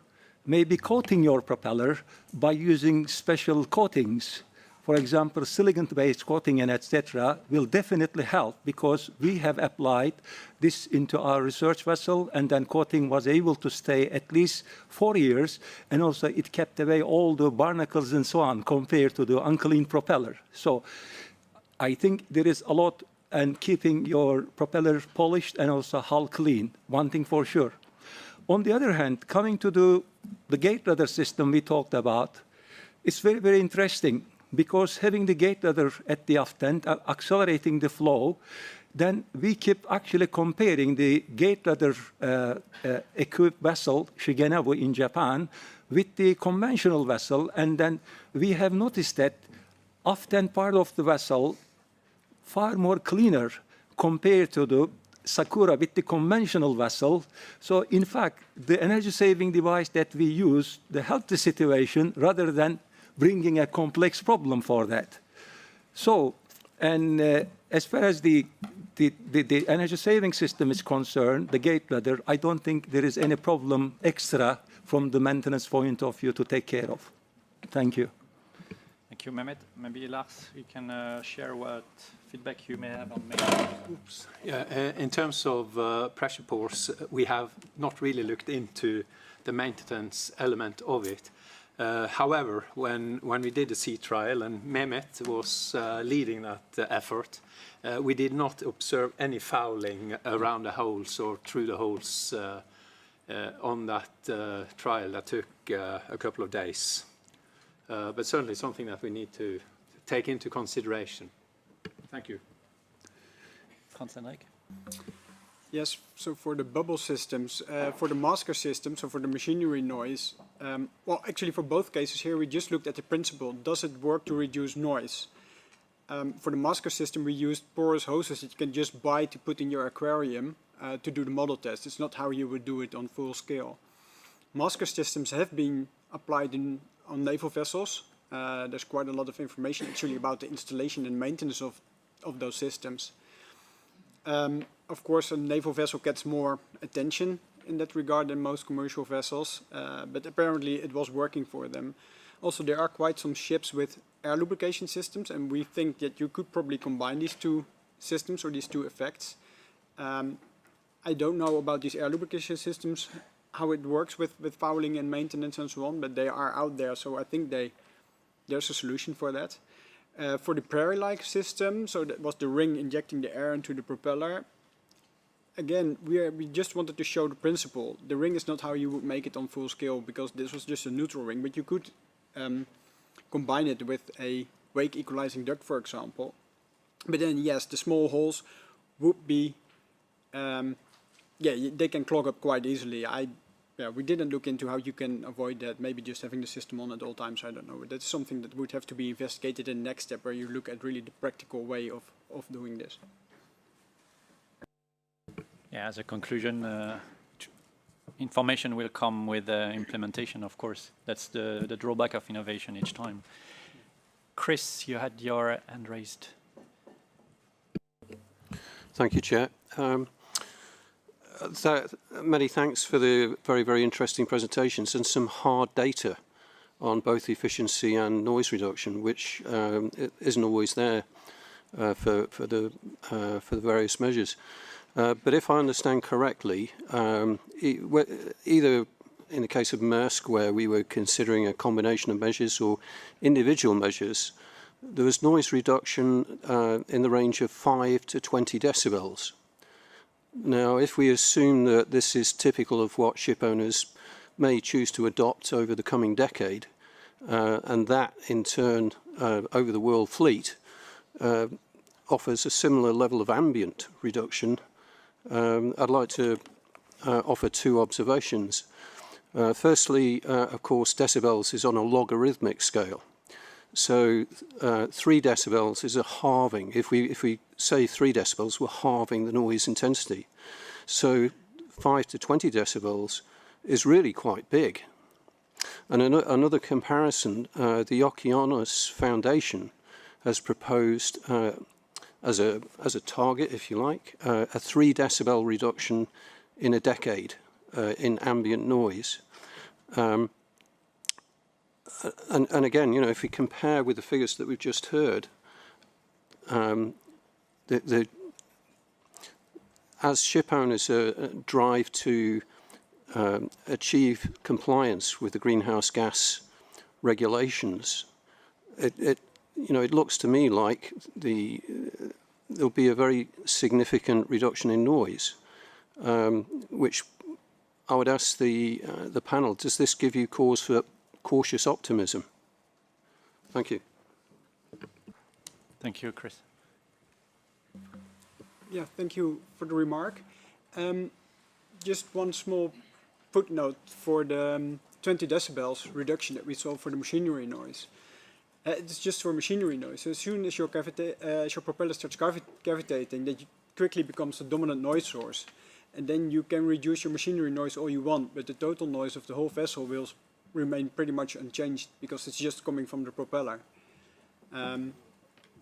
[SPEAKER 4] maybe coating your propeller by using special coatings. For example, silicon-based coating and etc. will definitely help, because we have applied this into our research vessel, and then coating was able to stay at least 4 years, and also it kept away all the barnacles and so on compared to the unclean propeller. So I think there is a lot in keeping your propeller polished and also hull clean, one thing for sure. On the other hand, coming to the gate ladder system we talked about, it's very, very interesting, because having the gate ladder at the aft end, accelerating the flow, then we keep actually comparing the gate ladder equipped vessel, Shigenabu in Japan, with the conventional vessel. And then we have noticed that often part of the vessel far more cleaner compared to the Sakura with the conventional vessel. So in fact, the energy saving device that we use, the help the situation rather than bringing a complex problem for that. So, and as far as the energy saving system is concerned, the gate ladder, I don't think there is any problem extra from the maintenance point of view to take care of. Thank you.
[SPEAKER 21] Thank you, Mehmet. Maybe Lars, you can share what feedback you may have on maintenance.
[SPEAKER 17] Oops. Yeah, in terms of pressure pores, we have not really looked into the maintenance element of it. However, when we did the sea trial and Mehmet was leading that effort, we did not observe any fouling around the holes or through the holes on that trial that took a couple of days. But certainly something that we need to take into consideration. Thank you.
[SPEAKER 5] Yes, so for the bubble systems, for the masker system, so for the machinery noise, well, actually for both cases here, we just looked at the principle. Does it work to reduce noise? For the masker system, we used porous hoses that you can just buy to put in your aquarium to do the model test. It's not how you would do it on full scale. Masker systems have been applied on naval vessels. There's quite a lot of information actually about the installation and maintenance of those systems. Of course, a naval vessel gets more attention in that regard than most commercial vessels, but apparently it was working for them. Also, there are quite some ships with air lubrication systems, and we think that you could probably combine these two systems or these two effects. I don't know about these air lubrication systems, how it works with fouling and maintenance and so on, but they are out there, so I think there's a solution for that. For the prairie-like system, so that was the ring injecting the air into the propeller. Again, we just wanted to show the principle. The ring is not how you would make it on full scale because this was just a neutral ring, but you could combine it with a wake equalizing duct, for example. But then, yes, the small holes would be, they can clog up quite easily. We didn't look into how you can avoid that. Maybe just having the system on at all times, I don't know. That's something that would have to be investigated in the next step where you look at really the practical way of doing this.
[SPEAKER 21] Yeah, as a conclusion, information will come with implementation, of course. That's the drawback of innovation each time. Chris, you had your hand raised.
[SPEAKER 11] Thank you, Chair. Many thanks for the very, very interesting presentations and some hard data on both efficiency and noise reduction, which isn't always there for the various measures. But if I understand correctly, either in the case of Maersk, where we were considering a combination of measures or individual measures, there was noise reduction in the range of 5 to 20 decibels. Now, if we assume that this is typical of what ship owners may choose to adopt over the coming decade, and that in turn over the world fleet offers a similar level of ambient reduction, I'd like to offer two observations. Firstly, of course, decibels is on a logarithmic scale. So 3 decibels is a halving. If we say 3 decibels, we're halving the noise intensity. So 5 to 20 decibels is really quite big. And another comparison, the Okeanos Foundation has proposed as a target, if you like, a 3 decibel reduction in a decade in ambient noise. And again, you know, if we compare with the figures that we've just heard, as ship owners drive to achieve compliance with the greenhouse gas regulations, it looks to me like there'll be a very significant reduction in noise, which I would ask the panel, does this give you cause for cautious optimism? Thank you.
[SPEAKER 21] Thank you, Chris.
[SPEAKER 5] Yeah, thank you for the remark. Just one small footnote for the 20 decibels reduction that we saw for the machinery noise. It's just for machinery noise. So as soon as your propeller starts cavitating, that quickly becomes a dominant noise source. And then you can reduce your machinery noise all you want, but the total noise of the whole vessel will remain pretty much unchanged because it's just coming from the propeller.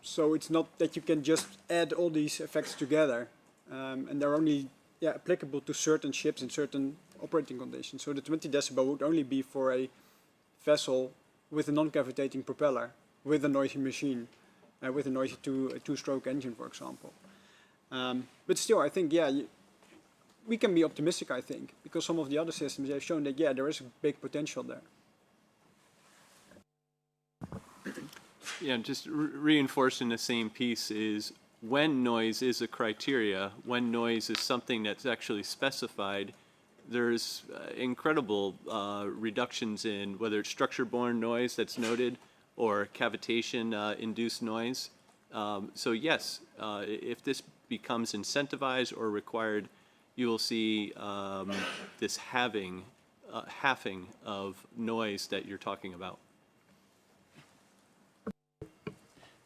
[SPEAKER 5] So it's not that you can just add all these effects together, and they're only applicable to certain ships in certain operating conditions. So the 20 decibel would only be for a vessel with a non-cavitating propeller, with a noisy machine, with a noisy two-stroke engine, for example. But still, I think, we can be optimistic, I think, because some of the other systems have shown that, there is a big potential there.
[SPEAKER 12] Yeah, just reinforcing the same piece is when noise is a criteria, when noise is something that's actually specified, there's incredible reductions in whether it's structure-borne noise that's noted or cavitation-induced noise. So yes, if this becomes incentivized or required, you will see this halving of noise that you're talking about.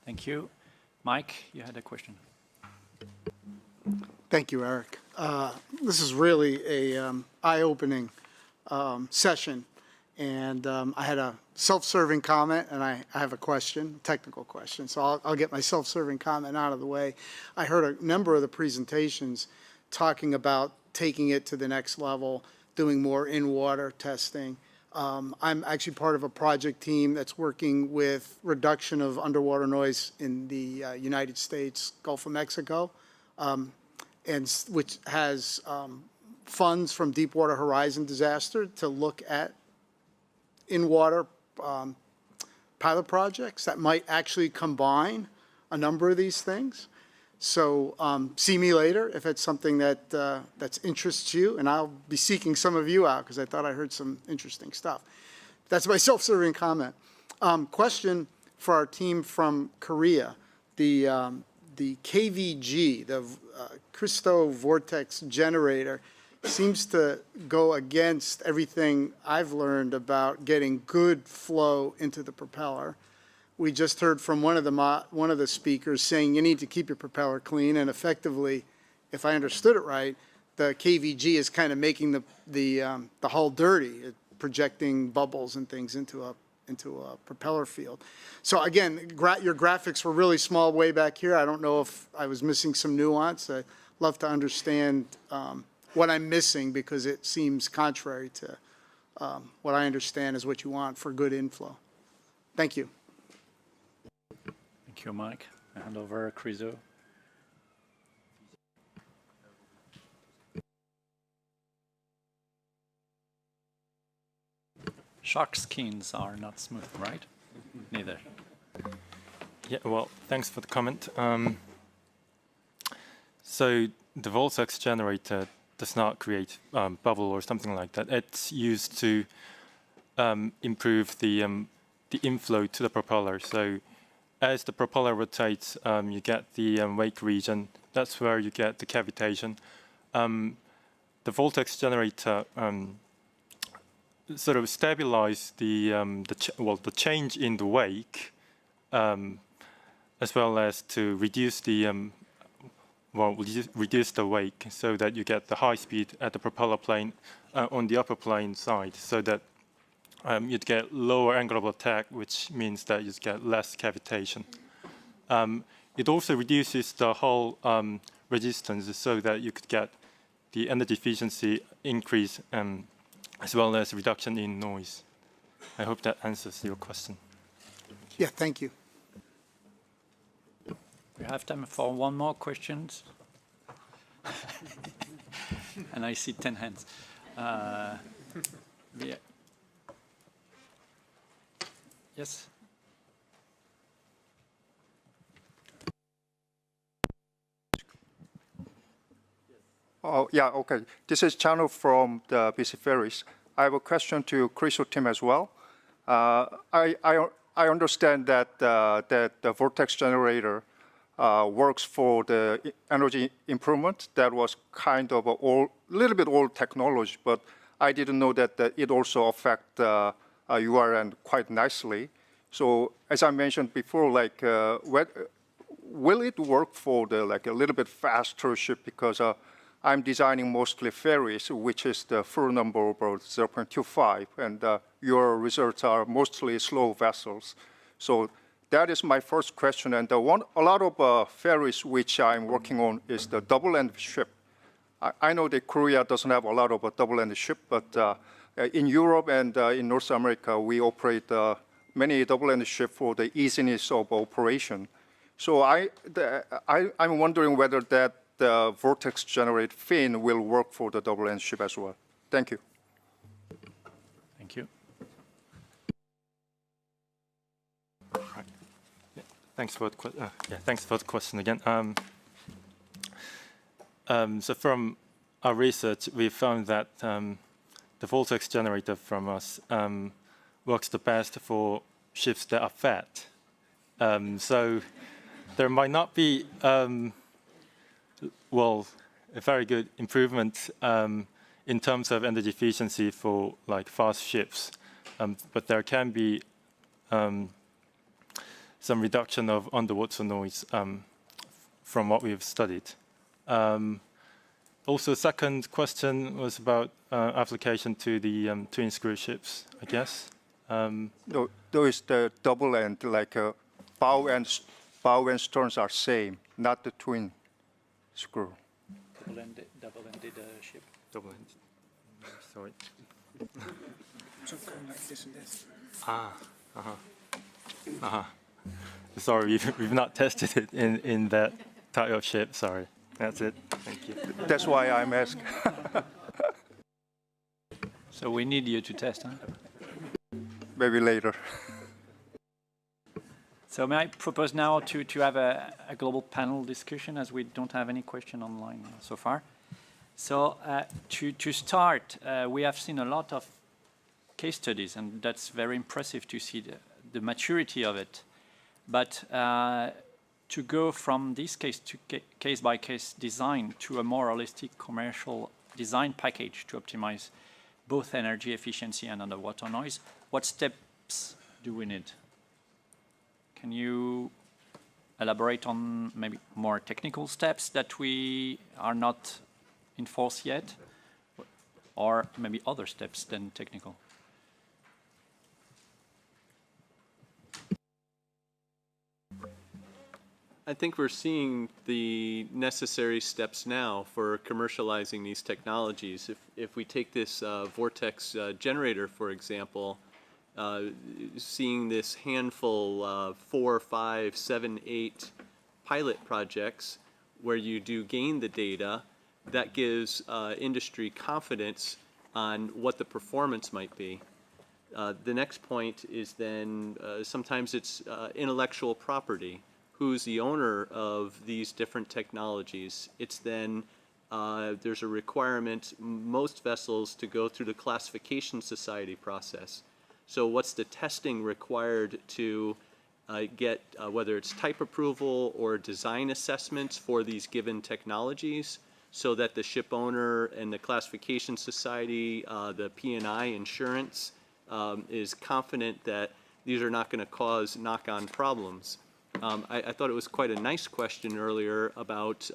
[SPEAKER 21] Thank you. Mike, you had a question.
[SPEAKER 9] Thank you, Eric. This is really a eye-opening session, and I had a self-serving comment, and I have a question, technical question, so I'll get my self-serving comment out of the way. I heard a number of the presentations talking about taking it to the next level, doing more in-water testing. I'm actually part of a project team that's working with reduction of underwater noise in the United States, Gulf of Mexico, and which has funds from Deepwater Horizon disaster to look at in-water pilot projects that might actually combine a number of these things. So see me later if it's something that that interests you, and I'll be seeking some of you out because I thought I heard some interesting stuff. That's my self-serving comment. Question for our team from Korea. The KVG, the crystal vortex generator, seems to go against everything I've learned about getting good flow into the propeller. We just heard from one of the speakers saying you need to keep your propeller clean, and effectively, if I understood it right, the KVG is kind of making the hull dirty, projecting bubbles and things into a propeller field. So again, your graphics were really small way back here. I don't know if I was missing some nuance. I'd love to understand what I'm missing because it seems contrary to what I understand is what you want for good inflow. Thank you.
[SPEAKER 21] Thank you, Mike. I hand over Chriso. Shark skins are not smooth, right? Neither.
[SPEAKER 2] Yeah, well, thanks for the comment. So the vortex generator does not create bubble or something like that. It's used to improve the inflow to the propeller. So as the propeller rotates, you get the wake region. That's where you get the cavitation. The vortex generator sort of stabilize the change in the wake, as well as to reduce the reduce the wake, so that you get the high speed at the propeller plane on the upper plane side, so that you'd get lower angle of attack, which means that you get less cavitation. It also reduces the whole resistance, so that you could get the energy efficiency increase, as well as reduction in noise. I hope that answers your question.
[SPEAKER 9] Yeah, thank you.
[SPEAKER 21] We have time for one more question. And I see 10 hands. Yeah. Yes.
[SPEAKER 22] Oh, yeah, okay. This is Chano from the BC Ferries. I have a question to Chriso team as well. I understand that that the vortex generator works for the energy improvement. That was kind of a little bit old technology, but I didn't know that it also affect URN quite nicely. So as I mentioned before, like, will it work for the like a little bit faster ship? Because I'm designing mostly ferries, which is the full number about 0.25, and your results are mostly slow vessels. So that is my first question. And a lot of ferries which I'm working on is the double-end ship. I know that Korea doesn't have a lot of double-end ship, but in Europe and in North America, we operate many double-end ship for the easiness of operation. So I'm wondering whether that vortex generate fin will work for the double-end ship as well. Thank you.
[SPEAKER 21] Thank you.
[SPEAKER 2] Right. Yeah, thanks for the question again. So from our research, we found that the vortex generator from us works the best for ships that are fat. So there might not be, well, a very good improvement in terms of energy efficiency for like fast ships, but there can be some reduction of underwater noise from what we've studied. Also, second question was about application to the twin screw ships, I guess.
[SPEAKER 22] No, those the double end, like bow and sterns are same, not the twin screw.
[SPEAKER 21] Double-ended ship.
[SPEAKER 2] Double-ended. Sorry.
[SPEAKER 5] Something like this and this.
[SPEAKER 2] Sorry, we've not tested it in that type of ship. Sorry. That's it. Thank you.
[SPEAKER 22] That's why I'm asking.
[SPEAKER 21] So we need you to test, huh?
[SPEAKER 22] Maybe later.
[SPEAKER 21] So may I propose now to have a global panel discussion, as we don't have any question online so far. So to start, we have seen a lot of case studies, and that's very impressive to see the maturity of it. But to go from this case-by-case design to a more holistic commercial design package to optimize both energy efficiency and underwater noise, what steps do we need? Can you elaborate on maybe more technical steps that we are not in force yet, or maybe other steps than technical?
[SPEAKER 12] I think we're seeing the necessary steps now for commercializing these technologies. If we take this vortex generator, for example, seeing this handful 4, 5, 7, 8 pilot projects where you do gain the data, that gives industry confidence on what the performance might be. The next point is then sometimes it's intellectual property. Who's the owner of these different technologies? It's then, there's a requirement, most vessels, to go through the classification society process. So what's the testing required to get, whether it's type approval or design assessments for these given technologies, so that the ship owner and the classification society, the P&I insurance, is confident that these are not going to cause knock-on problems. I thought it was quite a nice question earlier about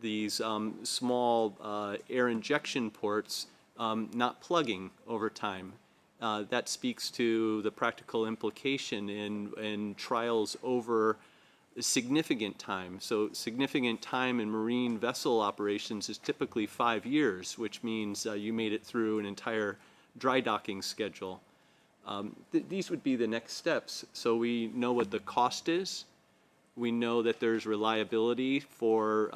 [SPEAKER 12] these small air injection ports not plugging over time. That speaks to the practical implication in trials over significant time. So significant time in marine vessel operations is typically 5 years, which means you made it through an entire dry docking schedule. These would be the next steps. So we know what the cost is. We know that there's reliability for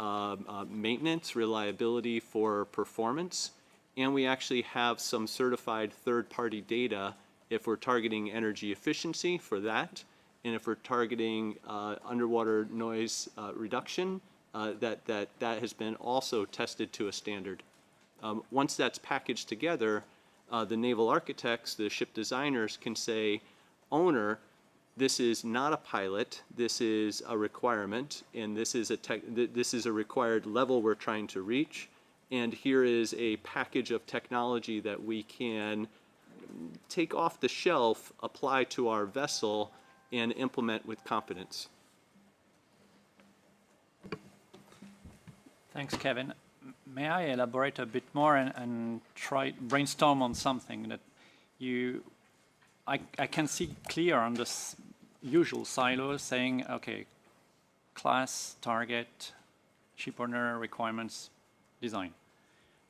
[SPEAKER 12] maintenance, reliability for performance, and we actually have some certified third-party data if we're targeting energy efficiency for that, and if we're targeting underwater noise reduction, that has been also tested to a standard. Once that's packaged together, the naval architects, the ship designers, can say, owner, this is not a pilot, this is a requirement, and this is a required level we're trying to reach, and here is a package of technology that we can take off the shelf, apply to our vessel, and implement with confidence.
[SPEAKER 21] Thanks, Kevin. May I elaborate a bit more and try brainstorm on something that I can see clear on this usual silos saying, okay, class, target, ship owner, requirements, design.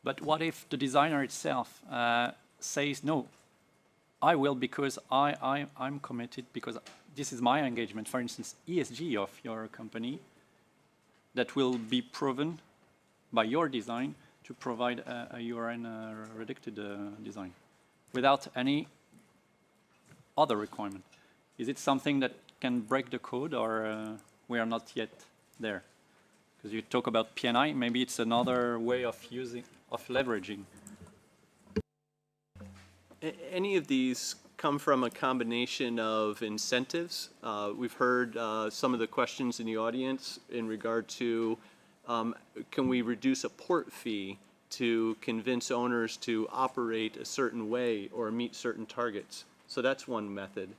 [SPEAKER 21] But what if the designer itself says, no, I will because I'm committed, because this is my engagement, for instance, ESG of your company, that will be proven by your design to provide a URN redacted design without any other requirement. Is it something that can break the code, or we are not yet there? Because you talk about PNI, maybe it's another way of leveraging.
[SPEAKER 12] Any of these come from a combination of incentives. We've heard some of the questions in the audience in regard to can we reduce a port fee to convince owners to operate a certain way or meet certain targets. So that's one method.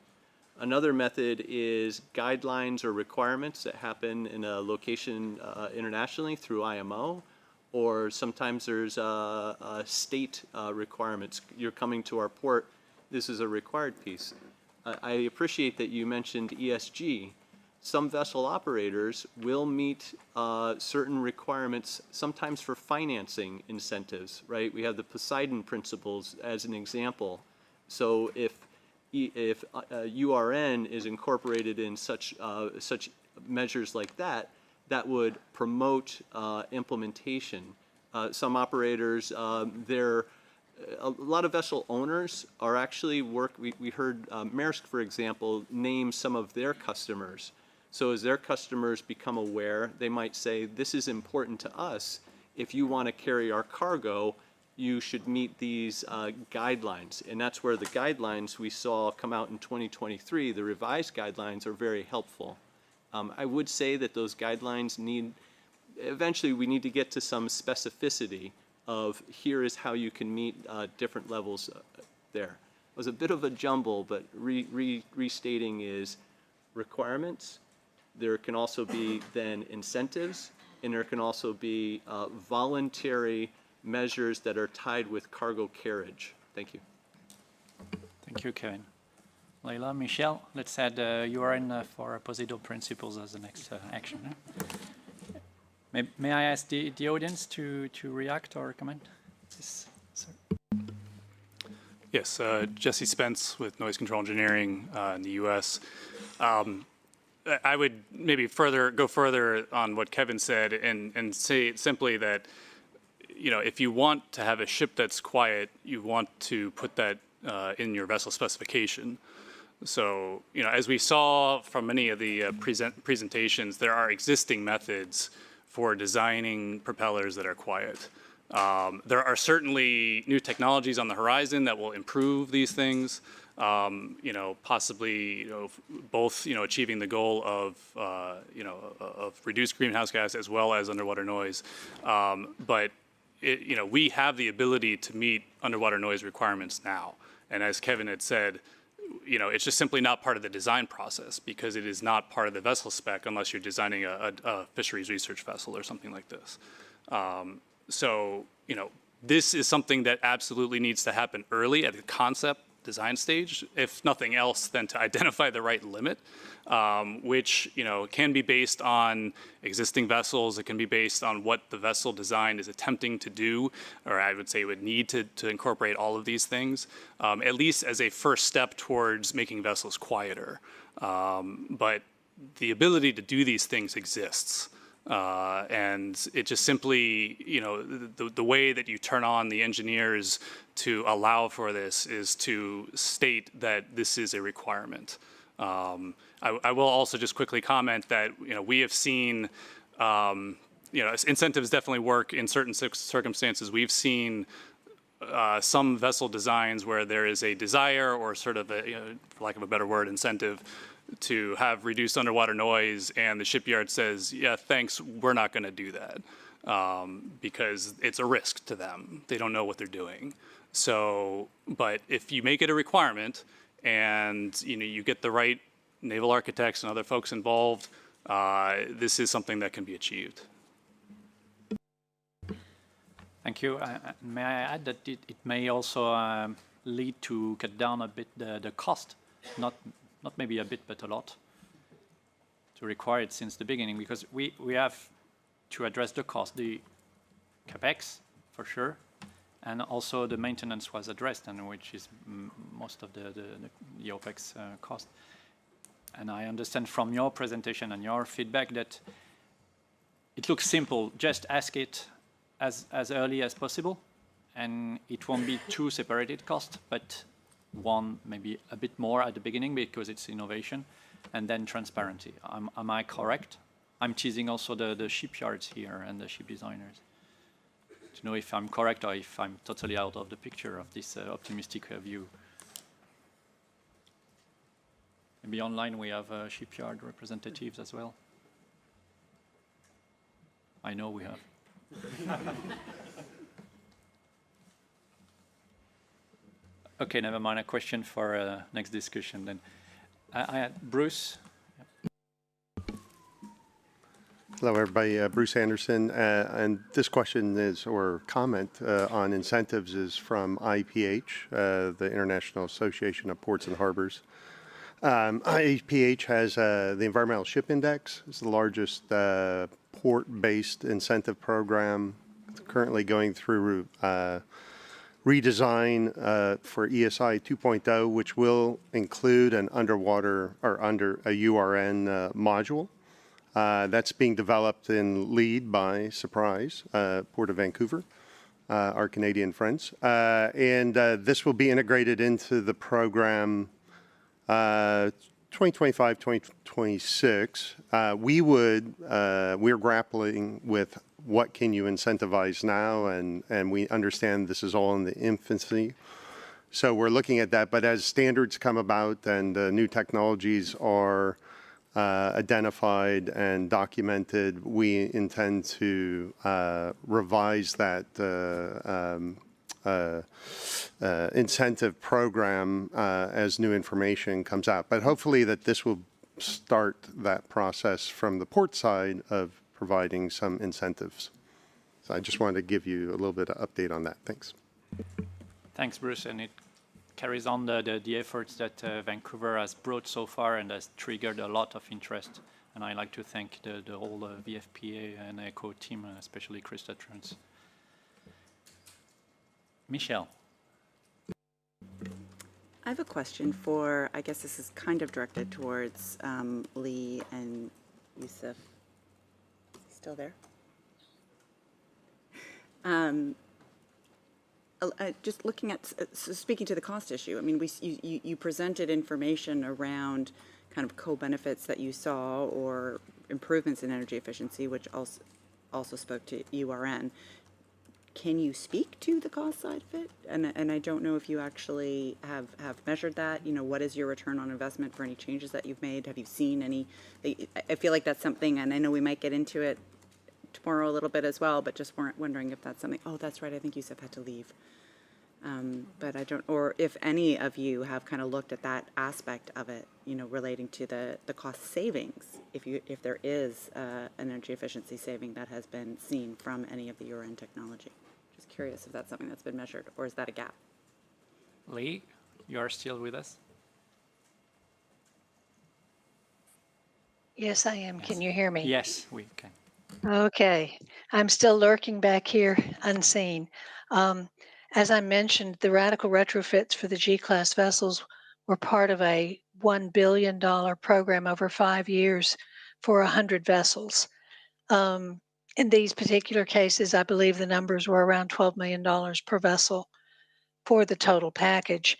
[SPEAKER 12] Another method is guidelines or requirements that happen in a location internationally through IMO, or sometimes there's state requirements. You're coming to our port, this is a required piece. I appreciate that you mentioned ESG. Some vessel operators will meet certain requirements, sometimes for financing incentives, right? We have the Poseidon principles as an example. So if URN is incorporated in such measures like that, that would promote implementation. Some operators, a lot of vessel owners are actually we heard Maersk, for example, name some of their customers. So as their customers become aware, they might say, this is important to us. If you want to carry our cargo, you should meet these guidelines. And that's where the guidelines we saw come out in 2023, the revised guidelines, are very helpful. I would say that those guidelines eventually we need to get to some specificity of here is how you can meet different levels there. It was a bit of a jumble, but restating is requirements. There can also be then incentives, and there can also be voluntary measures that are tied with cargo carriage. Thank you.
[SPEAKER 21] Thank you, Kevin. Leila, Michelle, let's add URN for Poseidon principles as the next action. May I ask the audience to react or comment? Yes, sir.
[SPEAKER 15] Yes, Jesse Spence with Noise Control Engineering in the U.S. I would maybe go further on what Kevin said and say simply that, if you want to have a ship that's quiet, you want to put that in your vessel specification. So, as we saw from many of the presentations, there are existing methods for designing propellers that are quiet. There are certainly new technologies on the horizon that will improve these things. Possibly, both, achieving the goal of, of reduced greenhouse gas as well as underwater noise. But we have the ability to meet underwater noise requirements now. And as Kevin had said, it's just simply not part of the design process because it is not part of the vessel spec unless you're designing a fisheries research vessel or something like this. So, this is something that absolutely needs to happen early at the concept design stage, if nothing else than to identify the right limit, which can be based on existing vessels. It can be based on what the vessel design is attempting to do, or I would say would need to incorporate all of these things, at least as a first step towards making vessels quieter. But the ability to do these things exists. And it just simply, the way that you turn on the engineers to allow for this is to state that this is a requirement. I will also just quickly comment that, we have seen, incentives definitely work in certain circumstances. We've seen some vessel designs where there is a desire or sort of a, for lack of a better word, incentive to have reduced underwater noise, and the shipyard says, yeah, thanks, we're not going to do that, because it's a risk to them. They don't know what they're doing. So, but if you make it a requirement, and you get the right naval architects and other folks involved, this is something that can be achieved.
[SPEAKER 21] Thank you. May I add that it may also lead to cut down a bit the cost, not maybe a bit, but a lot, to require it since the beginning, because we have to address the cost, the capex for sure, and also the maintenance was addressed, and which is most of the OPEX cost. And I understand from your presentation and your feedback that it looks simple. Just ask it as early as possible, and it won't be too separated cost, but one maybe a bit more at the beginning because it's innovation, and then transparency. Am I correct? I'm teasing also the shipyards here and the ship designers to know if I'm correct or if I'm totally out of the picture of this optimistic view. Maybe online we have shipyard representatives as well. I know we have. Okay, never mind. A question for next discussion then. Bruce.
[SPEAKER 18] Hello, everybody. Bruce Anderson, and this question is, or comment on incentives, is from IPH, the International Association of Ports and Harbors. IPH has the Environmental Ship Index. It's the largest port-based incentive program. It's currently going through redesign for ESI 2.0, which will include an underwater or under a URN module. That's being developed in lead by Surprise, Port of Vancouver, our Canadian friends. And this will be integrated into the program 2025, 2026. We're grappling with what can you incentivize now, and we understand this is all in the infancy. So we're looking at that, but as standards come about and new technologies are identified and documented, we intend to revise that incentive program as new information comes out. But hopefully that this will start that process from the port side of providing some incentives. So I just wanted to give you a little bit of update on that. Thanks.
[SPEAKER 21] Thanks, Bruce. And it carries on the efforts that Vancouver has brought so far and has triggered a lot of interest. And I'd like to thank the whole VFPA and ECHO team, especially Krista Trunz. Michelle.
[SPEAKER 13] I have a question for, I guess this is kind of directed towards Lee and Yusuf. Still there? Just looking at, speaking to the cost issue, I mean, you presented information around kind of co-benefits that you saw or improvements in energy efficiency, which also spoke to URN. Can you speak to the cost side of it? And I don't know if you actually have measured that. You know, what is your return on investment for any changes that you've made? Have you seen any? I feel like that's something, and I know we might get into it tomorrow a little bit as well, but just wondering if that's something. Oh, that's right. I think Yusuf had to leave. But I don't, or if any of you have kind of looked at that aspect of it, you know, relating to the cost savings, if there is an energy efficiency saving that has been seen from any of the URN technology. Just curious if that's something that's been measured, or is that a gap?
[SPEAKER 21] Lee, you are still with us?
[SPEAKER 20] Yes, I am. Yes. Can you hear me?
[SPEAKER 21] Yes, we can.
[SPEAKER 20] Okay. I'm still lurking back here unseen. As I mentioned, the radical retrofits for the G-class vessels were part of a $1 billion program over 5 years for 100 vessels. In these particular cases, I believe the numbers were around $12 million per vessel for the total package.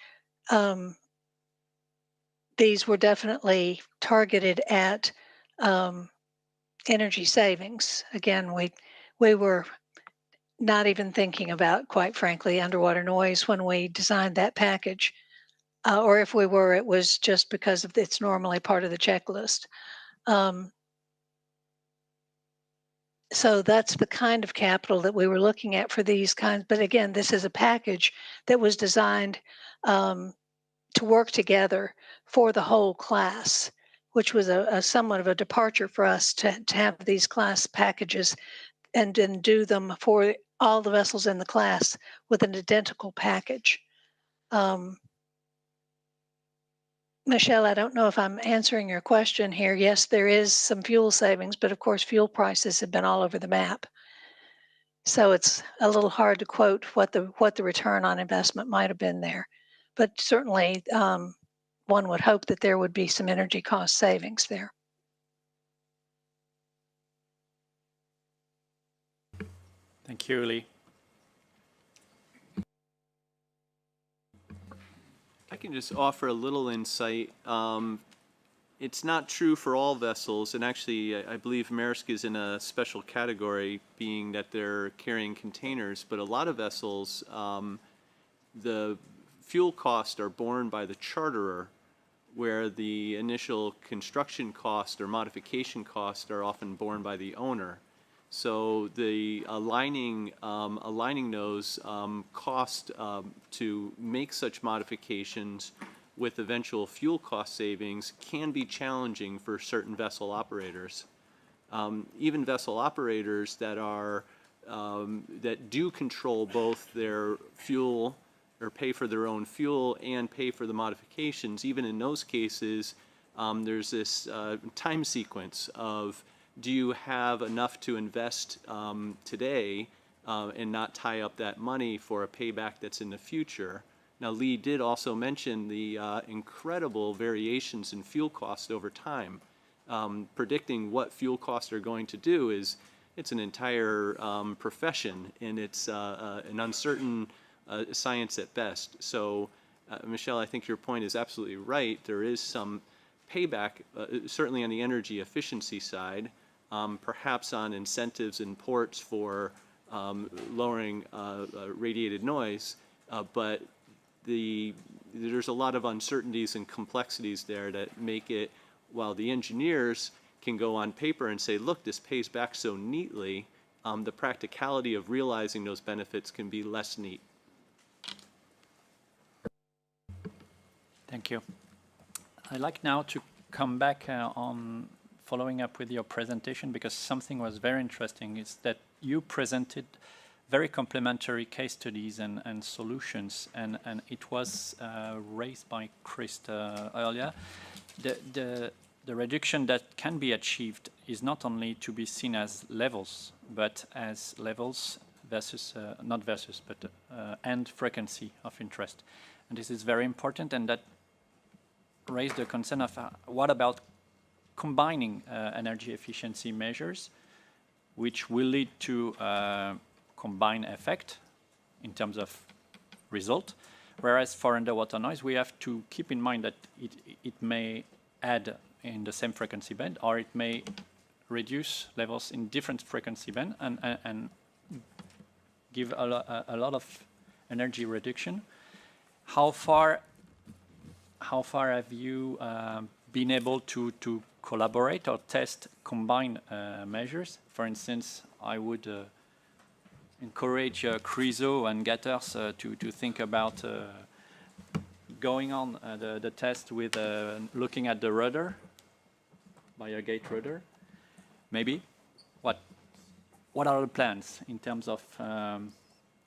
[SPEAKER 20] These were definitely targeted at energy savings. Again, we were not even thinking about, quite frankly, underwater noise when we designed that package. or if we were, it was just because of it's normally part of the checklist. So that's the kind of capital that we were looking at for these kinds. But again, this is a package that was designed to work together for the whole class, which was a somewhat of a departure for us to have these class packages and then do them for all the vessels in the class with an identical package. Michelle, I don't know if I'm answering your question here. Yes, there is some fuel savings, but of course, fuel prices have been all over the map. So it's a little hard to quote what the return on investment might have been there. But certainly, one would hope that there would be some energy cost savings there.
[SPEAKER 21] Thank you, Lee.
[SPEAKER 12] I can just offer a little insight. It's not true for all vessels, and actually I believe Maersk is in a special category, being that they're carrying containers, but a lot of vessels, the fuel costs are borne by the charterer, where the initial construction cost or modification costs are often borne by the owner. So the aligning those cost to make such modifications with eventual fuel cost savings can be challenging for certain vessel operators. Even vessel operators that are that do control both their fuel or pay for their own fuel and pay for the modifications, even in those cases, there's this time sequence of, do you have enough to invest today and not tie up that money for a payback that's in the future? Now, Lee did also mention the incredible variations in fuel costs over time. Predicting what fuel costs are going to do it's an entire profession, and it's an uncertain science at best. So, Michelle, I think your point is absolutely right. There is some payback, certainly on the energy efficiency side, perhaps on incentives in ports for lowering radiated noise, but there's a lot of uncertainties and complexities there that make it, while the engineers can go on paper and say, look, this pays back so neatly, the practicality of realizing those benefits can be less neat.
[SPEAKER 21] Thank you. I'd like now to come back on following up with your presentation, because something was very interesting is that you presented very complementary case studies and solutions, and it was raised by Chris earlier. The reduction that can be achieved is not only to be seen as levels, but as levels versus, not versus, but and frequency of interest. And this is very important, and that raised the concern of what about combining energy efficiency measures, which will lead to combined effect in terms of result. Whereas for underwater noise, we have to keep in mind that it may add in the same frequency band, or it may reduce levels in different frequency band and give a lot of energy reduction. How far have you been able to collaborate or test combined measures? For instance, I would encourage CRISO and Gatters to think about going on the test with looking at the rudder, by a gate rudder. Maybe. What are the plans in terms of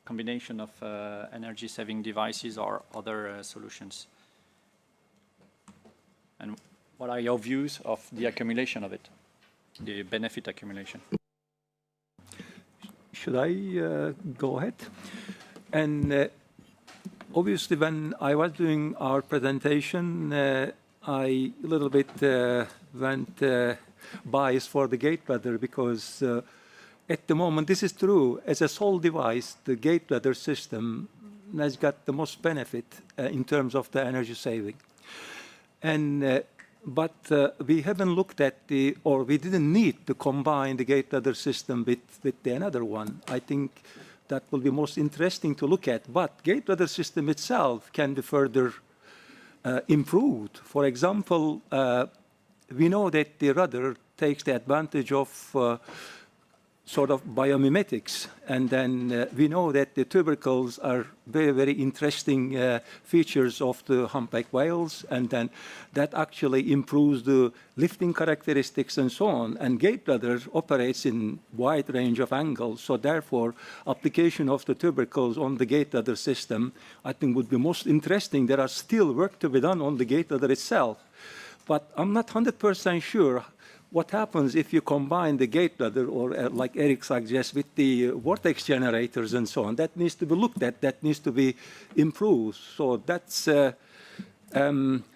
[SPEAKER 21] combination of energy-saving devices or other solutions? And what are your views of the accumulation of it, the benefit accumulation?
[SPEAKER 4] Should I go ahead? And obviously, when I was doing our presentation, I a little bit went biased for the gate rudder, because at the moment, this is true, as a sole device, the gate rudder system has got the most benefit in terms of the energy saving. And but we haven't looked at or we didn't need to combine the gate rudder system with another one. I think that will be most interesting to look at. But gate rudder system itself can be further improved. For example, we know that the rudder takes the advantage of sort of biomimetics, and then we know that the tubercles are very, very interesting features of the humpback whales, and then that actually improves the lifting characteristics and so on. And gate rudder operates in wide range of angles, so therefore application of the tubercles on the gate rudder system I think would be most interesting. There are still work to be done on the gate rudder itself, but I'm not 100% sure what happens if you combine the gate rudder, or like Eric suggests, with the vortex generators and so on. That needs to be looked at, that needs to be improved. So that's,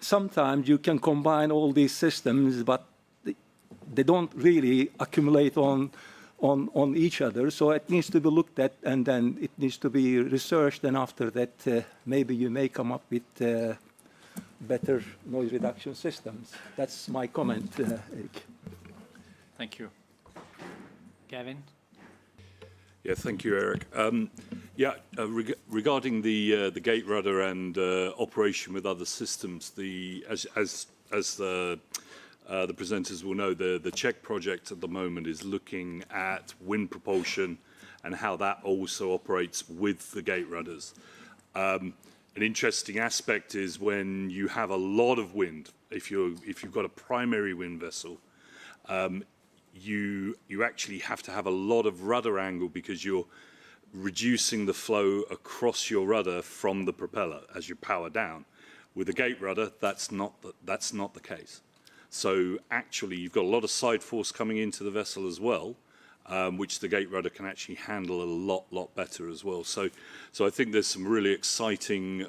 [SPEAKER 4] sometimes you can combine all these systems, but they don't really accumulate on each other. So it needs to be looked at, and then it needs to be researched, and after that, maybe you may come up with better noise reduction systems. That's my comment, Eric.
[SPEAKER 21] Thank you. Gavin?
[SPEAKER 14] Yeah, thank you, Eric. Regarding the gate rudder and operation with other systems, as the presenters will know, the Czech project at the moment is looking at wind propulsion and how that also operates with the gate rudders. An interesting aspect is when you have a lot of wind, if you've got a primary wind vessel, you actually have to have a lot of rudder angle because you're reducing the flow across your rudder from the propeller as you power down. With a gate rudder, that's not the case. So actually, you've got a lot of side force coming into the vessel as well, which the gate rudder can actually handle a lot better as well. So I think there's some really exciting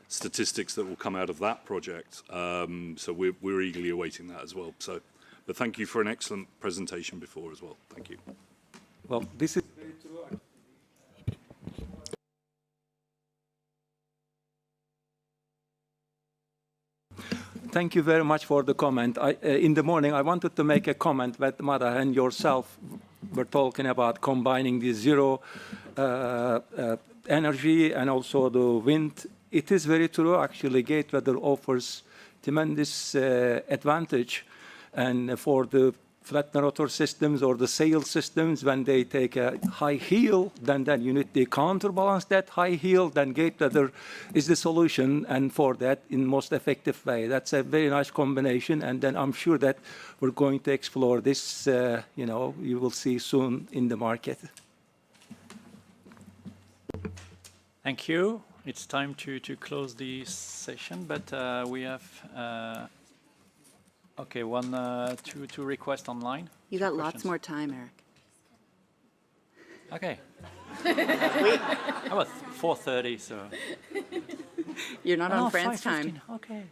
[SPEAKER 14] statistics that will come out of that project. So we're eagerly awaiting that as well. But thank you for an excellent presentation before as well. Thank you.
[SPEAKER 4] Well, this is very true. Thank you very much for the comment. In the morning, I wanted to make a comment that Mara and yourself were talking about combining the zero energy and also the wind. It is very true, actually. Gate rudder offers tremendous advantage. And for the flat rotor systems or the sail systems, when they take a high heel, then you need to counterbalance that high heel, then gate rudder is the solution, and for that in most effective way. That's a very nice combination, and then I'm sure that we're going to explore this, you will see soon in the market.
[SPEAKER 21] Thank you. It's time to close the session, but we have okay, two requests online.
[SPEAKER 13] You got lots more time, Eric.
[SPEAKER 21] Okay. How about 4:30? So
[SPEAKER 13] you're not on France time.
[SPEAKER 21] Okay.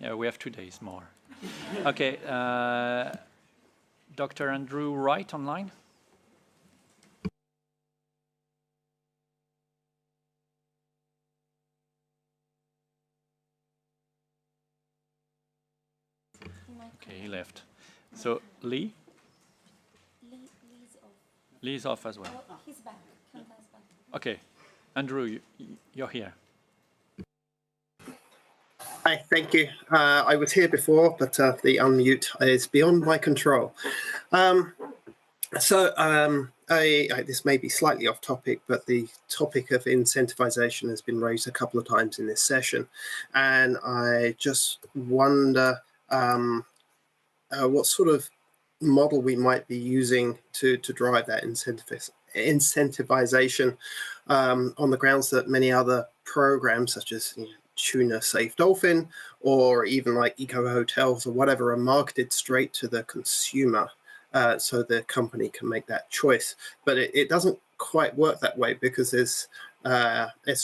[SPEAKER 21] Yeah, we have 2 days more. Okay. Dr. Andrew Wright online. Okay, he left. So Lee?
[SPEAKER 1] Lee's off.
[SPEAKER 21] Lee's off as well.
[SPEAKER 1] Oh, he's back. Kanta's back.
[SPEAKER 21] Okay. Andrew, you're here.
[SPEAKER 19] Hi, thank you. I was here before, but the unmute is beyond my control. This may be slightly off topic, but the topic of incentivization has been raised a couple of times in this session. And I just wonder what sort of model we might be using to drive that incentivization on the grounds that many other programs, such as Tuna Safe Dolphin, or even like eco hotels or whatever, are marketed straight to the consumer, so the company can make that choice. But it doesn't quite work that way, because it's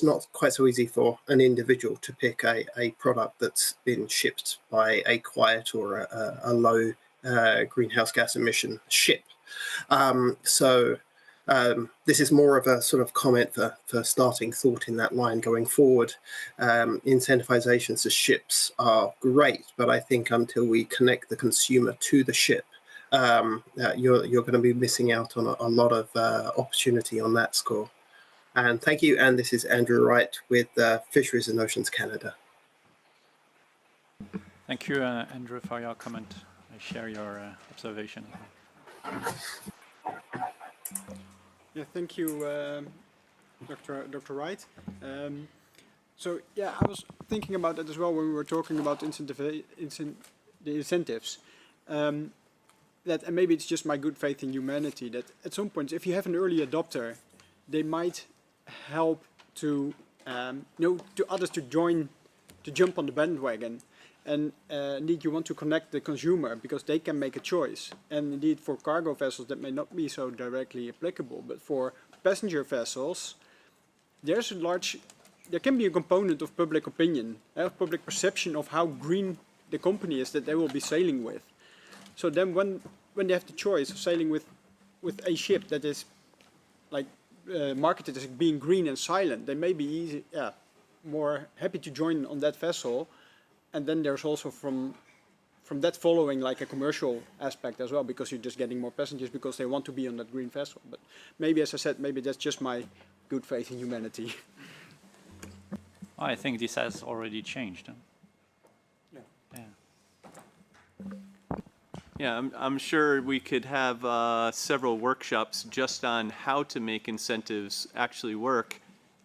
[SPEAKER 19] not quite so easy for an individual to pick a product that's been shipped by a quiet or a low greenhouse gas emission ship. This is more of a sort of comment for starting thought in that line going forward. Incentivizations to ships are great, but I think until we connect the consumer to the ship, you're going to be missing out on a lot of opportunity on that score. And thank you. And this is Andrew Wright with Fisheries and Oceans Canada.
[SPEAKER 21] Thank you, Andrew, for your comment. I share your observation.
[SPEAKER 5] Yeah, thank you, Dr. Wright. So yeah, I was thinking about that as well when we were talking about the incentives. That, and maybe it's just my good faith in humanity, that at some point, if you have an early adopter, they might help to to others to jump on the bandwagon. And indeed, you want to connect the consumer because they can make a choice. And indeed, for cargo vessels, that may not be so directly applicable. But for passenger vessels, there can be a component of public opinion, of public perception of how green the company is that they will be sailing with. So then, when they have the choice of sailing with a ship that is like marketed as being green and silent, they may be more happy to join on that vessel. And then there's also from that following like a commercial aspect as well, because you're just getting more passengers because they want to be on that green vessel. But maybe, as I said, maybe that's just my good faith in humanity.
[SPEAKER 21] I think this has already changed.
[SPEAKER 12] Yeah, I'm sure we could have several workshops just on how to make incentives actually work.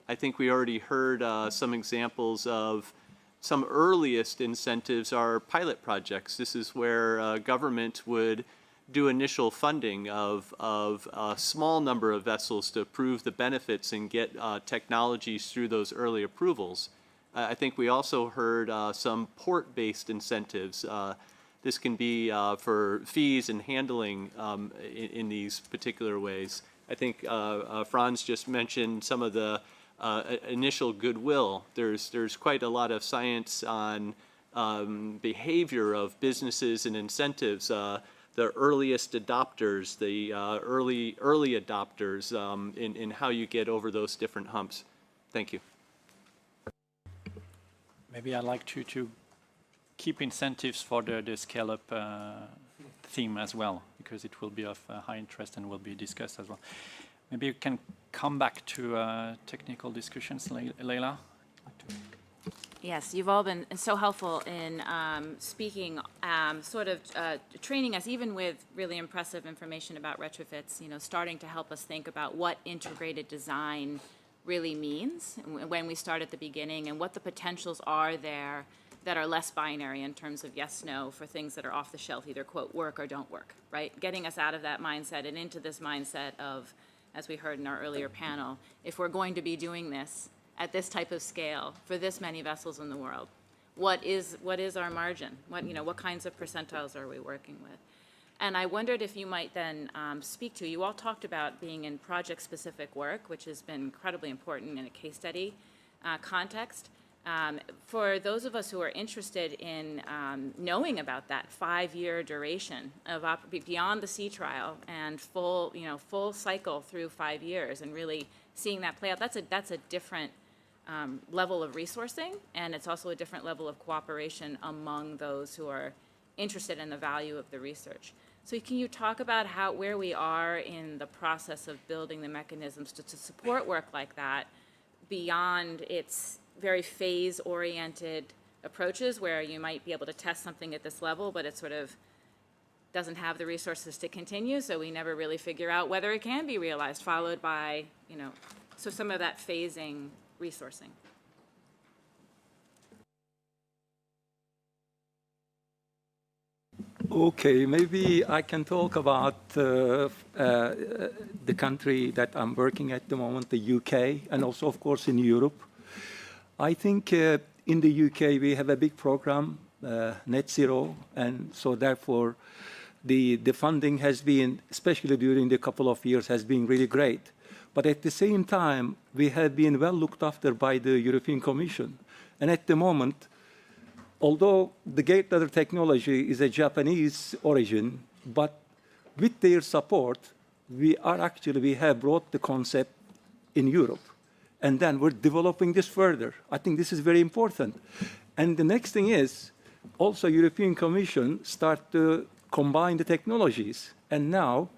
[SPEAKER 12] I think we already heard some examples of some earliest incentives are pilot projects. This is where government would do initial funding of a small number of vessels to prove the benefits and get technologies through those early approvals. I think we also heard some port-based incentives. This can be for fees and handling in these particular ways. I think Franz just mentioned some of the initial goodwill. There's quite a lot of science on behavior of businesses and incentives. The earliest adopters, the early adopters, in how you get over those different humps. Thank you.
[SPEAKER 21] Maybe I'd like to keep incentives for the scale-up theme as well, because it will be of high interest and will be discussed as well. Maybe you can come back to technical discussions, Leila.
[SPEAKER 8] Yes, you've all been so helpful in speaking, training us, even with really impressive information about retrofits, starting to help us think about what integrated design really means when we start at the beginning and what the potentials are there that are less binary in terms of yes, no, for things that are off the shelf, either quote, work or don't work, right? Getting us out of that mindset and into this mindset of, as we heard in our earlier panel, if we're going to be doing this at this type of scale for this many vessels in the world, what is our margin? What kinds of percentiles are we working with? And I wondered if you might then speak to, you all talked about being in project-specific work, which has been incredibly important in a case study context. For those of us who are interested in knowing about that 5-year duration of beyond the sea trial and full cycle through 5 years and really seeing that play out, that's a different level of resourcing, and it's also a different level of cooperation among those who are interested in the value of the research. So can you talk about where we are in the process of building the mechanisms to support work like that beyond its very phase-oriented approaches where you might be able to test something at this level, but it sort of doesn't have the resources to continue, so we never really figure out whether it can be realized, followed by, so some of that phasing resourcing.
[SPEAKER 4] Okay, maybe I can talk about the country that I'm working at the moment, the UK, and also, of course, in Europe. I think in the UK we have a big program, Net Zero, and so therefore the funding has been, especially during the couple of years, has been really great. But at the same time, we have been well looked after by the European Commission. And at the moment, although the gate ladder technology is a Japanese origin, but with their support, we have brought the concept in Europe. And then we're developing this further. I think this is very important. And the next thing is, also European Commission start to combine the technologies. And now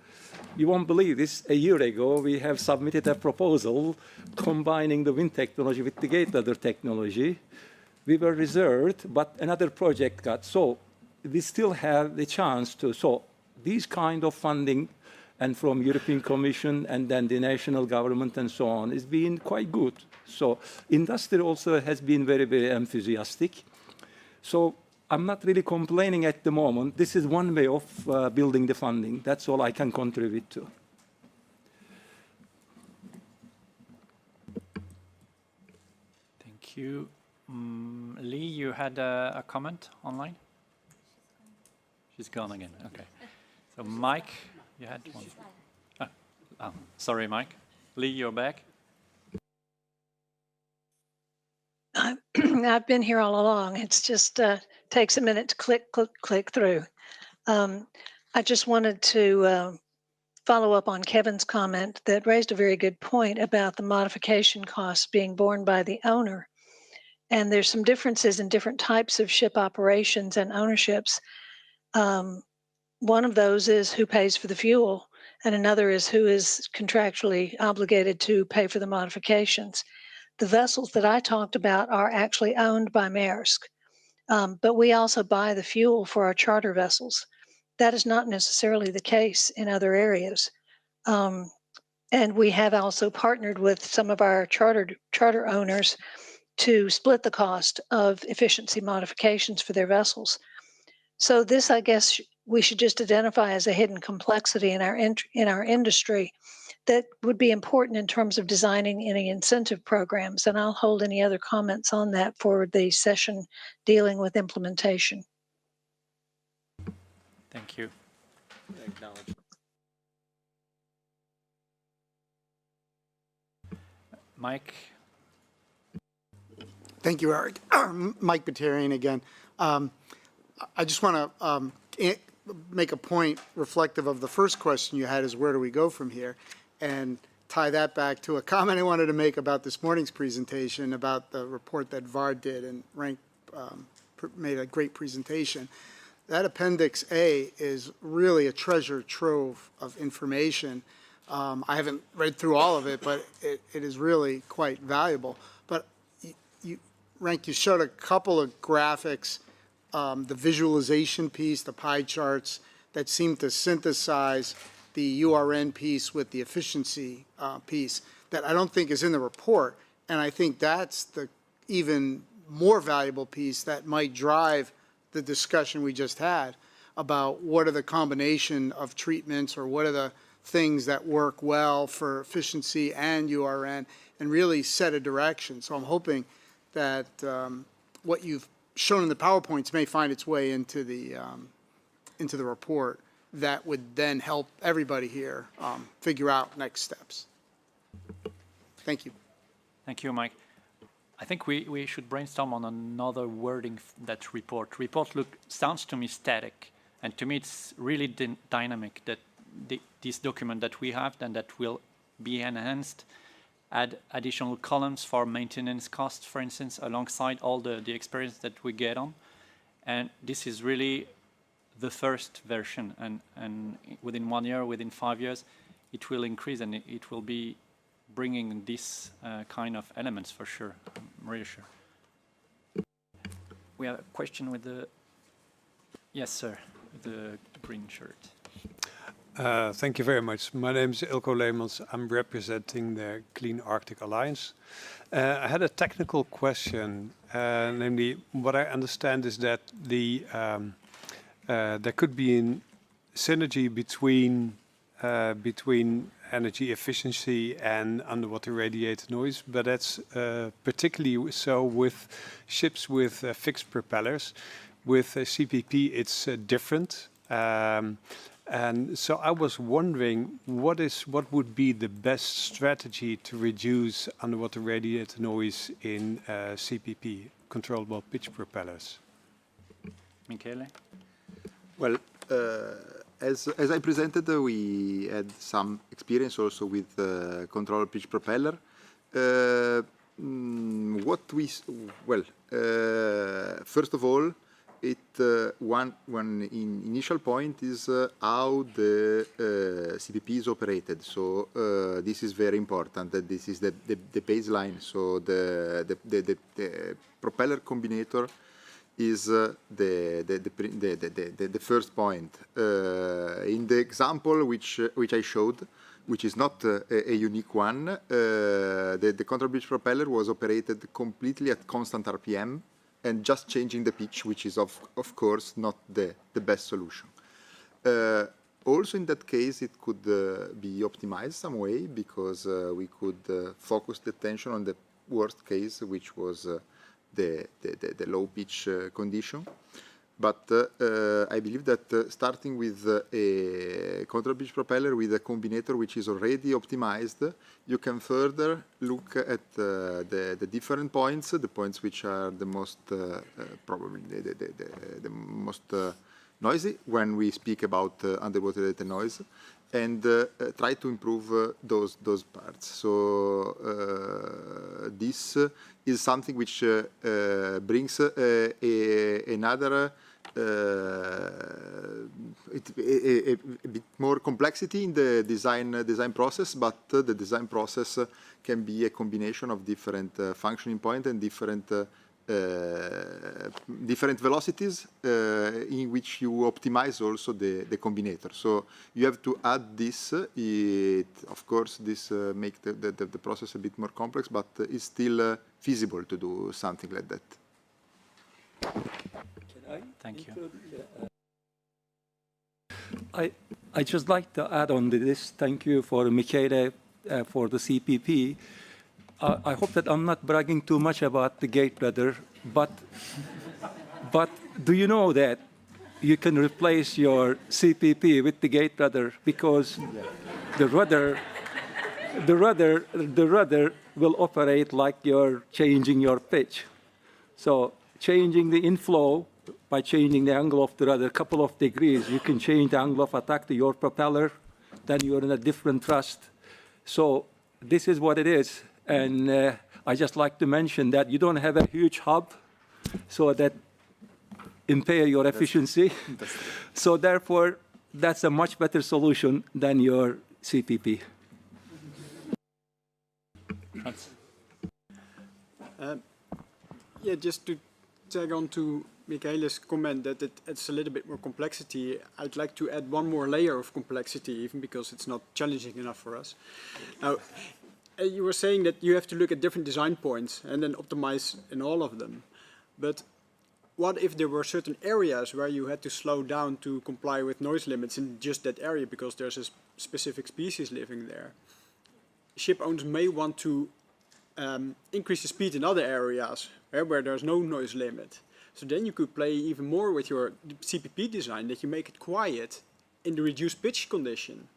[SPEAKER 4] You won't believe this. A year ago, we have submitted a proposal combining the wind technology with the gate ladder technology. We were reserved, but another project got. So we still have the chance to. So these kind of funding, and from European Commission and then the national government and so on, is being quite good. So industry also has been very, very enthusiastic. So I'm not really complaining at the moment. This is one way of building the funding. That's all I can contribute to.
[SPEAKER 21] Thank you. Lee, you had a comment online? She's gone again. Okay. So Mike, you had one. Oh, sorry, Mike. Lee, you're back.
[SPEAKER 20] I've been here all along. It's just takes a minute to click through. I just wanted to follow up on Kevin's comment that raised a very good point about the modification costs being borne by the owner. And there's some differences in different types of ship operations and ownerships. One of those is who pays for the fuel, and another is who is contractually obligated to pay for the modifications. The vessels that I talked about are actually owned by Maersk, but we also buy the fuel for our charter vessels. That is not necessarily the case in other areas. And we have also partnered with some of our charter owners to split the cost of efficiency modifications for their vessels. So this, I guess, we should just identify as a hidden complexity in our industry that would be important in terms of designing any incentive programs. And I'll hold any other comments on that for the session dealing with implementation.
[SPEAKER 21] Thank you. Mike.
[SPEAKER 9] Thank you, Eric. Mike Batarian again. I just want to make a point reflective of the first question you had, is where do we go from here? And tie that back to a comment I wanted to make about this morning's presentation, about the report that VAR did, and Rank made a great presentation. That Appendix A is really a treasure trove of information. I haven't read through all of it, but it is really quite valuable. But Rank, you showed a couple of graphics, the visualization piece, the pie charts, that seem to synthesize the URN piece with the efficiency piece that I don't think is in the report. And I think that's the even more valuable piece that might drive the discussion we just had about what are the combination of treatments, or what are the things that work well for efficiency and URN, and really set a direction. So I'm hoping that what you've shown in the PowerPoints may find its way into the report. That would then help everybody here figure out next steps. Thank you.
[SPEAKER 21] Thank you, Mike. I think we should brainstorm on another wording that report. Report sounds to me static, and to me it's really dynamic, that this document that we have and that will be enhanced, add additional columns for maintenance costs, for instance, alongside all the experience that we get on. And this is really the first version, and within 1 year, within 5 years, it will increase, and it will be bringing this kind of elements for sure. I'm really sure. We have a question with the, yes, sir, the green shirt.
[SPEAKER 3] Thank you very much. My name is Ilko Leemans. I'm representing the Clean Arctic Alliance. I had a technical question, namely, what I understand is that there could be a synergy between energy efficiency and underwater radiated noise, but that's particularly so with ships with fixed propellers. With CPP, it's different. And so I was wondering, what would be the best strategy to reduce underwater radiated noise in CPP, controllable pitch propellers?
[SPEAKER 21] Michele?
[SPEAKER 6] Well, as I presented, we had some experience also with control pitch propeller. First of all, one initial point is how the CPP is operated. So this is very important. That this is the baseline. So the propeller combinator is the first point. In the example which I showed, which is not a unique one, the contrabridge propeller was operated completely at constant RPM and just changing the pitch, which is of course not the best solution. Also in that case, it could be optimized some way because we could focus the attention on the worst case, which was the low pitch condition. But I believe that starting with a contrabridge propeller with a combinator which is already optimized, you can further look at the different points, the points which are the most probably the most noisy when we speak about underwater related noise, and try to improve those parts. So this is something which brings another a bit more complexity in the design process, but the design process can be a combination of different functioning points and different velocities in which you optimize also the combinator. So you have to add this. Of course, this makes the process a bit more complex, but it's still feasible to do something like that.
[SPEAKER 21] Thank you.
[SPEAKER 7] I just like to add on to this. Thank you for Michele for the CPP. I hope that I'm not bragging too much about the gate rudder, but do you know that you can replace your CPP with the gate rudder because the rudder will operate like you're changing your pitch. So changing the inflow by changing the angle of the rudder a couple of degrees, you can change the angle of attack to your propeller, then you're in a different thrust. So this is what it is. And I just like to mention that you don't have a huge hub, so that impair your efficiency. So therefore, that's a much better solution than your CPP.
[SPEAKER 5] Yeah, just to tag on to Michele's comment that it's a little bit more complexity, I'd like to add one more layer of complexity, even because it's not challenging enough for us. Now, you were saying that you have to look at different design points and then optimize in all of them. But what if there were certain areas where you had to slow down to comply with noise limits in just that area because there's a specific species living there? Ship owners may want to increase the speed in other areas where there's no noise limit. So then you could play even more with your CPP design, that you make it quiet in the reduced pitch condition.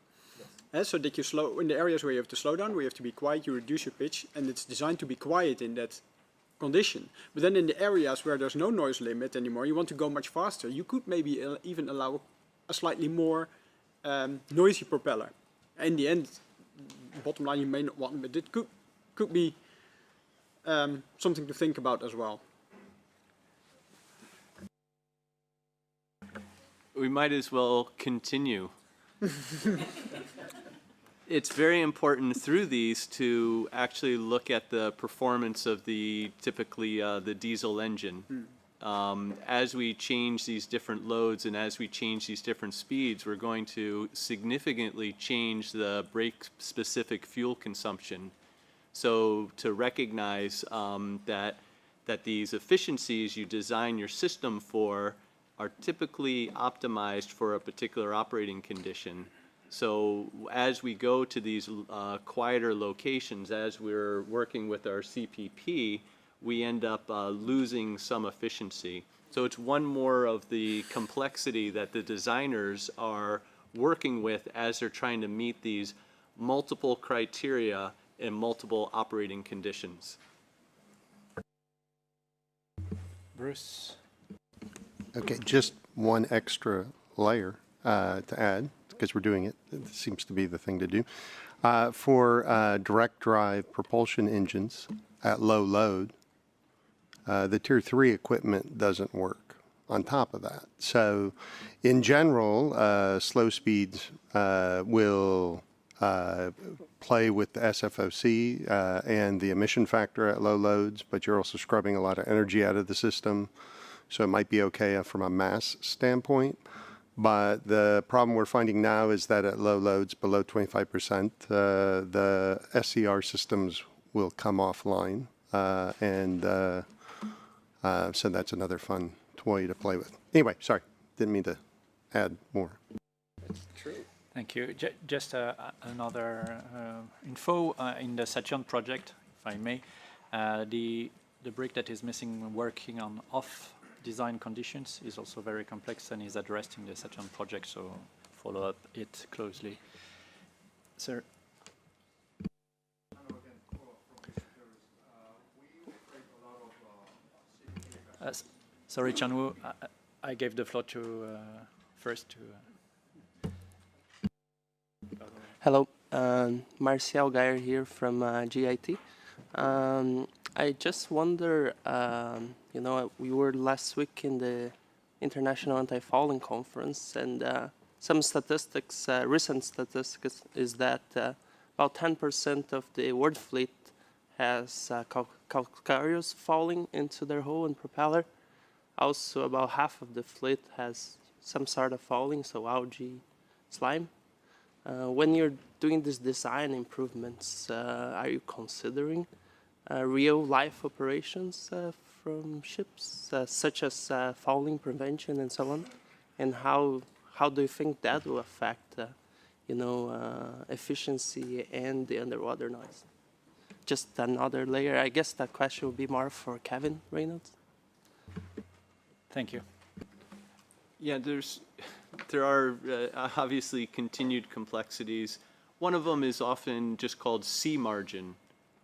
[SPEAKER 5] So that you slow in the areas where you have to slow down, where you have to be quiet, you reduce your pitch, and it's designed to be quiet in that condition. But then in the areas where there's no noise limit anymore, you want to go much faster, you could maybe even allow a slightly more noisy propeller. In the end, bottom line, you may not want, but it could be something to think about as well.
[SPEAKER 12] We might as well continue. It's very important through these to actually look at the performance of typically the diesel engine. As we change these different loads and as we change these different speeds, we're going to significantly change the brake-specific fuel consumption. So to recognize that these efficiencies you design your system for are typically optimized for a particular operating condition. So as we go to these quieter locations, as we're working with our CPP, we end up losing some efficiency. So it's one more of the complexity that the designers are working with as they're trying to meet these multiple criteria in multiple operating conditions.
[SPEAKER 21] Bruce?
[SPEAKER 18] Okay, just one extra layer to add, because we're doing it. It seems to be the thing to do. For direct drive propulsion engines at low load, the Tier 3 equipment doesn't work on top of that. So in general, slow speeds will play with the SFOC and the emission factor at low loads, but you're also scrubbing a lot of energy out of the system. So it might be okay from a mass standpoint. But the problem we're finding now is that at low loads below 25%, the SCR systems will come offline. So that's another fun toy to play with. Anyway, sorry, didn't mean to add more.
[SPEAKER 21] True. Thank you. Just another info in the Saturn project, if I may. The brick that is missing working on off design conditions is also very complex and is addressed in the Saturn project, so follow up it closely. Sir. Sorry, Chanwoo, I gave the floor to first to...
[SPEAKER 10] Hello, Marcial Geyer here from GIT. I just wonder, you know, we were last week in the International Anti-Fouling Conference, and some statistics, recent statistics, is that about 10% of the world fleet has calcareous fouling into their hull and propeller. Also, about half of the fleet has some sort of fouling, so algae, slime. When you're doing these design improvements, are you considering real-life operations from ships, such as fouling prevention and so on? And how do you think that will affect, you know, efficiency and the underwater noise? Just another layer. I guess that question would be more for Kevin Reynolds.
[SPEAKER 21] Thank you.
[SPEAKER 12] Yeah, there are obviously continued complexities. One of them is often just called sea margin,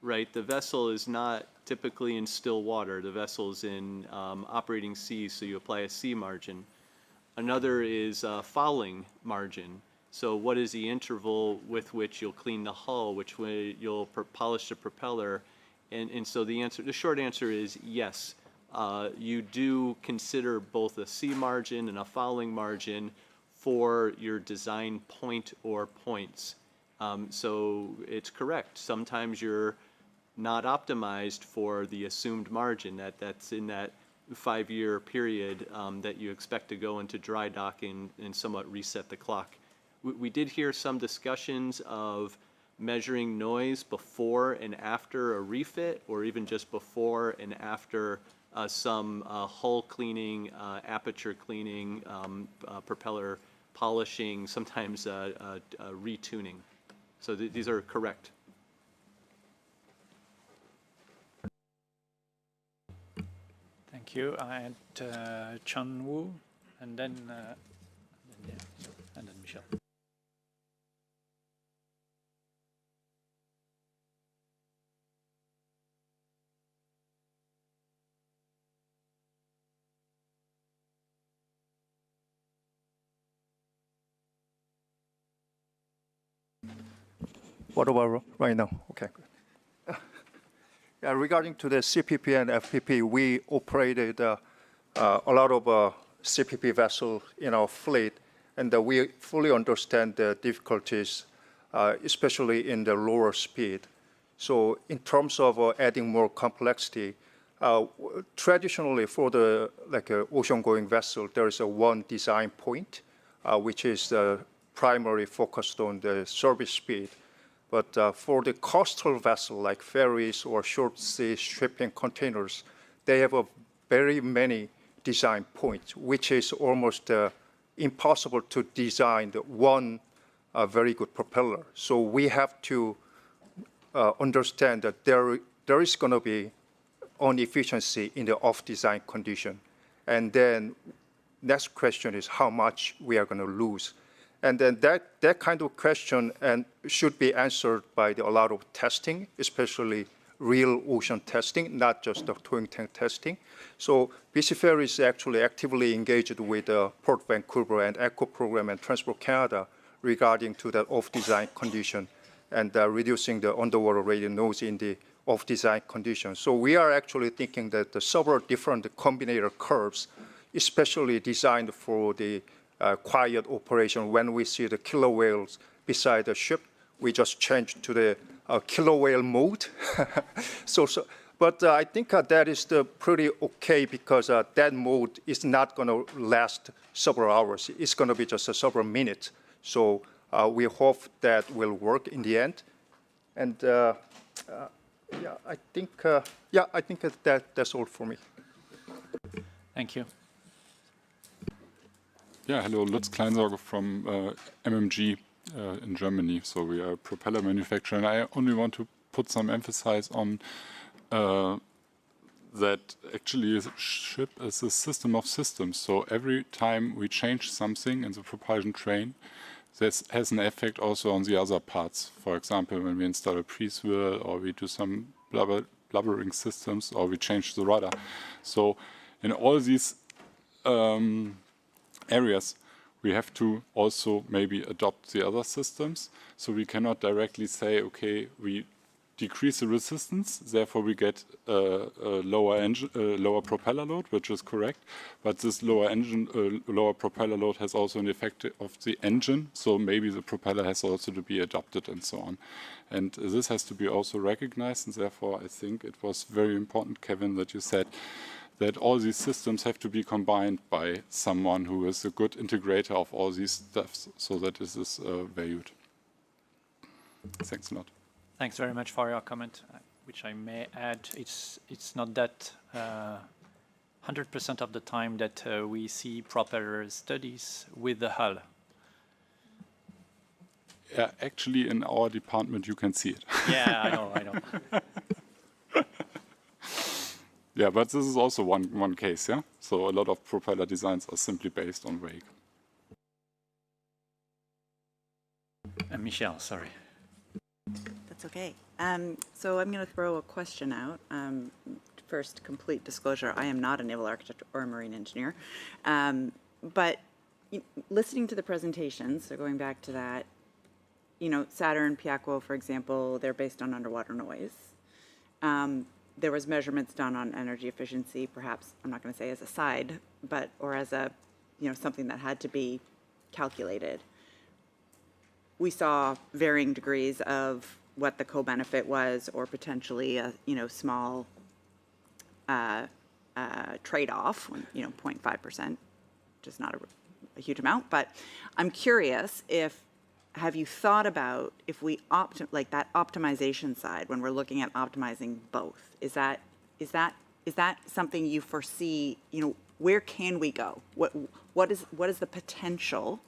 [SPEAKER 12] right? The vessel is not typically in still water. The vessel is in operating seas, so you apply a sea margin. Another is fouling margin. So what is the interval with which you'll clean the hull, which way you'll polish the propeller? And so the short answer is yes. You do consider both a sea margin and a fouling margin for your design point or points. So it's correct. Sometimes you're not optimized for the assumed margin that's in that 5-year period that you expect to go into dry dock and somewhat reset the clock. We did hear some discussions of measuring noise before and after a refit, or even just before and after some hull cleaning, aperture cleaning, propeller polishing, sometimes retuning. So these are correct.
[SPEAKER 21] Thank you. And Chanwoo, and then Michelle.
[SPEAKER 22] What about right now? Okay. Regarding to the CPP and FPP, we operated a lot of CPP vessels in our fleet, and we fully understand the difficulties, especially in the lower speed. So in terms of adding more complexity, traditionally for the ocean-going vessel, there is one design point, which is primarily focused on the service speed. But for the coastal vessel, like ferries or short sea shipping containers, they have very many design points, which is almost impossible to design one very good propeller. So we have to understand that there is going to be inefficiency in the off-design condition. And then next question is how much we are going to lose. And then that kind of question should be answered by a lot of testing, especially real ocean testing, not just the towing tank testing. So BC Ferry is actually actively engaged with Port Vancouver and ECHO program and Transport Canada regarding to that off-design condition and reducing the underwater radial noise in the off-design condition. So we are actually thinking that the several different combinator curves especially designed for the quiet operation. When we see the killer whales beside the ship, we just change to the killer whale mode. But I think that is pretty okay, because that mode is not going to last several hours. It's going to be just several minutes. So we hope that will work in the end. And yeah, I think that's all for me.
[SPEAKER 21] Thank you.
[SPEAKER 16] Yeah, hello, Lutz Kleinsorge from MMG in Germany. So we are a propeller manufacturer, and I only want to put some emphasis on that actually a ship is a system of systems. So every time we change something in the propulsion train, this has an effect also on the other parts. For example, when we install a pre-swirl, or we do some blubbering systems, or we change the rudder. So in all these areas, we have to also maybe adopt the other systems. So we cannot directly say, okay, we decrease the resistance, therefore we get a lower propeller load, which is correct. But this lower propeller load has also an effect of the engine, so maybe the propeller has also to be adopted and so on. And this has to be also recognized, and therefore I think it was very important, Kevin, that you said that all these systems have to be combined by someone who is a good integrator of all these stuffs, so that this is valued. Thanks a lot.
[SPEAKER 21] Thanks very much for your comment, which I may add, it's not that 100% of the time that we see propeller studies with the hull.
[SPEAKER 16] Yeah, actually in our department you can see it.
[SPEAKER 21] Yeah, I know.
[SPEAKER 16] Yeah, but this is also one case, yeah? So a lot of propeller designs are simply based on wake.
[SPEAKER 21] Michelle, sorry.
[SPEAKER 13] That's okay. So I'm going to throw a question out. First, complete disclosure, I am not a naval architect or a marine engineer. But listening to the presentations, so going back to that, Saturn, Piacquo, for example, they're based on underwater noise. There was measurements done on energy efficiency, perhaps, I'm not going to say as a side, but, or as a, something that had to be calculated. We saw varying degrees of what the co-benefit was, or potentially a, small trade-off, 0.5%, just not a huge amount. But I'm curious have you thought about if we like that optimization side, when we're looking at optimizing both, is that something you foresee, where can we go? What is the potential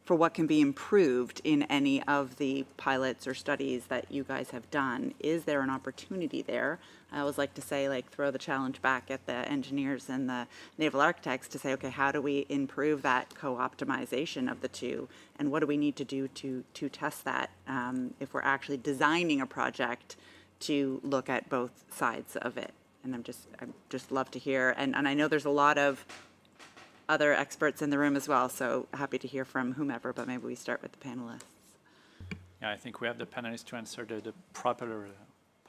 [SPEAKER 13] for what can be improved in any of the pilots or studies that you guys have done? Is there an opportunity there? I always like to say, like, throw the challenge back at the engineers and the naval architects to say, okay, how do we improve that co-optimization of the two? And what do we need to do to test that if we're actually designing a project to look at both sides of it? And I just love to hear, and I know there's a lot of other experts in the room as well, so happy to hear from whomever, but maybe we start with the panelists.
[SPEAKER 21] Yeah, I think we have the panelists to answer the propeller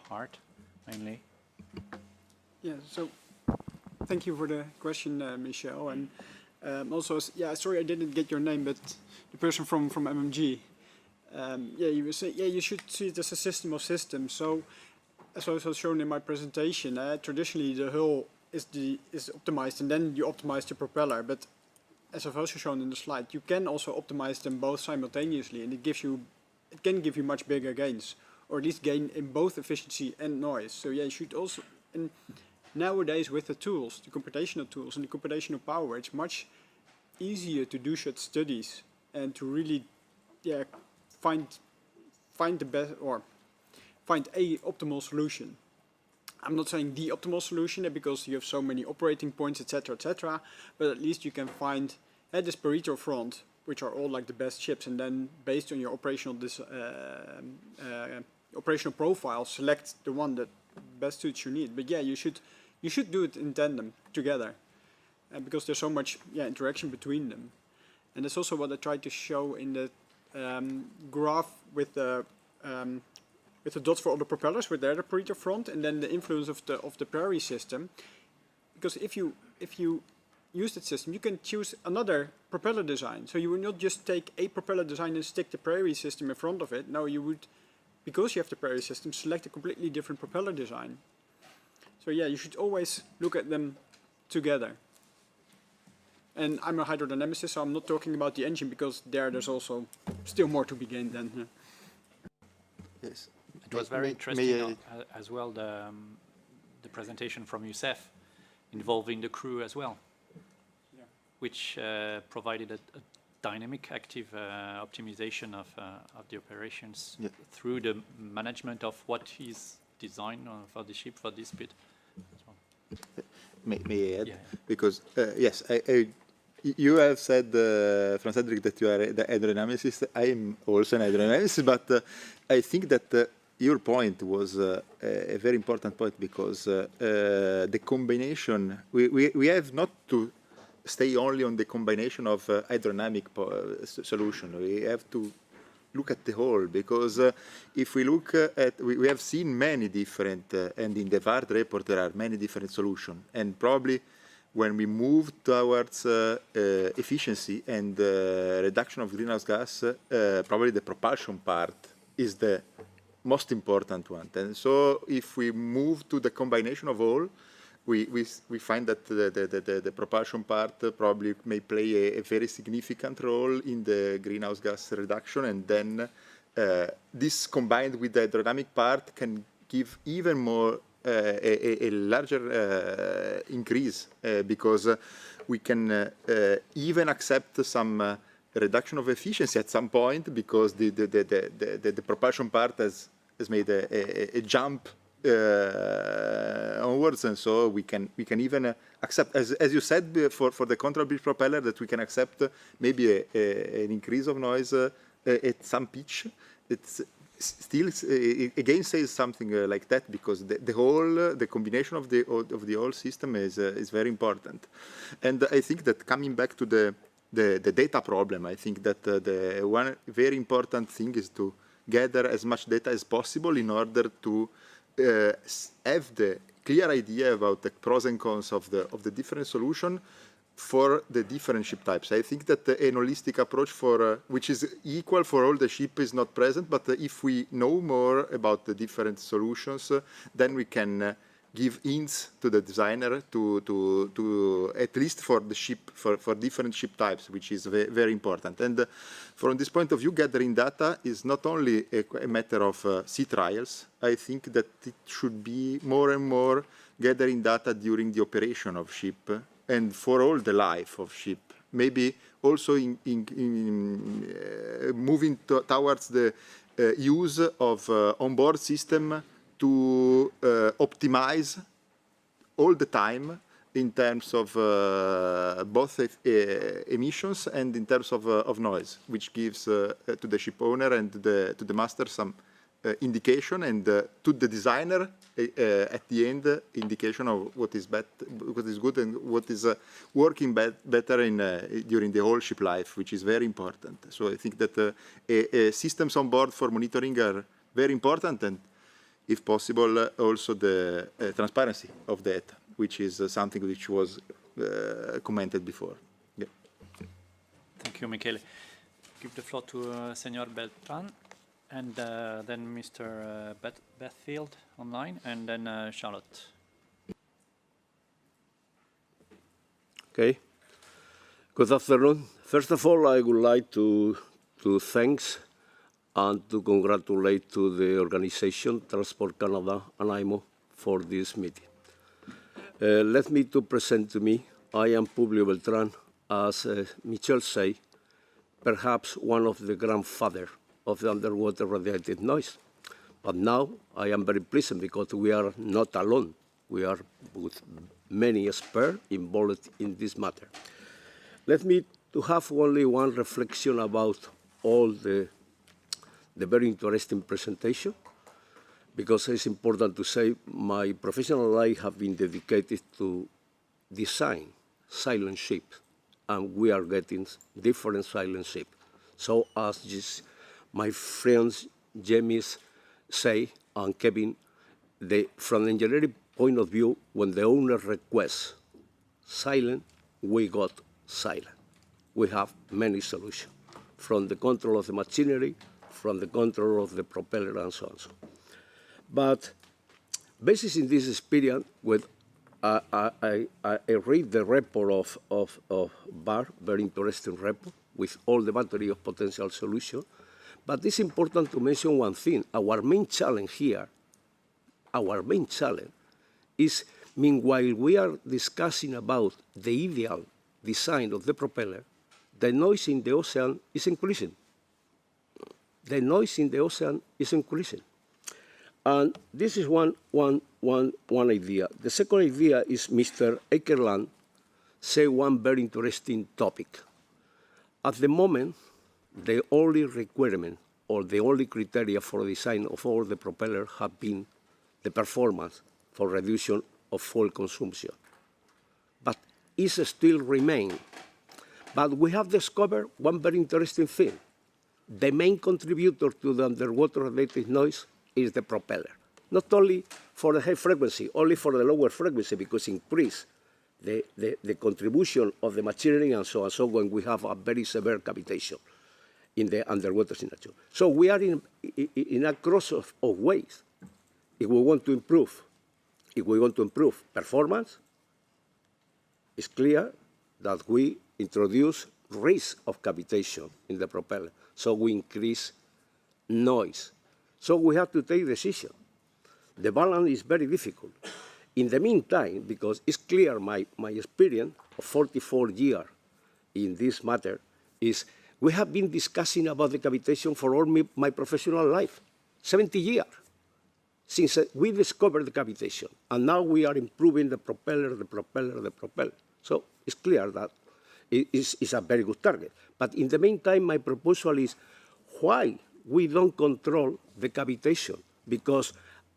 [SPEAKER 21] part, mainly.
[SPEAKER 5] Yeah, so thank you for the question, Michelle. And also, sorry I didn't get your name, but the person from MMG. You were saying, you should see it as a system of systems. So, as also shown in my presentation, traditionally the hull is optimized, and then you optimize the propeller. But as I've also shown in the slide, you can also optimize them both simultaneously, and it can give you much bigger gains, or at least gain in both efficiency and noise. So you should also, and nowadays with the tools, the computational tools and the computational power, it's much easier to do such studies and to really find the best, or find a optimal solution. I'm not saying the optimal solution because you have so many operating points, etc., but at least you can find this Pareto front, which are all like the best ships, and then based on your operational profile, select the one that best suits your need. But you should do it in tandem together, because there's so much interaction between them. And that's also what I tried to show in the graph with the dots for all the propellers, with their Pareto front, and then the influence of the Prairie system. Because if you use that system, you can choose another propeller design. So you would not just take a propeller design and stick the Prairie system in front of it. No, you would, because you have the Prairie system, select a completely different propeller design. So yeah, you should always look at them together. And I'm a hydrodynamicist, so I'm not talking about the engine, because there's also still more to be gained then.
[SPEAKER 6] Yes.
[SPEAKER 21] It was very interesting as well, the presentation from Youssef involving the crew as well, which provided a dynamic, active optimization of the operations through the management of what is designed for the ship for this bit.
[SPEAKER 6] May I add? Because, yes, you have said, Franz Cedric, that you are the hydrodynamicist. I am also an hydrodynamicist, but I think that your point was a very important point, because the combination, we have not to stay only on the combination of hydrodynamic solution. We have to look at the whole, because if we look at, we have seen many different, and in the VART report there are many different solutions, and probably when we move towards efficiency and reduction of greenhouse gas, probably the propulsion part is the most important one. And so if we move to the combination of all, we find that the propulsion part probably may play a very significant role in the greenhouse gas reduction, and then this combined with the hydrodynamic part can give even more a larger increase, because we can even accept some reduction of efficiency at some point, because the propulsion part has made a jump onwards, and so we can even accept, as you said, for the control bridge propeller, that we can accept maybe an increase of noise at some pitch. It's still again says something like that, because the combination of the whole system is very important. And I think that, coming back to the data problem, I think that the one very important thing is to gather as much data as possible in order to have the clear idea about the pros and cons of the different solution for the different ship types. I think that an holistic approach which is equal for all the ship is not present, but if we know more about the different solutions, then we can give hints to the designer to at least for the ship, for different ship types, which is very important. And from this point of view, gathering data is not only a matter of sea trials. I think that it should be more and more gathering data during the operation of ship and for all the life of ship. Maybe also moving towards the use of onboard system to optimize all the time in terms of both emissions and in terms of noise, which gives to the ship owner and to the master some indication, and to the designer at the end indication of what is good and what is working better during the whole ship life, which is very important. So I think that systems on board for monitoring are very important, and if possible, also the transparency of data, which is something which was commented before. Yeah.
[SPEAKER 21] Thank you, Michele. Give the floor to Senor Beltran, and then Mr. Bethfield online, and then Charlotte.
[SPEAKER 11] Okay. Good afternoon. First of all, I would like to thanks and to congratulate to the organization Transport Canada and IMO for this meeting. Let me to present to me, I am Publio Beltran, as Michel said, perhaps one of the grandfather of the underwater radiated noise. But now I am very pleased because we are not alone. We are with many experts involved in this matter. Let me to have only one reflection about all the very interesting presentation, because it's important to say my professional life have been dedicated to design silent ships, and we are getting different silent ships. So as my friends James say and Kevin, from the engineering point of view, when the owner requests silent, we got silent. We have many solutions, from the control of the machinery, from the control of the propeller, and so on. But based in this experience, with I read the report of BAR, very interesting report, with all the battery of potential solutions. But it's important to mention one thing. Our main challenge here, is, meanwhile we are discussing about the ideal design of the propeller, the noise in the ocean is increasing. The noise in the ocean is increasing. And this is one idea. The second idea is Mr. Ekerland said one very interesting topic. At the moment, the only requirement or the only criteria for design of all the propellers have been the performance for reduction of fuel consumption. But it still remains. But we have discovered one very interesting thing. The main contributor to the underwater related noise is the propeller. Not only for the high frequency, only for the lower frequency, because increase the contribution of the machinery and so on, so when we have a very severe cavitation in the underwater signature. So we are in a cross of ways. If we want to improve performance, it's clear that we introduce risk of cavitation in the propeller. So we increase noise. So we have to take decision. The balance is very difficult. In the meantime, because it's clear my experience of 44 years in this matter is we have been discussing about the cavitation for all my professional life, 70 years, since we discovered the cavitation. And now we are improving the propeller. So it's clear that it's a very good target. But in the meantime, my proposal is why we don't control the cavitation, because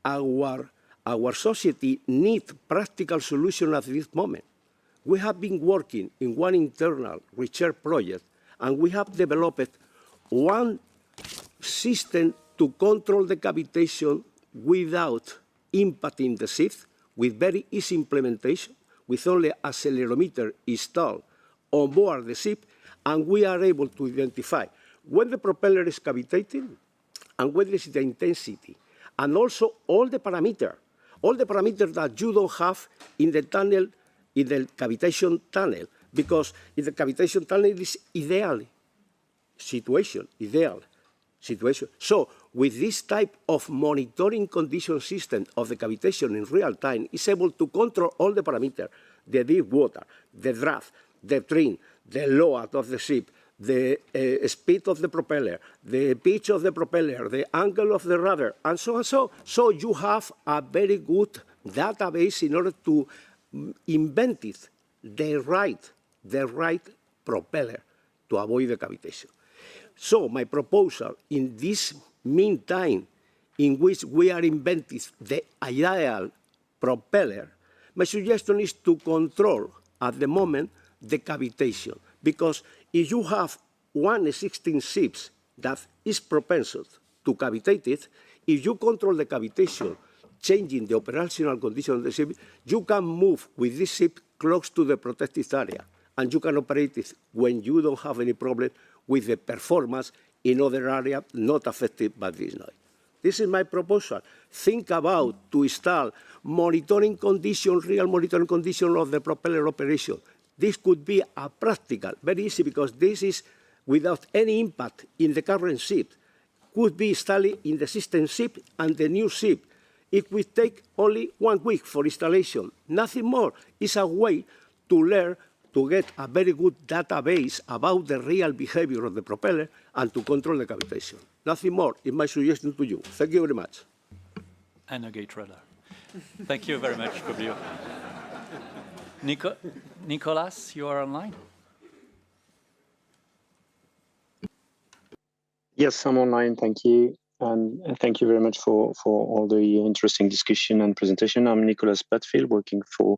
[SPEAKER 11] our society needs practical solution at this moment. We have been working in one internal research project, and we have developed one system to control the cavitation without impacting the ship, with very easy implementation, with only an accelerometer installed on board the ship, and we are able to identify when the propeller is cavitating and what is the intensity, and also all the parameters that you don't have in the tunnel, in the cavitation tunnel, because in the cavitation tunnel is ideal situation. So with this type of monitoring condition system of the cavitation in real time, is able to control all the parameters, the deep water, the draft, the trim, the load of the ship, the speed of the propeller, the pitch of the propeller, the angle of the rudder, and so on. So you have a very good database in order to invent the right propeller to avoid the cavitation. So my proposal in this meantime, in which we are inventing the ideal propeller, my suggestion is to control at the moment the cavitation, because if you have one existing ship that is propensed to cavitate it, if you control the cavitation, changing the operational condition of the ship, you can move with this ship close to the protected area, and you can operate it when you don't have any problem with the performance in other areas not affected by this noise. This is my proposal. Think about to install monitoring condition, real monitoring condition of the propeller operation. This could be a practical, very easy, because this is without any impact in the current ship. Could be installed in the existing ship and the new ship. It will take only 1 week for installation, nothing more. It's a way to learn, to get a very good database about the real behavior of the propeller and to control the cavitation. Nothing more is my suggestion to you. Thank you very much.
[SPEAKER 21] And a gate radar. Thank you very much, Publio. Nicolas, you are online.
[SPEAKER 2] Yes, I'm online. Thank you. And thank you very much for all the interesting discussion and presentation. I'm Nicolas Batfield, working for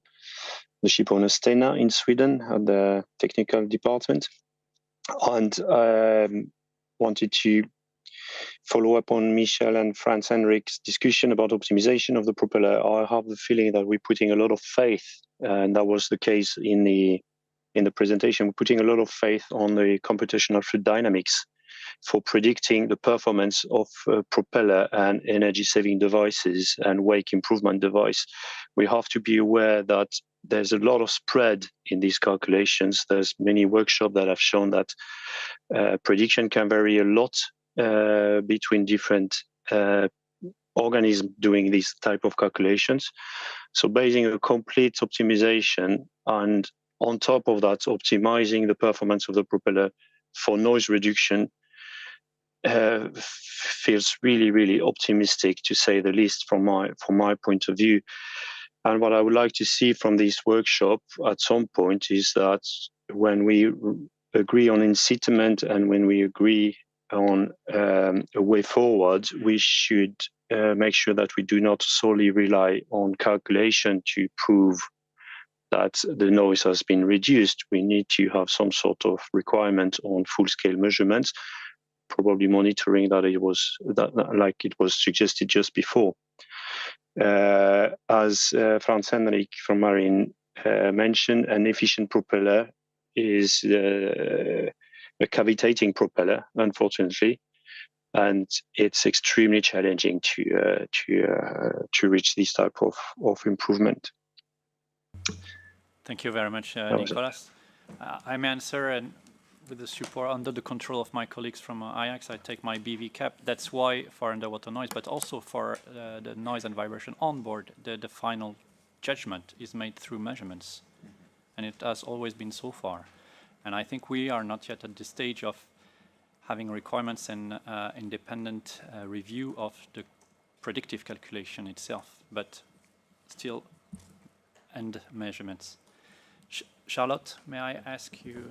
[SPEAKER 2] the ship owner Stena in Sweden at the technical department. And wanted to follow up on Michel and Franz Henrik's discussion about optimization of the propeller. I have the feeling that we're putting a lot of faith, and that was the case in the in the presentation, we're putting a lot of faith on the computational fluid dynamics for predicting the performance of propeller and energy-saving devices and wake improvement device. We have to be aware that there's a lot of spread in these calculations. There's many workshops that have shown that prediction can vary a lot between different organisms doing these type of calculations. So basing a complete optimization and on top of that, optimizing the performance of the propeller for noise reduction feels really, really optimistic, to say the least, from my point of view. And what I would like to see from this workshop at some point is that when we agree on incitament and when we agree on a way forward, we should make sure that we do not solely rely on calculation to prove that the noise has been reduced. We need to have some sort of requirement on full-scale measurements, probably monitoring that it was like it was suggested just before. As Franz Henrik from Marine mentioned, an efficient propeller is a cavitating propeller, unfortunately, and it's extremely challenging to reach this type of improvement.
[SPEAKER 21] Thank you very much, Nicolas. I may answer, and with the support under the control of my colleagues from Ajax, I take my BV cap. That's why for underwater noise, but also for the noise and vibration on board, the final judgment is made through measurements. And it has always been so far. And I think we are not yet at the stage of having requirements and independent review of the predictive calculation itself, but still end measurements. Charlotte, may I ask you?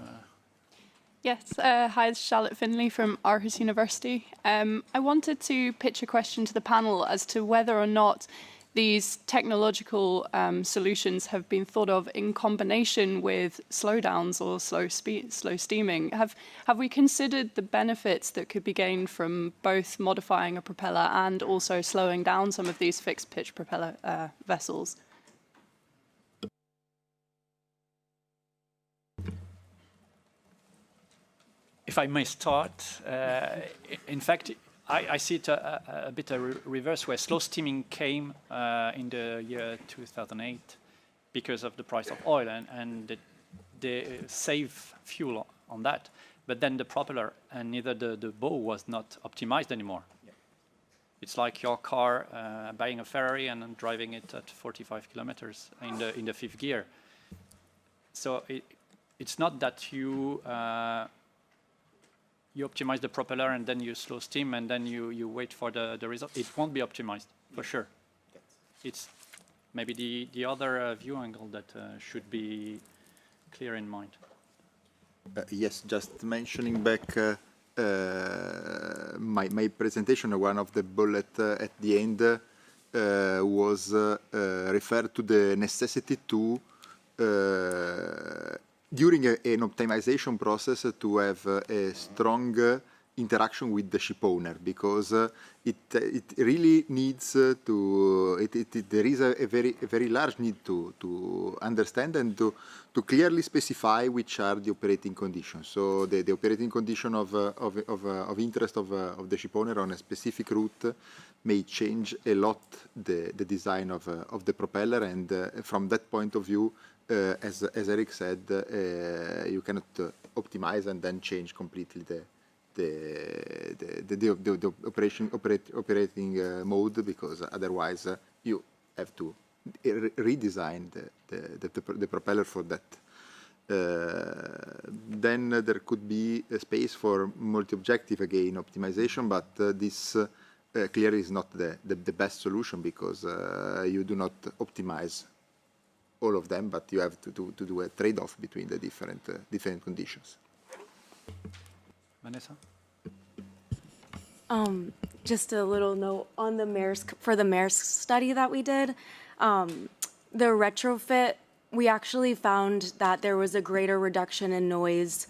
[SPEAKER 15] Yes, hi, it's Charlotte Finley from Aarhus University. I wanted to pitch a question to the panel as to whether or not these technological solutions have been thought of in combination with slowdowns or slow steaming. Have we considered the benefits that could be gained from both modifying a propeller and also slowing down some of these fixed pitch propeller vessels?
[SPEAKER 21] If I may start, in fact, I see it a bit reverse, where slow steaming came in the year 2008 because of the price of oil, and they save fuel on that. But then the propeller and neither the bow was not optimized anymore. Yeah. It's like your car buying a Ferrari and then driving it at 45 kilometers in the fifth gear. So it's not that you optimize the propeller and then you slow steam and then you wait for the result. It won't be optimized, for sure. It's maybe the other view angle that should be clear in mind.
[SPEAKER 6] Yes, just mentioning back my presentation, one of the bullets at the end was referred to the necessity to during an optimization process to have a strong interaction with the ship owner, because it really needs to, there is a very large need to understand and to clearly specify which are the operating conditions. So the operating condition of interest of the ship owner on a specific route may change a lot the design of the propeller, and from that point of view, as Eric said, you cannot optimize and then change completely the operating mode, because otherwise you have to redesign the propeller for that. Then there could be a space for multi-objective again optimization, but this clearly is not the best solution, because you do not optimize all of them, but you have to do a trade-off between the different conditions.
[SPEAKER 21] Vanessa?
[SPEAKER 17] Just a little note on the Maersk, for the Maersk study that we did, the retrofit, we actually found that there was a greater reduction in noise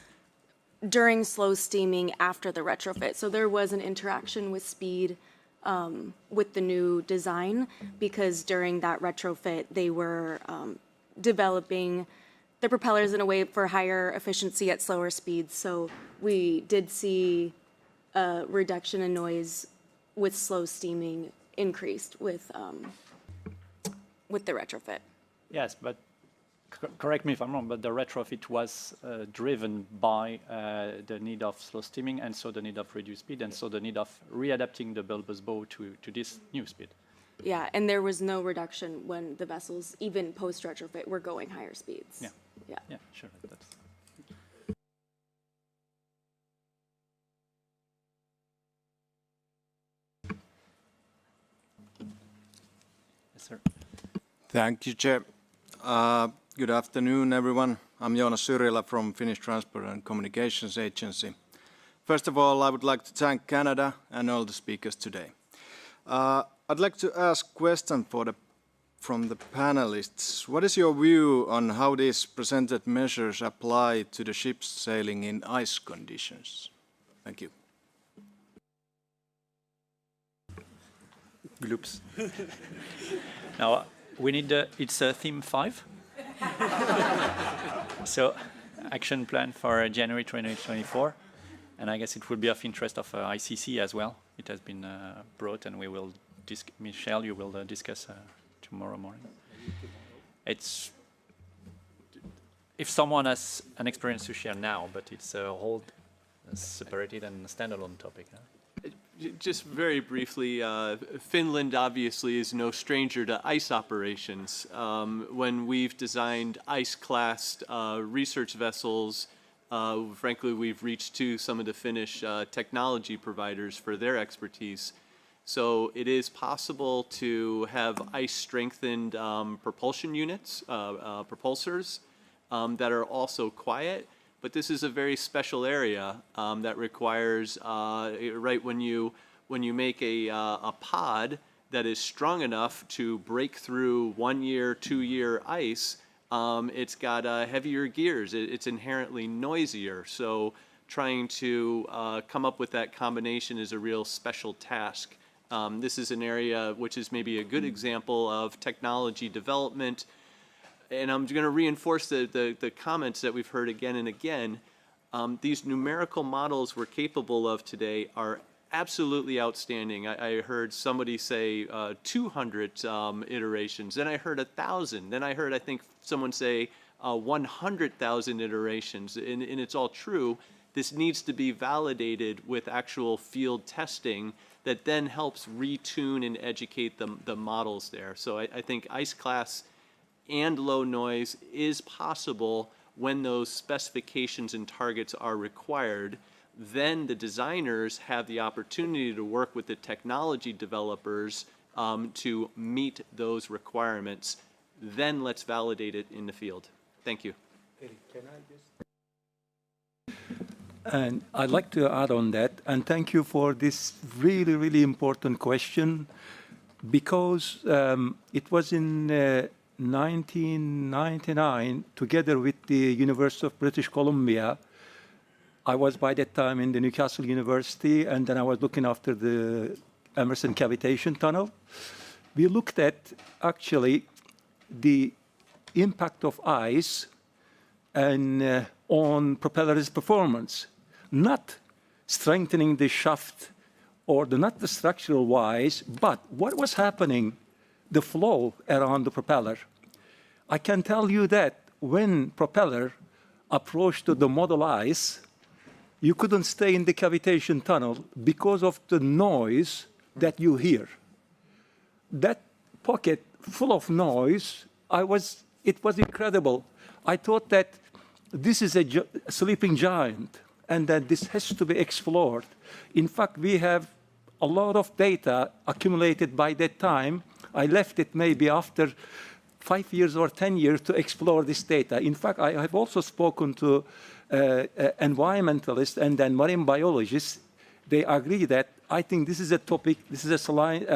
[SPEAKER 17] during slow steaming after the retrofit. So there was an interaction with speed with the new design, because during that retrofit they were developing the propellers in a way for higher efficiency at slower speeds. So we did see a reduction in noise with slow steaming increased with the retrofit.
[SPEAKER 21] Yes, but correct me if I'm wrong, but the retrofit was driven by the need of slow steaming, and so the need of reduced speed, and so the need of readapting the bulbous bow to this new speed.
[SPEAKER 17] Yeah, and there was no reduction when the vessels, even post-retrofit, were going higher speeds.
[SPEAKER 21] Yeah.
[SPEAKER 17] Yeah.
[SPEAKER 21] Yeah, sure. That's... Yes, sir.
[SPEAKER 1] Thank you, Chair. Good afternoon, everyone. I'm Joona Syrjälä from Finnish Transport and Communications Agency. First of all, I would like to thank Canada and all the speakers today. I'd like to ask a question from the panelists. What is your view on how these presented measures apply to the ships sailing in ice conditions? Thank you.
[SPEAKER 21] Gloops. Now, we need, it's theme 5. So, action plan for January 2024. And I guess it would be of interest of ICC as well. It has been brought, and we will, Michelle, you will discuss tomorrow morning. It's, if someone has an experience to share now, but it's a whole separated and standalone topic. Huh?
[SPEAKER 12] Just very briefly, Finland obviously is no stranger to ice operations. When we've designed ice-classed research vessels, frankly, we've reached to some of the Finnish technology providers for their expertise. So it is possible to have ice-strengthened propulsion units, propulsors, that are also quiet. But this is a very special area that requires, right, when you make a pod that is strong enough to break through 1 year, 2 year ice, it's got heavier gears. It's inherently noisier. So trying to come up with that combination is a real special task. This is an area which is maybe a good example of technology development. And I'm going to reinforce the comments that we've heard again and again. These numerical models we're capable of today are absolutely outstanding. I heard somebody say 200 iterations, then I heard 1,000, then I heard, I think, someone say 100,000 iterations, and it's all true. This needs to be validated with actual field testing that then helps retune and educate the models there. So I think ice class and low noise is possible when those specifications and targets are required. Then the designers have the opportunity to work with the technology developers to meet those requirements. Then let's validate it in the field. Thank you.
[SPEAKER 7] And I'd like to add on that, and thank you for this really, really important question, because it was in 1999, together with the University of British Columbia. I was by that time in the Newcastle University, and then I was looking after the Emerson cavitation tunnel. We looked at actually the impact of ice and on propeller's performance, not strengthening the shaft or not the structural wise, but what was happening, the flow around the propeller. I can tell you that when propeller approached to the model ice, you couldn't stay in the cavitation tunnel because of the noise that you hear. That pocket full of noise, it was incredible. I thought that this is a sleeping giant and that this has to be explored. In fact, we have a lot of data accumulated by that time. I left it maybe after 5 years or 10 years to explore this data. In fact, I have also spoken to environmentalists and then marine biologists. They agree that I think this is a topic, this is a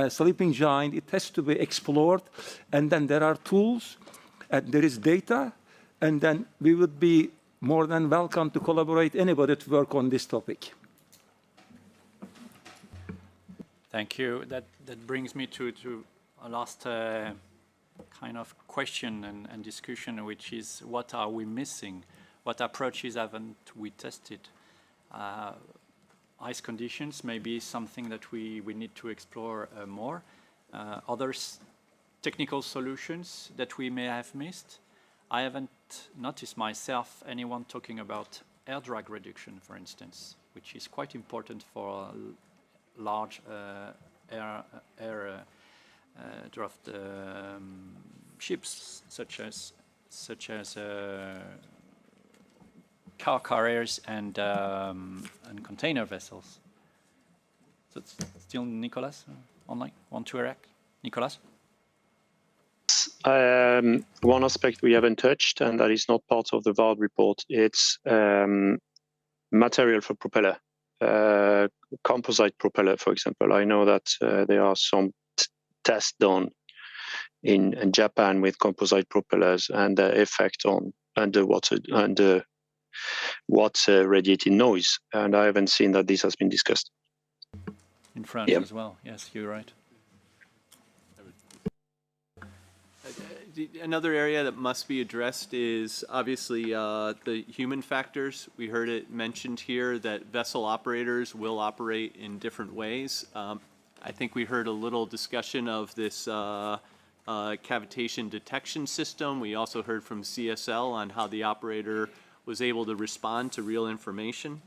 [SPEAKER 7] sleeping giant. It has to be explored. And then there are tools, and there is data, and then we would be more than welcome to collaborate anybody to work on this topic.
[SPEAKER 21] Thank you. That brings me to a last kind of question and discussion, which is what are we missing? What approaches haven't we tested? Ice conditions may be something that we need to explore more. Other technical solutions that we may have missed. I haven't noticed myself anyone talking about air drag reduction, for instance, which is quite important for large air draft ships, such as car carriers and container vessels. So it's still Nicolas online. Want to react, Nicolas?
[SPEAKER 2] One aspect we haven't touched, and that is not part of the VARD report, it's material for propeller, composite propeller, for example. I know that there are some tests done in Japan with composite propellers and the effect on underwater radiated noise, and I haven't seen that this has been discussed.
[SPEAKER 21] In France as well, yes, you're right.
[SPEAKER 12] Another area that must be addressed is obviously the human factors. We heard it mentioned here that vessel operators will operate in different ways. I think we heard a little discussion of this cavitation detection system. We also heard from CSL on how the operator was able to respond to real information.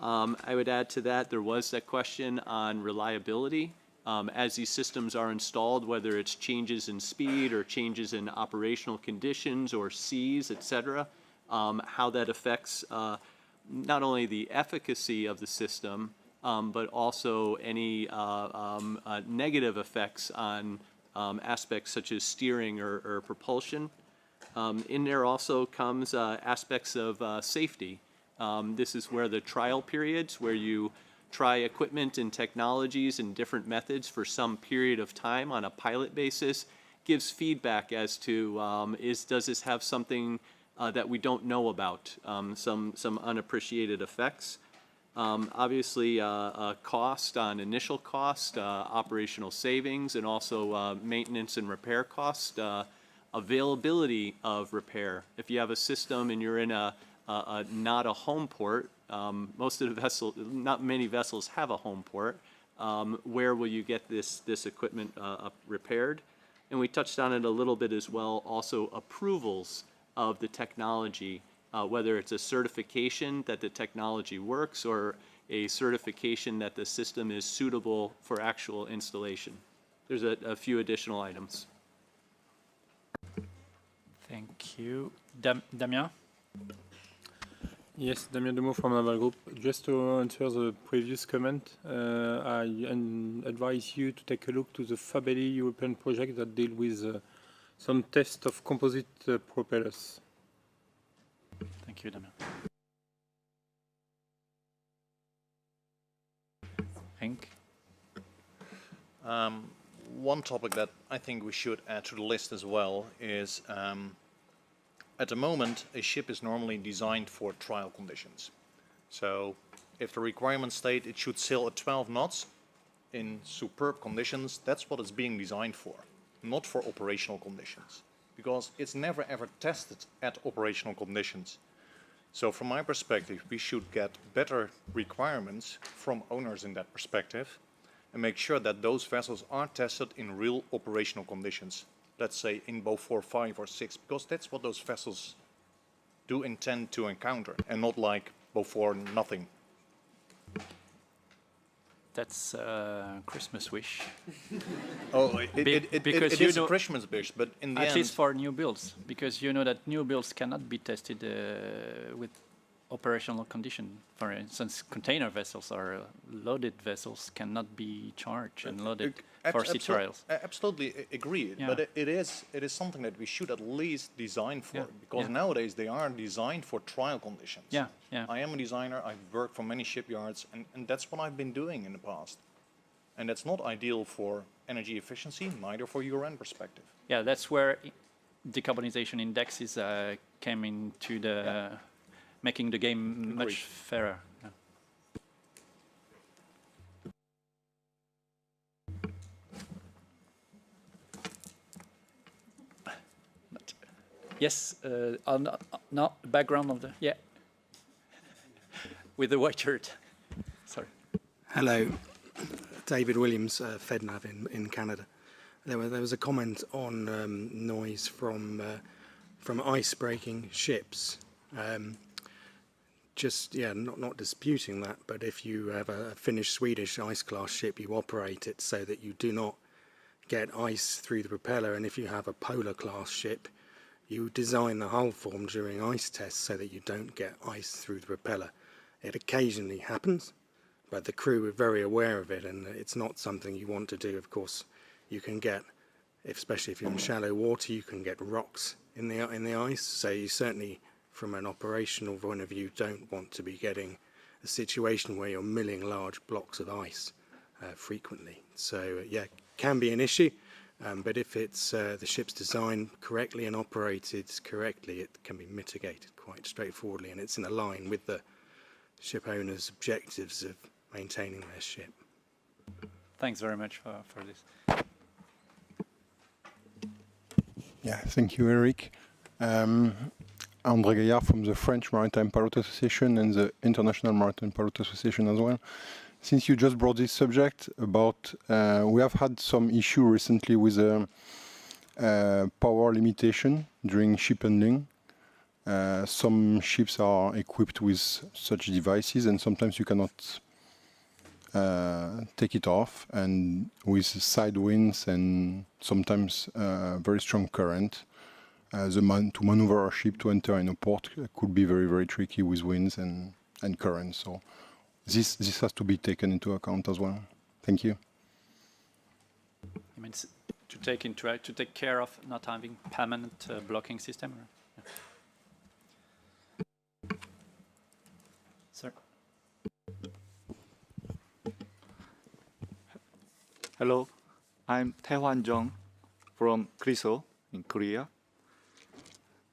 [SPEAKER 12] I would add to that, there was that question on reliability. As these systems are installed, whether it's changes in speed or changes in operational conditions or seas, et cetera, how that affects not only the efficacy of the system, but also any negative effects on aspects such as steering or propulsion. In there also comes aspects of safety. This is where the trial periods, where you try equipment and technologies and different methods for some period of time on a pilot basis, gives feedback as to does this have something that we don't know about, some unappreciated effects. Obviously, cost on initial cost, operational savings, and also maintenance and repair cost, availability of repair. If you have a system and you're in not a home port, most of the vessels, not many vessels have a home port. Where will you get this equipment repaired? And we touched on it a little bit as well. Also, approvals of the technology, whether it's a certification that the technology works or a certification that the system is suitable for actual installation. There's a few additional items.
[SPEAKER 21] Thank you. Damien?
[SPEAKER 14] Yes, Damien Demeaux from Naval Group. Just to answer the previous comment, I advise you to take a look to the FABELI European project that deal with some test of composite propellers.
[SPEAKER 21] Thank you, Damien. Henk?
[SPEAKER 19] One topic that I think we should add to the list as well is at the moment, a ship is normally designed for trial conditions. So if the requirements state it should sail at 12 knots in superb conditions, that's what it's being designed for, not for operational conditions, because it's never ever tested at operational conditions. So from my perspective, we should get better requirements from owners in that perspective and make sure that those vessels are tested in real operational conditions. Let's say in BO4, 5 or 6, because that's what those vessels do intend to encounter, and not like BO4, nothing.
[SPEAKER 21] That's a Christmas wish.
[SPEAKER 19] Oh, it is a Christmas wish, but in the end...
[SPEAKER 21] At least for new builds, because you know that new builds cannot be tested with operational condition. For instance, container vessels or loaded vessels cannot be charged and loaded for sea trials.
[SPEAKER 19] Absolutely agree,
[SPEAKER 21] Yeah.
[SPEAKER 19] but it is something that we should at least design for, because nowadays they are designed for trial conditions.
[SPEAKER 21] Yeah, yeah.
[SPEAKER 19] I am a designer, I've worked for many shipyards, and that's what I've been doing in the past. And that's not ideal for energy efficiency, neither for UN perspective.
[SPEAKER 21] Yeah, that's where decarbonization indexes came into the making the game much fairer. Yeah. Yes, on no, background of the, yeah. With the white shirt. Sorry.
[SPEAKER 4] Hello, David Williams, FedNav in Canada. There was a comment on noise from ice-breaking ships. Not disputing that, but if you have a Finnish-Swedish ice-class ship, you operate it so that you do not get ice through the propeller, and if you have a polar-class ship, you design the hull form during ice tests so that you don't get ice through the propeller. It occasionally happens, but the crew are very aware of it, and it's not something you want to do. Of course, you can get, especially if you're in shallow water, you can get rocks in the ice. So you certainly, from an operational point of view, don't want to be getting a situation where you're milling large blocks of ice frequently. So can be an issue, but if it's the ship's designed correctly and operated correctly, it can be mitigated quite straightforwardly, and it's in line with the ship owner's objectives of maintaining their ship.
[SPEAKER 21] Thanks very much for this.
[SPEAKER 8] Yeah, thank you, Eric. André Gaillard from the French Maritime Pilot Association and the International Maritime Pilot Association as well. Since you just brought this subject about, we have had some issue recently with power limitation during ship handling. Some ships are equipped with such devices, and sometimes you cannot take it off, and with side winds and sometimes very strong current, to maneuver a ship to enter in a port could be very, very tricky with winds and current. So this has to be taken into account as well. Thank you.
[SPEAKER 21] You mean to take care of not having permanent blocking system? Or? Yeah. Sir.
[SPEAKER 23] Hello, I'm Tae-Hwan Jung from Griso in Korea.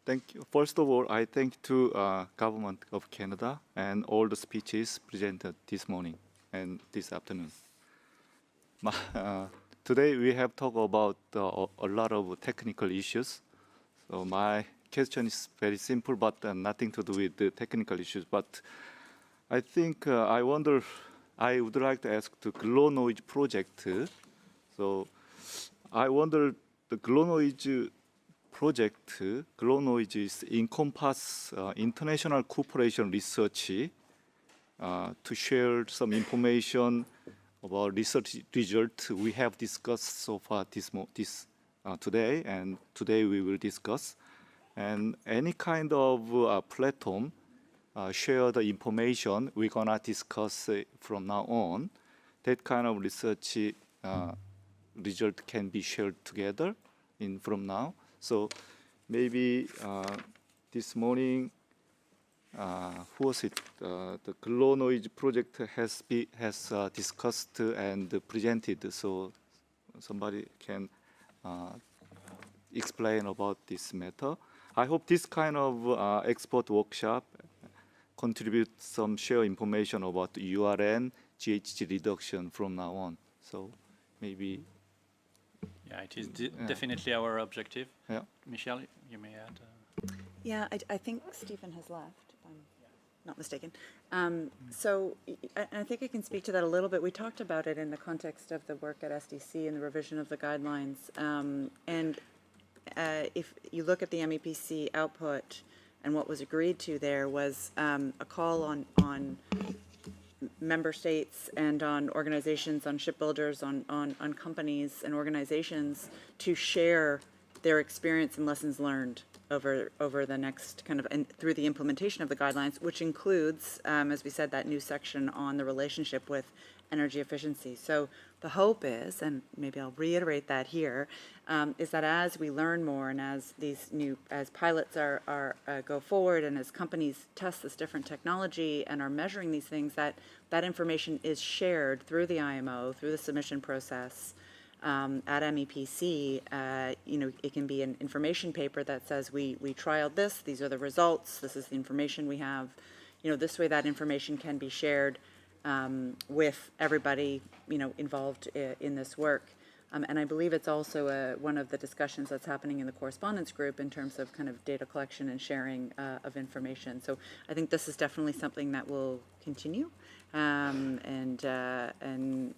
[SPEAKER 23] Thank you. First of all, I thank to government of Canada and all the speeches presented this morning and this afternoon. Today we have talked about a lot of technical issues. So my question is very simple, but nothing to do with the technical issues. But I think I would like to ask the glow noise project. So I wonder the glow noise project, glow noise encompass international cooperation research to share some information about research results we have discussed so far today, and today we will discuss. And any kind of platform share the information we're gonna discuss from now on. That kind of research result can be shared together from now. So maybe this morning, who was it? The glow noise project has discussed and presented. So somebody can explain about this matter. I hope this kind of expert workshop contribute some share information about URN, GHG reduction from now on. So maybe.
[SPEAKER 21] Yeah, it is definitely our objective.
[SPEAKER 23] Yeah.
[SPEAKER 21] Michelle, you may add.
[SPEAKER 13] Yeah, I think Stephen has left, if I'm not mistaken. So I think I can speak to that a little bit. We talked about it in the context of the work at SDC and the revision of the guidelines. If you look at the MEPC output, and what was agreed to there was a call on member states and on organizations, on shipbuilders, on companies and organizations to share their experience and lessons learned over the next kind of, and through the implementation of the guidelines, which includes, as we said, that new section on the relationship with energy efficiency. So the hope is, and maybe I'll reiterate that here, is that as we learn more and as as pilots go forward and as companies test this different technology and are measuring these things, that information is shared through the IMO, through the submission process at MEPC. It can be an information paper that says we trialed this, these are the results, this is the information we have. This way that information can be shared with everybody involved in this work. And I believe it's also one of the discussions that's happening in the correspondence group in terms of kind of data collection and sharing of information. So I think this is definitely something that will continue, and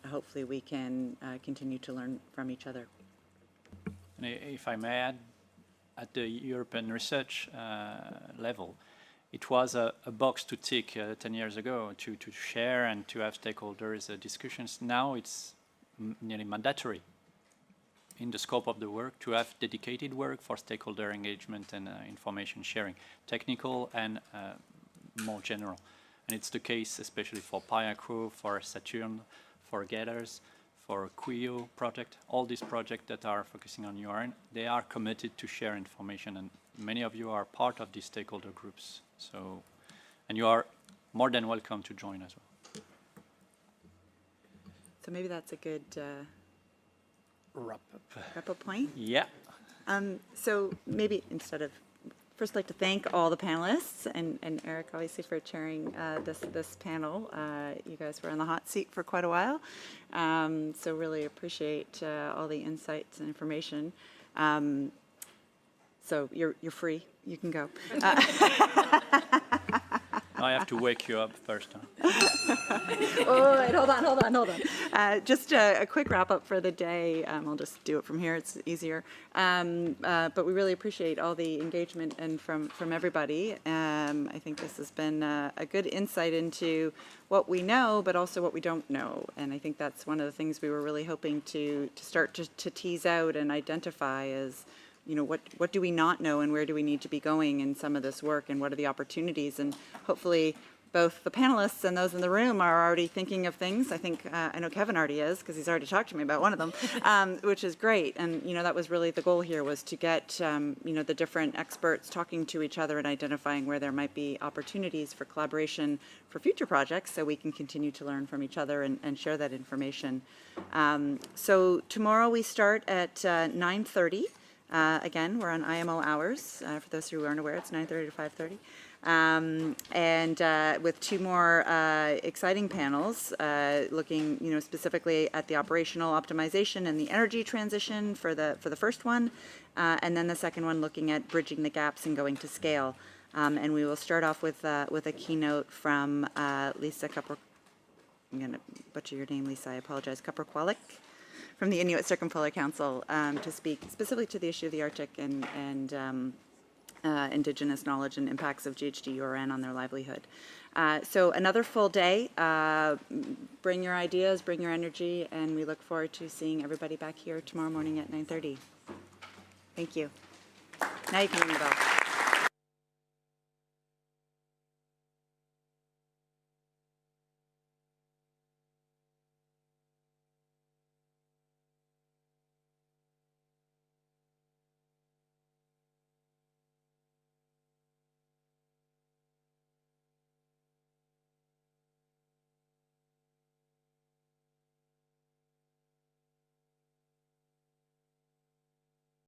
[SPEAKER 13] hopefully we can continue to learn from each other.
[SPEAKER 21] And if I may add, at the European research level, it was a box to tick 10 years ago to share and to have stakeholders discussions. Now it's nearly mandatory in the scope of the work to have dedicated work for stakeholder engagement and information sharing, technical and more general. And it's the case especially for PIACRO, for Saturn, for Gathers, for QIO project. All these projects that are focusing on URN, they are committed to share information, and many of you are part of these stakeholder groups. So, and you are more than welcome to join as well.
[SPEAKER 13] So maybe that's a good
[SPEAKER 21] wrap-up
[SPEAKER 13] point.
[SPEAKER 21] Yeah.
[SPEAKER 13] So maybe instead of, first I'd like to thank all the panelists and Eric obviously for chairing this panel. You guys were on the hot seat for quite a while, so really appreciate all the insights and information. So you're free. You can go.
[SPEAKER 21] I have to wake you up first.
[SPEAKER 13] Oh, wait, hold on. Just a quick wrap up for the day. I'll just do it from here. It's easier. But we really appreciate all the engagement and from everybody. I think this has been a good insight into what we know, but also what we don't know. And I think that's one of the things we were really hoping to start to tease out and identify is, you know, what do we not know and where do we need to be going in some of this work and what are the opportunities? And hopefully both the panelists and those in the room are already thinking of things. I think, I know Kevin already is because he's already talked to me about one of them, which is great. And, you know, that was really the goal here was to get, you know, the different experts talking to each other and identifying where there might be opportunities for collaboration for future projects so we can continue to learn from each other and share that information. So tomorrow we start at 9:30. Again, we're on IMO hours. For those who aren't aware, it's 9:30 to 5:30. And with two more exciting panels looking, you know, specifically at the operational optimization and the energy transition for the first one, and then the second one looking at bridging the gaps and going to scale. And we will start off with a keynote from Lisa Kupper. I'm going to butcher your name, Lisa. I apologize. Kupper-Kwalik, from the Inuit Circumpolar Council, to speak specifically to the issue of the Arctic and Indigenous knowledge and impacts of GHG-URN on their livelihood. So another full day. Bring your ideas, bring your energy, and we look forward to seeing everybody back here tomorrow morning at 9:30. Thank you. Now you can ring the bell.